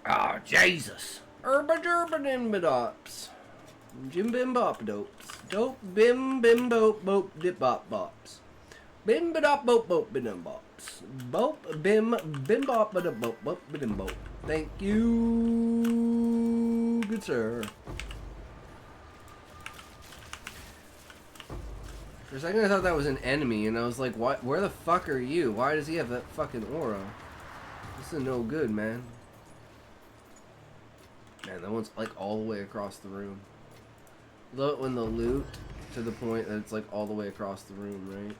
Oh, Jesus. Urban Jim bim bop dopes. Dope bim bim bope bope dip bop bops. Bim bidop bope bope bim bops. Bope bim bim bop bidop bope bope bim bope. Thank you, good sir. For a second I thought that was an enemy and I was like, what? Where the fuck are you? Why does he have that fucking aura? This is no good, man. Man, that one's like all the way across the room. Love it when the loot to the point that it's like all the way across the room, right?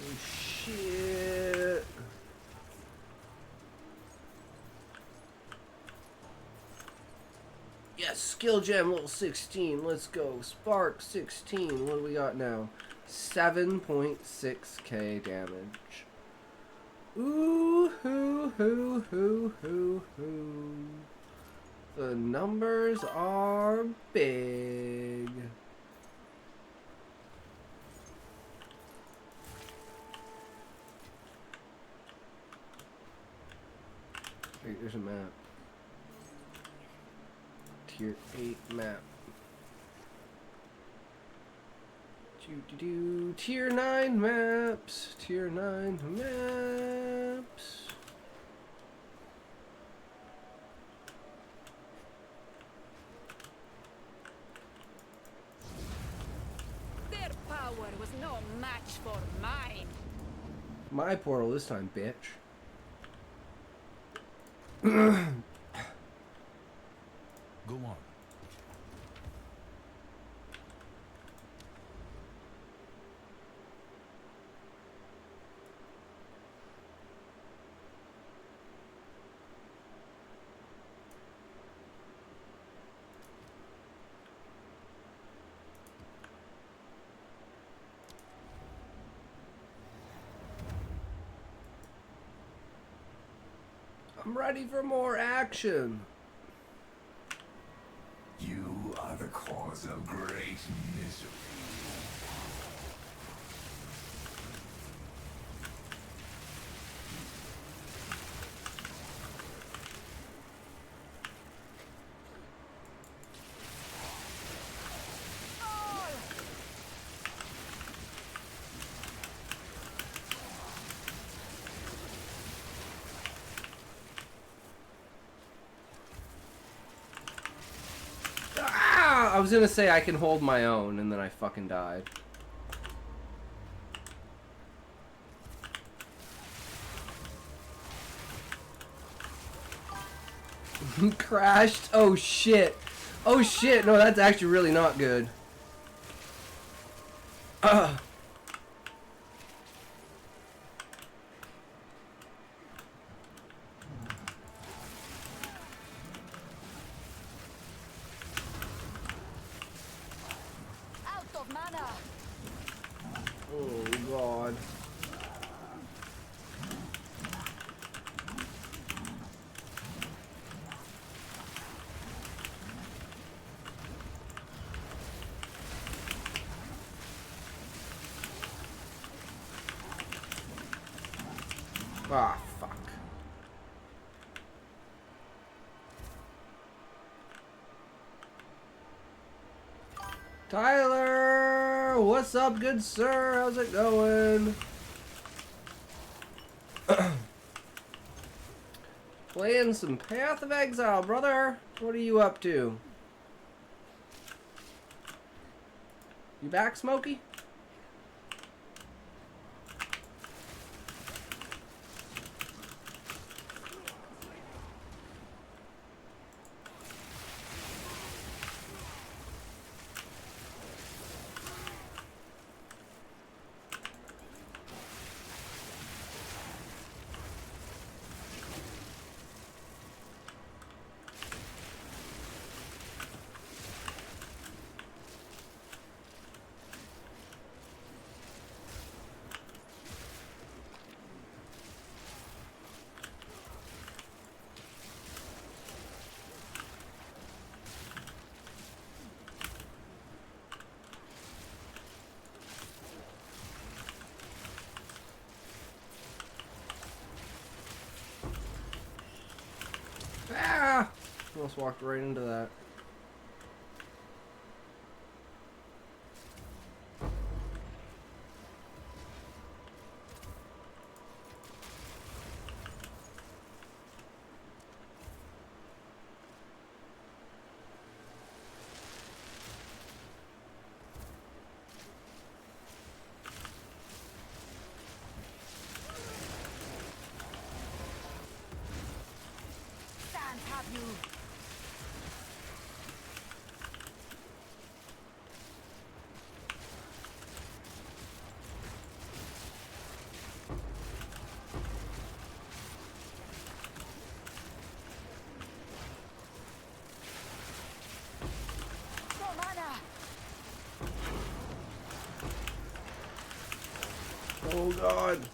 Oh shit. Yes, skill gem level 16. Let's go. Spark 16. What do we got now? 7.6k damage. Ooh, hoo, hoo, hoo, hoo, hoo. The numbers are big. Hey, there's a map. Tier 8 map. Tier 9 maps. Tier 9 maps. Their power was no match for mine. My portal this time, bitch. Go on. I'm ready for more action. You are the cause of great misery. I was gonna say I can hold my own, and then I fucking died. Crashed. Oh shit. Oh shit. No, that's actually really not good. Out of mana. Oh god. Ah, fuck. Tyler! What's up, good sir? How's it going? Playing some Path of Exile, brother. What are you up to? You back, Smokey? Ah! Almost walked right into that. Can't have you. No mana. Oh god.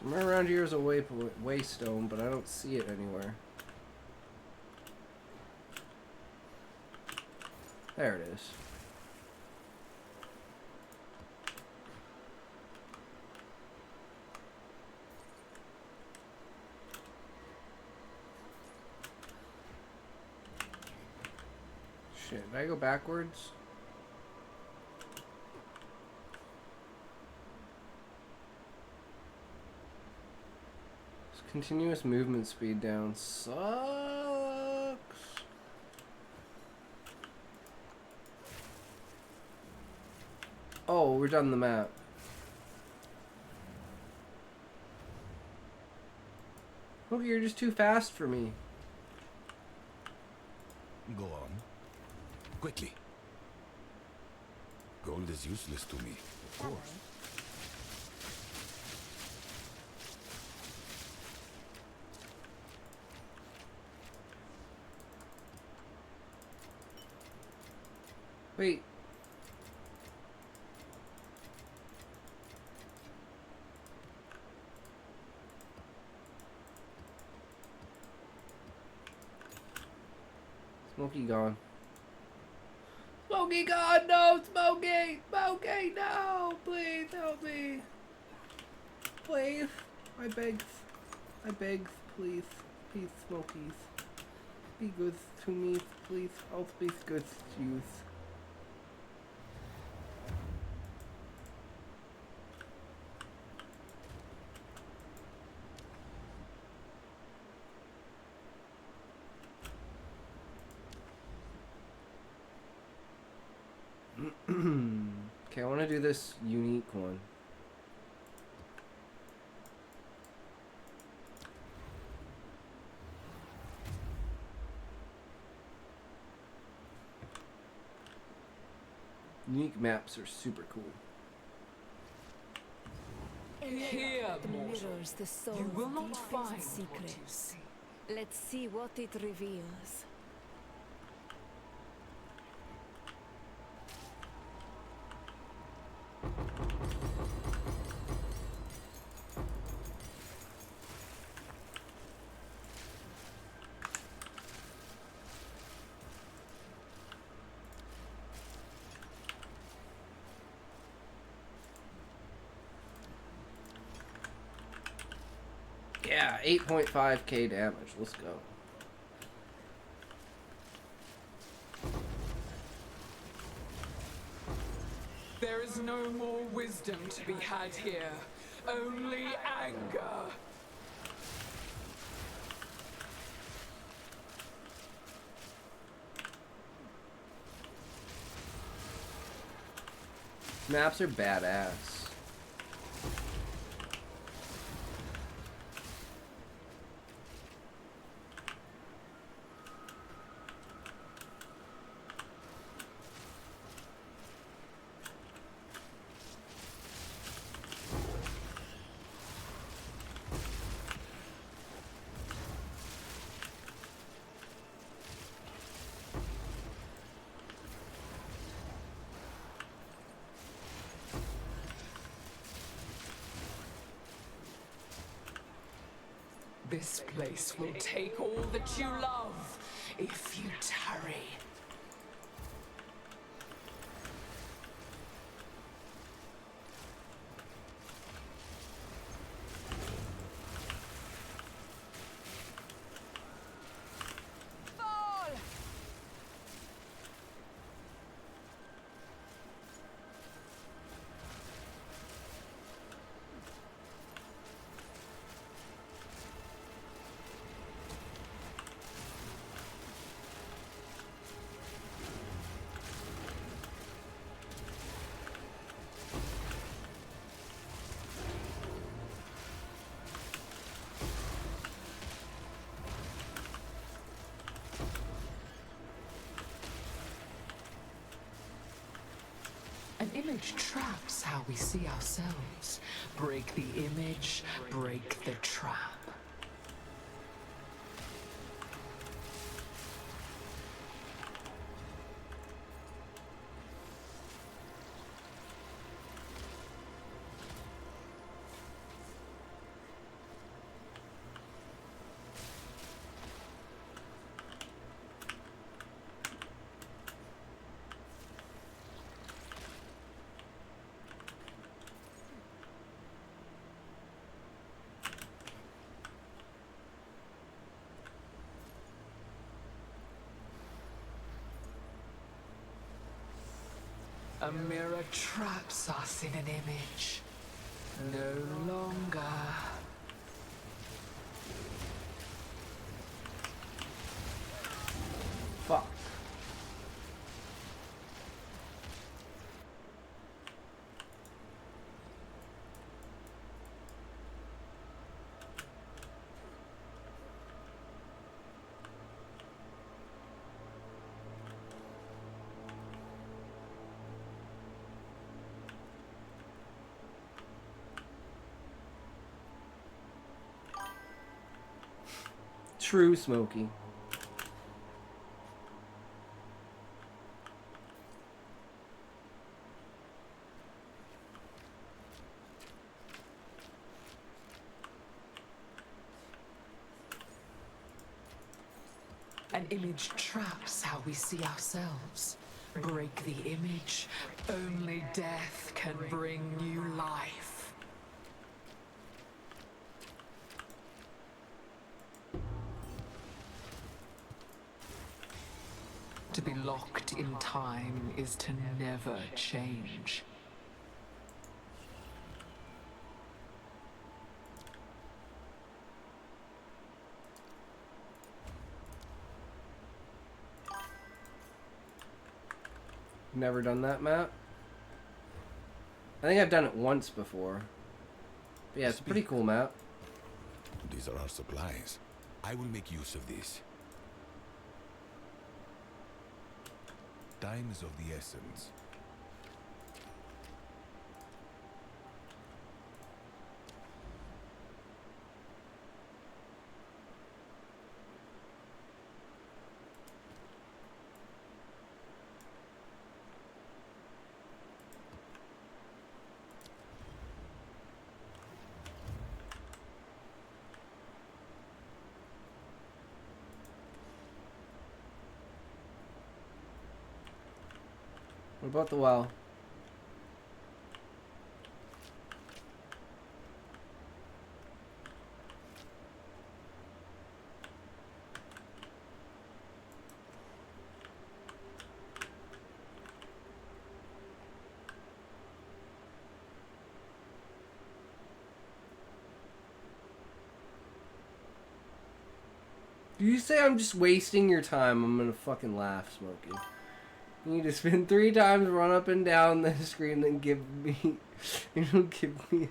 Somewhere around here is a waystone, but I don't see it anywhere. There it is. Shit, did I go backwards? Continuous movement speed down sucks. Oh, we're done the map. Look, you're just too fast for me. Go on. Quickly. Gold is useless to me, of course. Wait. Smokey gone. Smokey gone! No! Smokey! Smokey, no! Please help me! please. I beg, please, please, Smokies. Be good to me, please. I'll be good to you. Okay, I want to do this unique one. Unique maps are super cool. Here, mirrors the soul's you will not find secrets. Let's see what it reveals. Yeah, 8.5k damage. Let's go. There is no more wisdom to be had here. Only anger. Maps are badass. This place will take all that you love if you tarry. An image traps how we see ourselves. Break the image, break the trap. A mirror traps us in an image. No longer. Fuck. True, Smokey. An image traps how we see ourselves. Break the image. Only death can bring new life. To be locked in time is to never change. Never done that map. I think I've done it once before. But yeah, it's a pretty cool map. These are our supplies. I will make use of this. Time is of the essence. What about the well? Do you say I'm just wasting your time? I'm gonna fucking laugh, Smokey. You need to spin 3 times, run up and down the screen, then give me... You don't give me...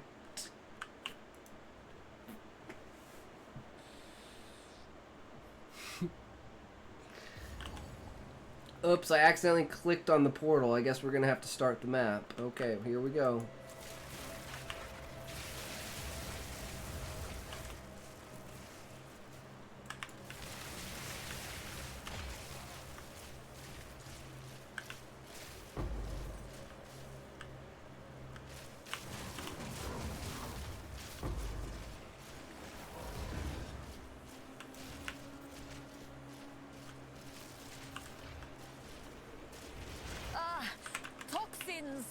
Oops, I accidentally clicked on the portal. I guess we're gonna have to start the map. Okay, here we go. Toxins!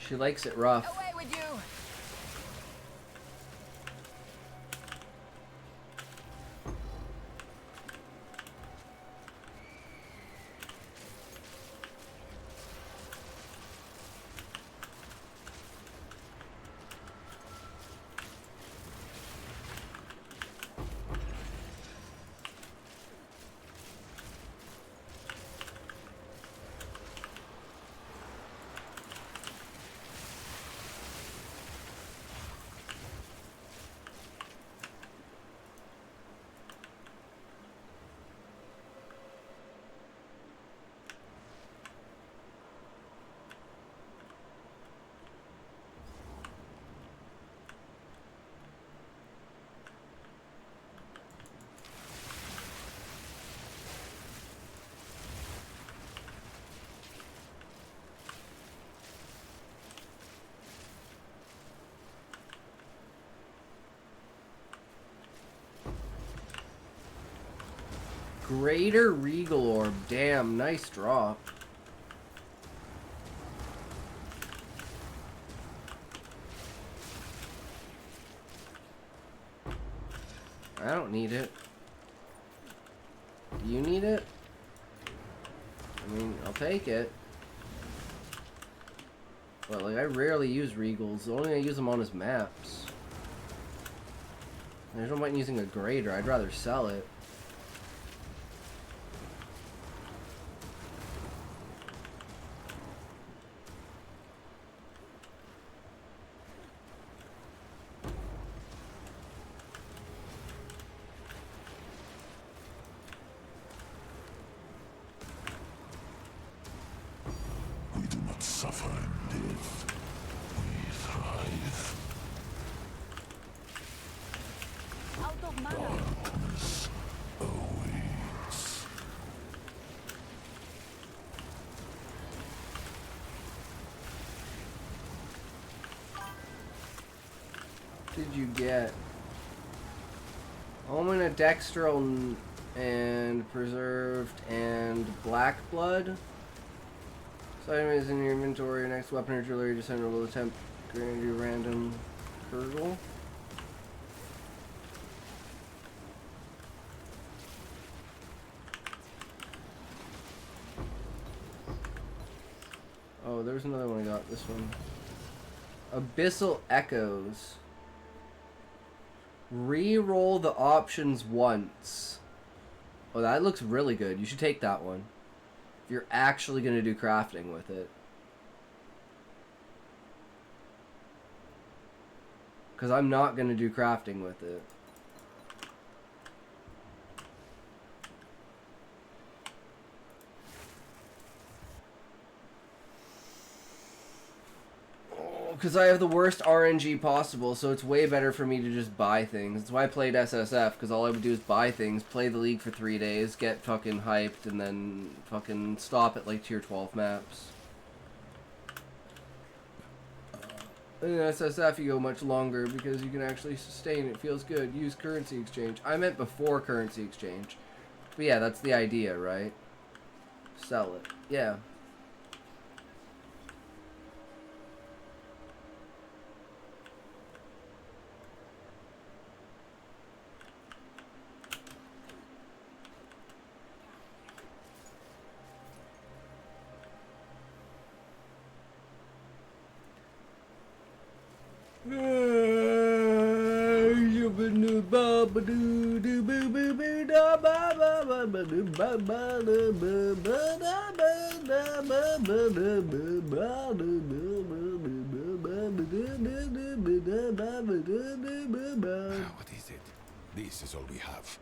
She likes it rough. Away with you! Greater Regal Orb. Damn, nice drop. I don't need it. Do you need it? I mean, I'll take it. But, like, I rarely use Regals. The only thing I use them on is maps. There's no point in using a grader. I'd rather sell it. We do not suffer and live. We thrive. I'll of mana. Did you get? Omen, Dextral, and Preserved, and Black Blood. So item is in your inventory. Your next weapon or jewelry descender will attempt granting you random hurdle. Oh, there's another one I got. This one. Abyssal Echoes. Re-roll the options once. Oh, that looks really good. You should take that one. If you're actually going to do crafting with it. Because I'm not going to do crafting with it. Because I have the worst RNG possible, so it's way better for me to just buy things. That's why I played SSF, because all I would do is buy things, play the league for 3 days, get fucking hyped, and then fucking stop at like tier 12 maps. In SSF you go much longer because you can actually sustain it. Feels good. Use currency exchange. I meant before currency exchange. But yeah, that's the idea, right? Sell it. Yeah. What is it? This is all we have.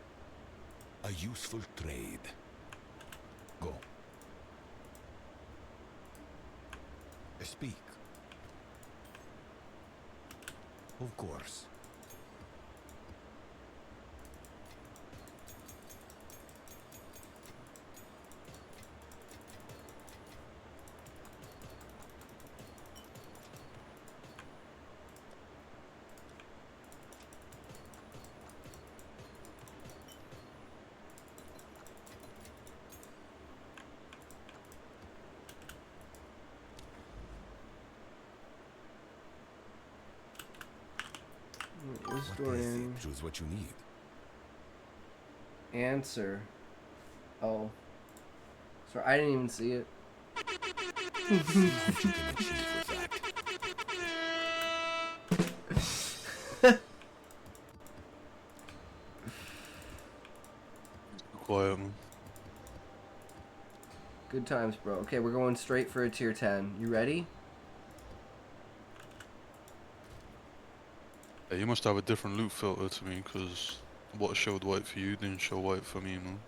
A useful trade. Go. Speak. Of course. Historian. Choose what you need. Answer. Oh. Sorry, I didn't even see it. Quiet, man. Good times, bro. Okay, we're going straight for a tier 10. You ready? Yeah, you must have a different loot filter to me, because what showed white for you didn't show white for me, man.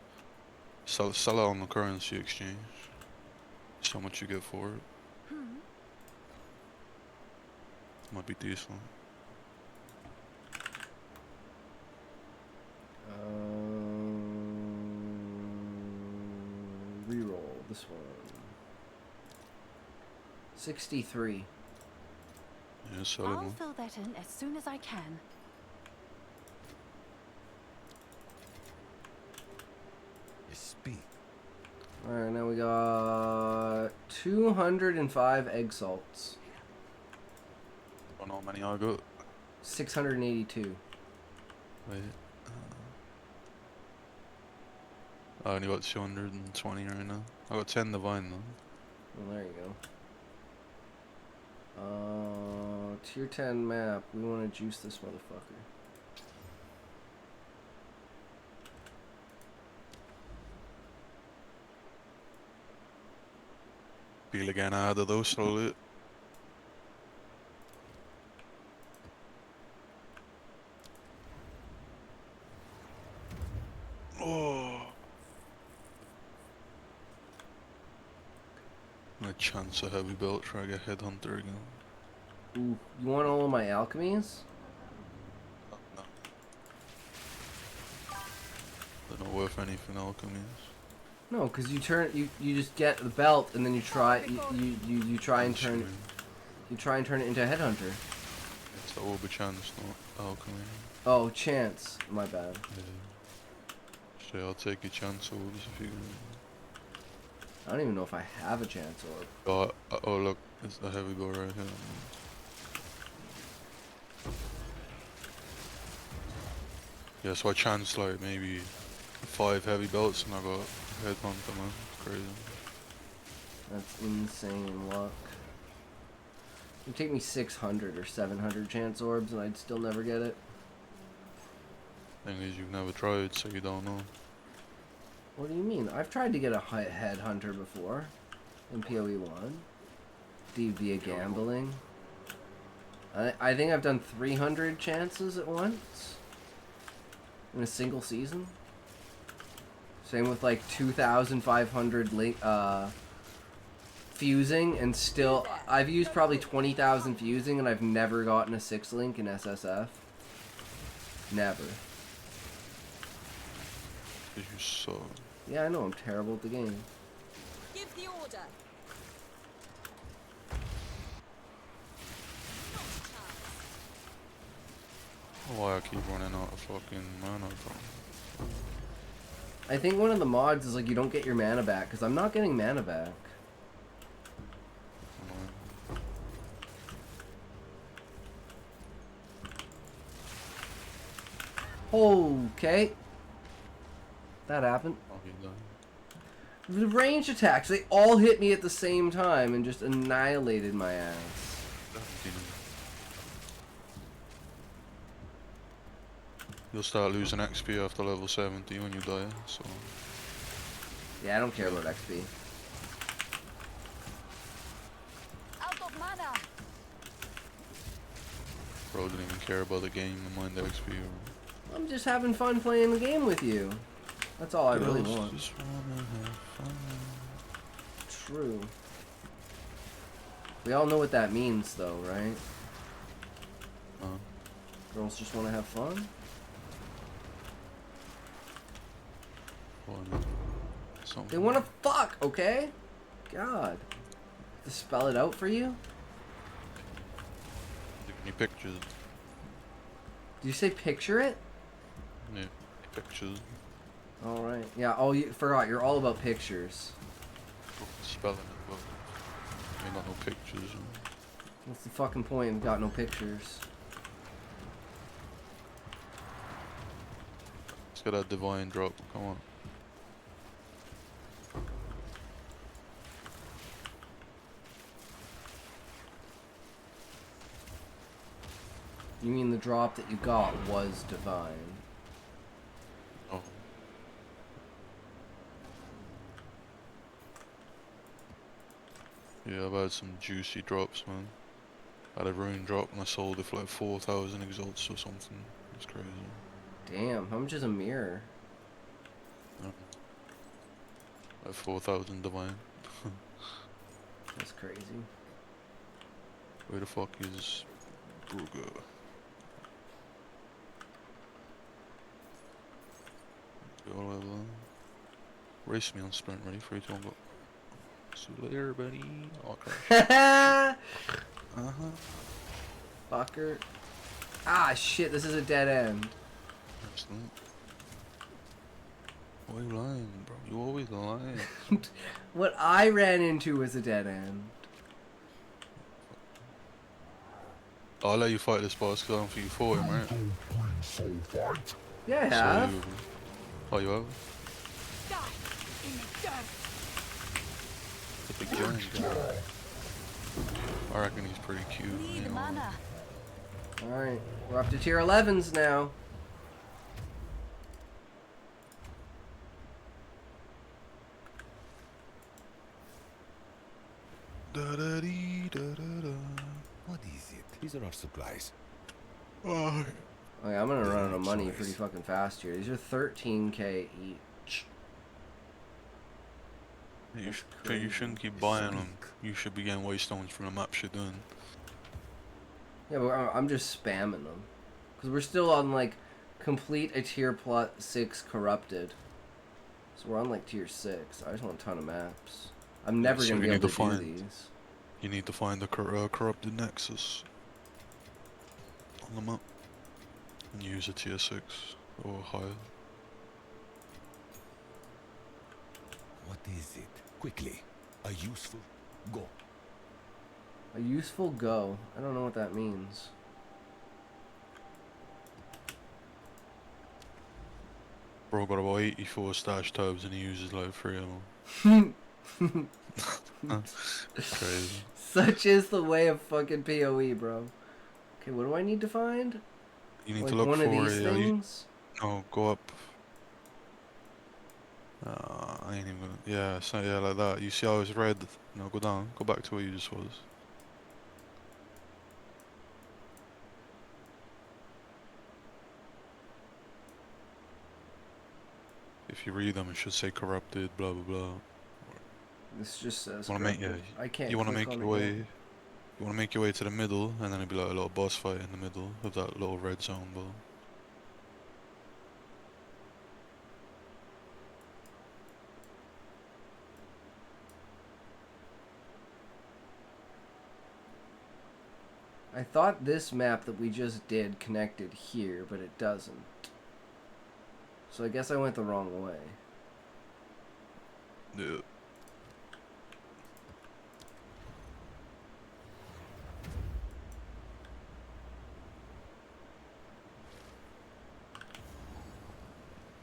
Sell it on the currency exchange. That's how much you get for it. Might be decent. Reroll this one. 63. Yeah, sell it, I'll man. fill that in as soon as I can. Speak. Alright, now we got 205 egg salts. Don't know how many I got. 682. Wait. I only got 220 right now. I got 10 divine though. Well, there you go. Tier 10 map. We want to juice this motherfucker. Feel again out of those solid. Oh. A chance a heavy belt try to get headhunter again. Ooh, you want all of my alchemies? No. anything alchemies. No, because you just get the belt and then you try you try and turn it into a headhunter. It's the orb of chance, not alchemy. Oh, chance. My bad. Yeah. So I'll take your chance orbs if you. I don't even know if I have a chance orb. Oh look, it's the heavy bow right here. Yeah, so I chanced like maybe 5 heavy belts and I got headhunter, man. It's crazy. That's insane luck. It'd take me 600 or 700 chance orbs and I'd still never get it. Thing is, you've never tried, so you don't know. What do you mean? I've tried to get a headhunter before. In PoE 1. Via gambling. I think I've done 300 chances at once. In a single season. Same with like 2,500 fusing, and still I've used probably 20,000 fusing and I've never gotten a 6-link in SSF. Never. You suck. Yeah, I know, I'm terrible at the game. Give the order. Why I keep running out of fucking mana, bro? I think one of the mods is like you don't get your mana back, because I'm not getting mana back. Okay. That happened. The ranged attacks, they all hit me at the same time and just annihilated my ass. You'll start losing XP after level 70 when you die, so... Yeah, I don't care about XP. Out of mana. Bro didn't even care about the game and mind the XP. Or... I'm just having fun playing the game with you. That's all I really want. Just wanna have fun. True. We all know what that means, though, right? Girls just want to have fun? They want to fuck, okay? God. To spell it out for you? Any pictures? Did you say picture it? Yeah, pictures. Alright. Yeah, oh, you forgot. You're all about pictures. Spelling it, but I got no pictures. What's the fucking point? We've got no pictures. Let's get that divine drop. Come on. You mean the drop that you got was divine? Oh. Yeah, I've had some juicy drops, man. I had a rune drop and I sold it for like 4,000 exalts or something. It's crazy. Damn, how much is a mirror? Like 4,000 divine. That's crazy. Where the fuck is Brugger? Race me on sprint, ready? 3, 2, 1, go. See you later, buddy. Oh, crash. Fucker. Ah, shit, this is a dead end. Excellent. Why are you lying, bro? You always lying. What I ran into was a dead end. I'll let you fight this boss because I don't think you fought him, right? Yeah, I have. Oh, you have? Die in the dirt. The big giant guy. I reckon he's pretty cute. Need mana. Alright, we're up to tier 11s now. What is it? These are our supplies. Okay, I'm gonna run out of money pretty fucking fast here. These are 13k each. You shouldn't keep buying them. You should be getting waystones from the maps you're doing. Yeah, but I'm just spamming them. Because we're still on, like, complete a tier plus 6 corrupted. So we're on like tier 6. I just want a ton of maps. I'm never So gonna be you able need to do find, these. You need to find the corrupted nexus on the map and use a tier 6 or higher. What is it? Quickly. A useful go. A useful go. I don't know what that means. Bro got about 84 stash tabs and he uses like 3 of them. Crazy. Such is the way of fucking PoE, bro. Okay, what do I need to find? You need like to look one for of these things? No, go up. I ain't even gonna. Yeah, so yeah, like that. You see how it's red? No, go down. Go back to where you just was. If you read them, it should say corrupted, blah blah blah. This just says Wanna make, yeah, corrupted. I can't you wanna click make on your it way. yet. You wanna make your way to the middle, and then it'll be like a little boss fight in the middle of that little red zone, bro. I thought this map that we just did connected here, but it doesn't. So I guess I went the wrong way. Yeah.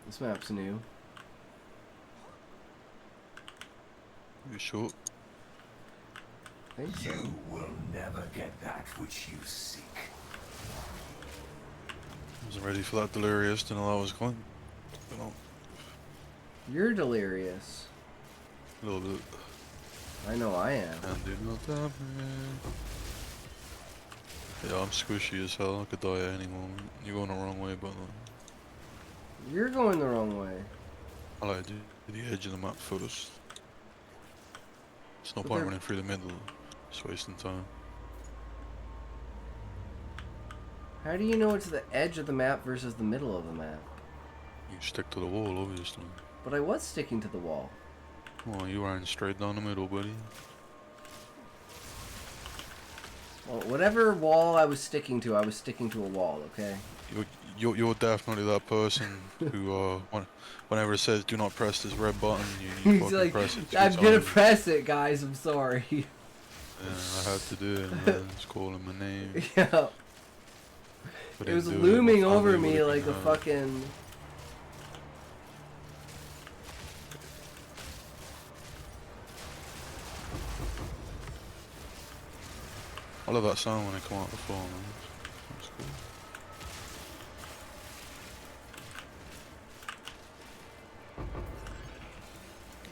This map's new. You sure? I think so. You will never get that which you seek. Wasn't ready for that delirious to know that was coming. You know, You're delirious. a little bit. I know I am. And did not happen. Yeah, I'm squishy as hell. I could die at any moment. You're going the wrong way, but You're going the wrong way. I like to do the edge of the map first. There's no But point they're- running through the middle. Just wasting time. How do you know it's the edge of the map versus the middle of the map? You stick to the wall, obviously. But I was sticking to the wall. Well, you ran straight down the middle, buddy. Well, whatever wall I was sticking to a wall, okay? You're definitely that person who, whenever it says do not press this red button, you He's fucking like, press it 2 I'm gonna times. press it, guys, I'm sorry. Yeah, I had to do it, man. Just calling my name. Yeah. If I It was didn't do my looming family over me would've like been a hurt. fucking... I love that sound when they come out the floor, man. That's cool.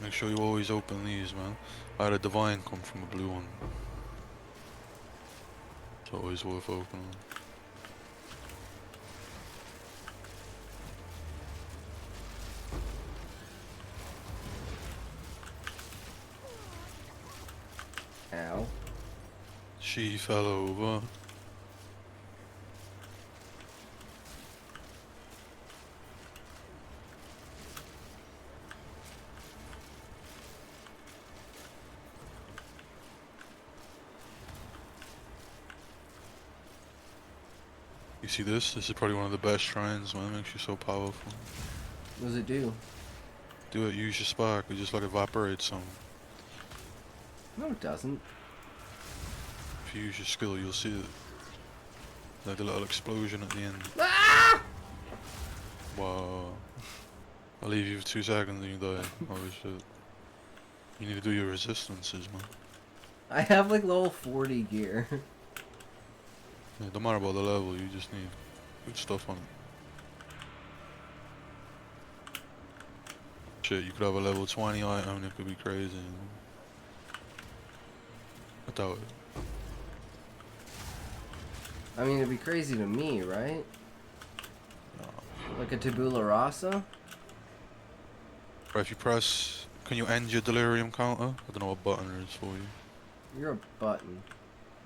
Make sure you always open these, man. I had a divine come from a blue one. It's always worth opening. Ow. She fell over. You see this? This is probably one of the best shrines, man. It makes you so powerful. What does it do? Do it, use your spark, it just like evaporates some. No, it doesn't. If you use your skill, you'll see it. Like the little explosion at the end. Ah! Wow. I'll leave you for 2 seconds and you die. Holy shit. You need to do your resistances, man. I have like level 40 gear. Yeah, don't matter about the level, you just need good stuff on it. Shit, you could have a level 20 item and it could be crazy. You know? I doubt it. I mean, it'd be crazy to me, right? Like a tabula rasa? But if you press, can you end your delirium counter? I don't know what button it is for you. You're a button.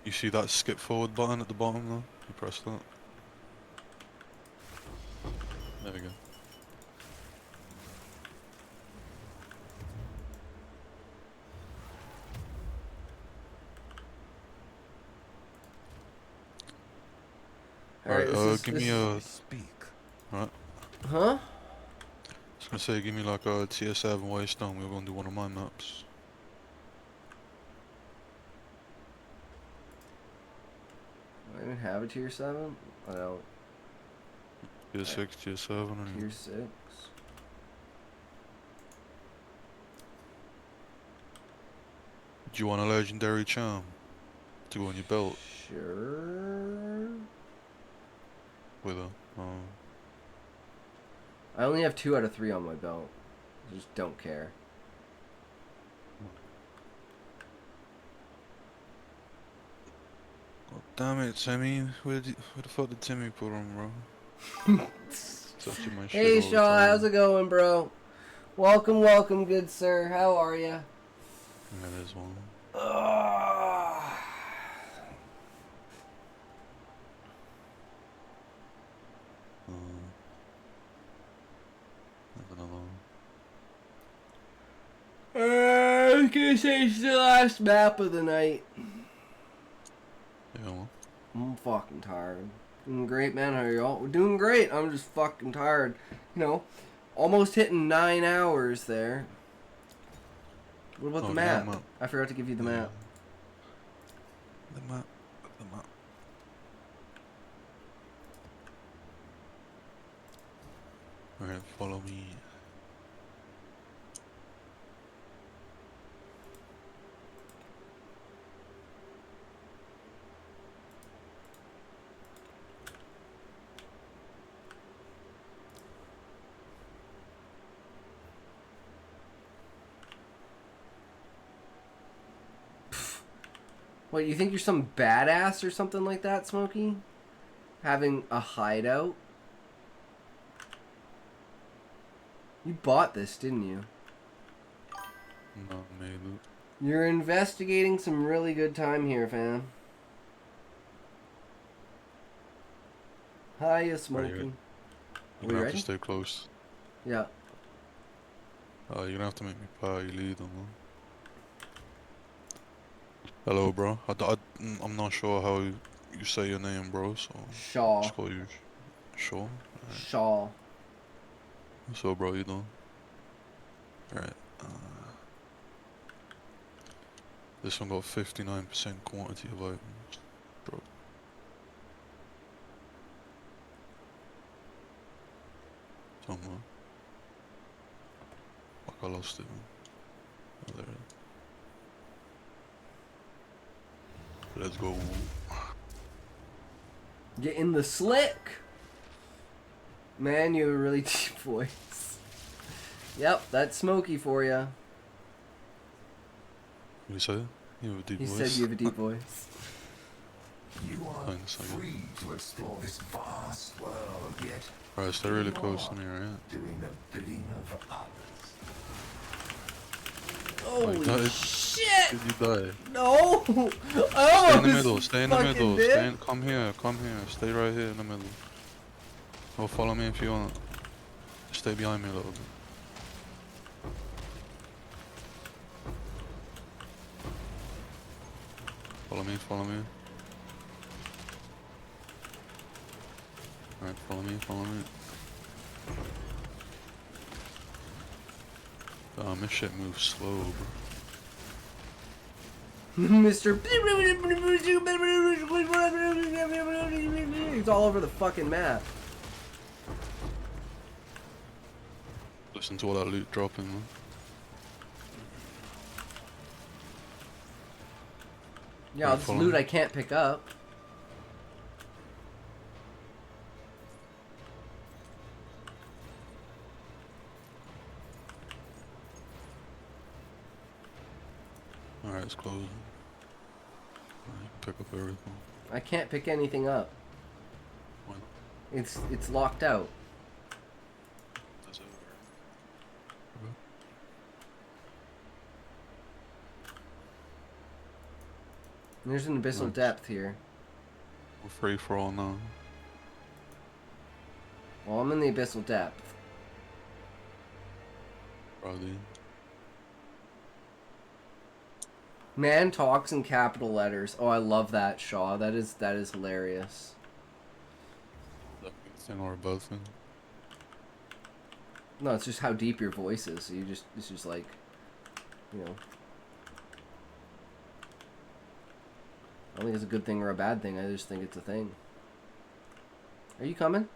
You see that skip forward button at the bottom though? You press that. There we go. Alright, give me a... Alright. Huh? I was gonna say, give me like a tier 7 waystone. We're gonna do one of my maps. Do I even have a tier 7? I don't. Tier 6, tier 7. And... Tier 6. Do you want a legendary charm to go on your belt? Sure. With a... I only have 2 out of 3 on my belt. I just don't care. God damn it, Timmy. Where the fuck did Timmy put on, bro? Touching my shit Hey all the Shaw, time. how's it going, bro? Welcome, welcome, good sir. How are ya? Yeah, there's one. There's another one. I was gonna say it's the last map of the night. Yeah, well. I'm fucking tired. Doing great, man. How are y'all? We're doing great. I'm just fucking tired. You know, almost hitting 9 hours there. What about the map? I forgot to give you the map. The map. The map. Alright, follow me. What, you think you're some badass or something like that, Smokey? Having a hideout? You bought this, didn't you? No, maybe. You're investigating some really good time here, fam. Hiya, Smokey. Right, you're we gonna have ready? to stay close. Yeah. You're gonna have to make me power you lead on that. Hello, bro. I'm not sure how you say your name, bro, so... Shaw. Just call you Shaw? Right. Shaw. So, bro, you doing? Alright, this one got 59% quantity of items. Bro. Somewhere. Fuck, I lost it, man. Oh, there it is. Let's go. Get in the slick! Man, you have a really deep voice. Yep, that's Smokey for ya. What did you say? You have a deep He voice? said you have a deep voice. You are free to explore this vast world, yet Alright, stay really close to me, right? doing the bidding of others. Holy shit! Did you die? No! Stay in the middle, stay in the fucking middle, did. come here, stay right here in the middle. Or follow me if you want. Stay behind me a little bit. Follow me, follow me. Alright, follow me, follow me. This shit moves slow, bro. Mr. It's all over the fucking map. Listen to all that loot dropping, man. Yeah, all this loot I can't pick up. Alright, it's closing. Alright, pick up everything. I can't pick anything up. Why not? It's locked out. That's over. There's an abyssal Nice. depth here. We're free for all now. Well, I'm in the abyssal depth. Probably. Man talks in capital letters. Oh, I love that, Shaw. That is hilarious. thing or a bad thing? No, it's just how deep your voice is. So it's just like, you know. I don't think it's a good thing or a bad thing. I just think it's a thing. Are you coming?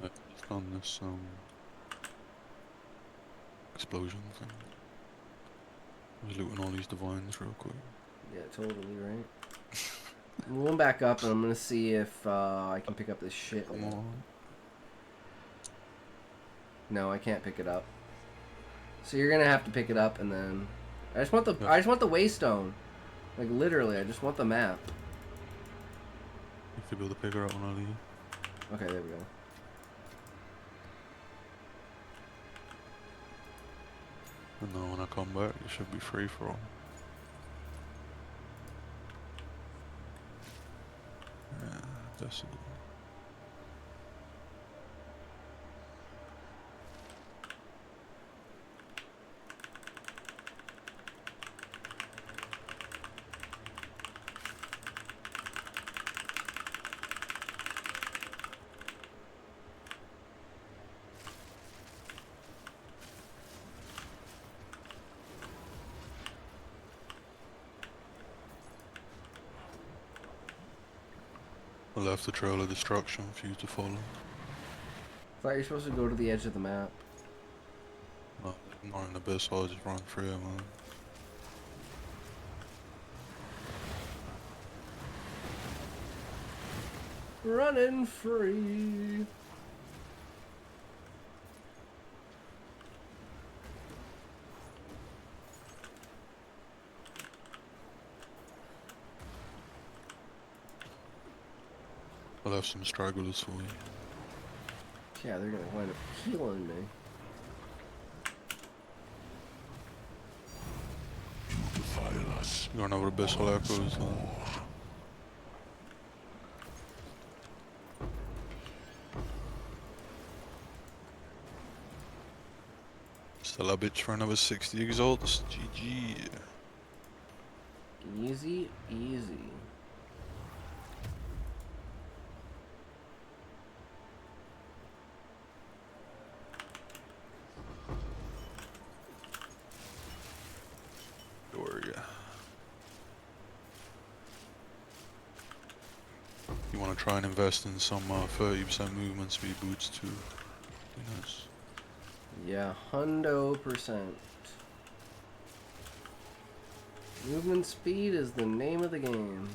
I've done this explosion thing. I was looting all these divines real quick. Yeah, totally right. I'm going back up and I'm gonna see if I can pick up this shit. Come on. No, I can't pick it up. So you're gonna have to pick it up and then I just want the waystone. Like literally, I just want the map. You should be able to pick her up when I leave. Okay, there we go. And then when I come back, it should be free for all. Yeah, that's it. I left the trail of destruction for you to follow. I thought you're supposed to go to the edge of the map. No, ignoring the abyss, I'll just run free, man. Running free. I'll have some stragglers for you. Yeah, they're gonna wind up healing me. You're going over abyssal echoes. Still a bitch for another 60 exalts. GG. Easy, easy. You want to try and invest in some 30% movement speed boots too. Be nice. Yeah, 100%. Movement speed is the name of the game.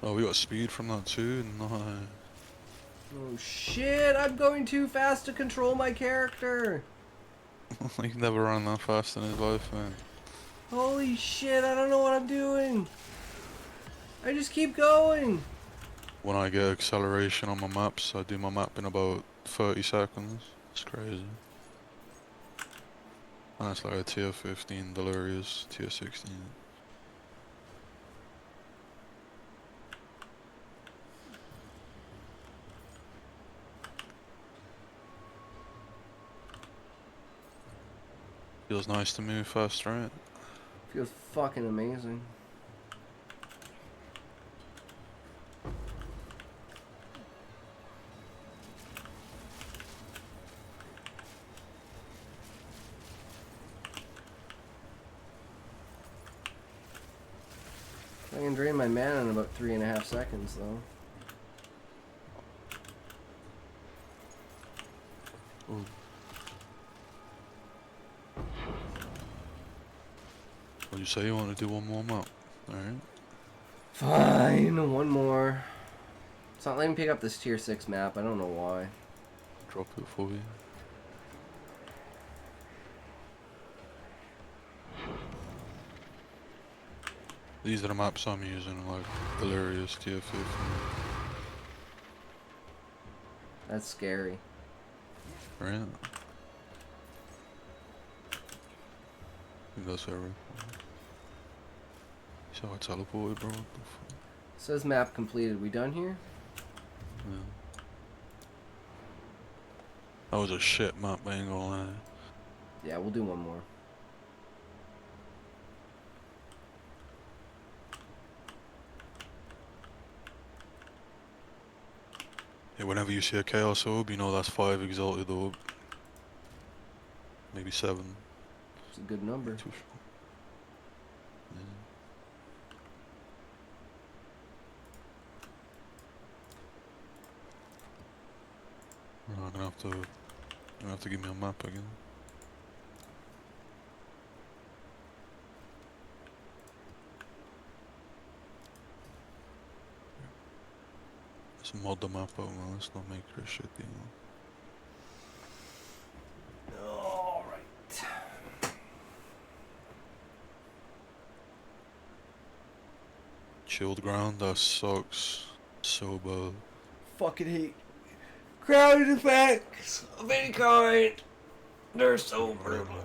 Oh, we got speed from that too? Nice. Oh shit, I'm going too fast to control my character. He's never run that fast in his life, man. Holy shit, I don't know what I'm doing. I just keep going. When I get acceleration on my maps, I do my map in about 30 seconds. It's crazy. And that's like a tier 15 Delirious, tier 16. Feels nice to move fast, right? Feels fucking amazing. I can drain my mana in about 3.5 seconds, though. Ooh. Well, you say you want to do one more map, alright? Fine, one more. It's not letting me pick up this tier 6 map, I don't know why. Drop it for you. These are the maps I'm using, like Delirious, tier 15. That's scary. Right? I think that's everything. So I teleported, bro. What the fuck? Says map completed. We done here? Yeah. That was a shit map, I ain't gonna lie. Yeah, we'll do one more. Yeah, whenever you see a Chaos Orb, you know that's 5 Exalted Orb. Maybe 7. It's a good number. Too sure. Yeah. I'm gonna have to give me a map again. Let's mod the map out, man. Let's not make this shit, you know. Alright. Chilled ground, that sucks so bad. Fucking hate crowd effects of any kind. They're so brutal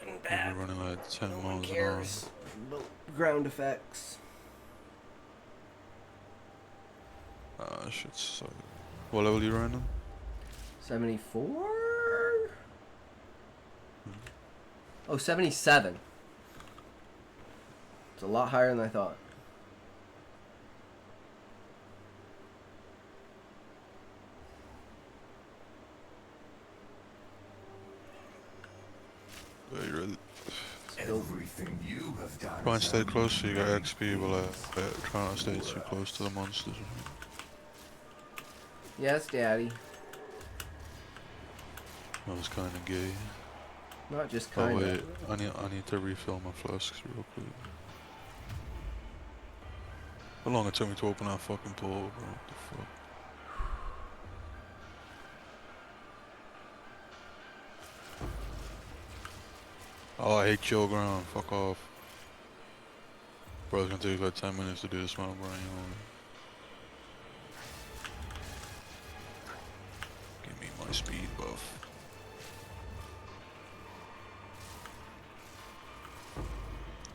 and bad. We're running like 10 No one miles an hour. cares about ground effects. Ah, shit sucks. What level are you running? 74? Oh, 77. It's a lot higher than I thought. Yeah, you're really... Everything you have done. Try and stay close so you get XP, but like, try not to stay too close to the monsters. Yes, Daddy. That was kind of gay. Not just Oh kind wait, of. I need to refill my flasks real quick. How long it took me to open that fucking portal, bro? What the fuck? Oh, I hate chill ground. Fuck off. Bro, it's gonna take like 10 minutes to do this one, bro. You know. Give me my speed buff.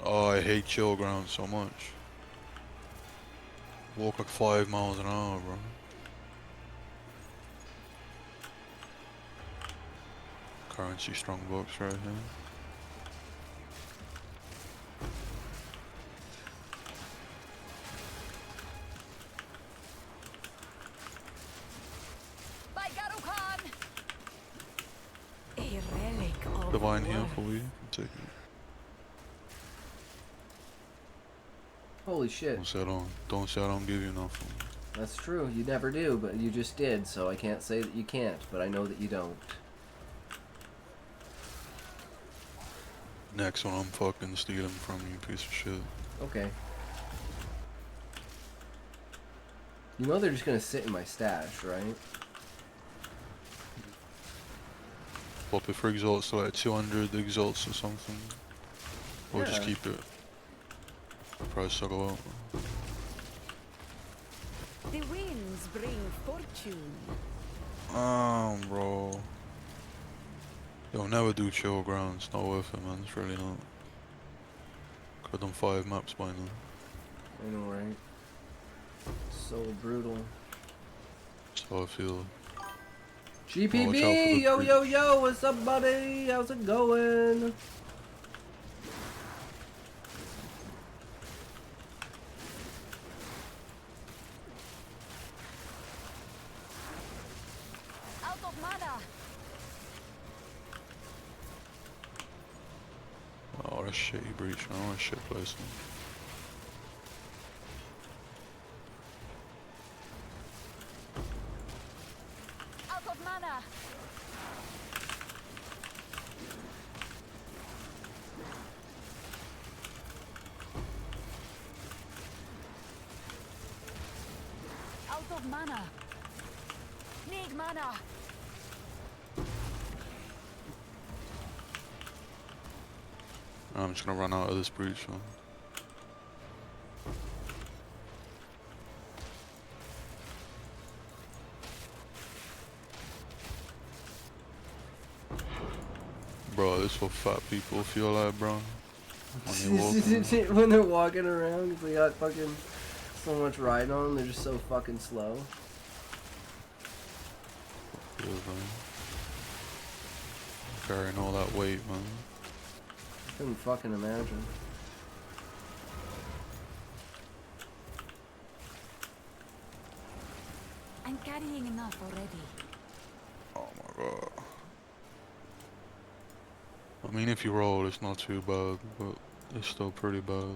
Oh, I hate chill ground so much. Walk like 5 miles an hour, bro. Currency strong box right here. Divine heal for you. Take it. Holy shit. Don't say I don't give you nothing. That's true. You never do, but you just did, so I can't say that you can't, but I know that you don't. Next one I'm fucking stealing from you, piece of shit. Okay. You know they're just gonna sit in my stash, right? Pop it for exalts to like 200 exalts or something. Or just Yeah. keep it. Price will go up. The winds bring fortune. Bro. You'll never do chill ground, it's not worth it, man. It's really not. Could've done 5 maps by now. I know, right? So brutal. So I feel. GPB! Yo, yo, yo! What's up, buddy? How's it going? Out of mana. Oh, that's shitty breach, man. That's shit placement. Out of mana. Out of mana. Need mana. I'm just gonna run out of this breach, man. Bro, this is what fat people feel like, bro. When they walk. When they're walking around, 'cause they got fucking so much riding on them, they're just so fucking slow. Yeah, man. Carrying all that weight, man. I couldn't fucking imagine. I'm carrying enough already. Oh my god. I mean, if you roll, it's not too bad, but it's still pretty bad.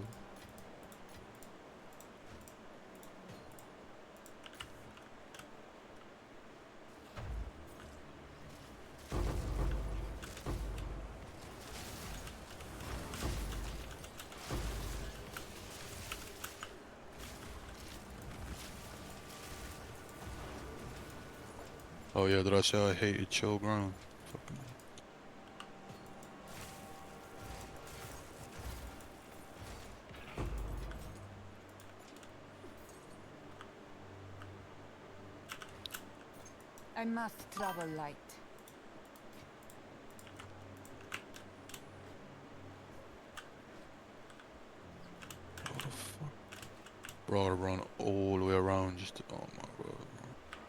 Oh yeah, did I say I hated chill ground? Fucking. I must travel light. Bro, to run all the way around just to, oh my god.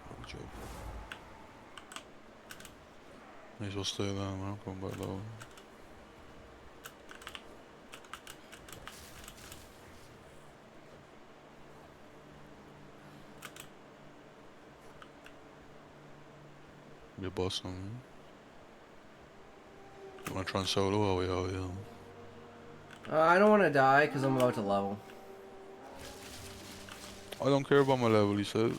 What a joke. May as well stay there, man. I'm going back low. Be a boss on me. You wanna try and solo? Oh yeah, yeah. I don't want to die because I'm about to level. I don't care about my level, he said.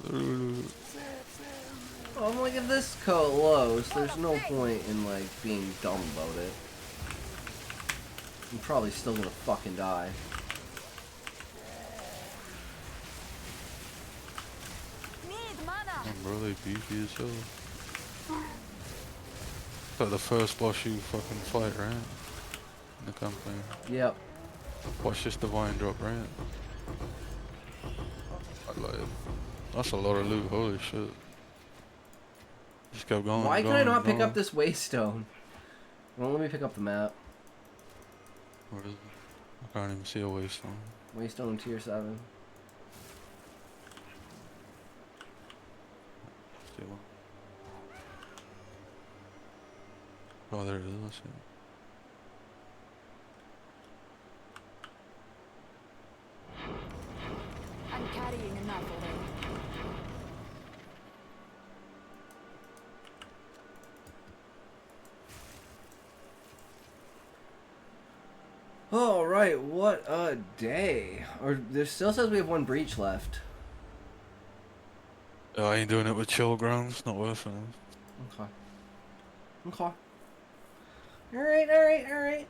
Well, I'm like, if this coat low, so there's no point in like being dumb about it. I'm probably still gonna fucking die. I'm really beefy as hell. Like the first boss you fucking fight, right? In the campaign. Yep. Watch this divine drop, right? I like it. That's a lot of loot, holy shit. Just kept going. Why going, can I not going. pick up this waystone? Well, let me pick up the map. Where is it? I can't even see a waystone. Waystone tier 7. Still. Oh, there it is. Let's see. I'm carrying enough already. Alright, what a day. Or there still says we have 1 breach left. I ain't doing it with chill grounds. Not worth it. Okay. Okay. Alright.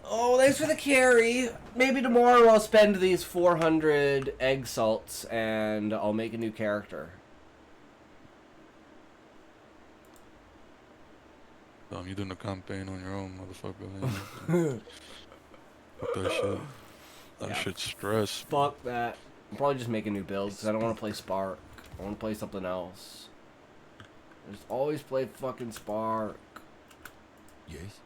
Oh, thanks for the carry. Maybe tomorrow I'll spend these 400 egg salts and I'll make a new character. You're doing a campaign on your own, motherfucker. Fuck that shit. That shit's stress. Fuck that. I'll probably just make a new build because I don't want to play Spark. I want to play something else. Just always play fucking Spark. Yes?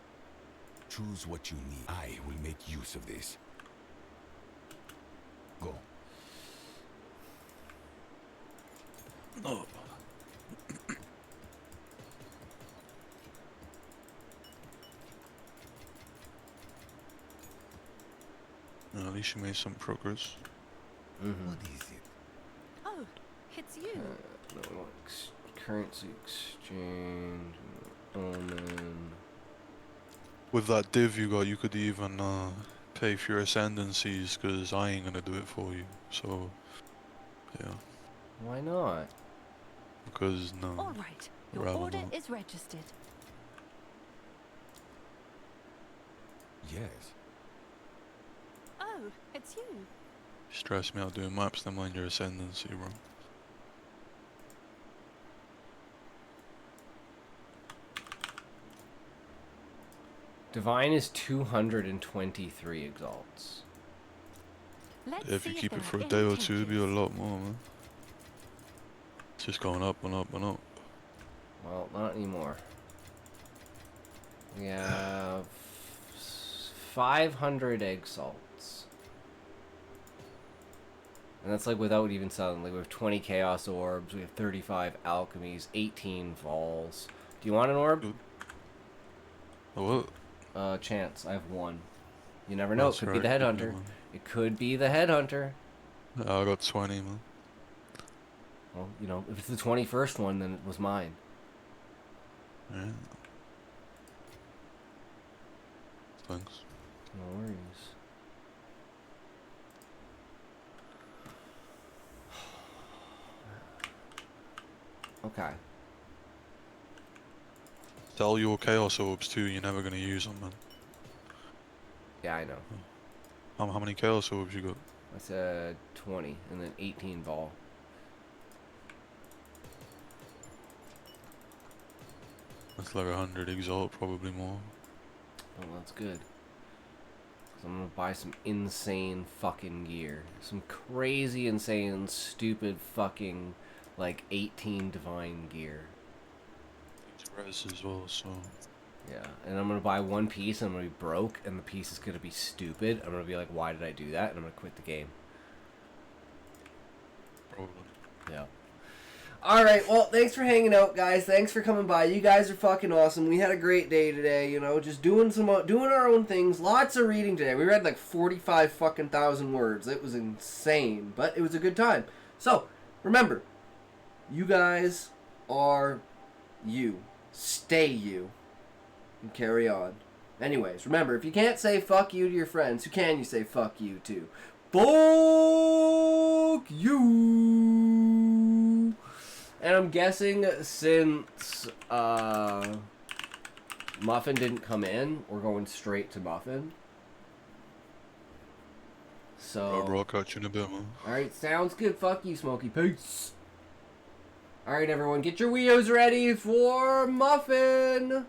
Choose what you need. I will make use of this. Go. Oh. At least you made some progress. What is it? Oh, it's you. No, currency exchange. Omen. With that div you got, you could even pay for your ascendancies, because I ain't gonna do it for you. So, yeah. Why not? Because, no. All right, your Rather order not. is registered. Yes. Oh, it's you. Stress me out doing maps, then mind your ascendancy, bro. Divine is 223 exalts. If you keep it for a day or two, it'd be a lot more, man. It's just going up and up and up. Well, not anymore. We have 500 exalts. And that's like without even selling. Like we have 20 chaos orbs, we have 35 alchemies, 18 falls. Do you want an orb? What? Chance. I have 1. You never know. That's It could be the right, headhunter. It could be the headhunter. I got 20, man. Well, you know, if it's the 21st one, then it was mine. Yeah. Thanks. No worries. Okay. Tell your Chaos Orbs too, you're never gonna use them, man. Yeah, I know. How many Chaos Orbs you got? That's 20, and then 18 ball. That's like 100 Exalt, probably more. Oh, that's good. 'Cause I'm gonna buy some insane fucking gear. Some crazy, insane, stupid fucking, like, 18 divine gear. It's res as well, so... Yeah, and I'm gonna buy one piece, and I'm gonna be broke, and the piece is gonna be stupid. I'm gonna be like, why did I do that? And I'm gonna quit the game. Probably. Yeah. Alright, well, thanks for hanging out, guys. Thanks for coming by. You guys are fucking awesome. We had a great day today, you know, just doing our own things. Lots of reading today. We read like 45 fucking thousand words. It was insane, but it was a good time. So, remember, you guys are you. Stay you. And carry on. Anyways, remember, if you can't say fuck you to your friends, who can you say fuck you to? Fuck you! And I'm guessing since Muffin didn't come in, we're going straight to Muffin. So... Bro, I'll catch you in a bit, man. Alright, sounds good. Fuck you, Smokey. Peace! Alright, everyone, get your Wiios ready for Muffin!